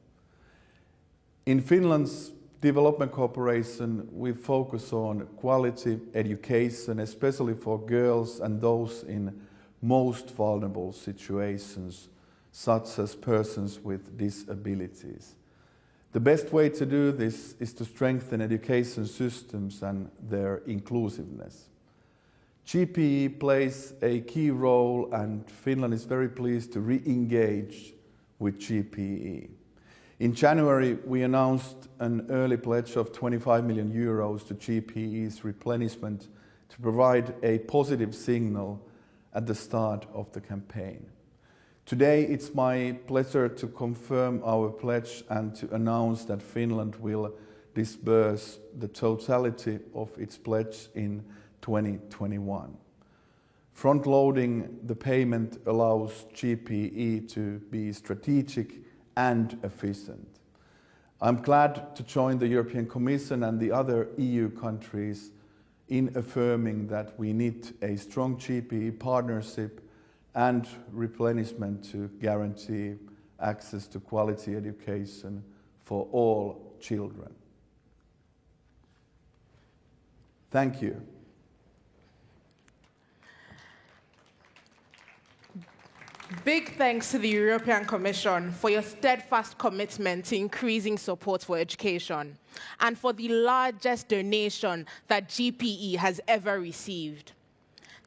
In Finland's development cooperation, we focus on quality education, especially for girls and those in most vulnerable situations, such as persons with disabilities. The best way to do this is to strengthen education systems and their inclusiveness. GPE plays a key role, and Finland is very pleased to re-engage with GPE. In January, we announced an early pledge of 25 million euros to GPE's replenishment to provide a positive signal at the start of the campaign. Today, it's my pleasure to confirm our pledge and to announce that Finland will disburse the totality of its pledge in 2021. Front-loading the payment allows GPE to be strategic and efficient. I'm glad to join the European Commission and the other EU countries in affirming that we need a strong GPE partnership and replenishment to guarantee access to quality education for all children. Thank you. Big thanks to the European Commission for your steadfast commitment to increasing support for education and for the largest donation that GPE has ever received.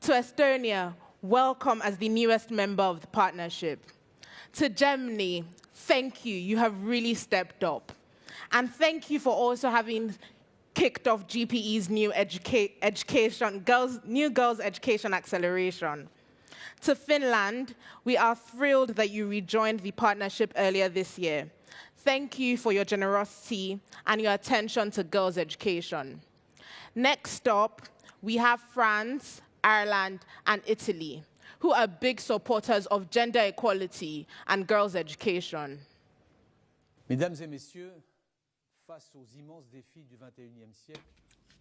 To Estonia, welcome as the newest member of the partnership. To Germany, thank you. You have really stepped up. And thank you for also having kicked off GPE's new Girls' Education Acceleration. To Finland, we are thrilled that you rejoined the partnership earlier this year. Thank you for your generosity and your attention to girls' education. Next up, we have France, Ireland, and Italy, who are big supporters of gender equality and girls' education. Mesdames et messieurs, face aux immenses défis du XXIe siècle,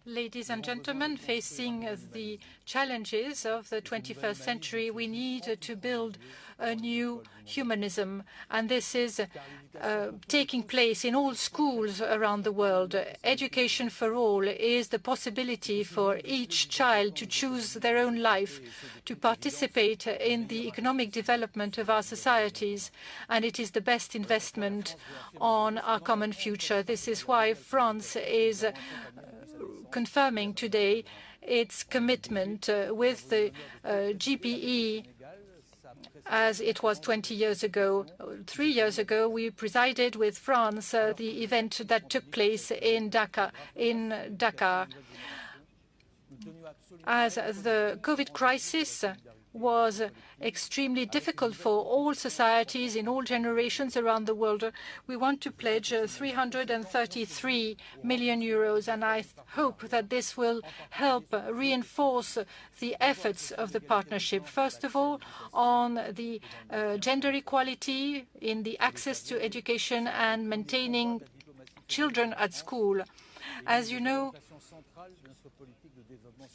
ladies and gentlemen, facing the challenges of the 21st century, we need to build a new humanism, and this is taking place in all schools around the world. Education for all is the possibility for each child to choose their own life, to participate in the economic development of our societies, and it is the best investment on our common future. This is why France is confirming today its commitment with the GPE as it was 20 years ago. 3 years ago, we presided with France the event that took place in Dakar. As the COVID crisis was extremely difficult for all societies in all generations around the world. We want to pledge 333 million euros, and I hope that this will help reinforce the efforts of the partnership. First of all, on the gender equality in the access to education and maintaining children at school. As you know,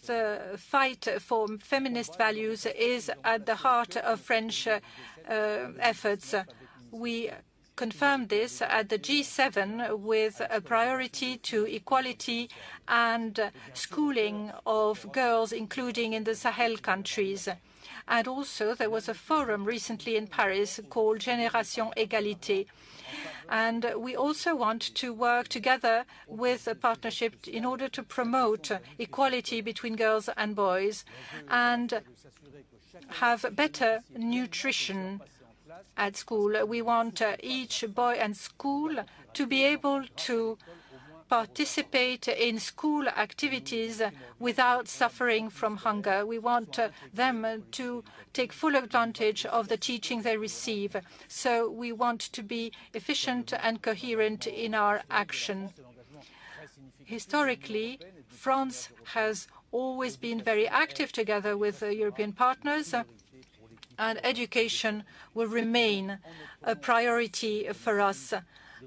the fight for feminist values is at the heart of French efforts. We confirmed this at the G7 with a priority to equality and schooling of girls, including in the Sahel countries. And also there was a forum recently in Paris called Génération Égalité. And we also want to work together with a partnership in order to promote equality between girls and boys and have better nutrition at school. We want each boy and school to be able to participate in school activities without suffering from hunger. We want them to take full advantage of the teaching they receive. So we want to be efficient and coherent in our action. Historically, France has always been very active together with European partners, and education will remain a priority for us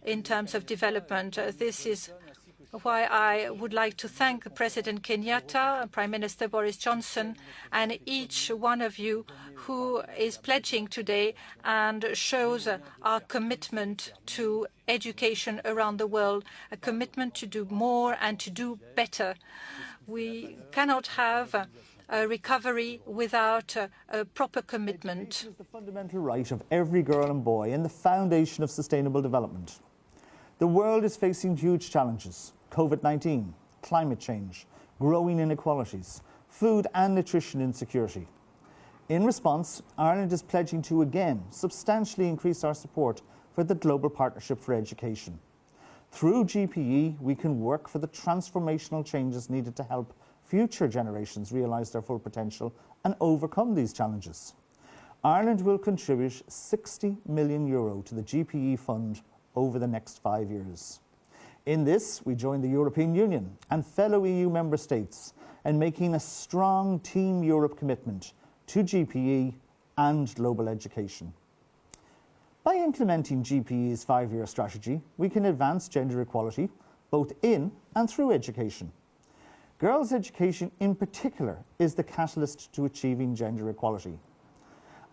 in terms of development. This is why I would like to thank President Kenyatta, Prime Minister Boris Johnson, and each one of you who is pledging today and shows our commitment to education around the world, a commitment to do more and to do better. We cannot have a recovery without a proper commitment. It is the fundamental right of every girl and boy and the foundation of sustainable development. The world is facing huge challenges: COVID-19, climate change, growing inequalities, food and nutrition insecurity. In response, Ireland is pledging to again substantially increase our support for the Global Partnership for Education. Through GPE, we can work for the transformational changes needed to help future generations realise their full potential and overcome these challenges. Ireland will contribute €60 million to the GPE fund over the next 5 years. In this, we join the European Union and fellow EU member states in making a strong Team Europe commitment to GPE and global education. By implementing GPE's 5-year strategy, we can advance gender equality both in and through education. Girls' education in particular is the catalyst to achieving gender equality.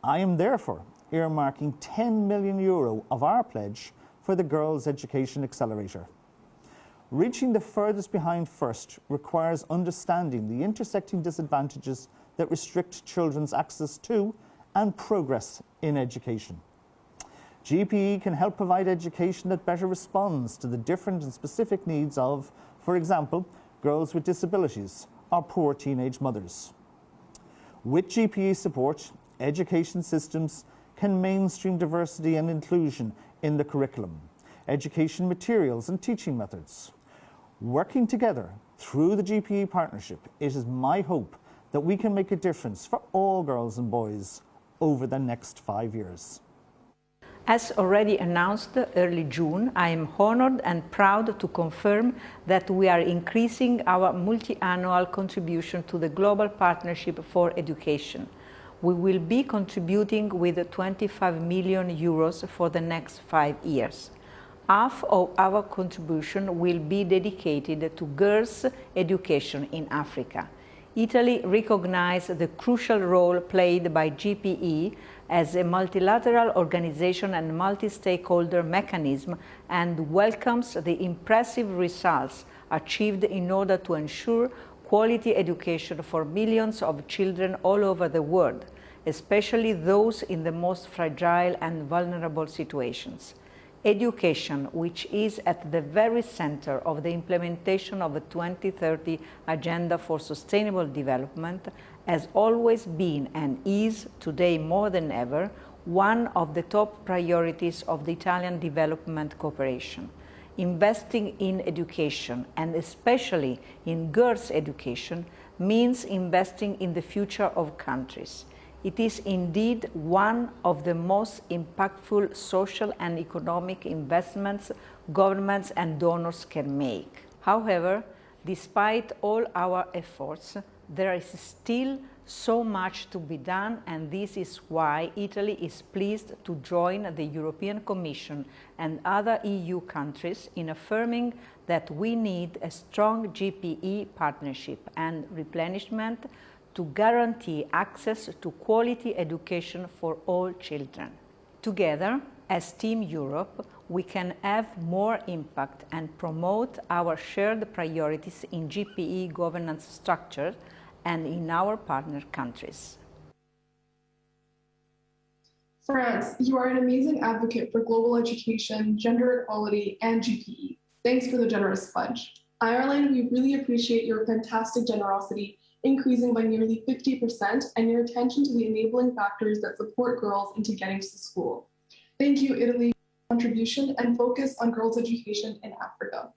I am therefore earmarking €10 million of our pledge for the Girls' Education Accelerator. Reaching the furthest behind first requires understanding the intersecting disadvantages that restrict children's access to and progress in education. GPE can help provide education that better responds to the different and specific needs of, for example, girls with disabilities or poor teenage mothers. With GPE support, education systems can mainstream diversity and inclusion in the curriculum, education materials and teaching methods. Working together through the GPE partnership, it is my hope that we can make a difference for all girls and boys over the next 5 years. As already announced early June, I am honored and proud to confirm that we are increasing our multi-annual contribution to the Global Partnership for Education. We will be contributing with €25 million for the next 5 years. Half of our contribution will be dedicated to girls' education in Africa. Italy recognizes the crucial role played by GPE as a multilateral organization and multi-stakeholder mechanism and welcomes the impressive results achieved in order to ensure quality education for millions of children all over the world, especially those in the most fragile and vulnerable situations. Education, which is at the very center of the implementation of the 2030 Agenda for Sustainable Development, has always been and is today more than ever one of the top priorities of the Italian development cooperation. Investing in education, and especially in girls' education, means investing in the future of countries. It is indeed one of the most impactful social and economic investments governments and donors can make. However, despite all our efforts, there is still so much to be done, and this is why Italy is pleased to join the European Commission and other EU countries in affirming that we need a strong GPE partnership and replenishment to guarantee access to quality education for all children. Together, as Team Europe, we can have more impact and promote our shared priorities in GPE governance structure and in our partner countries. France, you are an amazing advocate for global education, gender equality, and GPE. Thanks for the generous pledge. Ireland, we really appreciate your fantastic generosity, increasing by nearly 50%, and your attention to the enabling factors that support girls into getting to school. Thank you, Italy, for your contribution and focus on girls' education in Africa.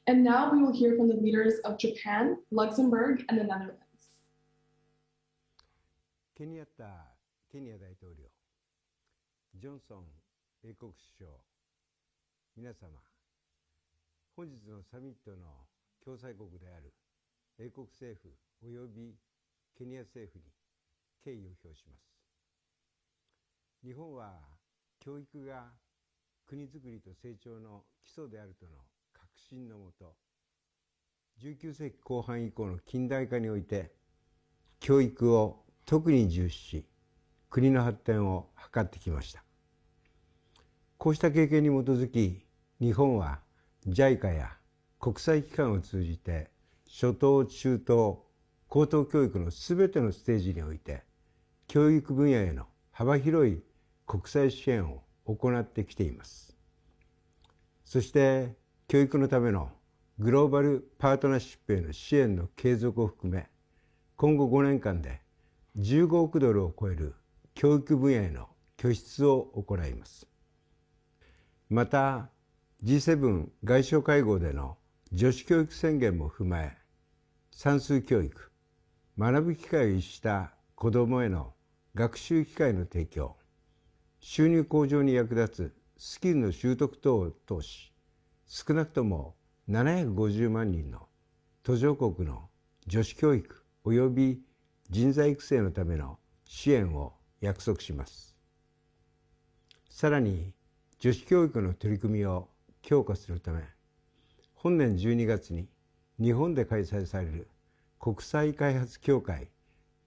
And now we will hear from the leaders of Japan, Luxembourg, and the Netherlands. ケニア大統領、ジョンソン英国首相、皆様、本日のサミットの共催国である英国政府およびケニア政府に敬意を表します。日本は教育が国づくりと成長の基礎であるとの確信のもと、19世紀後半以降の近代化において教育を特に重視し、国の発展を図ってきました。こうした経験に基づき、日本は JICA や国際機関を通じて、初等、中等、高等教育のすべてのステージにおいて、教育分野への幅広い国際支援を行ってきています。そして、教育のためのグローバルパートナーシップへの支援の継続を含め、今後5年間で15億ドルを超える教育分野への拠出を行います。また、G7 外相会合での女子教育宣言も踏まえ、算数教育、学ぶ機会を逸した子どもへの学習機会の提供、収入向上に役立つスキルの習得等を通し、少なくとも750万人の途上国の女子教育及び人材育成のための支援を約束します。さらに、女子教育の取り組みを強化するため、本年12月に日本で開催される国際開発協会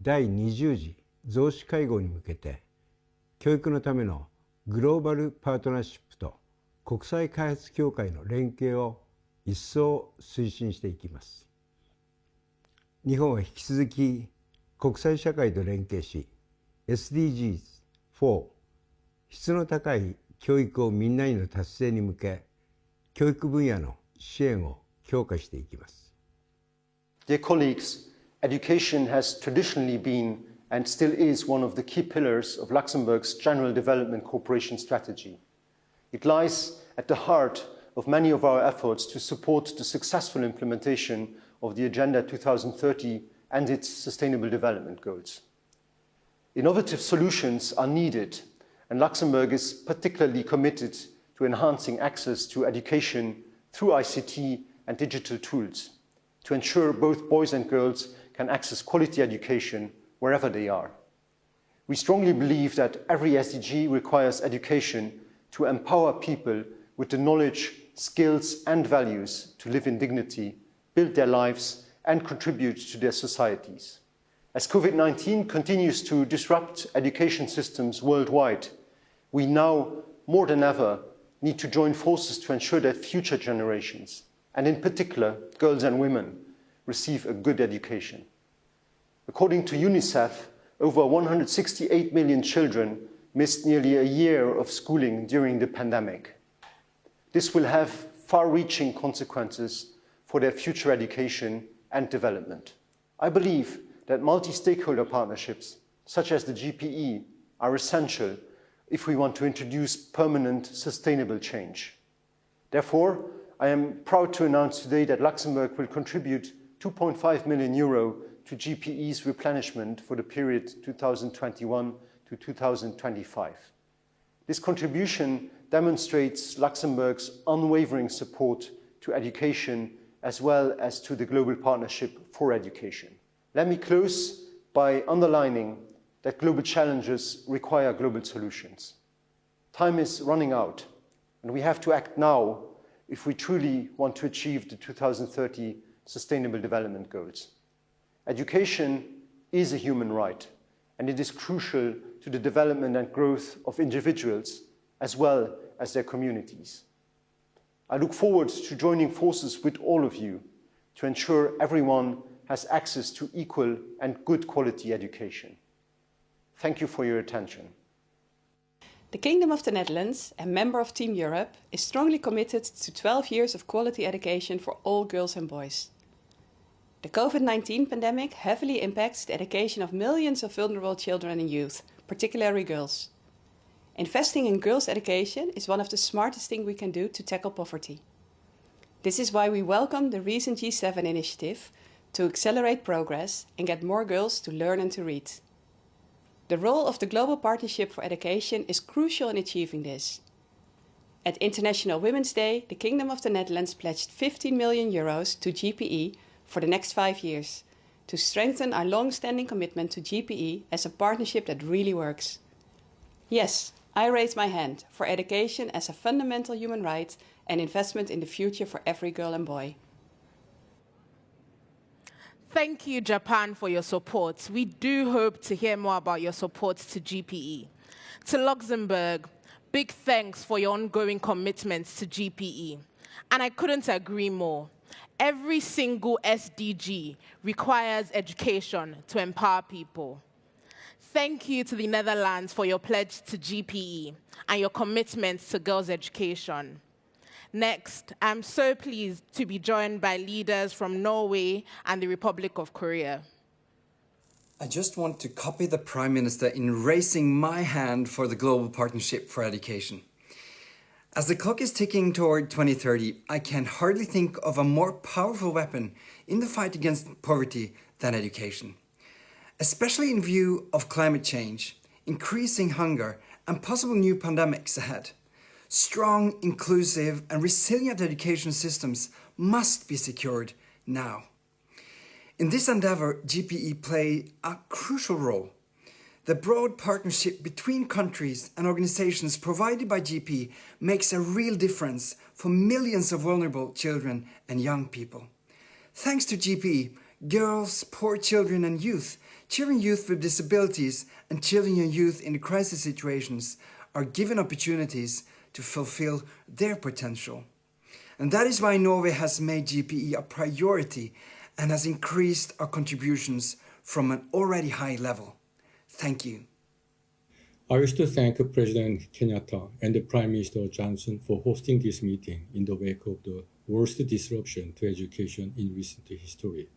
第20次増資会合に向けて、教育のためのグローバルパートナーシップと国際開発協会の連携を一層推進していきます。日本は引き続き国際社会と連携し、SDGs4 質の高い教育をみんなにの達成に向け、教育分野の支援を強化していきます。Dear colleagues, education has traditionally been and still is one of the key pillars of Luxembourg's General Development Cooperation Strategy. It lies at the heart of many of our efforts to support the successful implementation of the Agenda 2030 and its Sustainable Development Goals. Innovative solutions are needed, and Luxembourg is particularly committed to enhancing access to education through ICT and digital tools to ensure both boys and girls can access quality education wherever they are. We strongly believe that every SDG requires education to empower people with the knowledge, skills and values to live in dignity, build their lives and contribute to their societies. As COVID-19 continues to disrupt education systems worldwide, we now, more than ever, need to join forces to ensure that future generations, and in particular girls and women, receive a good education. According to UNICEF, over 168 million children missed nearly a year of schooling during the pandemic. This will have far-reaching consequences for their future education and development. I believe that multi-stakeholder partnerships, such as the GPE, are essential if we want to introduce permanent, sustainable change. Therefore, I am proud to announce today that Luxembourg will contribute €2.5 million to GPE's replenishment for the period 2021 to 2025. This contribution demonstrates Luxembourg's unwavering support to education as well as to the Global Partnership for Education. Let me close by underlining that global challenges require global solutions. Time is running out, and we have to act now if we truly want to achieve the 2030 Sustainable Development Goals. Education is a human right, and it is crucial to the development and growth of individuals as well as their communities. I look forward to joining forces with all of you to ensure everyone has access to equal and good quality education. Thank you for your attention. The Kingdom of the Netherlands, a member of Team Europe, is strongly committed to 12 years of quality education for all girls and boys. The COVID-19 pandemic heavily impacts the education of millions of vulnerable children and youth, particularly girls. Investing in girls' education is one of the smartest things we can do to tackle poverty. This is why we welcome the recent G7 initiative to accelerate progress and get more girls to learn and to read. The role of the Global Partnership for Education is crucial in achieving this. At International Women's Day, the Kingdom of the Netherlands pledged €15 million to GPE for the next 5 years to strengthen our long-standing commitment to GPE as a partnership that really works. Yes, I raise my hand for education as a fundamental human right and investment in the future for every girl and boy. Thank you, Japan, for your support. We do hope to hear more about your support to GPE. To Luxembourg, big thanks for your ongoing commitments to GPE. And I couldn't agree more. Every single SDG requires education to empower people. Thank you to the Netherlands for your pledge to GPE and your commitment to girls' education. Next, I'm so pleased to be joined by leaders from Norway and the Republic of Korea. I just want to copy the Prime Minister in raising my hand for the Global Partnership for Education. As the clock is ticking toward 2030, I can hardly think of a more powerful weapon in the fight against poverty than education. Especially in view of climate change, increasing hunger, and possible new pandemics ahead. Strong, inclusive, and resilient education systems must be secured now. In this endeavor, GPE play a crucial role. The broad partnership between countries and organizations provided by GPE makes a real difference for millions of vulnerable children and young people. Thanks to GPE, girls, poor children and youth with disabilities, and children and youth in crisis situations are given opportunities to fulfill their potential. And that is why Norway has made GPE a priority and has increased our contributions from an already high level. Thank you. I wish to thank President Kenyatta and Prime Minister Johnson for hosting this meeting in the wake of the worst disruption to education in recent history.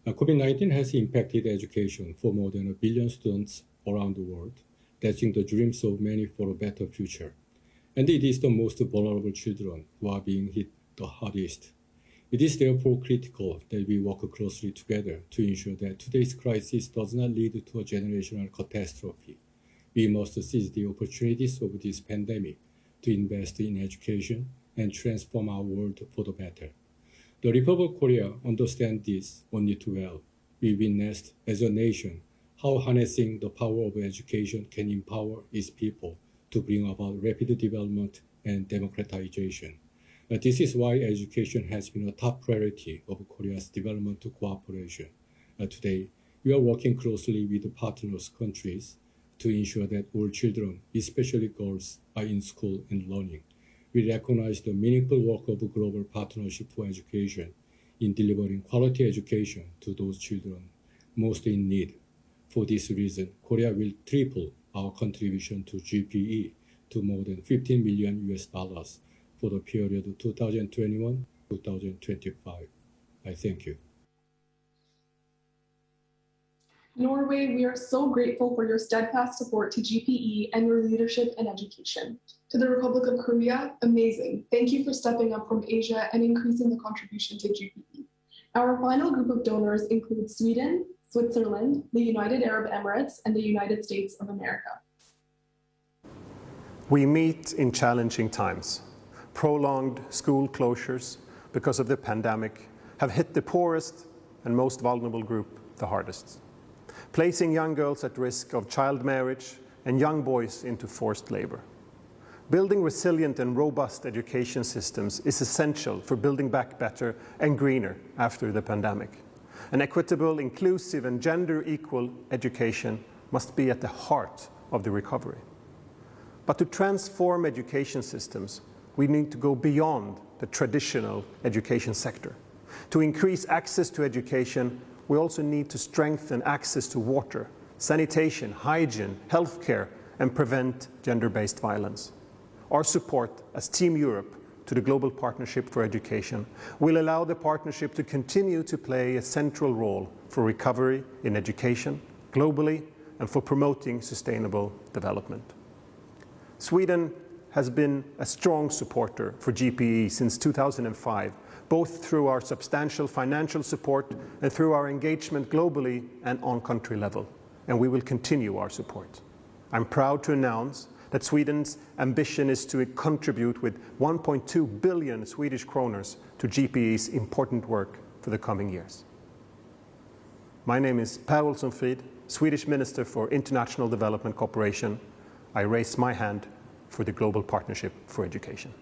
COVID-19 has impacted education for more than 1 billion students around the world, dashed the dreams of many for a better future. And it is the most vulnerable children who are being hit the hardest. It is therefore critical that we work closely together to ensure that today's crisis does not lead to a generational catastrophe. We must seize the opportunities of this pandemic to invest in education and transform our world for the better. The Republic of Korea understands this only too well. We witnessed as a nation how harnessing the power of education can empower its people to bring about rapid development and democratization. This is why education has been a top priority of Korea's development cooperation. Today, we are working closely with the partners countries to ensure that all children, especially girls, are in school and learning. We recognize the meaningful work of the Global Partnership for Education in delivering quality education to those children most in need. For this reason, Korea will triple our contribution to GPE to more than $15 million for the period 2021-2025. I thank you. Norway, we are so grateful for your steadfast support to GPE and your leadership in education. To the Republic of Korea, amazing. Thank you for stepping up from Asia and increasing the contribution to GPE. Our final group of donors include Sweden, Switzerland, the United Arab Emirates, and the United States of America. We meet in challenging times. Prolonged school closures because of the pandemic have hit the poorest and most vulnerable group the hardest, placing young girls at risk of child marriage and young boys into forced labor. Building resilient and robust education systems is essential for building back better and greener after the pandemic. An equitable, inclusive, and gender-equal education must be at the heart of the recovery. But to transform education systems, we need to go beyond the traditional education sector. To increase access to education, we also need to strengthen access to water, sanitation, hygiene, healthcare, and prevent gender-based violence. Our support as Team Europe to the Global Partnership for Education will allow the partnership to continue to play a central role for recovery in education globally and for promoting sustainable development. Sweden has been a strong supporter for GPE since 2005, both through our substantial financial support and through our engagement globally and on country level, and we will continue our support. I'm proud to announce that Sweden's ambition is to contribute with 1.2 billion Swedish kroners to GPE's important work for the coming years. My name is Per Olsson-Frid, Swedish Minister for International Development Cooperation. I raise my hand for the Global Partnership for Education.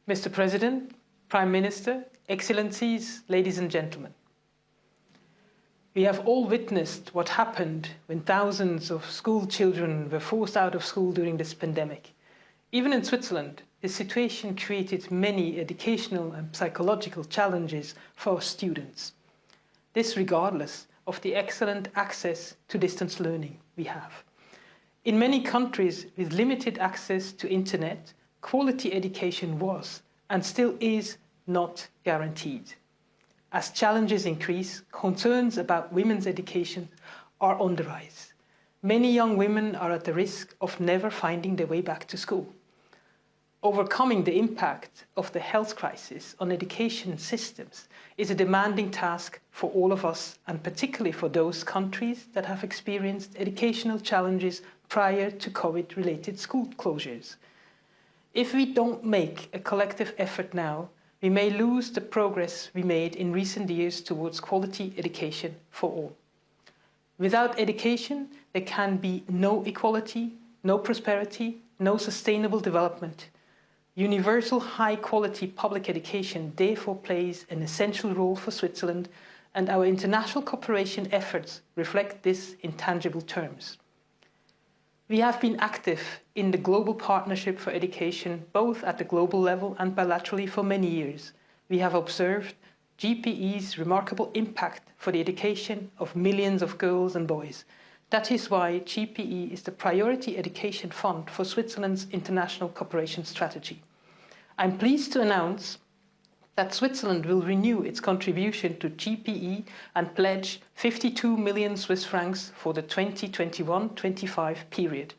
Mr. President, Prime Minister, Excellencies, ladies and gentlemen. We have all witnessed what happened when thousands of school children were forced out of school during this pandemic. Even in Switzerland, this situation created many educational and psychological challenges for our students. This regardless of the excellent access to distance learning we have. In many countries with limited access to internet, quality education was and still is not guaranteed. As challenges increase, concerns about women's education are on the rise. Many young women are at the risk of never finding their way back to school. Overcoming the impact of the health crisis on education systems is a demanding task for all of us, and particularly for those countries that have experienced educational challenges prior to COVID-related school closures. If we don't make a collective effort now, we may lose the progress we made in recent years towards quality education for all. Without education, there can be no equality, no prosperity, no sustainable development. Universal high-quality public education therefore plays an essential role for Switzerland, and our international cooperation efforts reflect this in tangible terms. We have been active in the Global Partnership for Education, both at the global level and bilaterally for many years. We have observed GPE's remarkable impact for the education of millions of girls and boys. That is why GPE is the priority education fund for Switzerland's international cooperation strategy. I'm pleased to announce that Switzerland will renew its contribution to GPE and pledge 52 million Swiss francs for the 2021-25 period.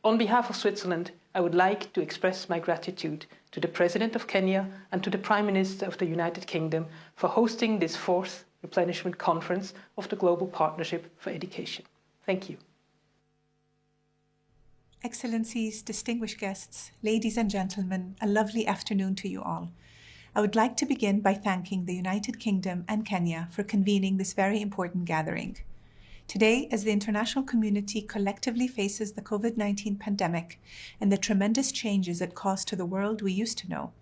On behalf of Switzerland, I would like to express my gratitude to the President of Kenya and to the Prime Minister of the United Kingdom for hosting this fourth replenishment conference of the Global Partnership for Education. Thank you. Excellencies, distinguished guests, ladies and gentlemen, a lovely afternoon to you all. I would like to begin by thanking the United Kingdom and Kenya for convening this very important gathering. Today, as the international community collectively faces the COVID-19 pandemic and the tremendous changes it caused to the world we used to know,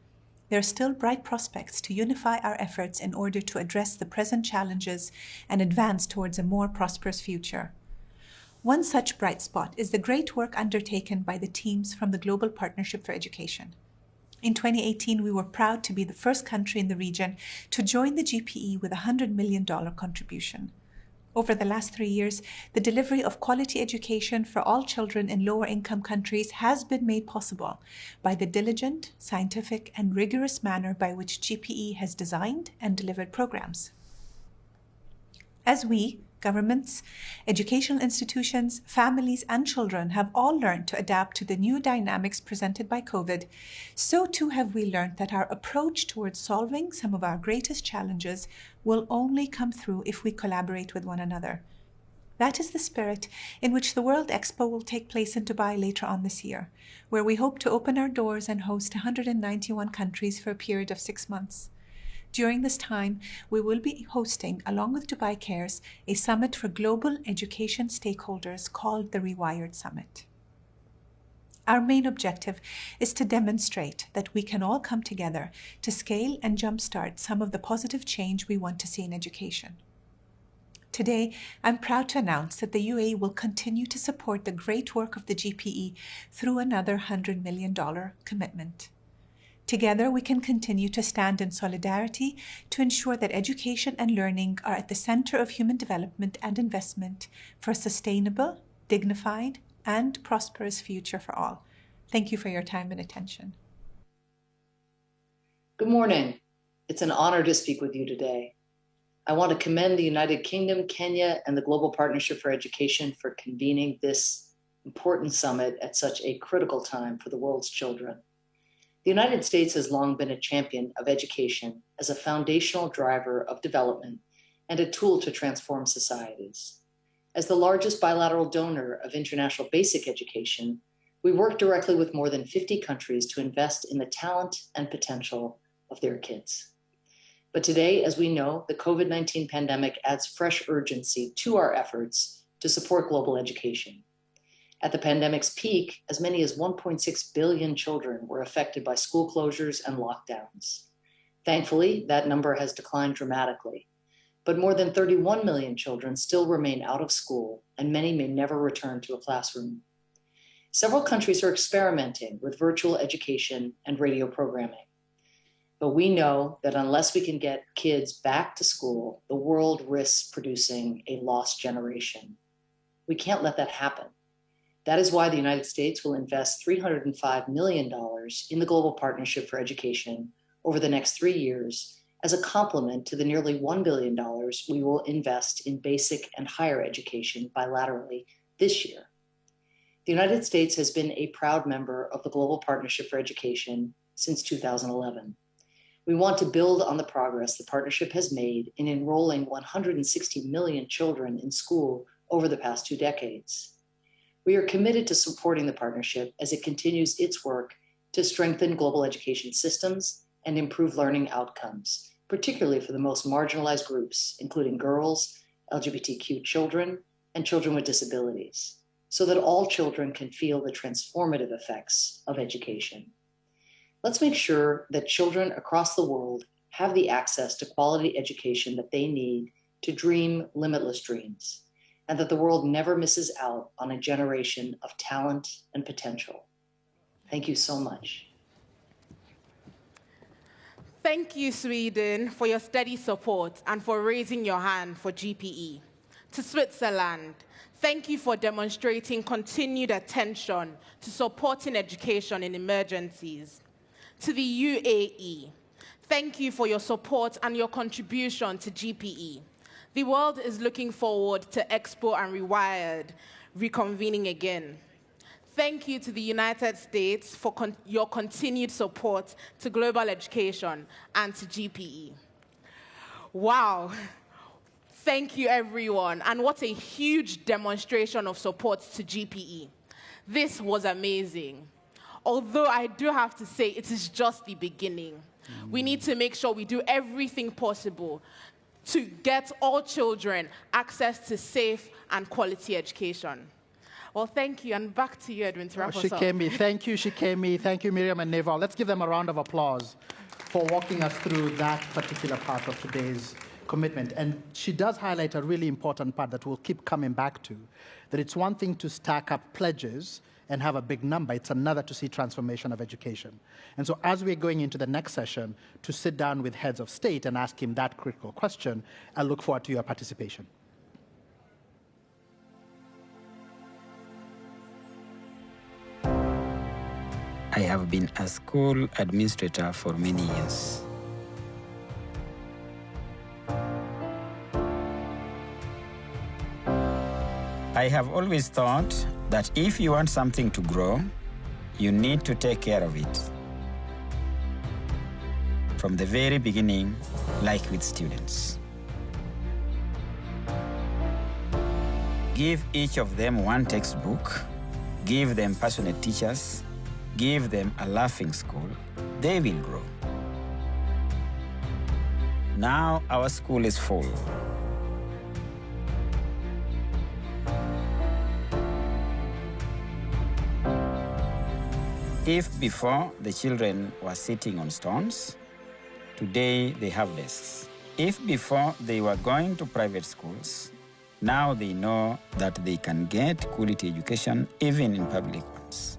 there are still bright prospects to unify our efforts in order to address the present challenges and advance towards a more prosperous future. One such bright spot is the great work undertaken by the teams from the Global Partnership for Education. In 2018, we were proud to be the first country in the region to join the GPE with a $100 million contribution. Over the last 3 years, the delivery of quality education for all children in lower-income countries has been made possible by the diligent, scientific, and rigorous manner by which GPE has designed and delivered programs. As we, Governments, educational institutions, families, and children have all learned to adapt to the new dynamics presented by COVID. So too have we learned that our approach towards solving some of our greatest challenges will only come through if we collaborate with one another. That is the spirit in which the World Expo will take place in Dubai later on this year, where we hope to open our doors and host 191 countries for a period of 6 months. During this time, we will be hosting, along with Dubai Cares, a summit for global education stakeholders called the Rewired Summit. Our main objective is to demonstrate that we can all come together to scale and jumpstart some of the positive change we want to see in education. Today, I'm proud to announce that the UAE will continue to support the great work of the GPE through another $100 million commitment. Together, we can continue to stand in solidarity to ensure that education and learning are at the center of human development and investment for a sustainable, dignified, and prosperous future for all. Thank you for your time and attention. Good morning. It's an honor to speak with you today. I want to commend the United Kingdom, Kenya, and the Global Partnership for Education for convening this important summit at such a critical time for the world's children. The United States has long been a champion of education as a foundational driver of development and a tool to transform societies. As the largest bilateral donor of international basic education, we work directly with more than 50 countries to invest in the talent and potential of their kids. But today, as we know, the COVID-19 pandemic adds fresh urgency to our efforts to support global education. At the pandemic's peak, as many as 1.6 billion children were affected by school closures and lockdowns. Thankfully, that number has declined dramatically, but more than 31 million children still remain out of school, and many may never return to a classroom. Several countries are experimenting with virtual education and radio programming. But we know that unless we can get kids back to school, the world risks producing a lost generation. We can't let that happen. That is why the United States will invest $305 million in the Global Partnership for Education over the next 3 years as a complement to the nearly $1 billion we will invest in basic and higher education bilaterally this year. The United States has been a proud member of the Global Partnership for Education since 2011. We want to build on the progress the partnership has made in enrolling 160 million children in school over the past 2 decades. We are committed to supporting the partnership as it continues its work to strengthen global education systems and improve learning outcomes, particularly for the most marginalized groups, including girls, LGBTQ children, and children with disabilities, so that all children can feel the transformative effects of education. Let's make sure that children across the world have the access to quality education that they need to dream limitless dreams, and that the world never misses out on a generation of talent and potential. Thank you so much. Thank you, Sweden, for your steady support and for raising your hand for GPE. To Switzerland, thank you for demonstrating continued attention to supporting education in emergencies. To the UAE, thank you for your support and your contribution to GPE. The world is looking forward to Expo and Rewired reconvening again. Thank you to the United States for your continued support to global education and to GPE. Wow. Thank you, everyone. And what a huge demonstration of support to GPE. This was amazing. Although I do have to say, it is just the beginning. We need to make sure we do everything possible to get all children access to safe and quality education. Well, thank you, and back to you, Edwin, to wrap us up. Sikemi, thank you, Sikemi. Thank you, Miriam and Neva. Let's give them a round of applause for walking us through that particular part of today's commitment. And she does highlight a really important part that we'll keep coming back to, that it's one thing to stack up pledges and have a big number. It's another to see transformation of education. And so as we're going into the next session to sit down with heads of state and ask him that critical question, I look forward to your participation. I have been a school administrator for many years. I have always thought that if you want something to grow, you need to take care of it. From the very beginning, like with students. Give each of them one textbook, give them passionate teachers, give them a laughing school, they will grow. Now our school is full. If before the children were sitting on stones, today they have desks. If before they were going to private schools, now they know that they can get quality education even in public ones.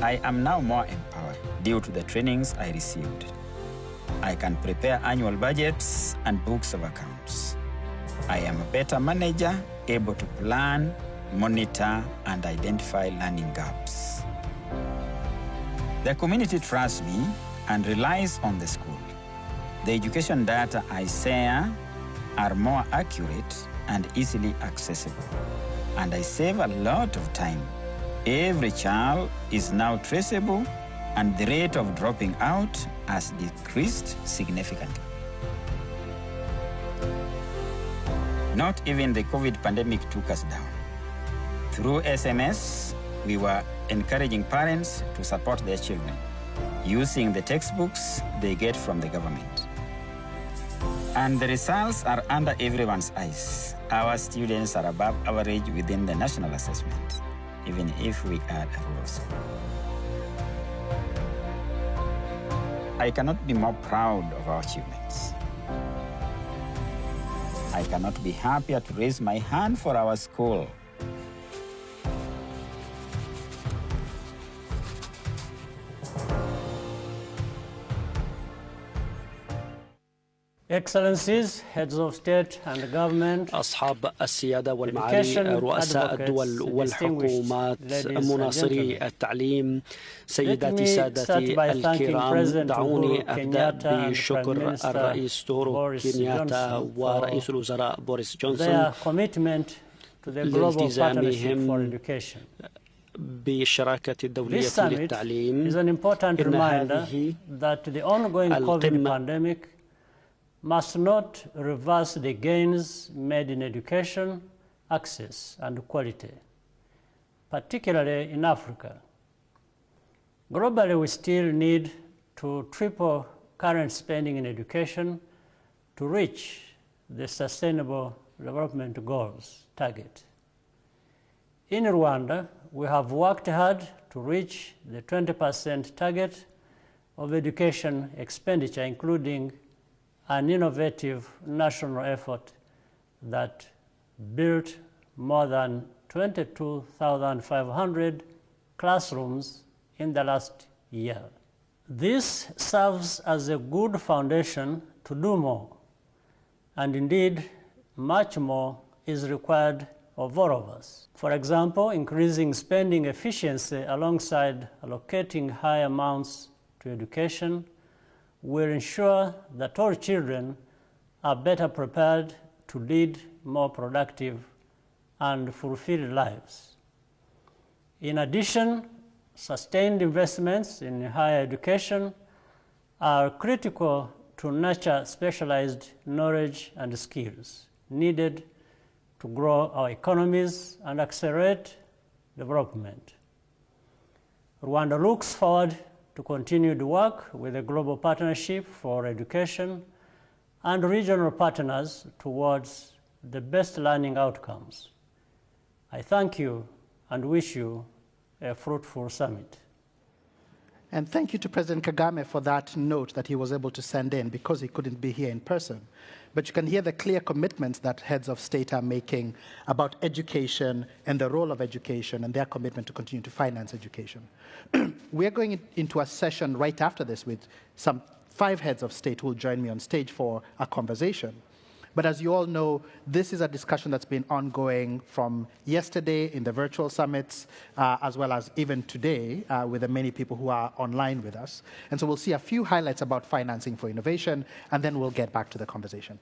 I am now more empowered due to the trainings I received. I can prepare annual budgets and books of accounts. I am a better manager, able to plan, monitor, and identify learning gaps. The community trusts me and relies on the school. The education data I share are more accurate and easily accessible, and I save a lot of time. Every child is now traceable, and the rate of dropping out has decreased significantly. Not even the COVID pandemic took us down. Through SMS, we were encouraging parents to support their children, using the textbooks they get from the government. And the results are under everyone's eyes. Our students are above average within the national assessment, even if we are a rural school. I cannot be more proud of our achievements. I cannot be happier to raise my hand for our school. Excellencies, heads of state and government, أصحاب السيادة والمعالي رؤساء الدول والحكومات مناصري التعليم سيداتي سادتي الكرام دعوني أبدأ بشكر الرئيس أورو كينياتا ورئيس الوزراء بوريس جونسون لالتزامهم بالشراكة الدولية للتعليم. إن هذه القمة must not reverse the gains made in education, access, and quality, particularly in Africa. Globally, we still need to triple current spending in education to reach the Sustainable Development Goals target. In Rwanda, we have worked hard to reach the 20% target of education expenditure, including an innovative national effort that built more than 22,500 classrooms in the last year. This serves as a good foundation to do more, and indeed, much more is required of all of us. For example, increasing spending efficiency alongside allocating high amounts to education will ensure that all children are better prepared to lead more productive and fulfilled lives. In addition, sustained investments in higher education are critical to nurture specialized knowledge and skills needed to grow our economies and accelerate development. Rwanda looks forward to continue to work with the Global Partnership for Education and regional partners towards the best learning outcomes. I thank you and wish you a fruitful summit. And thank you to President Kagame for that note that he was able to send in because he couldn't be here in person. But you can hear the clear commitments that heads of state are making about education and the role of education and their commitment to continue to finance education. We're going into a session right after this with some 5 heads of state who will join me on stage for a conversation. But as you all know, this is a discussion that's been ongoing from yesterday in the virtual summits, as well as even today with the many people who are online with us. And so we'll see a few highlights about financing for innovation, and then we'll get back to the conversation.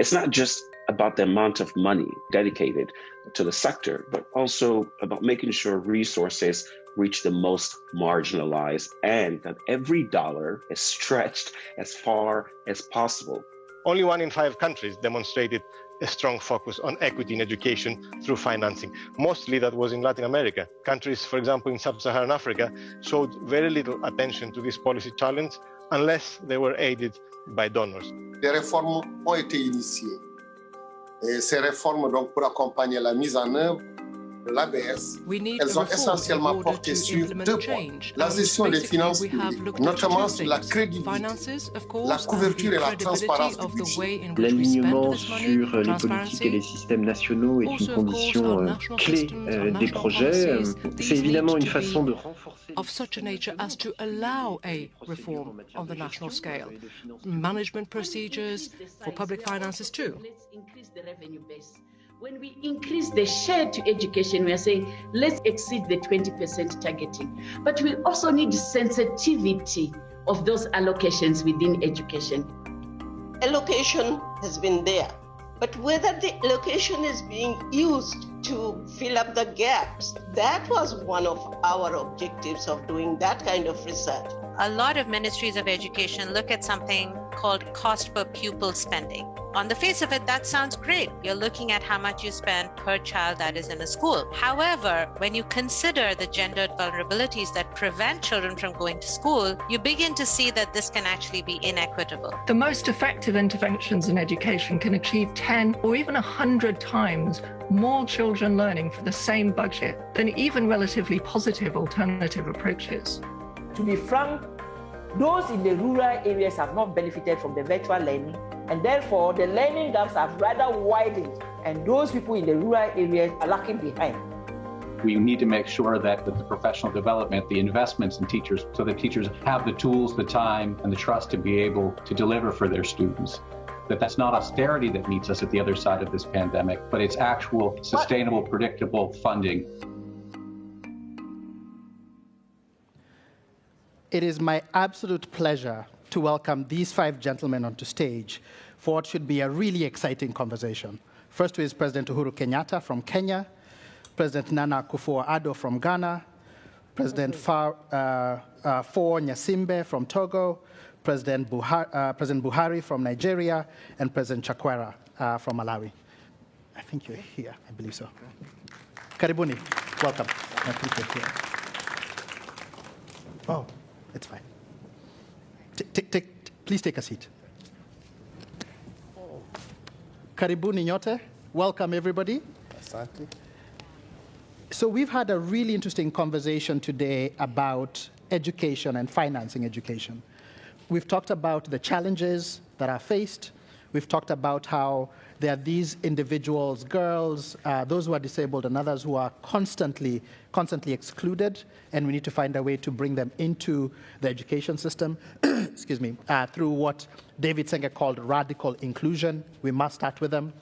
It's not just about the amount of money dedicated to the sector, but also about making sure resources reach the most marginalized and that every dollar is stretched as far as possible. Only 1 in 5 countries demonstrated a strong focus on equity in education through financing. Mostly that was in Latin America. Countries, for example, in sub-Saharan Africa, showed very little attention to this policy challenge unless they were aided by donors. Des réformes ont été initiées. Et ces réformes, donc, pour accompagner la mise en œuvre de l'ABS, elles ont essentiellement porté sur 2 points. La gestion des finances publiques, notamment sur la crédibilité, la couverture et la transparence du budget. L'alignement sur les politiques et les systèmes nationaux est une condition clé des projets. C'est évidemment une façon de renforcer of such a nature as to allow a reform on the national scale. Management procedures for public finances too. Let's increase the revenue base. When we increase the share to education, we are saying, let's exceed the 20% targeting. But we also need sensitivity of those allocations within education. Allocation has been there, but whether the allocation is being used to fill up the gaps, that was one of our objectives of doing that kind of research. A lot of ministries of education look at something called cost per pupil spending. On the face of it, that sounds great. You're looking at how much you spend per child that is in a school. However, when you consider the gendered vulnerabilities that prevent children from going to school, you begin to see that this can actually be inequitable. The most effective interventions in education can achieve 10 or even 100 times more children learning for the same budget than even relatively positive alternative approaches. To be frank, those in the rural areas have not benefited from the virtual learning, and therefore the learning gaps have rather widened, and those people in the rural areas are lagging behind. We need to make sure that with the professional development, the investments in teachers, so that teachers have the tools, the time, and the trust to be able to deliver for their students. That's not austerity that meets us at the other side of this pandemic, but it's actual, sustainable, predictable funding. It is my absolute pleasure to welcome these 5 gentlemen onto stage for what should be a really exciting conversation. First is President Uhuru Kenyatta from Kenya, President Nana Akufo-Addo from Ghana, President Faure Nyasimbe from Togo, President Buhari from Nigeria, and President Chakwera from Malawi. I think you're here, I believe so. Karibuni, welcome. I think you're here. Oh, it's fine. Please take a seat. Karibuni nyote, welcome everybody. Asante. So we've had a really interesting conversation today about education and financing education. We've talked about the challenges that are faced. We've talked about how there are these individuals, girls, those who are disabled and others who are constantly excluded, and we need to find a way to bring them into the education system, excuse me, through what David Senge called radical inclusion. We must start with them.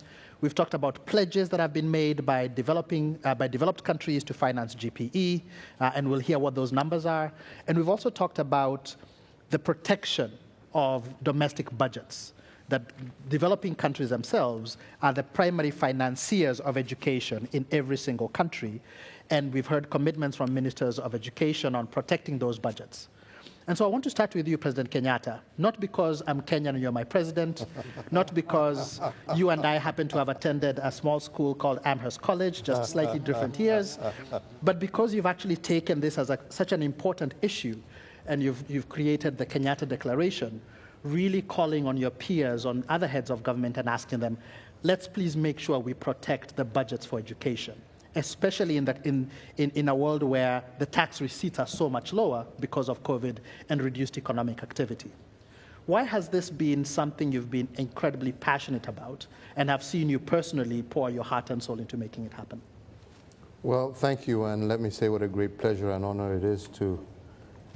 We've talked about pledges that have been made by developed countries to finance GPE, and we'll hear what those numbers are. And we've also talked about the protection of domestic budgets, that developing countries themselves are the primary financiers of education in every single country. And we've heard commitments from ministers of education on protecting those budgets. And so I want to start with you, President Kenyatta, not because I'm Kenyan and you're my president, not because you and I happen to have attended a small school called Amherst College, just slightly different years, but because you've actually taken this as such an important issue, and you've created the Kenyatta Declaration, really calling on your peers, on other heads of government, and asking them, let's please make sure we protect the budgets for education, especially in a world where the tax receipts are so much lower because of COVID and reduced economic activity. Why has this been something you've been incredibly passionate about, and have seen you personally pour your heart and soul into making it happen? Well, thank you, and let me say what a great pleasure and honor it is to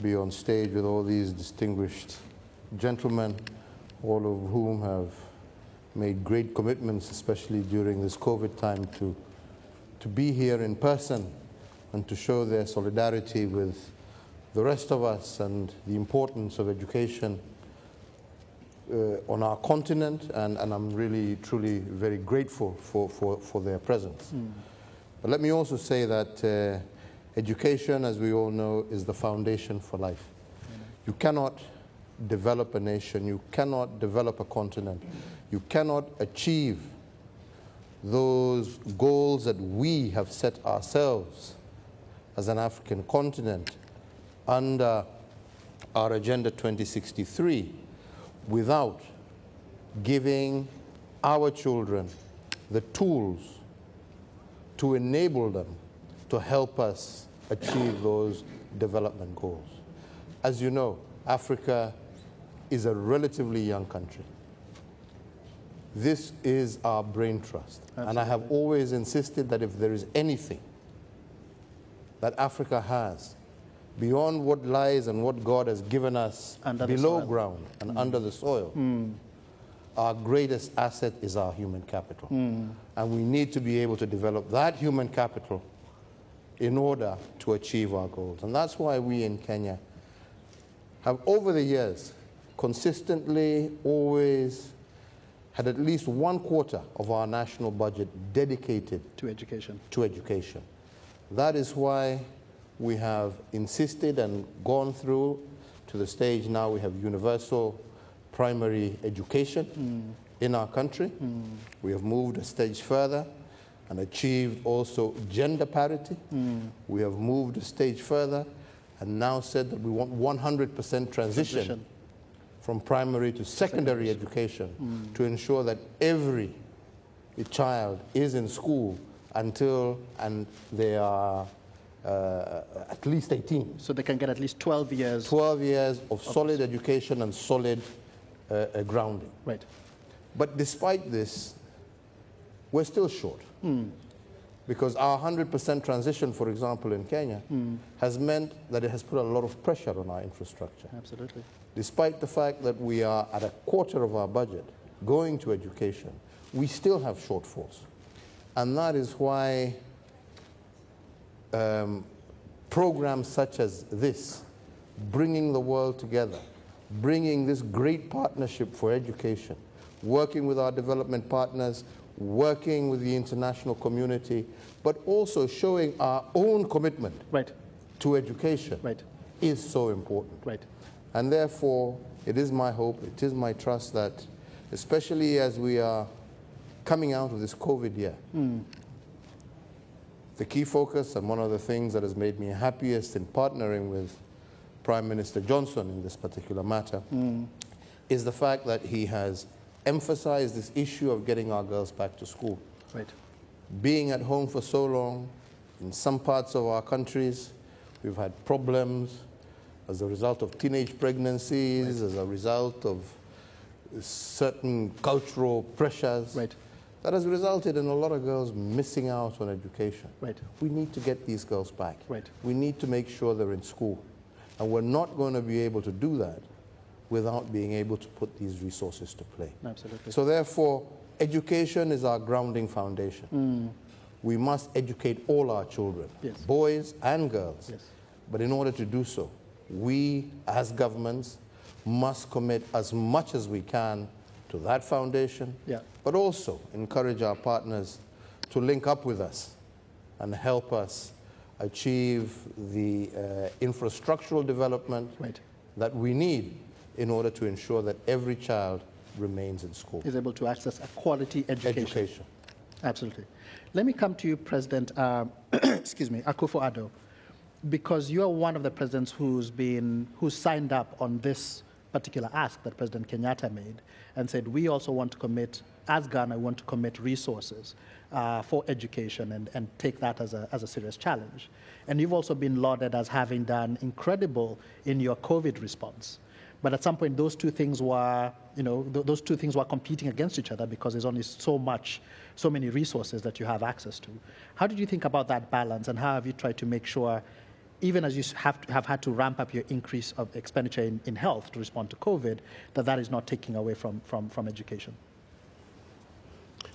be on stage with all these distinguished gentlemen, all of whom have made great commitments, especially during this COVID time, to be here in person and to show their solidarity with the rest of us and the importance of education on our continent, and I'm really, truly very grateful for their presence. But let me also say that education, as we all know, is the foundation for life. You cannot develop a nation, you cannot develop a continent, you cannot achieve those goals that we have set ourselves as an African continent under our Agenda 2063 without giving our children the tools to enable them to help us achieve those development goals. As you know, Africa is a relatively young country. This is our brain trust. Absolutely. And I have always insisted that if there is anything that Africa has beyond what lies and what God has given us below ground and under the soil, our greatest asset is our human capital. And we need to be able to develop that human capital in order to achieve our goals. And that's why we in Kenya have, over the years, consistently always had at least 1/4 of our national budget dedicated to education. That is why we have insisted and gone through to the stage now we have universal primary education in our country. We have moved a stage further and achieved also gender parity. We have moved a stage further and now said that we want 100% transition from primary to secondary education to ensure that every child is in school until they are at least 18. So they can get at least 12 years. 12 years of solid education and solid grounding. Right. But despite this, we're still short. Because our 100% transition, for example, in Kenya, has meant that it has put a lot of pressure on our infrastructure. Absolutely. Despite the fact that we are at 1/4 of our budget going to education, we still have shortfalls. And that is why programs such as this, bringing the world together, bringing this great partnership for education, working with our development partners, working with the international community, but also showing our own commitment to education is so important. And therefore, it is my hope, it is my trust that, especially as we are coming out of this COVID year, the key focus and one of the things that has made me happiest in partnering with Prime Minister Johnson in this particular matter is the fact that he has emphasized this issue of getting our girls back to school. Being at home for so long, in some parts of our countries, we've had problems as a result of teenage pregnancies, as a result of certain cultural pressures. That has resulted in a lot of girls missing out on education. We need to get these girls back. We need to make sure they're in school. And we're not going to be able to do that without being able to put these resources to play. Absolutely. So therefore, education is our grounding foundation. We must educate all our children, boys and girls. But in order to do so, we as governments must commit as much as we can to that foundation, but also encourage our partners to link up with us and help us achieve the infrastructural development that we need in order to ensure that every child remains in school. Is able to access a quality education. Absolutely. Let me come to you, President excuse me, Akufo-Addo, because you are one of the presidents who signed up on this particular ask that President Kenyatta made and said, we also want to commit, as Ghana, we want to commit resources for education and take that as a serious challenge. And you've also been lauded as having done incredible in your COVID response. But at some point, those two things were, those two things were competing against each other because there's only so many resources that you have access to. How did you think about that balance, and how have you tried to make sure, even as you have had to ramp up your increase of expenditure in health to respond to COVID, that is not taking away from education?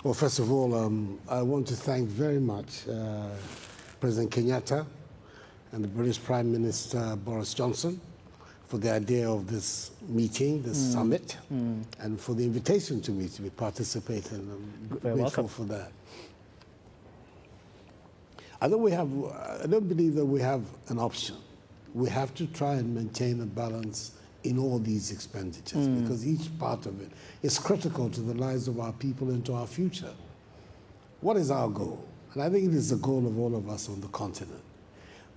Well, first of all, I want to thank very much President Kenyatta and the British Prime Minister Boris Johnson for the idea of this meeting, this summit, and for the invitation to me to be participating. I'm grateful for that. I don't believe that we have an option. We have to try and maintain a balance in all these expenditures because each part of it is critical to the lives of our people and to our future. What is our goal? And I think it is the goal of all of us on the continent.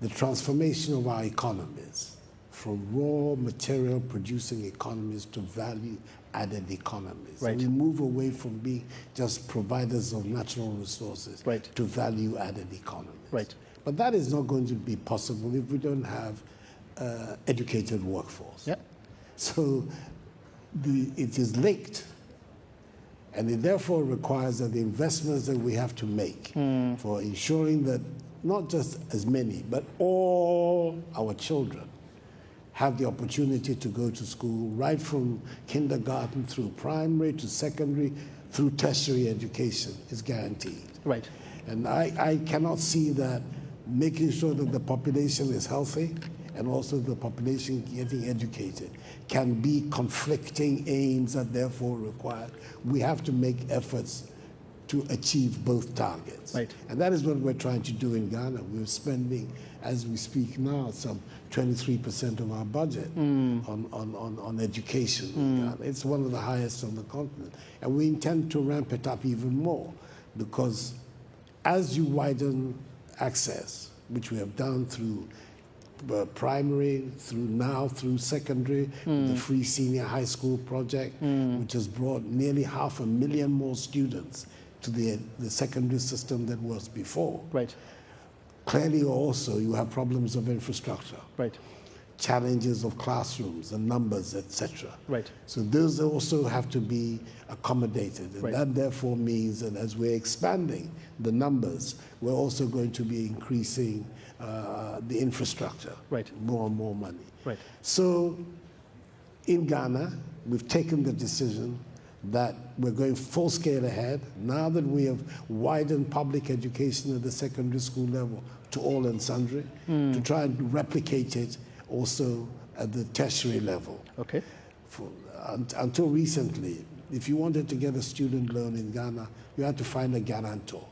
The transformation of our economies from raw material producing economies to value-added economies. Right. And we move away from being just providers of natural resources to value-added economies. Right. But that is not going to be possible if we don't have educated workforce. Yeah. So it is linked, and it therefore requires that the investments that we have to make for ensuring that not just as many, but all our children have the opportunity to go to school right from kindergarten through primary to secondary through tertiary education is guaranteed. Right. And I cannot see that making sure that the population is healthy and also the population getting educated can be conflicting aims that therefore require. We have to make efforts to achieve both targets. Right. And that is what we're trying to do in Ghana. We're spending, as we speak now, some 23% of our budget on education in Ghana. It's one of the highest on the continent. And we intend to ramp it up even more because as you widen access, which we have done through primary, through secondary, the free senior high school project, which has brought nearly 500,000 more students to the secondary system than was before. Right. Clearly also you have problems of infrastructure. Right. Challenges of classrooms and numbers, etc. Right. So those also have to be accommodated. And that therefore means that as we're expanding the numbers, we're also going to be increasing the infrastructure. Right. More and more money. Right. So in Ghana, we've taken the decision that we're going full scale ahead. Now that we have widened public education at the secondary school level to all and sundry, to try and replicate it also at the tertiary level. Okay. Until recently, if you wanted to get a student loan in Ghana, you had to find a guarantor.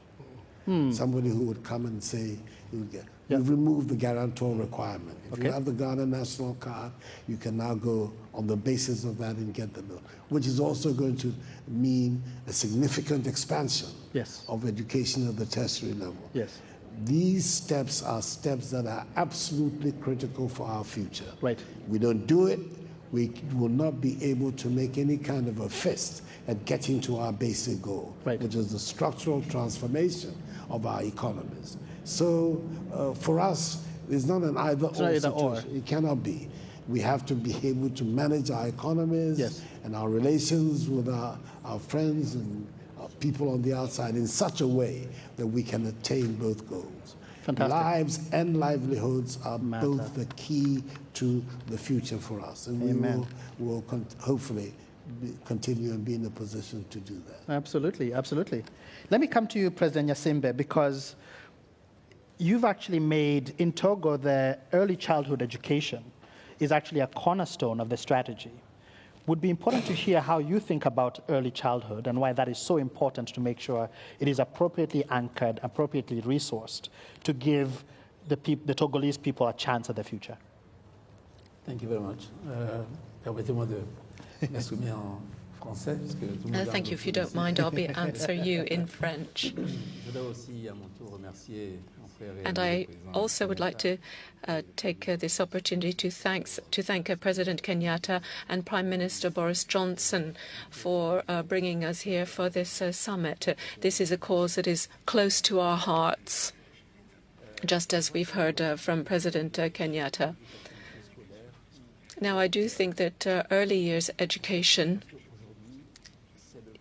Somebody who would come and say, we've removed the guarantor requirement. If you have the Ghana National Card, you can now go on the basis of that and get the loan, which is also going to mean a significant expansion of education at the tertiary level. Yes. These steps are steps that are absolutely critical for our future. Right. We don't do it, we will not be able to make any kind of a fist at getting to our basic goal, which is the structural transformation of our economies. So for us, it's not an either-or situation. It cannot be. We have to be able to manage our economies and our relations with our friends and people on the outside in such a way that we can attain both goals. Fantastic. Lives and livelihoods are both the key to the future for us. And we will hopefully continue and be in a position to do that. Absolutely, absolutely. Let me come to you, President Nyasimbe, because you've actually made, in Togo, the early childhood education is actually a cornerstone of the strategy. Would be important to hear how you think about early childhood and why that is so important to make sure it is appropriately anchored, appropriately resourced to give the Togolese people a chance at the future. Thank you very much. Permettez-moi de m'exprimer en français. Thank you. If you don't mind, I'll answer you in French. And I also would like to take this opportunity to thank President Kenyatta and Prime Minister Boris Johnson for bringing us here for this summit. This is a cause that is close to our hearts, just as we've heard from President Kenyatta. Now, I do think that early years education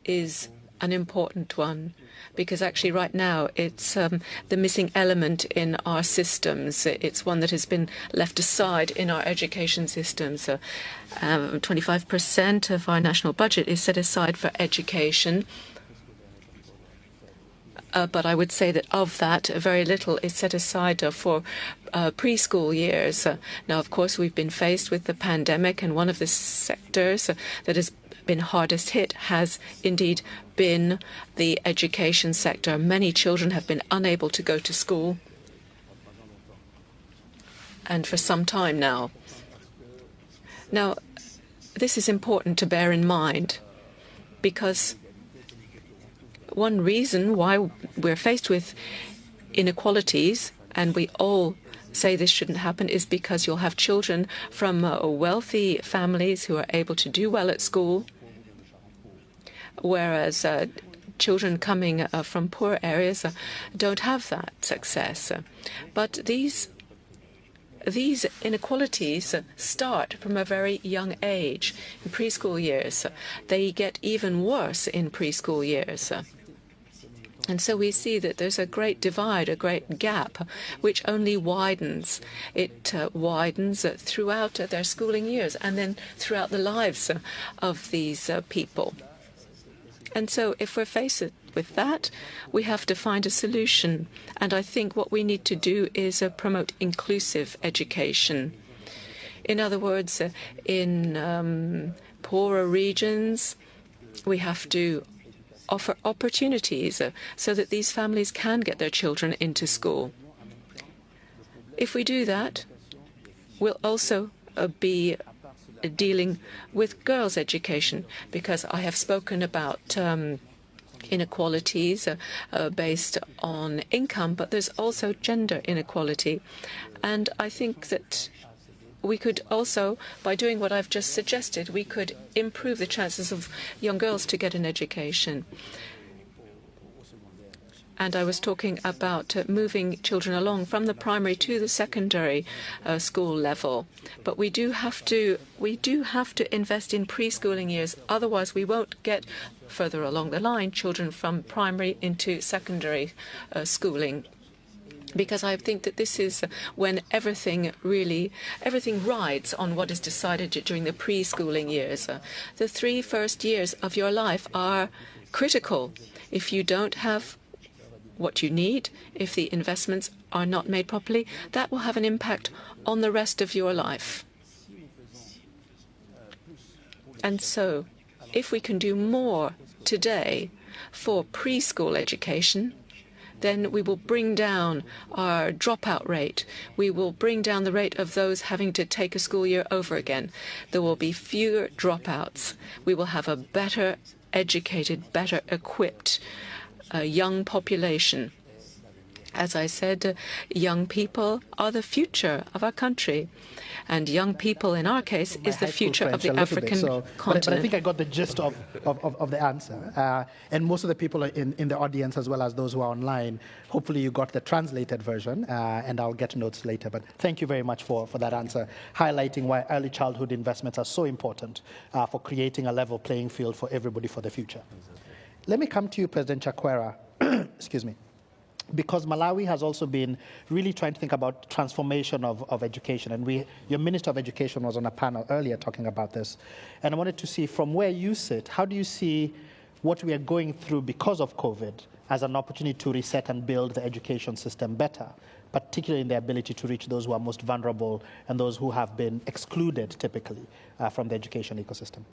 is an important one, because actually right now it's the missing element in our systems. It's one that has been left aside in our education systems. 25% of our national budget is set aside for education. But I would say that of that, very little is set aside for preschool years. Now, of course, we've been faced with the pandemic, and one of the sectors that has been hardest hit has indeed been the education sector. Many children have been unable to go to school, and for some time now. Now, this is important to bear in mind, because one reason why we're faced with inequalities, and we all say this shouldn't happen, is because you'll have children from wealthy families who are able to do well at school, whereas children coming from poor areas don't have that success. But these inequalities start from a very young age, in preschool years. They get even worse in preschool years. And so we see that there's a great divide, a great gap, which only widens. It widens throughout their schooling years and then throughout the lives of these people. And so if we're faced with that, we have to find a solution. And I think what we need to do is promote inclusive education. In other words, in poorer regions, we have to offer opportunities so that these families can get their children into school. If we do that, we'll also be dealing with girls' education, because I have spoken about inequalities based on income, but there's also gender inequality. And I think that we could also, by doing what I've just suggested, we could improve the chances of young girls to get an education. And I was talking about moving children along from the primary to the secondary school level. But we do have to invest in preschooling years. Otherwise, we won't get further along the line children from primary into secondary schooling. Because I think that this is when everything rides on what is decided during the preschooling years. The 3 first years of your life are critical. If you don't have what you need, if the investments are not made properly, that will have an impact on the rest of your life. And so, if we can do more today for preschool education, then we will bring down our dropout rate. We will bring down the rate of those having to take a school year over again. There will be fewer dropouts. We will have a better educated, better equipped young population. As I said, young people are the future of our country. And young people, in our case, is the future of the African continent. But I think I got the gist of the answer. And most of the people in the audience, as well as those who are online, hopefully you got the translated version, and I'll get notes later. But thank you very much for that answer, highlighting why early childhood investments are so important for creating a level playing field for everybody for the future. Let me come to you, President Chakwera. Excuse me. Because Malawi has also been really trying to think about transformation of education. And your Minister of Education was on a panel earlier talking about this. And I wanted to see, from where you sit, how do you see what we are going through because of COVID as an opportunity to reset and build the education system better, particularly in the ability to reach those who are most vulnerable and those who have been excluded typically from the education ecosystem?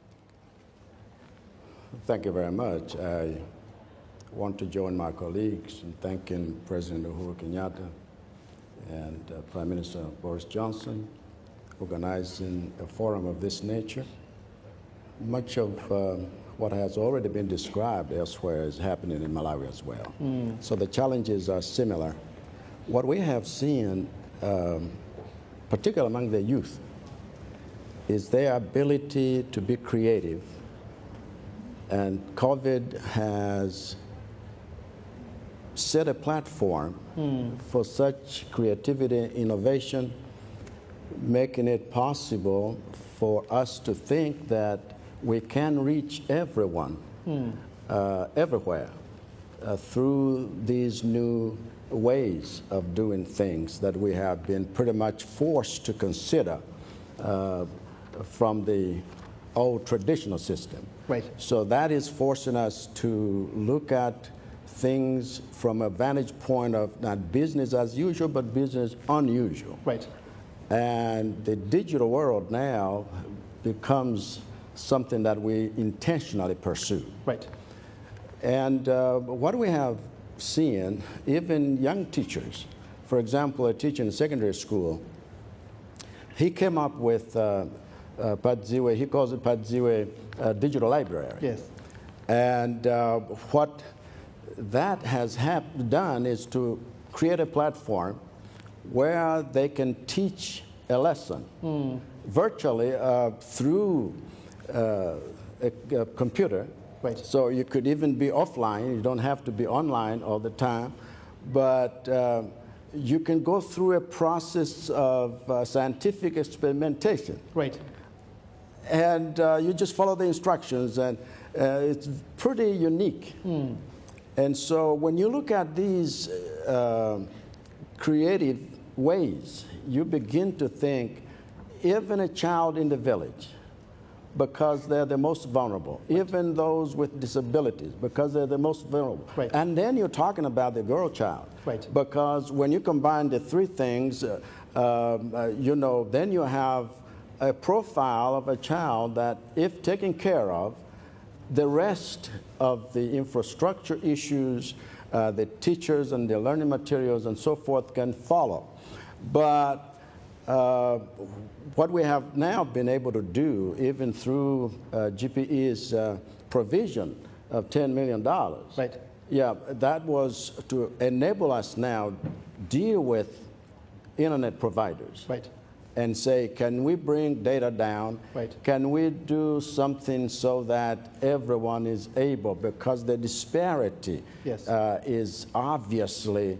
Thank you very much. I want to join my colleagues in thanking President Uhuru Kenyatta and Prime Minister Boris Johnson organizing a forum of this nature. Much of what has already been described elsewhere is happening in Malawi as well. So the challenges are similar. What we have seen, particularly among the youth, is their ability to be creative. And COVID has set a platform for such creativity and innovation, making it possible for us to think that we can reach everyone, everywhere, through these new ways of doing things that we have been pretty much forced to consider from the old traditional system. Right. So that is forcing us to look at things from a vantage point of not business as usual, but business unusual. Right. And the digital world now becomes something that we intentionally pursue. Right. And what we have seen, even young teachers, for example, a teacher in secondary school, he came up with Padziwe, he calls it Padziwe Digital Library. Yes. And what that has done is to create a platform where they can teach a lesson virtually through a computer. Right. So you could even be offline. You don't have to be online all the time. But you can go through a process of scientific experimentation. Right. And you just follow the instructions, and it's pretty unique. And so when you look at these creative ways, you begin to think, even a child in the village, because they're the most vulnerable, even those with disabilities, because they're the most vulnerable. Right. And then you're talking about the girl child. Right. Because when you combine the three things, you know, then you have a profile of a child that, if taken care of, the rest of the infrastructure issues, the teachers and the learning materials and so forth can follow. But what we have now been able to do, even through GPE's provision of $10 million, right. Yeah, that was to enable us now deal with internet providers. Right. And say, can we bring data down? Right. Can we do something so that everyone is able, because the disparity yes. Is obviously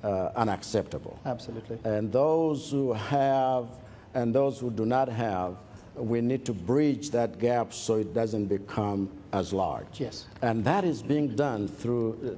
unacceptable. Absolutely. And those who have and those who do not have, we need to bridge that gap so it doesn't become as large. Yes. And that is being done through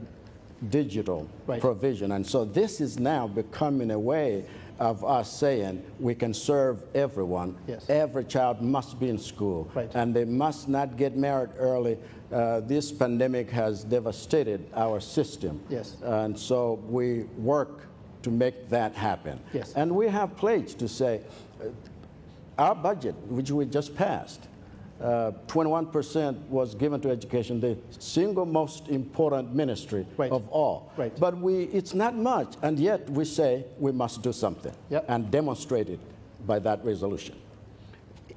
digital right. provision. And so this is now becoming a way of us saying we can serve everyone. Yes. Every child must be in school. Right. And they must not get married early. This pandemic has devastated our system. Yes. And so we work to make that happen. Yes. And we have pledged to say our budget, which we just passed, 21% was given to education, the single most important ministry right. of all. Right. But it's not much, and yet we say we must do something yep. and demonstrate it by that resolution.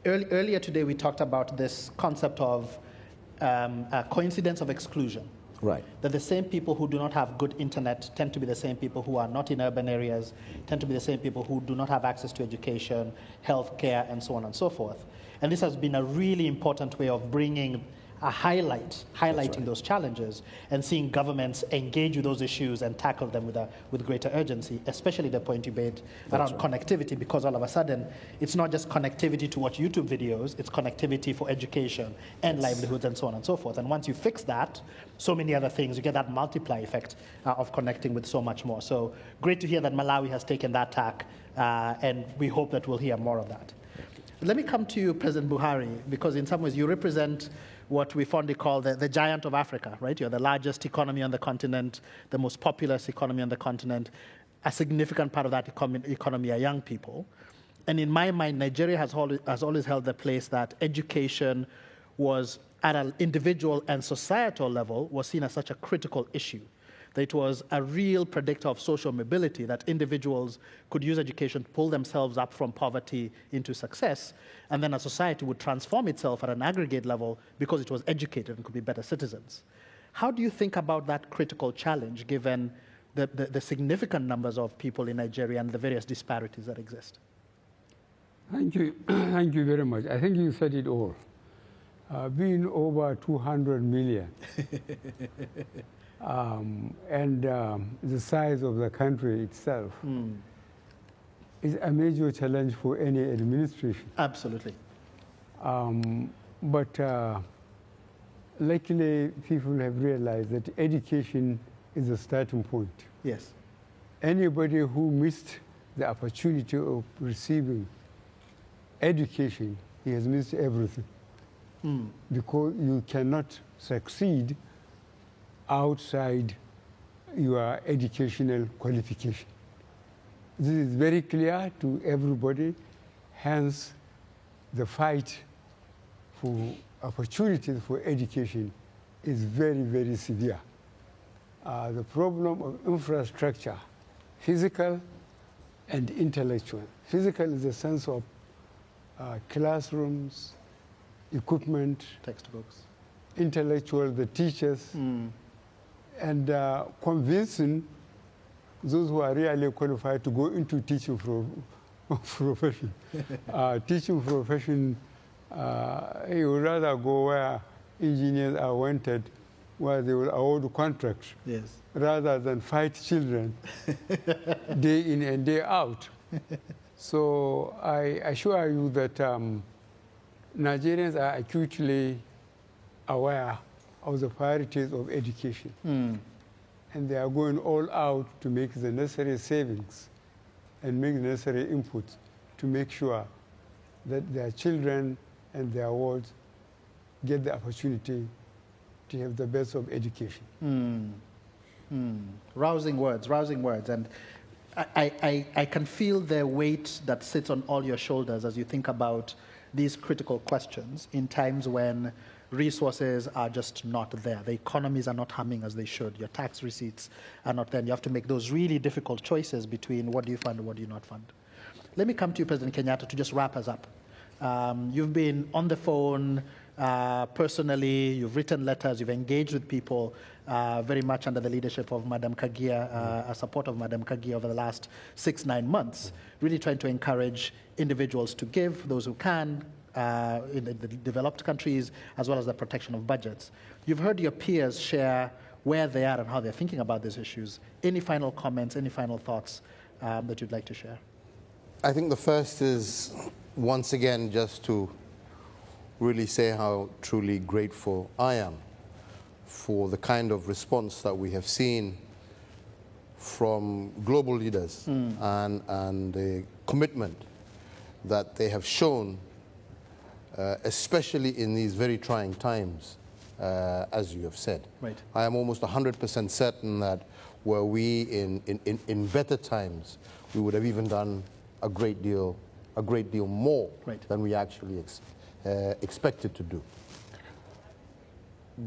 Earlier today, we talked about this concept of a coincidence of exclusion. Right. That the same people who do not have good internet tend to be the same people who are not in urban areas, tend to be the same people who do not have access to education, health care, and so on and so forth. And this has been a really important way of bringing a highlighting right. those challenges and seeing governments engage with those issues and tackle them with greater urgency, especially the point you made around right. connectivity, because all of a sudden, it's not just connectivity to watch YouTube videos, it's connectivity for education and livelihoods and so on and so forth. And once you fix that, so many other things, you get that multiply effect of connecting with so much more. So great to hear that Malawi has taken that tack, and we hope that we'll hear more of that. Let me come to you, President Buhari, because in some ways you represent what we fondly call the giant of Africa, right? You're the largest economy on the continent, the most populous economy on the continent. A significant part of that economy are young people. And in my mind, Nigeria has always held the place that education was, at an individual and societal level, was seen as such a critical issue. That it was a real predictor of social mobility, that individuals could use education to pull themselves up from poverty into success, and then a society would transform itself at an aggregate level because it was educated and could be better citizens. How do you think about that critical challenge, given the significant numbers of people in Nigeria and the various disparities that exist? Thank you. Thank you very much. I think you said it all. Being over 200 million. And the size of the country itself is a major challenge for any administration. Absolutely. But luckily, people have realized that education is a starting point. Yes. Anybody who missed the opportunity of receiving education, he has missed everything. Because you cannot succeed outside your educational qualification. This is very clear to everybody, hence the fight for opportunities for education is very, very severe. The problem of infrastructure, physical and intellectual. Physical is the sense of classrooms, equipment, textbooks. Intellectual, the teachers, and convincing those who are really qualified to go into teaching profession. Teaching profession, you would rather go where engineers are wanted, where they will award contracts, rather than fight children day in and day out. So I assure you that Nigerians are acutely aware of the priorities of education. And they are going all out to make the necessary savings and make the necessary inputs to make sure that their children and their wards get the opportunity to have the best of education. Rousing words, rousing words. And I can feel the weight that sits on all your shoulders as you think about these critical questions in times when resources are just not there. The economies are not humming as they should. Your tax receipts are not there. And you have to make those really difficult choices between what do you fund and what do you not fund. Let me come to you, President Kenyatta, to just wrap us up. You've been on the phone personally, you've written letters, you've engaged with people very much under the leadership of Madam Kagia, support of Madam Kagia over the last 6-9 months, really trying to encourage individuals to give, those who can, in the developed countries, as well as the protection of budgets. You've heard your peers share where they are and how they're thinking about these issues. Any final comments, any final thoughts that you'd like to share? I think the first is, once again, just to really say how truly grateful I am for the kind of response that we have seen from global leaders and the commitment that they have shown, especially in these very trying times, as you have said. Right. I am almost 100% certain that were we in better times, we would have even done a great deal more than we actually expected to do.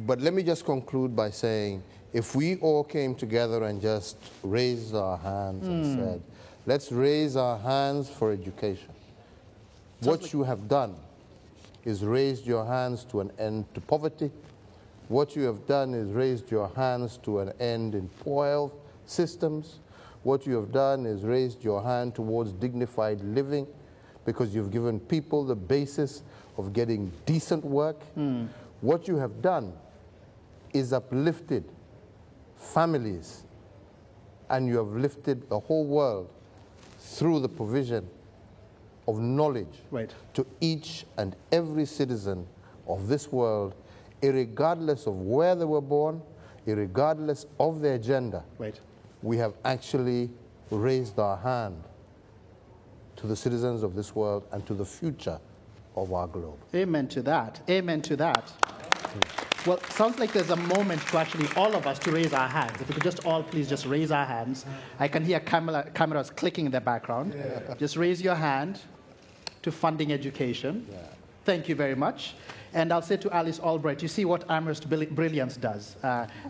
But let me just conclude by saying, if we all came together and just raised our hands and said, let's raise our hands for education. What you have done is raised your hands to an end to poverty. What you have done is raised your hands to an end in poor health systems. What you have done is raised your hand towards dignified living, because you've given people the basis of getting decent work. What you have done is uplifted families, and you have lifted the whole world through the provision of knowledge to each and every citizen of this world, irregardless of where they were born, irregardless of their gender. We have actually raised our hand to the citizens of this world and to the future of our globe. Amen to that. Amen to that. Well, sounds like there's a moment to actually all of us to raise our hands. If we could just all please just raise our hands. I can hear cameras clicking in the background. Just raise your hand to funding education. Thank you very much. And I'll say to Alice Albright, you see what Amherst Brilliance does.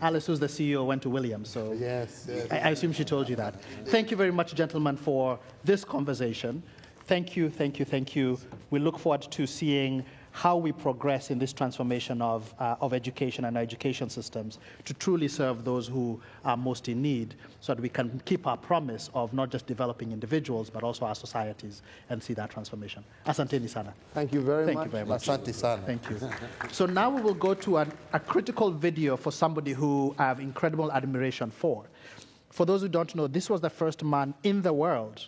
Alice, who's the CEO, went to Williams, so I assume she told you that. Thank you very much, gentlemen, for this conversation. Thank you, thank you, thank you. We look forward to seeing how we progress in this transformation of education and education systems to truly serve those who are most in need, so that we can keep our promise of not just developing individuals, but also our societies, and see that transformation. Asanteni sana. Thank you very much. Thank you very much. Asante sana. Thank you. So now we will go to a critical video for somebody who I have incredible admiration for. For those who don't know, this was the first man in the world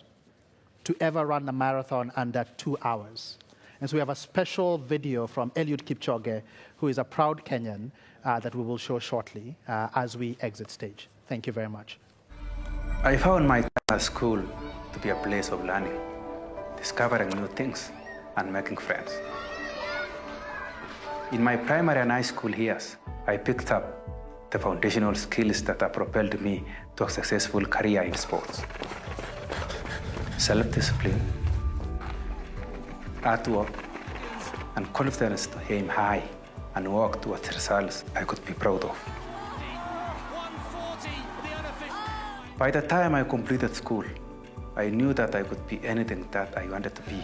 to ever run a marathon under 2 hours. And so we have a special video from Eliud Kipchoge, who is a proud Kenyan, that we will show shortly as we exit stage. Thank you very much. I found my school to be a place of learning, discovering new things, and making friends. In my primary and high school years, I picked up the foundational skills that have propelled me to a successful career in sports. Self-discipline, hard work, and confidence to aim high and work towards results I could be proud of. By the time I completed school, I knew that I could be anything that I wanted to be.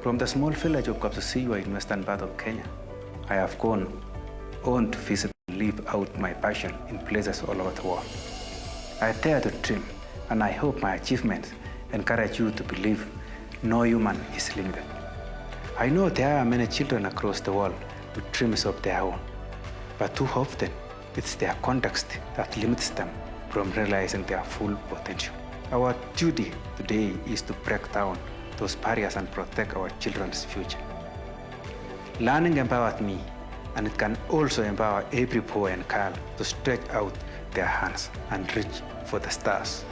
From the small village of Kapsisiwa in western part of Kenya, I have gone on to visit and live out my passion in places all over the world. I dare to dream, and I hope my achievements encourage you to believe no human is limited. I know there are many children across the world with dreams of their own, but too often it's their context that limits them from realizing their full potential. Our duty today is to break down those barriers and protect our children's future. Learning empowered me, and it can also empower every boy and girl to stretch out their hands and reach for the stars.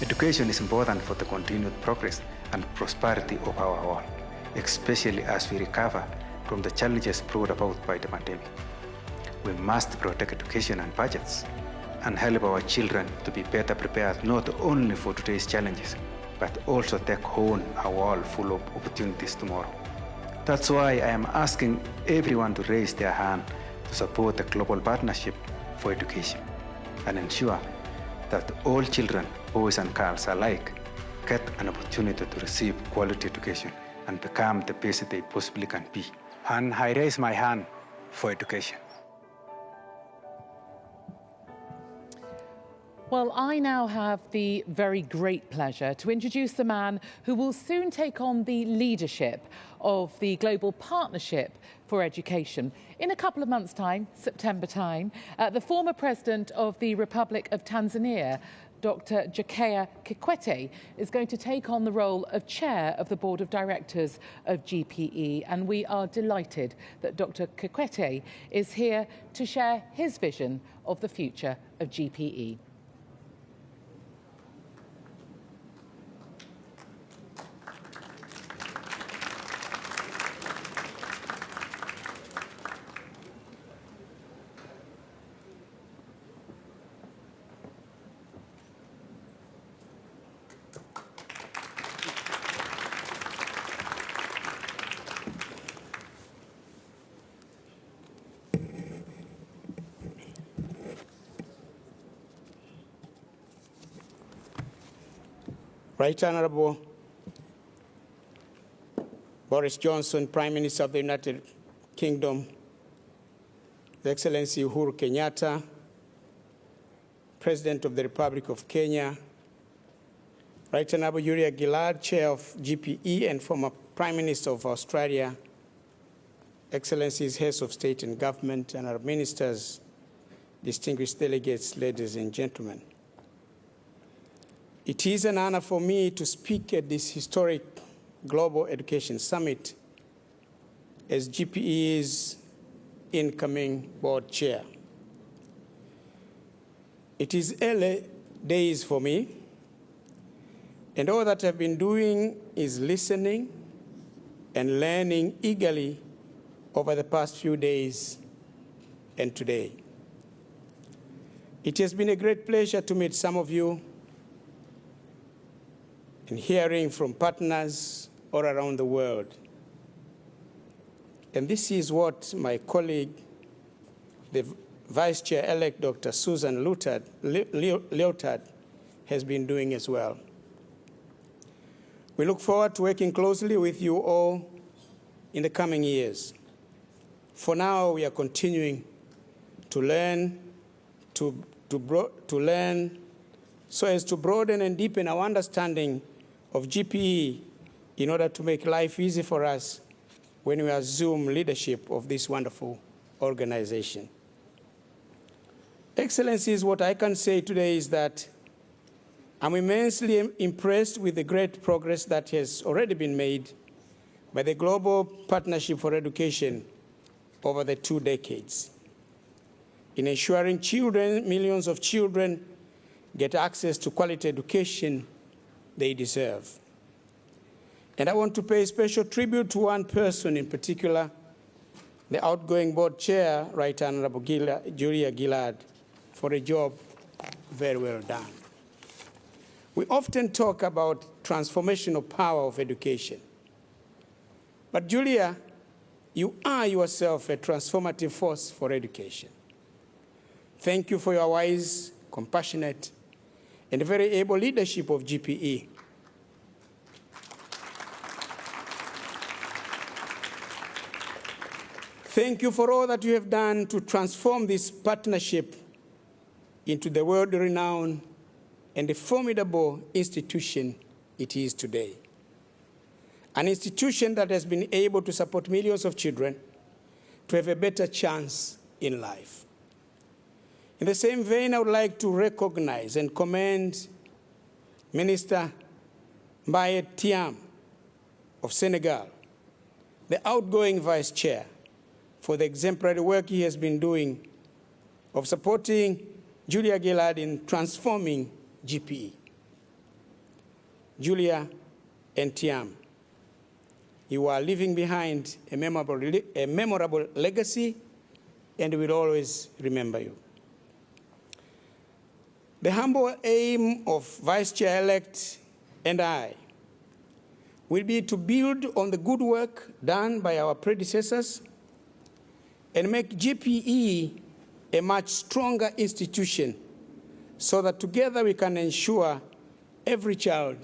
Education is important for the continued progress and prosperity of our world, especially as we recover from the challenges brought about by the pandemic. We must protect education and budgets and help our children to be better prepared not only for today's challenges, but also take on a world full of opportunities tomorrow. That's why I am asking everyone to raise their hand to support the global partnership for education and ensure that all children, boys and girls alike, get an opportunity to receive quality education and become the best they possibly can be. And I raise my hand for education. Well, I now have the very great pleasure to introduce the man who will soon take on the leadership of the Global Partnership for Education. In a couple of months' time, September time, the former president of the Republic of Tanzania, Dr. Jakaya Kikwete, is going to take on the role of chair of the board of directors of GPE, and we are delighted that Dr. Kikwete is here to share his vision of the future of GPE. Right Honorable Boris Johnson, Prime Minister of the United Kingdom, His Excellency Uhuru Kenyatta, President of the Republic of Kenya, Right Honorable Gillard, Chair of GPE and former Prime Minister of Australia, Excellencies, Heads of State and Government, and our ministers, distinguished delegates, ladies and gentlemen. It is an honor for me to speak at this historic Global Education Summit as GPE's incoming board chair. It is early days for me, and all that I've been doing is listening and learning eagerly over the past few days and today. It has been a great pleasure to meet some of you and hearing from partners all around the world. And this is what my colleague, the Vice Chair-elect Dr. Susan Leotard, has been doing as well. We look forward to working closely with you all in the coming years. For now, we are continuing to learn, to learn so as to broaden and deepen our understanding of GPE in order to make life easy for us when we assume leadership of this wonderful organization. Excellencies, what I can say today is that I'm immensely impressed with the great progress that has already been made by the Global Partnership for Education over the 2 decades in ensuring children, millions of children, get access to quality education they deserve. And I want to pay special tribute to one person in particular, the outgoing board chair, Right Honorable Julia Gillard, for a job very well done. We often talk about transformational power of education. But Julia, you are yourself a transformative force for education. Thank you for your wise, compassionate, and very able leadership of GPE. Thank you for all that you have done to transform this partnership into the world-renowned and the formidable institution it is today. An institution that has been able to support millions of children to have a better chance in life. In the same vein, I would like to recognize and commend Minister Mbaye Thiam of Senegal, the outgoing vice chair, for the exemplary work he has been doing of supporting Julia Gillard in transforming GPE. Julia and Thiam, you are leaving behind a memorable legacy, and we'll always remember you. The humble aim of Vice Chair-elect and I will be to build on the good work done by our predecessors and make GPE a much stronger institution so that together we can ensure every child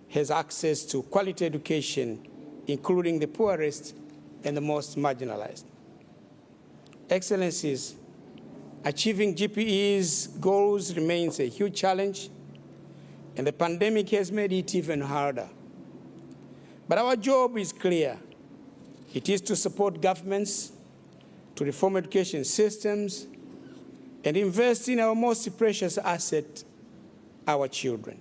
has access to quality education, including the poorest and the most marginalized. Excellencies, achieving GPE's goals remains a huge challenge, and the pandemic has made it even harder. But our job is clear. It is to support governments, to reform education systems, and invest in our most precious asset, our children.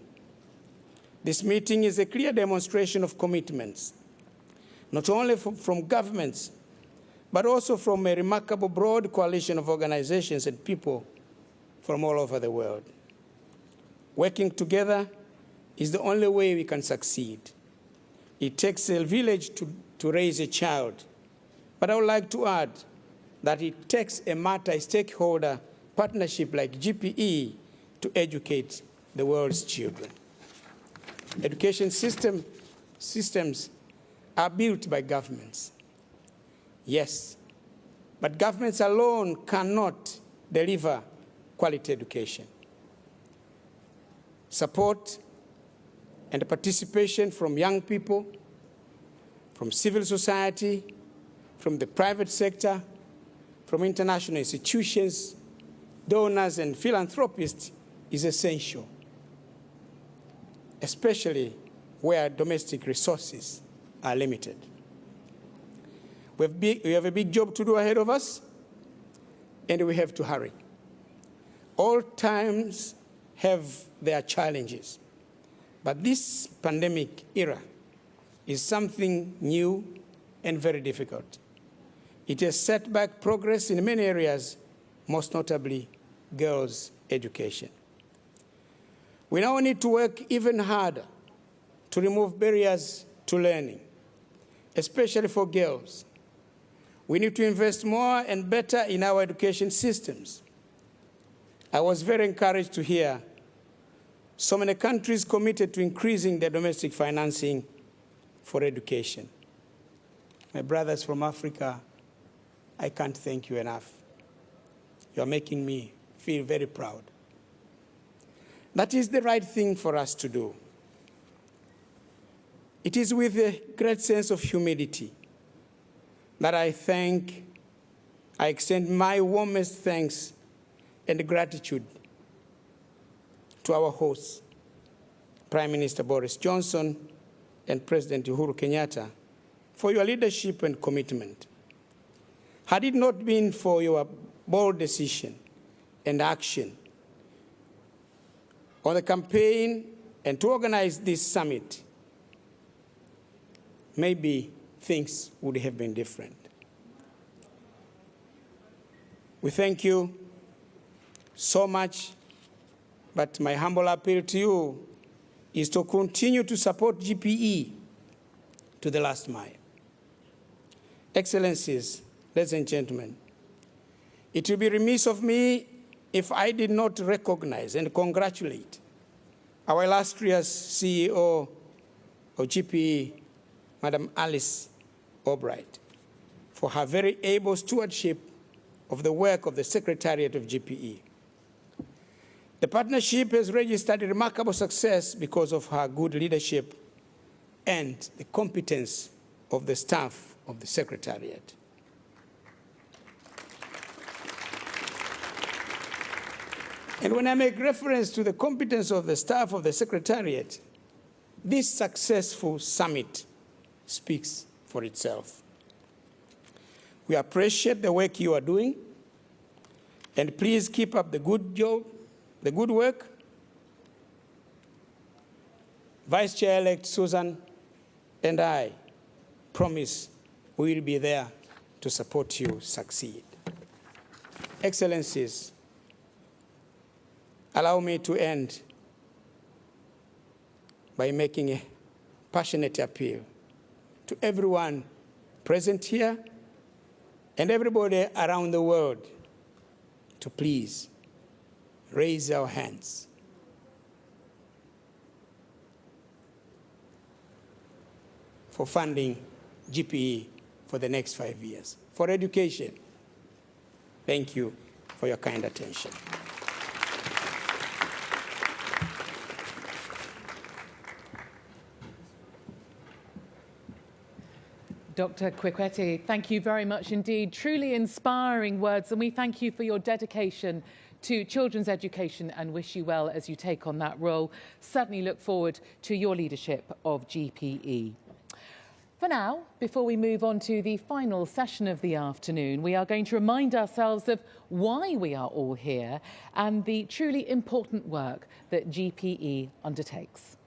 This meeting is a clear demonstration of commitments, not only from governments, but also from a remarkable broad coalition of organizations and people from all over the world. Working together is the only way we can succeed. It takes a village to raise a child, but I would like to add that it takes a multi-stakeholder partnership like GPE to educate the world's children. Education systems are built by governments. Yes, but governments alone cannot deliver quality education. Support and participation from young people, from civil society, from the private sector, from international institutions, donors, and philanthropists is essential, especially where domestic resources are limited. We have a big job to do ahead of us, and we have to hurry. All times have their challenges, but this pandemic era is something new and very difficult. It has set back progress in many areas, most notably girls' education. We now need to work even harder to remove barriers to learning, especially for girls. We need to invest more and better in our education systems. I was very encouraged to hear so many countries committed to increasing their domestic financing for education. My brothers from Africa, I can't thank you enough. You're making me feel very proud. That is the right thing for us to do. It is with a great sense of humility that I extend my warmest thanks and gratitude to our hosts, Prime Minister Boris Johnson and President Uhuru Kenyatta, for your leadership and commitment. Had it not been for your bold decision and action on the campaign and to organize this summit, maybe things would have been different. We thank you so much, but my humble appeal to you is to continue to support GPE to the last mile. Excellencies, ladies and gentlemen, it would be remiss of me if I did not recognize and congratulate our illustrious CEO of GPE, Madam Alice Albright, for her very able stewardship of the work of the Secretariat of GPE. The partnership has registered remarkable success because of her good leadership and the competence of the staff of the Secretariat. And when I make reference to the competence of the staff of the Secretariat, this successful summit speaks for itself. We appreciate the work you are doing, and please keep up the good job, the good work. Vice Chair-elect Susan and I promise we will be there to support you succeed. Excellencies, allow me to end by making a passionate appeal to everyone present here and everybody around the world to please raise our hands. For funding GPE for the next 5 years. For education, thank you for your kind attention. Dr. Ikhuoria, thank you very much indeed. Truly inspiring words, and we thank you for your dedication to children's education and wish you well as you take on that role. Certainly look forward to your leadership of GPE. For now, before we move on to the final session of the afternoon, we are going to remind ourselves of why we are all here and the truly important work that GPE undertakes.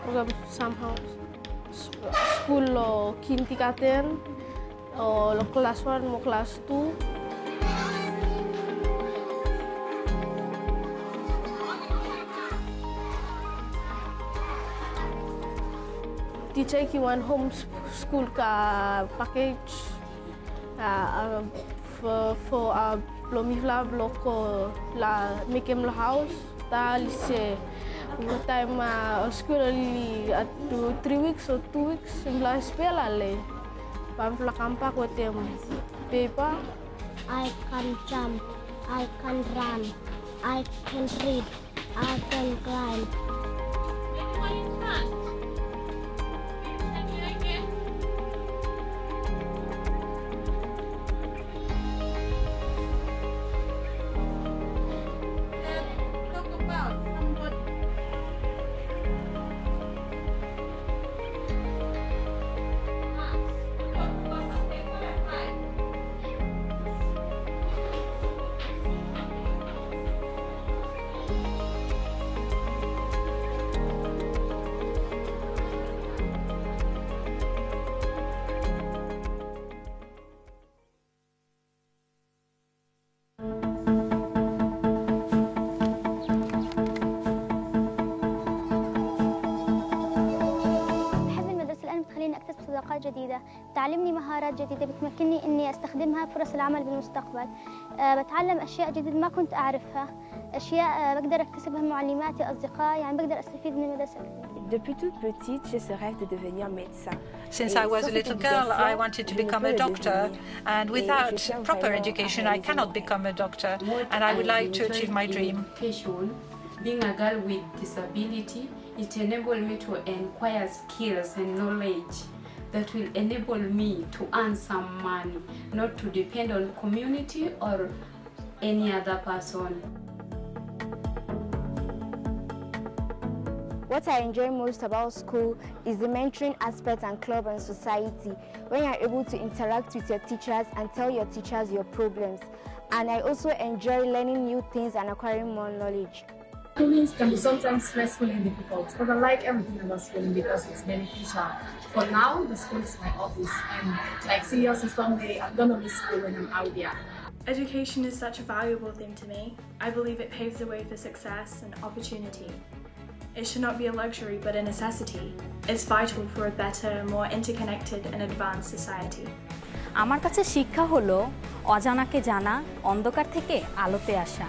program somehow school lo kindergarten lo class 1 mo class 2. Teacher ki one home school ka package for plomifla bloko la mekem la house ta lise time school li 3 weeks or 2 weeks sebelah spela le pamfla kampak with them paper. I can jump, I can run, I can read, I can climb. جديدة، تعلمني مهارات جديدة بتمكنني إني أستخدمها فرص العمل بالمستقبل. بتعلم أشياء جديدة ما كنت أعرفها، أشياء بقدر أكتسبها من معلماتي أصدقائي، يعني بقدر أستفيد من المدرسة. Depuis toute petite, j'ai ce rêve de devenir médecin. Since I was a little girl, I wanted to become a doctor, and without proper education, I cannot become a doctor, and I would like to achieve my dream. Being a girl with disability, it enabled me to acquire skills and knowledge that will enable me to earn some money, not to depend on community or any other person. What I enjoy most about school is the mentoring aspect and club and society, when you're able to interact with your teachers and tell your teachers your problems. And I also enjoy learning new things and acquiring more knowledge. Schooling can be sometimes stressful and difficult, but I like everything about schooling because it's beneficial. For now, the school is my office, and like seriously someday I'm gonna miss school when I'm out there. Education is such a valuable thing to me. I believe it paves the way for success and opportunity. It should not be a luxury, but a necessity. It's vital for a better, more interconnected and advanced society. আমার কাছে শিক্ষা হলো অজানাকে জানা, অন্ধকার থেকে আলোতে আসা।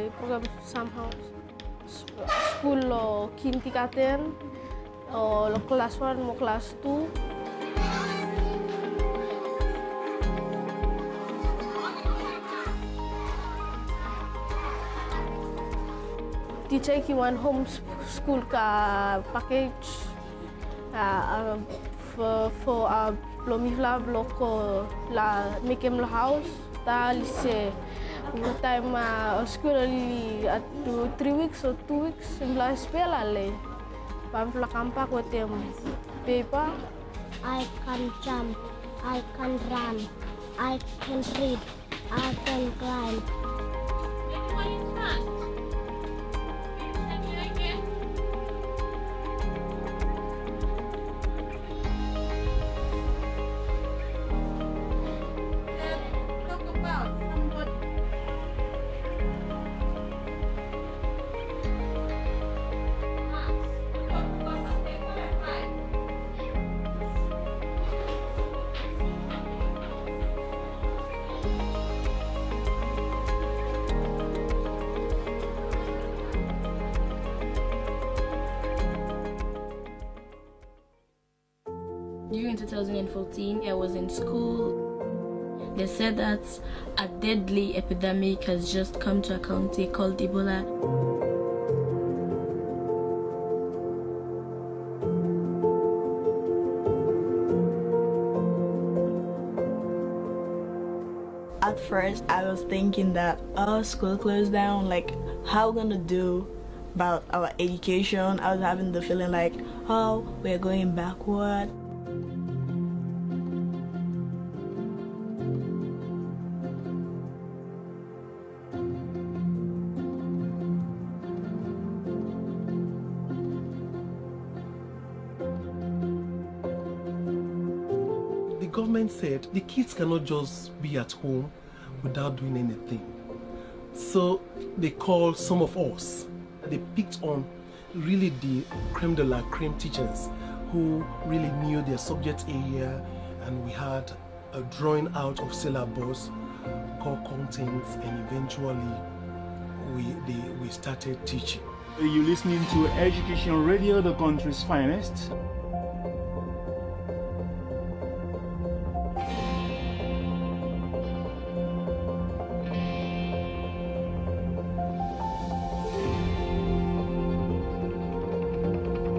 After program somehow school lo kindergarten lo class 1 mo class 2. Teacher ki one home school ka package for plomifla bloko la mekem la house ta lise time school li at 3 weeks or 2 weeks sebelah spela le pamfla kampak with them paper. I can jump, I can run, I can read, I can climb. During 2014, I was in school. They said that a deadly epidemic has just come to a county called Ebola. At first, I was thinking that our school closed down, like how we're gonna do about our education. I was having the feeling like, oh, we're going backward. The government said the kids cannot just be at home without doing anything. So they called some of us. They picked on really the creme de la creme teachers who really knew their subject area, and we had a drawing out of syllabus, core contents, and eventually we started teaching. You're listening to Education Radio, the country's finest.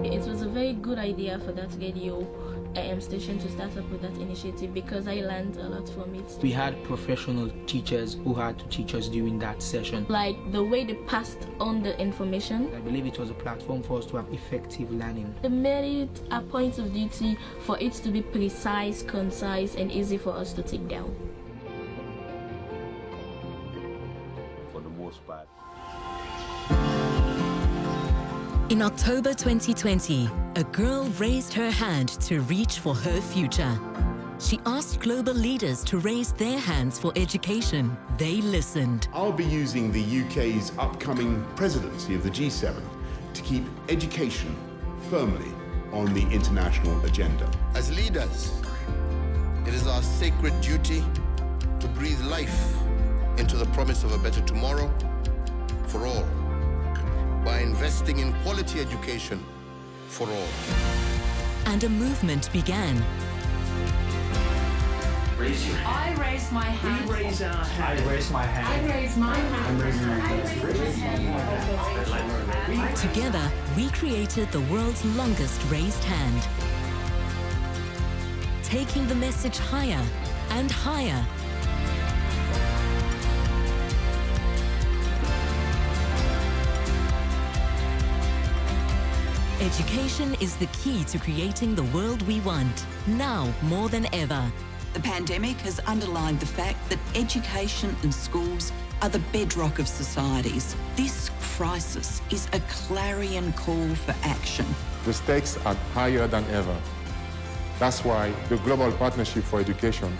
It was a very good idea for that radio station to start up with that initiative because I learned a lot from it. We had professional teachers who had to teach us during that session. Like the way they passed on the information. I believe it was a platform for us to have effective learning. They made it a point of duty for it to be precise, concise, and easy for us to take down. For the most part. In October 2020, a girl raised her hand to reach for her future. She asked global leaders to raise their hands for education. They listened. I'll be using the UK's upcoming presidency of the G7 to keep education firmly on the international agenda. As leaders, it is our sacred duty to breathe life into the promise of a better tomorrow for all, by investing in quality education for all. And a movement began. Raise your hand. I raise my hand. We raise our hand. I raise my hand. I raise my hand. I'm raising my hand. Together, we created the world's longest raised hand. Taking the message higher and higher. Education is the key to creating the world we want, now more than ever. The pandemic has underlined the fact that education and schools are the bedrock of societies. This crisis is a clarion call for action. The stakes are higher than ever. That's why the Global Partnership for Education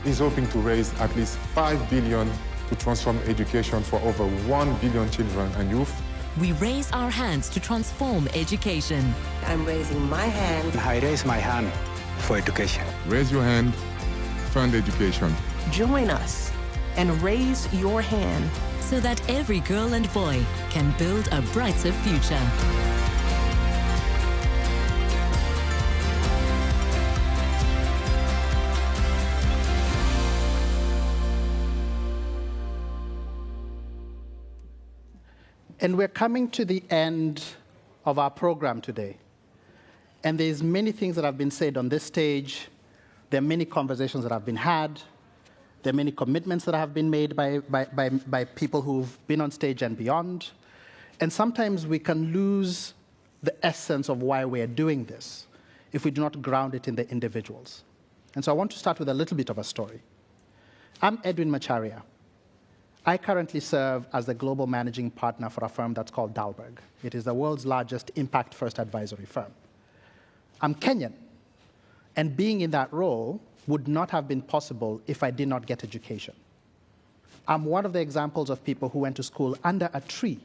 is hoping to raise at least $5 billion to transform education for over 1 billion children and youth. We raise our hands to transform education. I'm raising my hand. I raise my hand for education. Raise your hand, fund education. Join us and raise your hand so that every girl and boy can build a brighter future. And we're coming to the end of our program today. And there's many things that have been said on this stage. There are many conversations that have been had. There are many commitments that have been made by people who've been on stage and beyond. And sometimes we can lose the essence of why we're doing this if we do not ground it in the individuals. And so I want to start with a little bit of a story. I'm Edwin Macharia. I currently serve as the global managing partner for a firm that's called Dalberg. It is the world's largest impact-first advisory firm. I'm Kenyan, and being in that role would not have been possible if I did not get education. I'm one of the examples of people who went to school under a tree.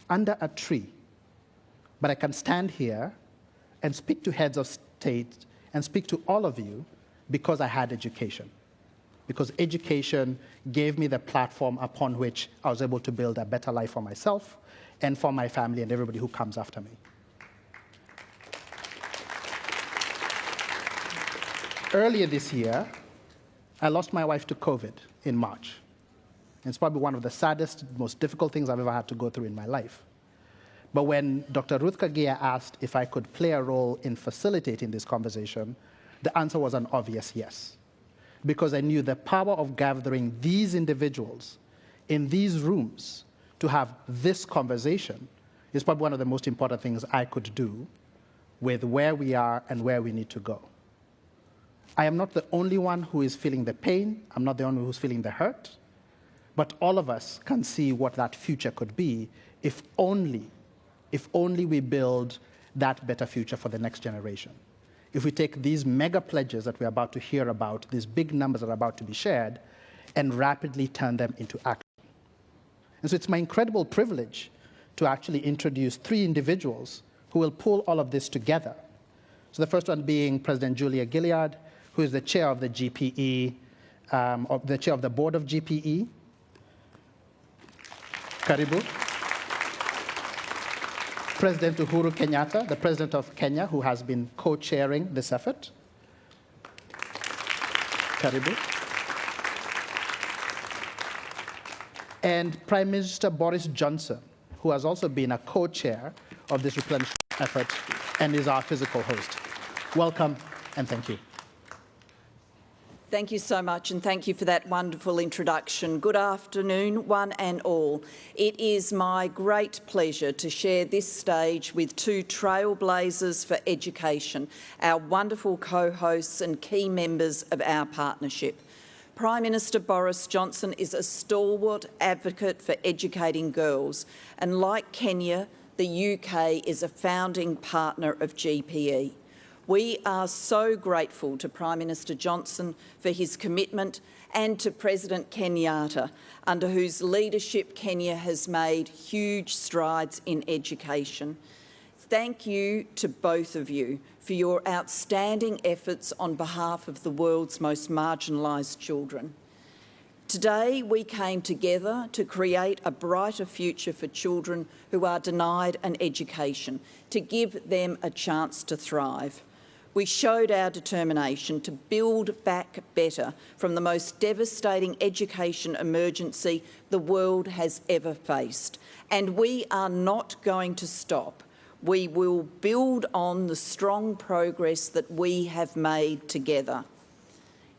Under a tree. But I can stand here and speak to heads of state and speak to all of you because I had education. Because education gave me the platform upon which I was able to build a better life for myself and for my family and everybody who comes after me. Earlier this year, I lost my wife to COVID in March. It's probably one of the saddest, most difficult things I've ever had to go through in my life. But when Dr. Ruth Kagia asked if I could play a role in facilitating this conversation, the answer was an obvious yes. Because I knew the power of gathering these individuals in these rooms to have this conversation is probably one of the most important things I could do with where we are and where we need to go. I am not the only one who is feeling the pain. I'm not the only one who's feeling the hurt. But all of us can see what that future could be if only we build that better future for the next generation. If we take these mega pledges that we're about to hear about, these big numbers that are about to be shared, and rapidly turn them into action. And so it's my incredible privilege to actually introduce 3 individuals who will pull all of this together. So the first one being President Julia Gillard, who is the chair of the GPE, or the chair of the board of GPE. Karibu. President Uhuru Kenyatta, the president of Kenya, who has been co-chairing this effort. Karibu. And Prime Minister Boris Johnson, who has also been a co-chair of this replenishment effort and is our physical host. Welcome and thank you. Thank you so much, and thank you for that wonderful introduction. Good afternoon, one and all. It is my great pleasure to share this stage with 2 trailblazers for education, our wonderful co-hosts and key members of our partnership. Prime Minister Boris Johnson is a stalwart advocate for educating girls, and like Kenya, the UK is a founding partner of GPE. We are so grateful to Prime Minister Johnson for his commitment and to President Kenyatta, under whose leadership Kenya has made huge strides in education. Thank you to both of you for your outstanding efforts on behalf of the world's most marginalised children. Today, we came together to create a brighter future for children who are denied an education, to give them a chance to thrive. We showed our determination to build back better from the most devastating education emergency the world has ever faced. And we are not going to stop. We will build on the strong progress that we have made together.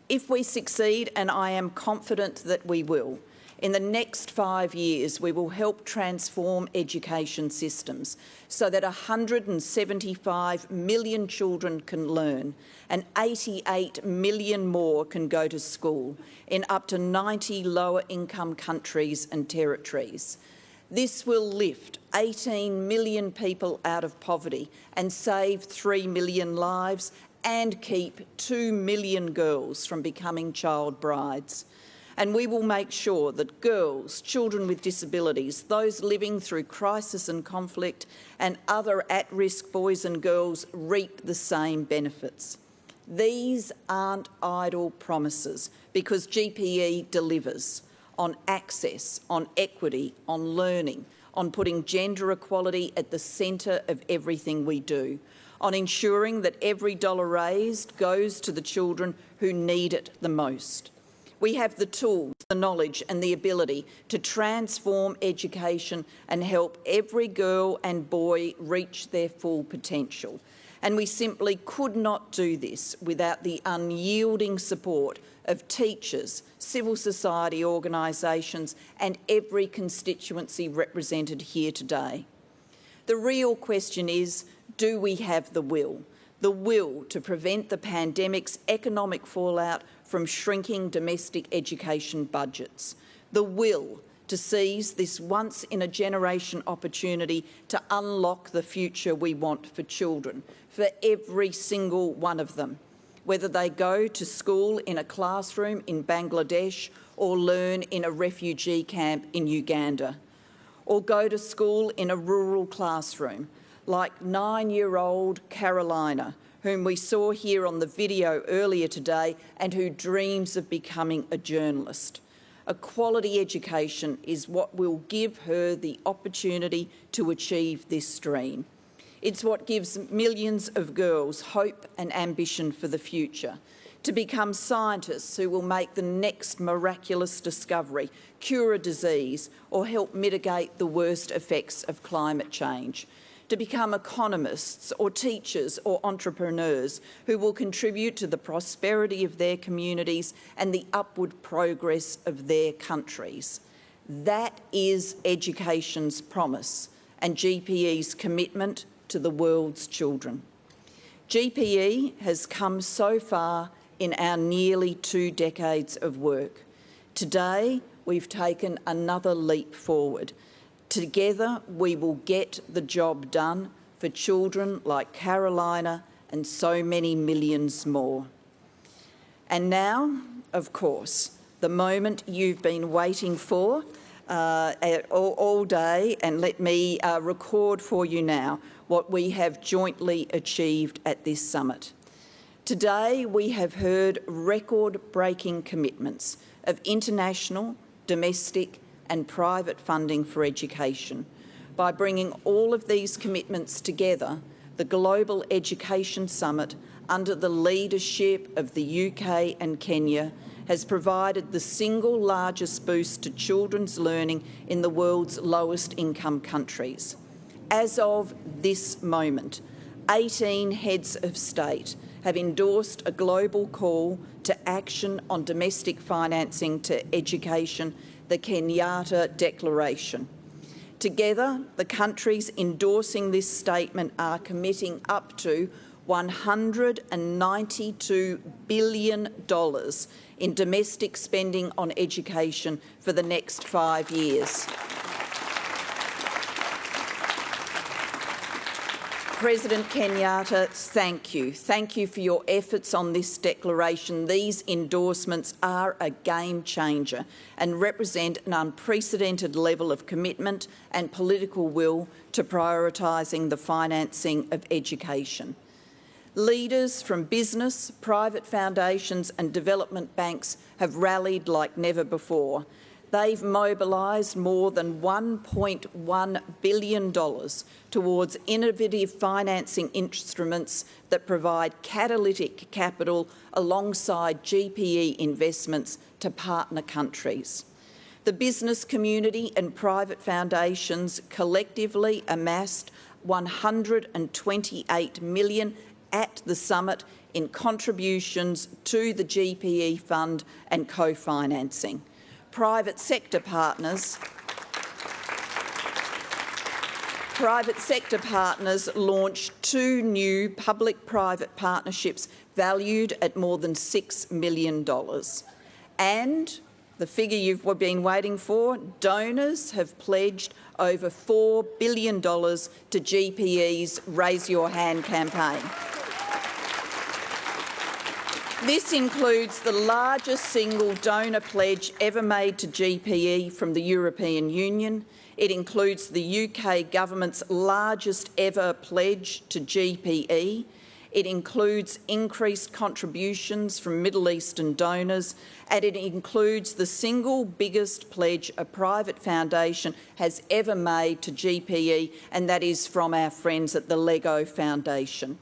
If we succeed, and I am confident that we will, in the next 5 years, we will help transform education systems so that 175 million children can learn and 88 million more can go to school in up to 90 lower-income countries and territories. This will lift 18 million people out of poverty and save 3 million lives and keep 2 million girls from becoming child brides. And we will make sure that girls, children with disabilities, those living through crisis and conflict, and other at-risk boys and girls reap the same benefits. These aren't idle promises, because GPE delivers on access, on equity, on learning, on putting gender equality at the centre of everything we do, on ensuring that every dollar raised goes to the children who need it the most. We have the tools, the knowledge and the ability to transform education and help every girl and boy reach their full potential. And we simply could not do this without the unyielding support of teachers, civil society organisations and every constituency represented here today. The real question is, do we have the will? The will to prevent the pandemic's economic fallout from shrinking domestic education budgets. The will to seize this once-in-a-generation opportunity to unlock the future we want for children, for every single one of them, whether they go to school in a classroom in Bangladesh or learn in a refugee camp in Uganda, or go to school in a rural classroom, like 9-year-old Carolina, whom we saw here on the video earlier today and who dreams of becoming a journalist. A quality education is what will give her the opportunity to achieve this dream. It's what gives millions of girls hope and ambition for the future, to become scientists who will make the next miraculous discovery, cure a disease, or help mitigate the worst effects of climate change, to become economists or teachers or entrepreneurs who will contribute to the prosperity of their communities and the upward progress of their countries. That is education's promise and GPE's commitment to the world's children. GPE has come so far in our nearly 2 decades of work. Today, we've taken another leap forward. Together, we will get the job done for children like Carolina and so many millions more. And now, of course, the moment you've been waiting for, all day, and let me record for you now what we have jointly achieved at this summit. Today we have heard record-breaking commitments of international, domestic and private funding for education. By bringing all of these commitments together, the Global Education Summit, under the leadership of the UK and Kenya, has provided the single largest boost to children's learning in the world's lowest income countries. As of this moment, 18 heads of state have endorsed a global call to action on domestic financing to education, the Kenyatta Declaration. Together, the countries endorsing this statement are committing up to $192 billion in domestic spending on education for the next 5 years. President Kenyatta, thank you. Thank you for your efforts on this declaration. These endorsements are a game changer and represent an unprecedented level of commitment and political will to prioritising the financing of education. Leaders from business, private foundations and development banks have rallied like never before. They've mobilised more than $1.1 billion towards innovative financing instruments that provide catalytic capital alongside GPE investments to partner countries. The business community and private foundations collectively amassed $128 million at the summit in contributions to the GPE fund and co-financing. Private sector partners launched 2 new public-private partnerships valued at more than $6 million. And the figure you've been waiting for, donors have pledged over $4 billion to GPE's Raise Your Hand campaign. This includes the largest single donor pledge ever made to GPE from the European Union. It includes the UK government's largest ever pledge to GPE. It includes increased contributions from Middle Eastern donors, and it includes the single biggest pledge a private foundation has ever made to GPE, and that is from our friends at the Lego Foundation.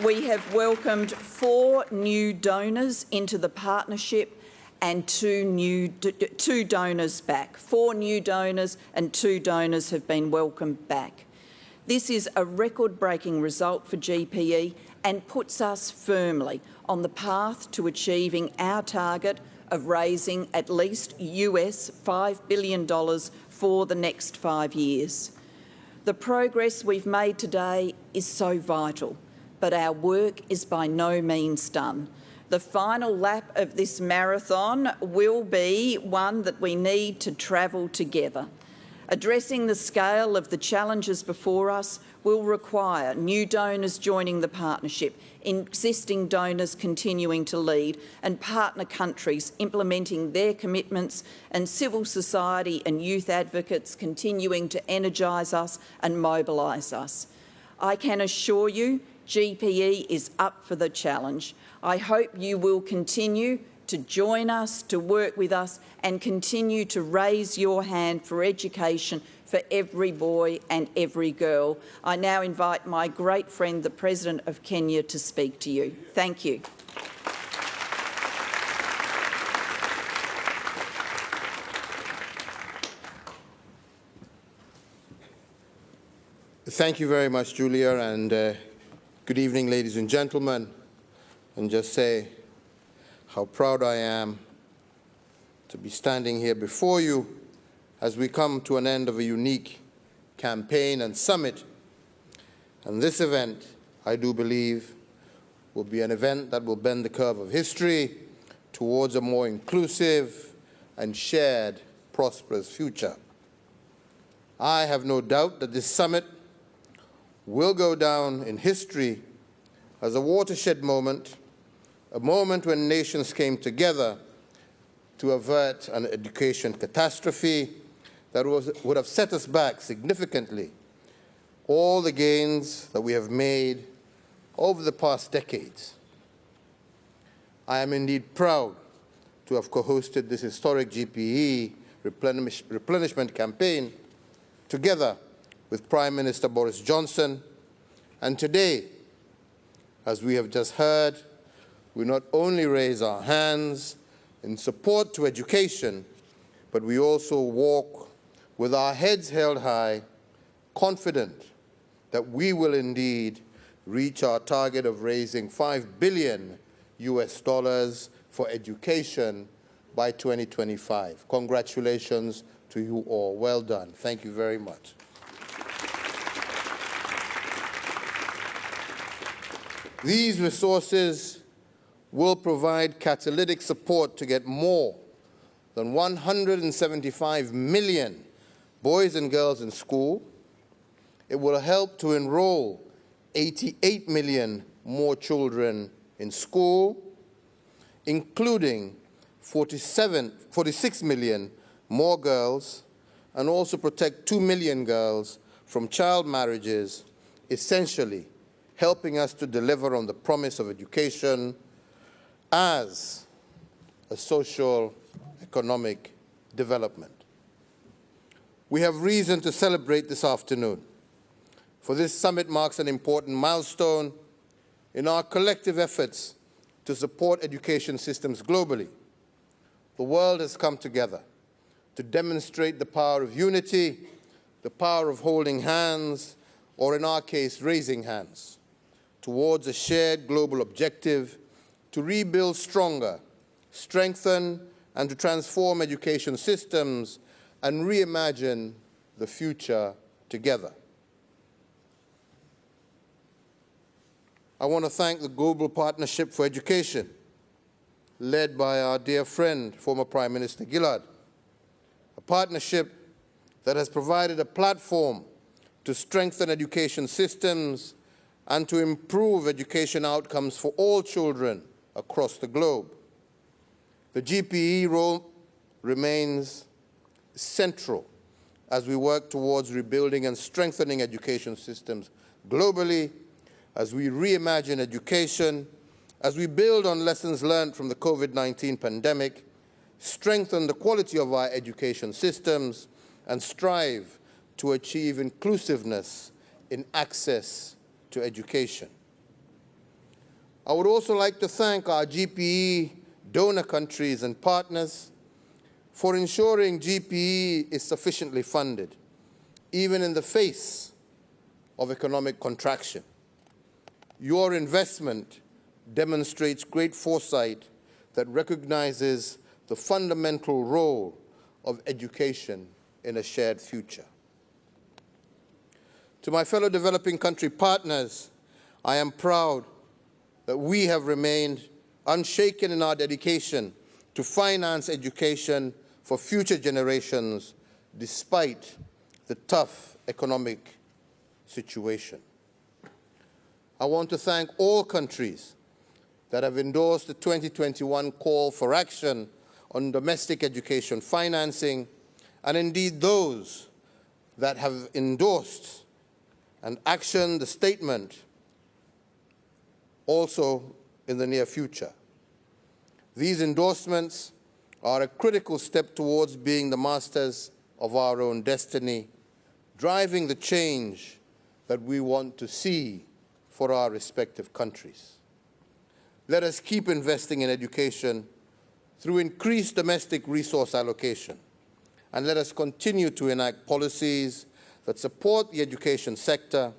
We have welcomed 4 new donors into the partnership and 2 donors back. 4 new donors and 2 donors have been welcomed back. This is a record-breaking result for GPE and puts us firmly on the path to achieving our target of raising at least $5 billion for the next 5 years. The progress we've made today is so vital, but our work is by no means done. The final lap of this marathon will be one that we need to travel together. Addressing the scale of the challenges before us will require new donors joining the partnership, existing donors continuing to lead, and partner countries implementing their commitments, and civil society and youth advocates continuing to energise us and mobilise us. I can assure you GPE is up for the challenge. I hope you will continue to join us, to work with us, and continue to raise your hand for education for every boy and every girl. I now invite my great friend, the President of Kenya, to speak to you. Thank you. Thank you very much, Julia, and good evening, ladies and gentlemen, and just say how proud I am to be standing here before you as we come to an end of a unique campaign and summit. And this event, I do believe, will be an event that will bend the curve of history towards a more inclusive and shared, prosperous future. I have no doubt that this summit will go down in history as a watershed moment, a moment when nations came together to avert an education catastrophe that would have set us back significantly. All the gains that we have made over the past decades. I am indeed proud to have co-hosted this historic GPE replenishment campaign together with Prime Minister Boris Johnson. And today, as we have just heard, we not only raise our hands in support to education, but we also walk with our heads held high, confident that we will indeed reach our target of raising $5 billion for education by 2025. Congratulations to you all. Well done. Thank you very much. These resources will provide catalytic support to get more than 175 million boys and girls in school. It will help to enroll 88 million more children in school, including 46 million more girls, and also protect 2 million girls from child marriages, essentially helping us to deliver on the promise of education as a social economic development. We have reason to celebrate this afternoon, for this summit marks an important milestone in our collective efforts to support education systems globally. The world has come together to demonstrate the power of unity, the power of holding hands, or in our case, raising hands, towards a shared global objective to rebuild stronger, strengthen, and to transform education systems and reimagine the future together. I want to thank the Global Partnership for Education, led by our dear friend, former Prime Minister Gillard, a partnership that has provided a platform to strengthen education systems and to improve education outcomes for all children across the globe. The GPE role remains central as we work towards rebuilding and strengthening education systems globally, as we reimagine education, as we build on lessons learned from the COVID-19 pandemic, strengthen the quality of our education systems, and strive to achieve inclusiveness in access to education. I would also like to thank our GPE donor countries and partners for ensuring GPE is sufficiently funded, even in the face of economic contraction. Your investment demonstrates great foresight that recognizes the fundamental role of education in a shared future. To my fellow developing country partners, I am proud that we have remained unshaken in our dedication to finance education for future generations despite the tough economic situation. I want to thank all countries that have endorsed the 2021 call for action on domestic education financing, and indeed those that have endorsed and actioned the statement also in the near future. These endorsements are a critical step towards being the masters of our own destiny, driving the change that we want to see for our respective countries. Let us keep investing in education through increased domestic resource allocation, and let us continue to enact policies that support the education sector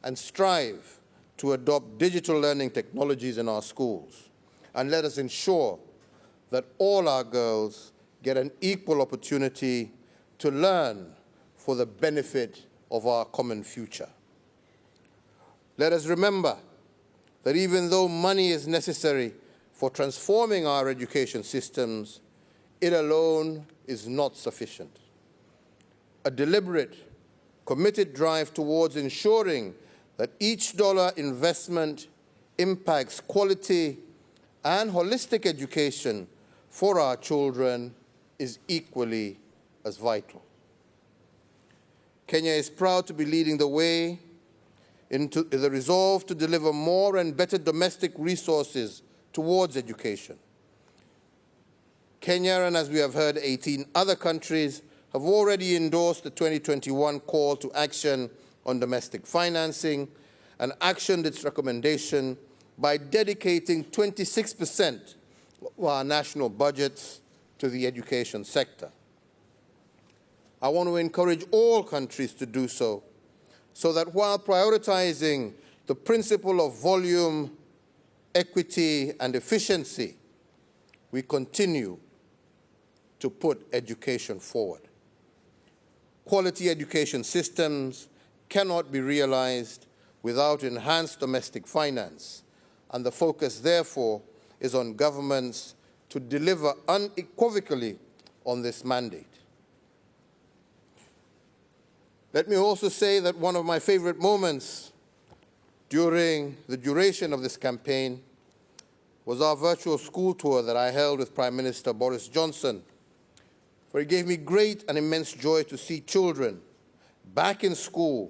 and strive to adopt digital learning technologies in our schools. And let us ensure that all our girls get an equal opportunity to learn for the benefit of our common future. Let us remember that even though money is necessary for transforming our education systems, it alone is not sufficient. A deliberate, committed drive towards ensuring that each dollar investment impacts quality and holistic education for our children is equally as vital. Kenya is proud to be leading the way into the resolve to deliver more and better domestic resources towards education. Kenya, and as we have heard, 18 other countries have already endorsed the 2021 call to action on domestic financing and actioned its recommendation by dedicating 26% of our national budgets to the education sector. I want to encourage all countries to do so that while prioritizing the principle of volume, equity, and efficiency, we continue to put education forward. Quality education systems cannot be realized without enhanced domestic finance, and the focus, therefore, is on governments to deliver unequivocally on this mandate. Let me also say that one of my favorite moments during the duration of this campaign was our virtual school tour that I held with Prime Minister Boris Johnson, where it gave me great and immense joy to see children back in school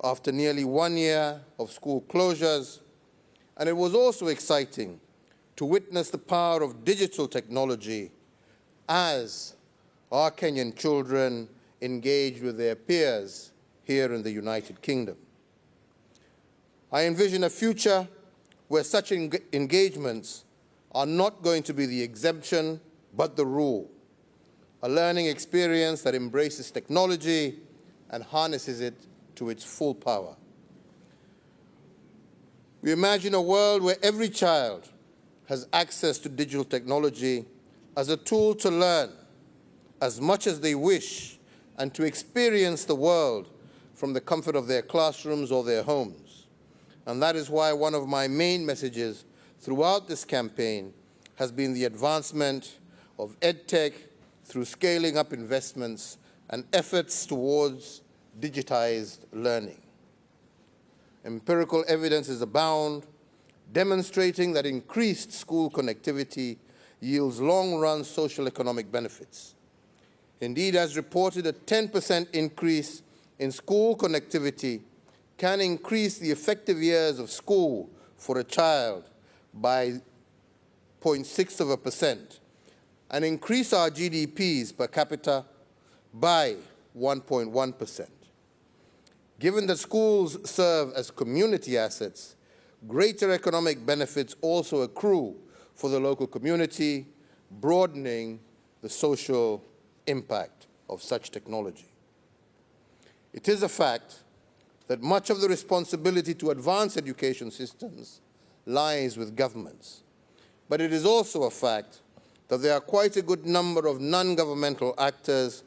after nearly 1 year of school closures. And it was also exciting to witness the power of digital technology as our Kenyan children engaged with their peers here in the United Kingdom. I envision a future where such engagements are not going to be the exemption, but the rule. A learning experience that embraces technology and harnesses it to its full power. We imagine a world where every child has access to digital technology as a tool to learn as much as they wish and to experience the world from the comfort of their classrooms or their homes. And that is why one of my main messages throughout this campaign has been the advancement of EdTech through scaling up investments and efforts towards digitized learning. Empirical evidences abound, demonstrating that increased school connectivity yields long-run social economic benefits. Indeed, as reported, a 10% increase in school connectivity can increase the effective years of school for a child by 0.6% and increase our GDPs per capita by 1.1%. Given that schools serve as community assets, greater economic benefits also accrue for the local community, broadening the social impact of such technology. It is a fact that much of the responsibility to advance education systems lies with governments. But it is also a fact that there are quite a good number of non-governmental actors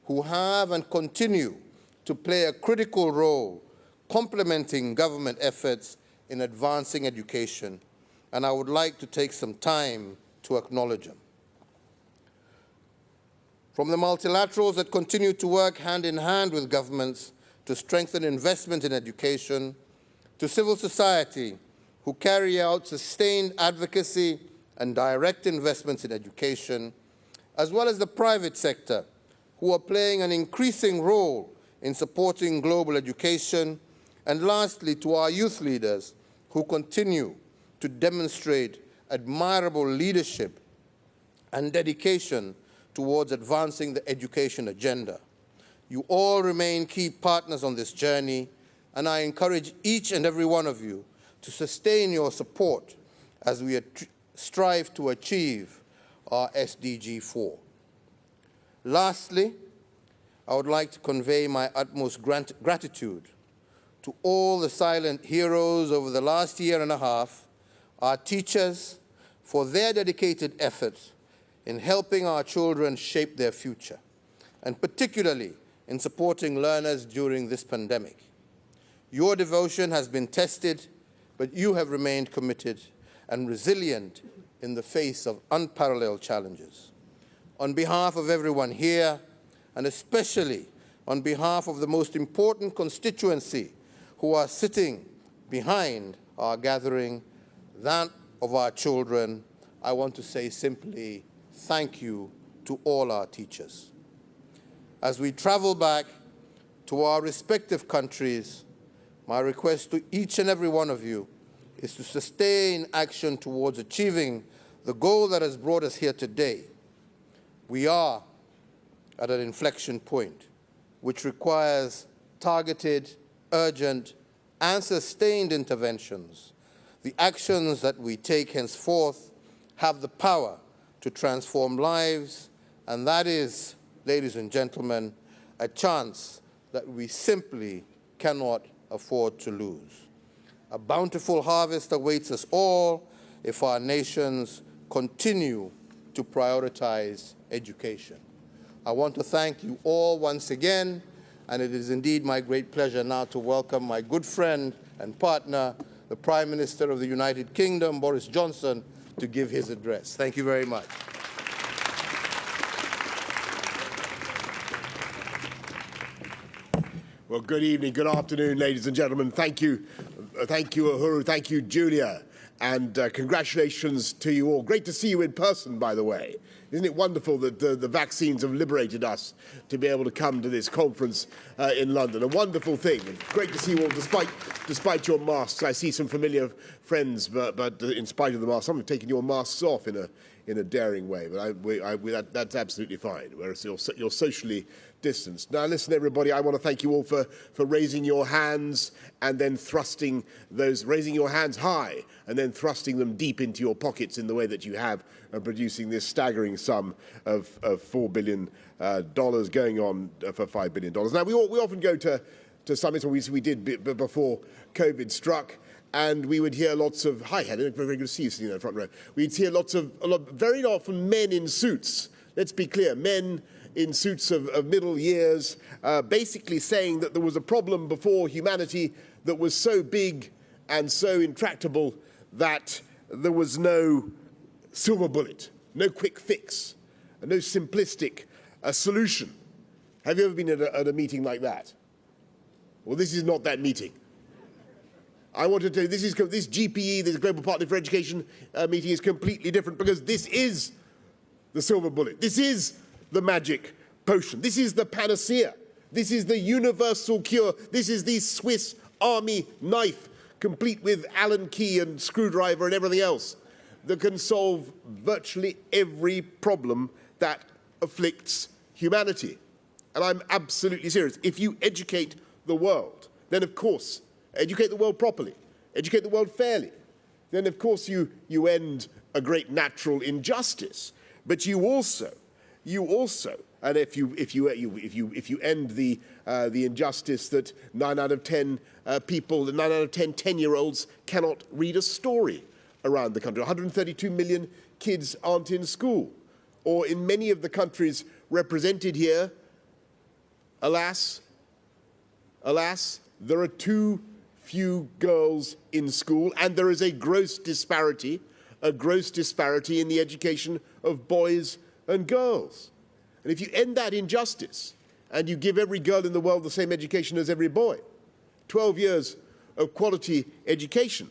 who have and continue to play a critical role complementing government efforts in advancing education, and I would like to take some time to acknowledge them. From the multilaterals that continue to work hand in hand with governments to strengthen investment in education, to civil society who carry out sustained advocacy and direct investments in education, as well as the private sector, who are playing an increasing role in supporting global education, and lastly, to our youth leaders, who continue to demonstrate admirable leadership and dedication towards advancing the education agenda. You all remain key partners on this journey, and I encourage each and every one of you to sustain your support as we strive to achieve our SDG 4. Lastly, I would like to convey my utmost gratitude to all the silent heroes over the last year and a half, our teachers, for their dedicated efforts in helping our children shape their future, and particularly in supporting learners during this pandemic. Your devotion has been tested, but you have remained committed and resilient in the face of unparalleled challenges. On behalf of everyone here, and especially on behalf of the most important constituency who are sitting behind our gathering, that of our children, I want to say simply, thank you to all our teachers. As we travel back to our respective countries, my request to each and every one of you is to sustain action towards achieving the goal that has brought us here today. We are at an inflection point, which requires targeted, urgent, and sustained interventions. The actions that we take henceforth have the power to transform lives, and that is, ladies and gentlemen, a chance that we simply cannot afford to lose. A bountiful harvest awaits us all if our nations continue to prioritize education. I want to thank you all once again, and it is indeed my great pleasure now to welcome my good friend and partner, the Prime Minister of the United Kingdom, Boris Johnson, to give his address. Thank you very much. Well, good evening, good afternoon, ladies and gentlemen. Thank you, Uhuru, thank you, Julia, and congratulations to you all. Great to see you in person, by the way. Isn't it wonderful that the vaccines have liberated us to be able to come to this conference in London? A wonderful thing. Great to see you all, despite your masks. I see some familiar friends, but in spite of the masks, some have taken your masks off in a daring way. But that's absolutely fine. Whereas you're socially distanced. Now, listen, everybody. I want to thank you all for raising your hands and then raising your hands high and then thrusting them deep into your pockets in the way that you have, and producing this staggering sum of $4 billion going on for $5 billion. Now, we often go to summits, or we did before COVID struck, and we would hear lots of, hi Helen, very good to see you sitting in the front row. We'd hear very often men in suits, let's be clear, men in suits of middle years, basically saying that there was a problem before humanity that was so big and so intractable that there was no silver bullet, no quick fix, no simplistic solution. Have you ever been at a meeting like that? Well, this is not that meeting. I want to tell you, this GPE, this Global Partner for Education meeting is completely different, because this is the silver bullet. This is the magic potion. This is the panacea. This is the universal cure. This is the Swiss Army knife, complete with Allen key and screwdriver and everything else, that can solve virtually every problem that afflicts humanity. And I'm absolutely serious. If you educate the world, then of course, educate the world properly, educate the world fairly, then of course you end a great natural injustice. But you also, and if you end the injustice that 9 out of 10 people, 9 out of 10 10-year-olds cannot read a story around the country. 132 million kids aren't in school. Or in many of the countries represented here, alas, there are too few girls in school, and there is a gross disparity in the education of boys and girls. And if you end that injustice and you give every girl in the world the same education as every boy, 12 years of quality education,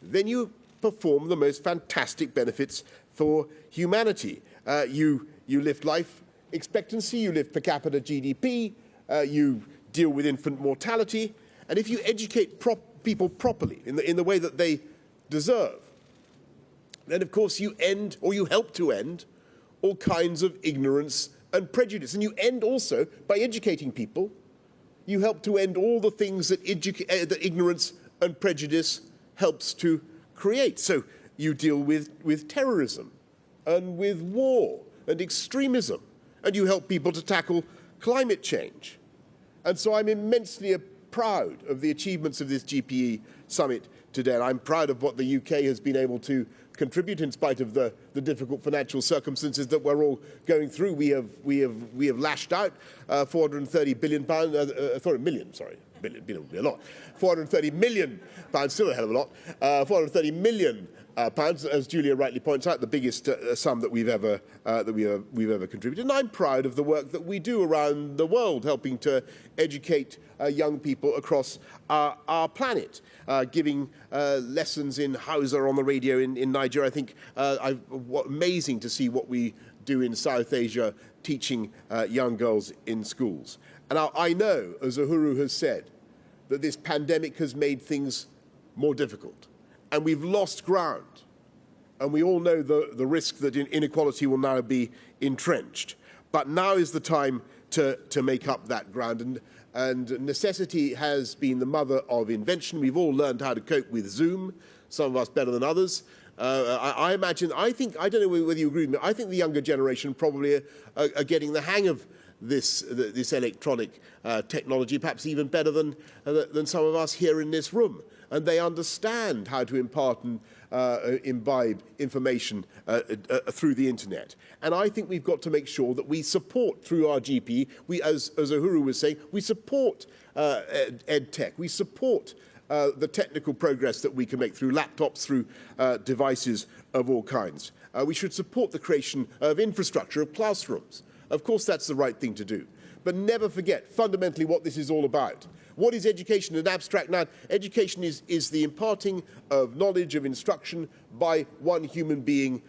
then you perform the most fantastic benefits for humanity. You lift life expectancy, you lift per capita GDP, you deal with infant mortality, and if you educate people properly in the way that they deserve, then of course you end, or you help to end, all kinds of ignorance and prejudice. And you end also, by educating people, you help to end all the things that ignorance and prejudice helps to create. So you deal with terrorism and with war and extremism, and you help people to tackle climate change. And so I'm immensely proud of the achievements of this GPE summit today. And I'm proud of what the UK has been able to contribute in spite of the difficult financial circumstances that we're all going through. We have lashed out £430 billion, billion would be a lot. £430 million, still a hell of a lot. £430 million pounds, as Julia rightly points out, the biggest sum that we've ever contributed. And I'm proud of the work that we do around the world, helping to educate young people across our planet, giving lessons in Hausa on the radio in Nigeria. I think amazing to see what we do in South Asia, teaching young girls in schools. And I know, as Uhuru has said, that this pandemic has made things more difficult. And we've lost ground. And we all know the risk that inequality will now be entrenched. But now is the time to make up that ground. And necessity has been the mother of invention. We've all learned how to cope with Zoom, some of us better than others. I imagine, I don't know whether you agree with me, I think the younger generation probably are getting the hang of this electronic technology, perhaps even better than some of us here in this room. And they understand how to impart and imbibe information through the internet. And I think we've got to make sure that we support, through our GPE, as Uhuru was saying, we support EdTech, we support the technical progress that we can make through laptops, through devices of all kinds. We should support the creation of infrastructure, of classrooms. Of course, that's the right thing to do. But never forget, fundamentally, what this is all about. What is education? An abstract noun. Education is the imparting of knowledge, of instruction by one human being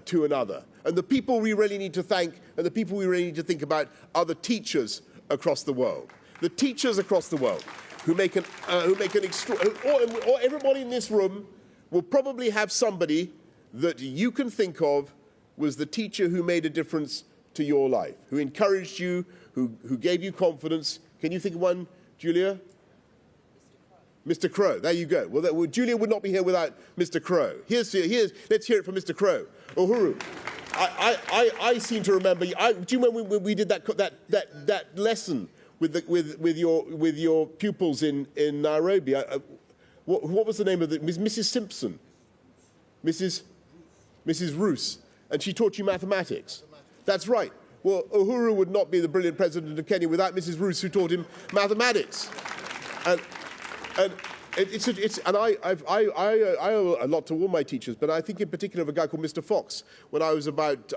to another. And the people we really need to thank and the people we really need to think about are the teachers across the world. The teachers across the world who make an or everybody in this room will probably have somebody that you can think of was the teacher who made a difference to your life, who encouraged you, who gave you confidence. Can you think of one, Julia? Mr. Crow. There you go. Well, Julia would not be here without Mr. Crow. Let's hear it from Mr. Crow. Uhuru, I seem to remember. Do you remember when we did that lesson with your pupils in Nairobi? What was the name of it? Mrs. Simpson, Mrs. Roos, and she taught you mathematics. That's right. Well, Uhuru would not be the brilliant president of Kenya without Mrs. Roos, who taught him mathematics. And I owe a lot to all my teachers, but I think in particular of a guy called Mr. Fox when I was about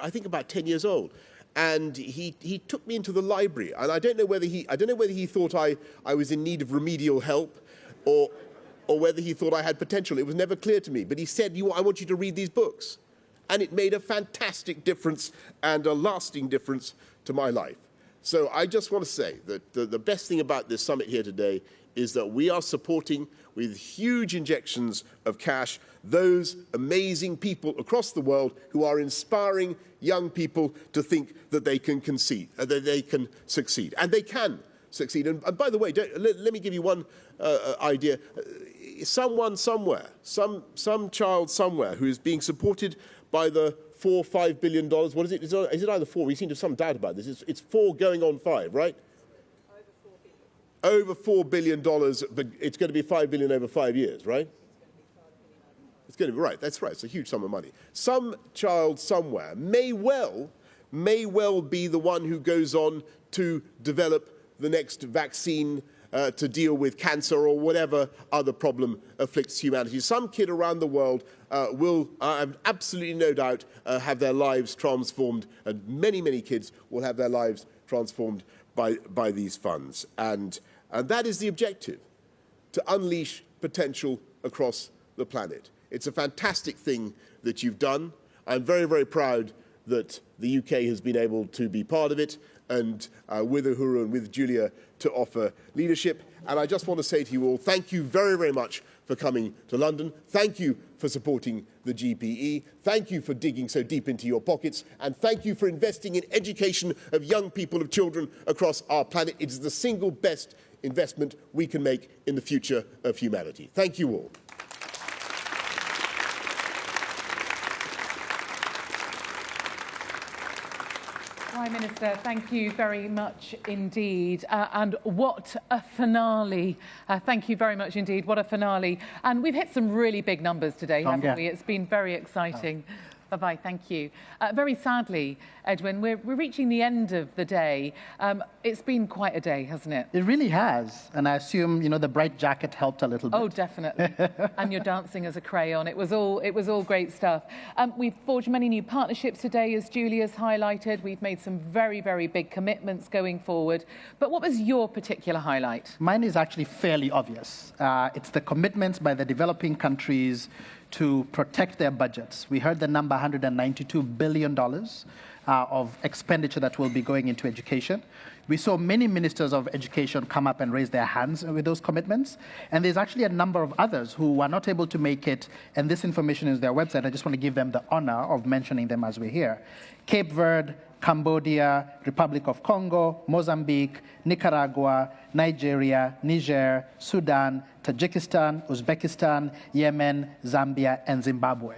10 years old. And he took me into the library, and I don't know whether he thought I was in need of remedial help or whether he thought I had potential. It was never clear to me. But he said, I want you to read these books. And it made a fantastic difference and a lasting difference to my life. So I just want to say that the best thing about this summit here today is that we are supporting with huge injections of cash those amazing people across the world who are inspiring young people to think that they can succeed. And they can succeed. And by the way, let me give you one idea. Someone somewhere, some child somewhere who is being supported by the $4 or $5 billion. What is it? Is it either 4? We seem to have some doubt about this. It's 4 going on 5, right? Over $4 billion, but it's going to be $5 billion over 5 years, right? It's going to be right. That's right. It's a huge sum of money. Some child somewhere may well be the one who goes on to develop the next vaccine to deal with cancer or whatever other problem afflicts humanity. Some kid around the world will, I have absolutely no doubt, have their lives transformed, and many, many kids will have their lives transformed by these funds. And that is the objective, to unleash potential across the planet. It's a fantastic thing that you've done. I'm very, very proud that the UK has been able to be part of it, and with Uhuru and with Julia to offer leadership. And I just want to say to you all, thank you very, very much for coming to London. Thank you for supporting the GPE. Thank you for digging so deep into your pockets. And thank you for investing in education of young people, of children across our planet. It is the single best investment we can make in the future of humanity. Thank you all. Prime Minister, thank you very much indeed. And what a finale. Thank you very much indeed. What a finale. And we've hit some really big numbers today, haven't we? It's been very exciting. Bye-bye, thank you. Very sadly, Edwin, we're reaching the end of the day. It's been quite a day, hasn't it? It really has. And I assume, you know, the bright jacket helped a little bit. Oh, definitely. And you're dancing as a crayon. It was all great stuff. We've forged many new partnerships today, as Julia's highlighted. We've made some very, very big commitments going forward. But what was your particular highlight? Mine is actually fairly obvious. It's the commitments by the developing countries to protect their budgets. We heard the number $192 billion of expenditure that will be going into education. We saw many ministers of education come up and raise their hands with those commitments. And there's actually a number of others who are not able to make it, and this information is their website. I just want to give them the honor of mentioning them as we're here. Cape Verde, Cambodia, Republic of Congo, Mozambique, Nicaragua, Nigeria, Niger, Sudan, Tajikistan, Uzbekistan, Yemen, Zambia, and Zimbabwe.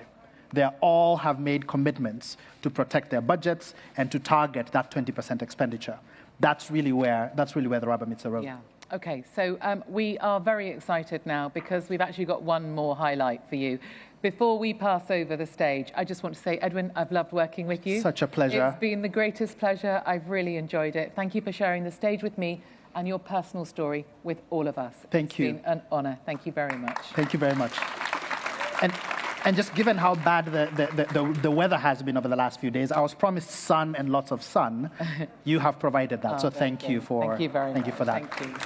They all have made commitments to protect their budgets and to target that 20% expenditure. That's really where the rubber meets the road. Yeah. Okay, so we are very excited now because we've actually got one more highlight for you. Before we pass over the stage, I just want to say, Edwin, I've loved working with you. Such a pleasure. It's been the greatest pleasure. I've really enjoyed it. Thank you for sharing the stage with me and your personal story with all of us. Thank you. It's been an honour. Thank you very much. Thank you very much. And just given how bad the weather has been over the last few days, I was promised sun and lots of sun. You have provided that, so thank you for thank you very much. Thank you for that. Thank you.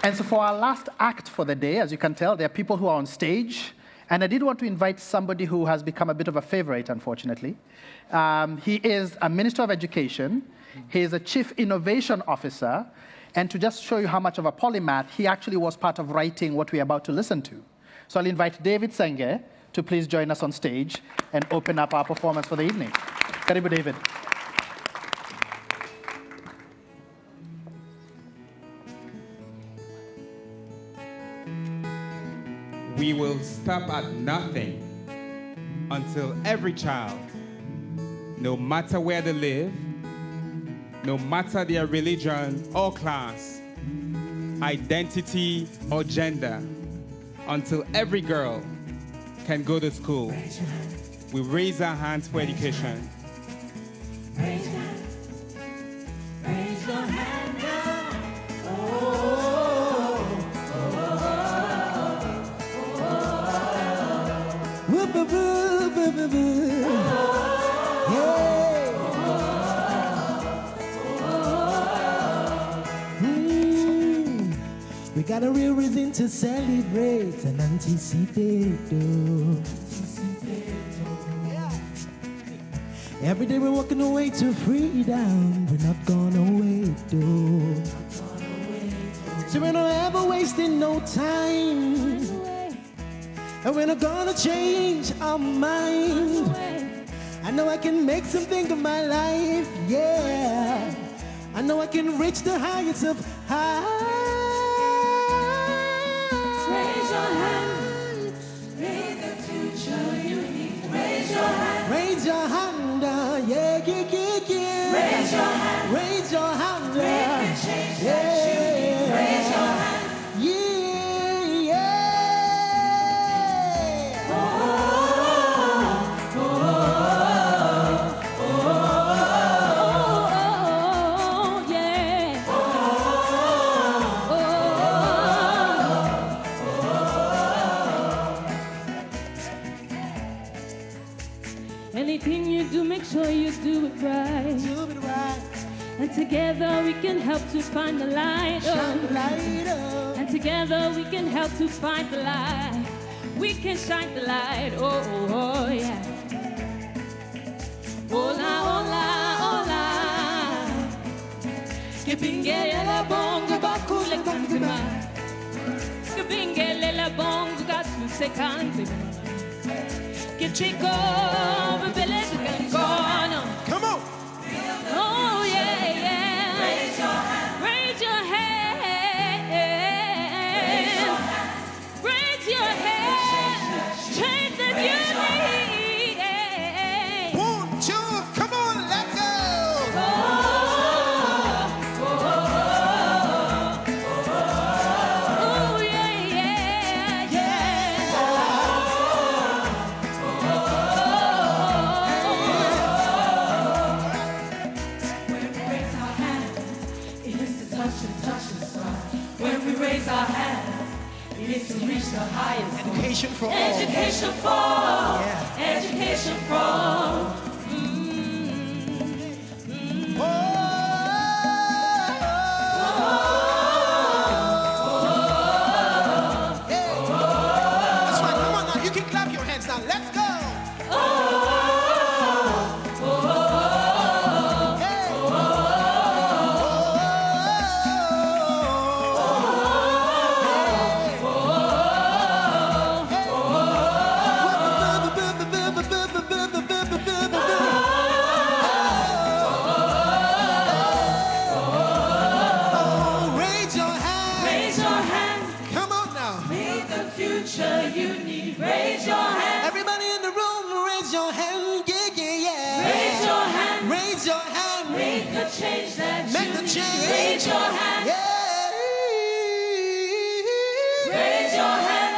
And so for our last act for the day, as you can tell, there are people who are on stage. And I did want to invite somebody who has become a bit of a favorite, unfortunately. He is a Minister of Education. He is a Chief Innovation Officer. And to just show you how much of a polymath, he actually was part of writing what we're about to listen to. So I'll invite David Senge to please join us on stage and open up our performance for the evening. Karibu, David. We will stop at nothing until every child, no matter where they live, no matter their religion or class, identity or gender, until every girl can go to school. We raise our hands for education. Raise your hand now. We got a real reason to celebrate and anticipate. Every day we're walking away to freedom. We're not gonna wait, though. So we're not ever wasting no time. And we're not gonna change our mind. I know I can make something of my life, yeah. I know I can reach the highest of high. Raise your hand. Raise the future you need. Raise your hand. Raise your hand, yeah. Raise your hand. Raise your hand, Make the change that you need. Raise your hand. Anything you do, make sure you do it right. Do it right. And together we can help to find the light. Shine the light up. And together we can help to find the light. We can shine the light. Oh, oh, oh yeah. Hola, hola, hola. Kipingele la bongo bakule kantima. Kipingele la bongo gasu se kantima. Chico, come on! Oh yeah, yeah. Raise your hand. Raise your hand. Raise your hand. Change the beauty. One, two, come on, let's go! Oh yeah, yeah, yeah. the highest. Education for all. Education for all. Yeah. Education for all. That's right. Come on now. You can clap your hands now. Let's go. Raise your hand. Raise your hand. Come on now. Make the future you need. Raise your hand. Everybody in the room, raise your hand. Yeah, yeah, yeah. Raise your hand. Raise your hand. Make the change that Make you the need. change. Raise your hand. Yeah. Raise your hand.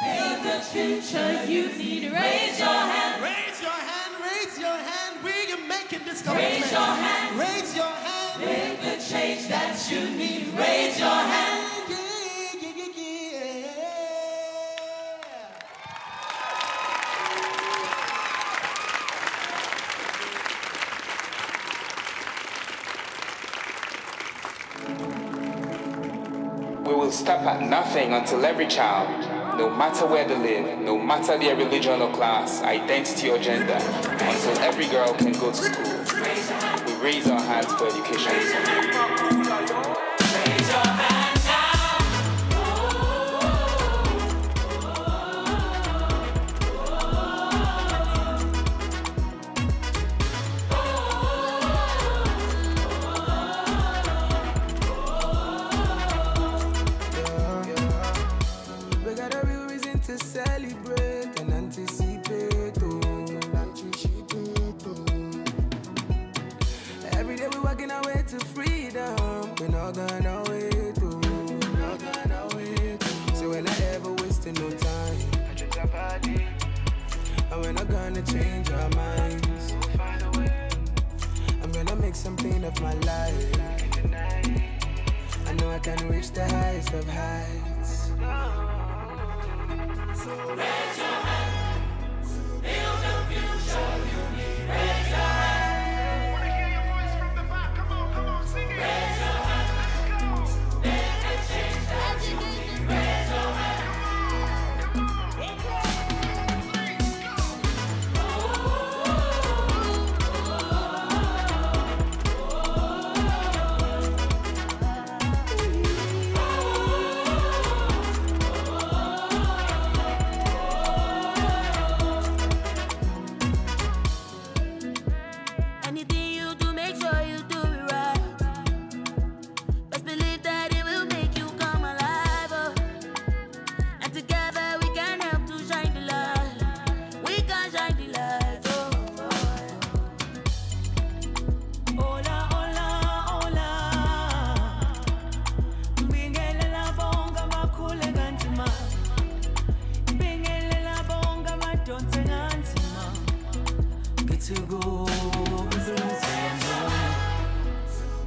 Make the future you need. Raise your hand. Raise your hand. Raise your hand. We're making this commitment. Raise your hand. Raise your hand. Make the change that you need. Raise your hand. We will stop at nothing until every child, no matter where they live, no matter their religion or class, identity or gender, until every girl can go to school. We raise our hands for education. Raise your hand We got a real reason to celebrate and anticipate. Every day we're walking our way to freedom. We're not gonna wait. So we're not ever wasting no time. And we're not gonna change our minds. I'm gonna make something of my life. I know I can reach the highest of heights. So raise your hand. Build the future you need. Raise your hand. Wanna hear your voice from the back? Come on, sing it. Raise your hand. Let's go. Make the change that you need. Raise your hand. Anything you do, make sure you do it right. But believe that it will make you come alive. And together we can help to shine the light. We can shine the light. Hola, hola, hola. Bingelela bonga makule gantima. Bingelela bonga madonse gantima. Get to go.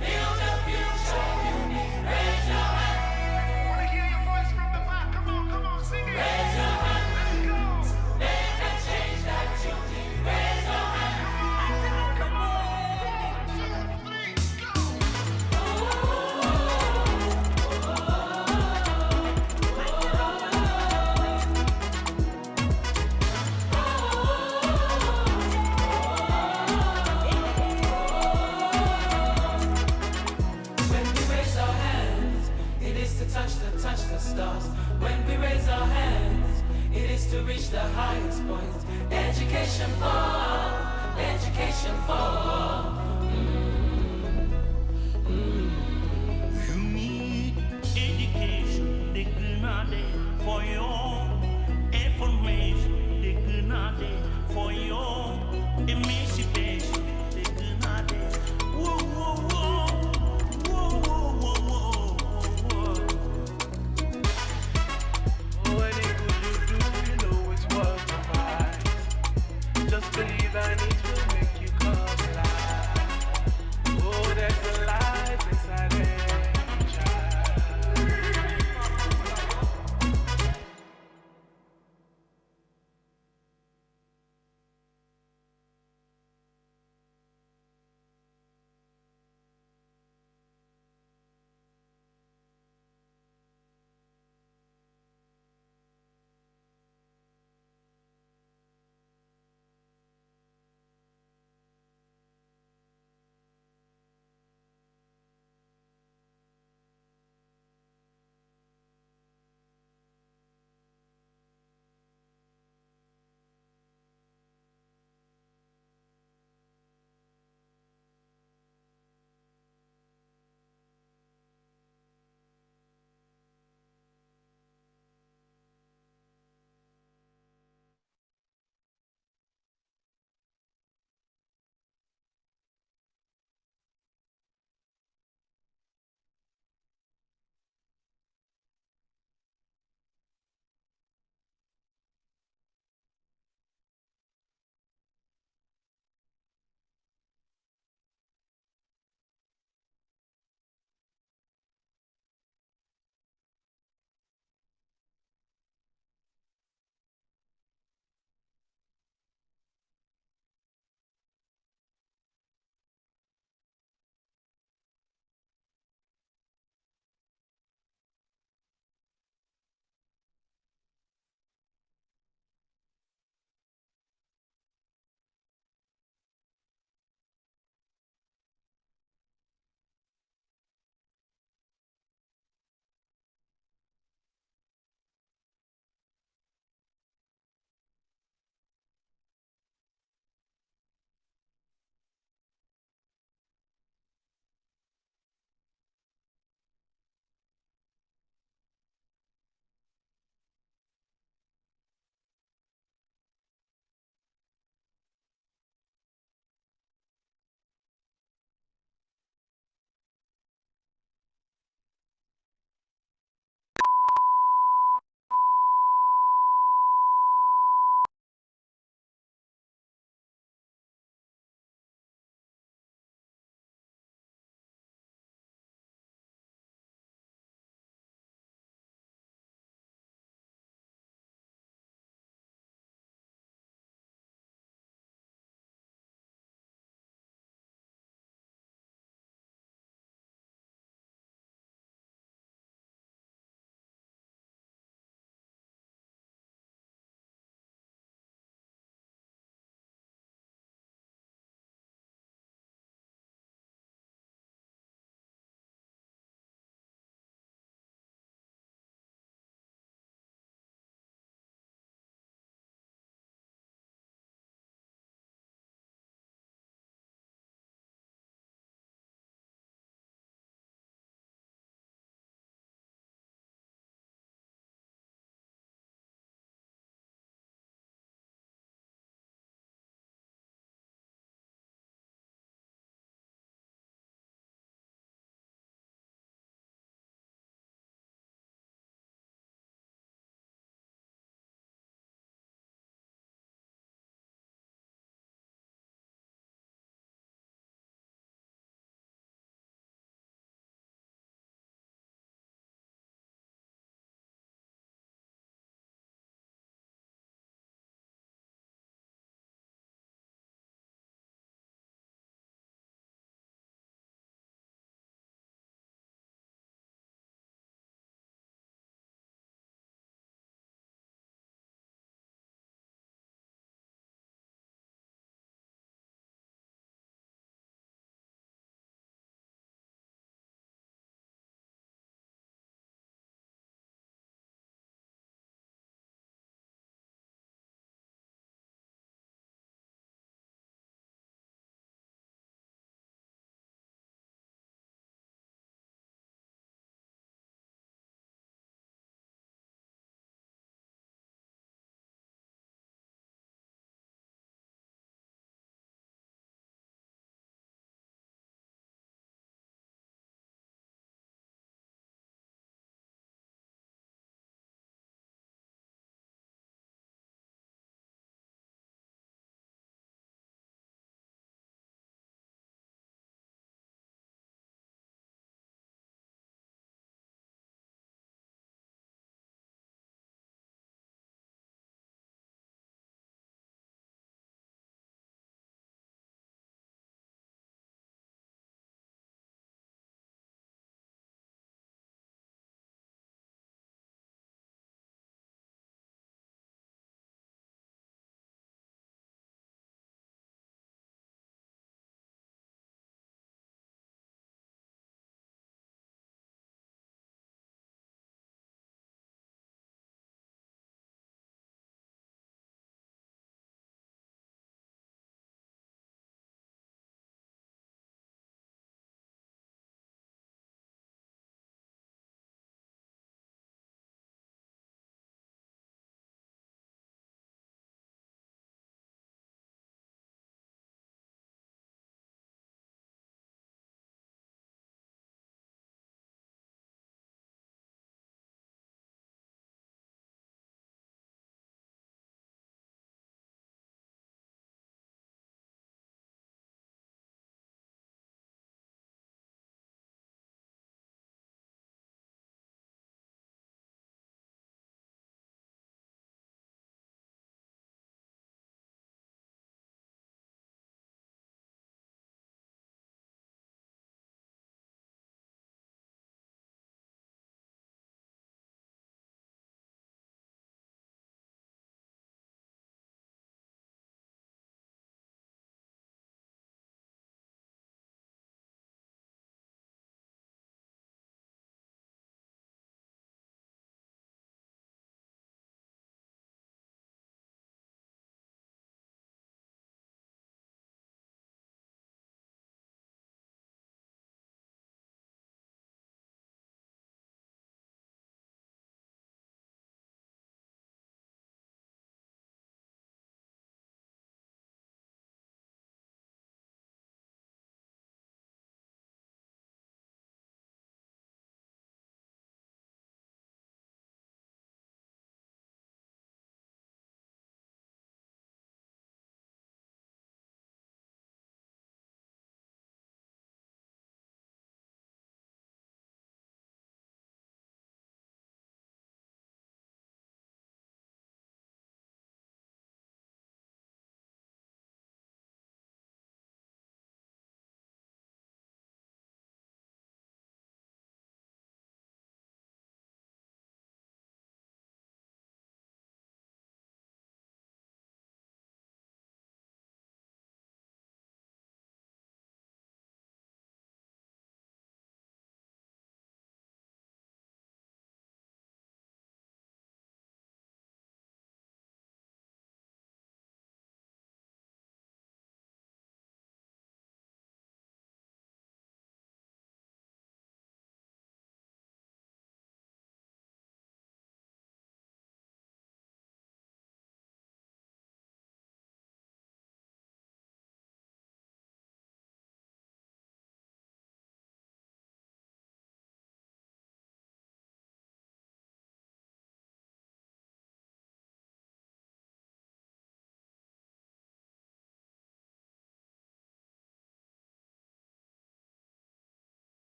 Build the future you need. Raise your hand. Wanna hear your voice from the back? Come on, sing it. Raise your hand. Let's go. Make the change that you need. Raise your hand. When we raise our hands, it is to touch the stars. When we raise our hands, it is to reach the highest point. Education for all, education for all. You need education, they grenade for your information, they grenade for your emancipation, they grenade. Whoa, whoa, whoa, whoa, whoa, whoa, whoa, whoa. What it could you do, you know it's worth the fight. Just believe and it's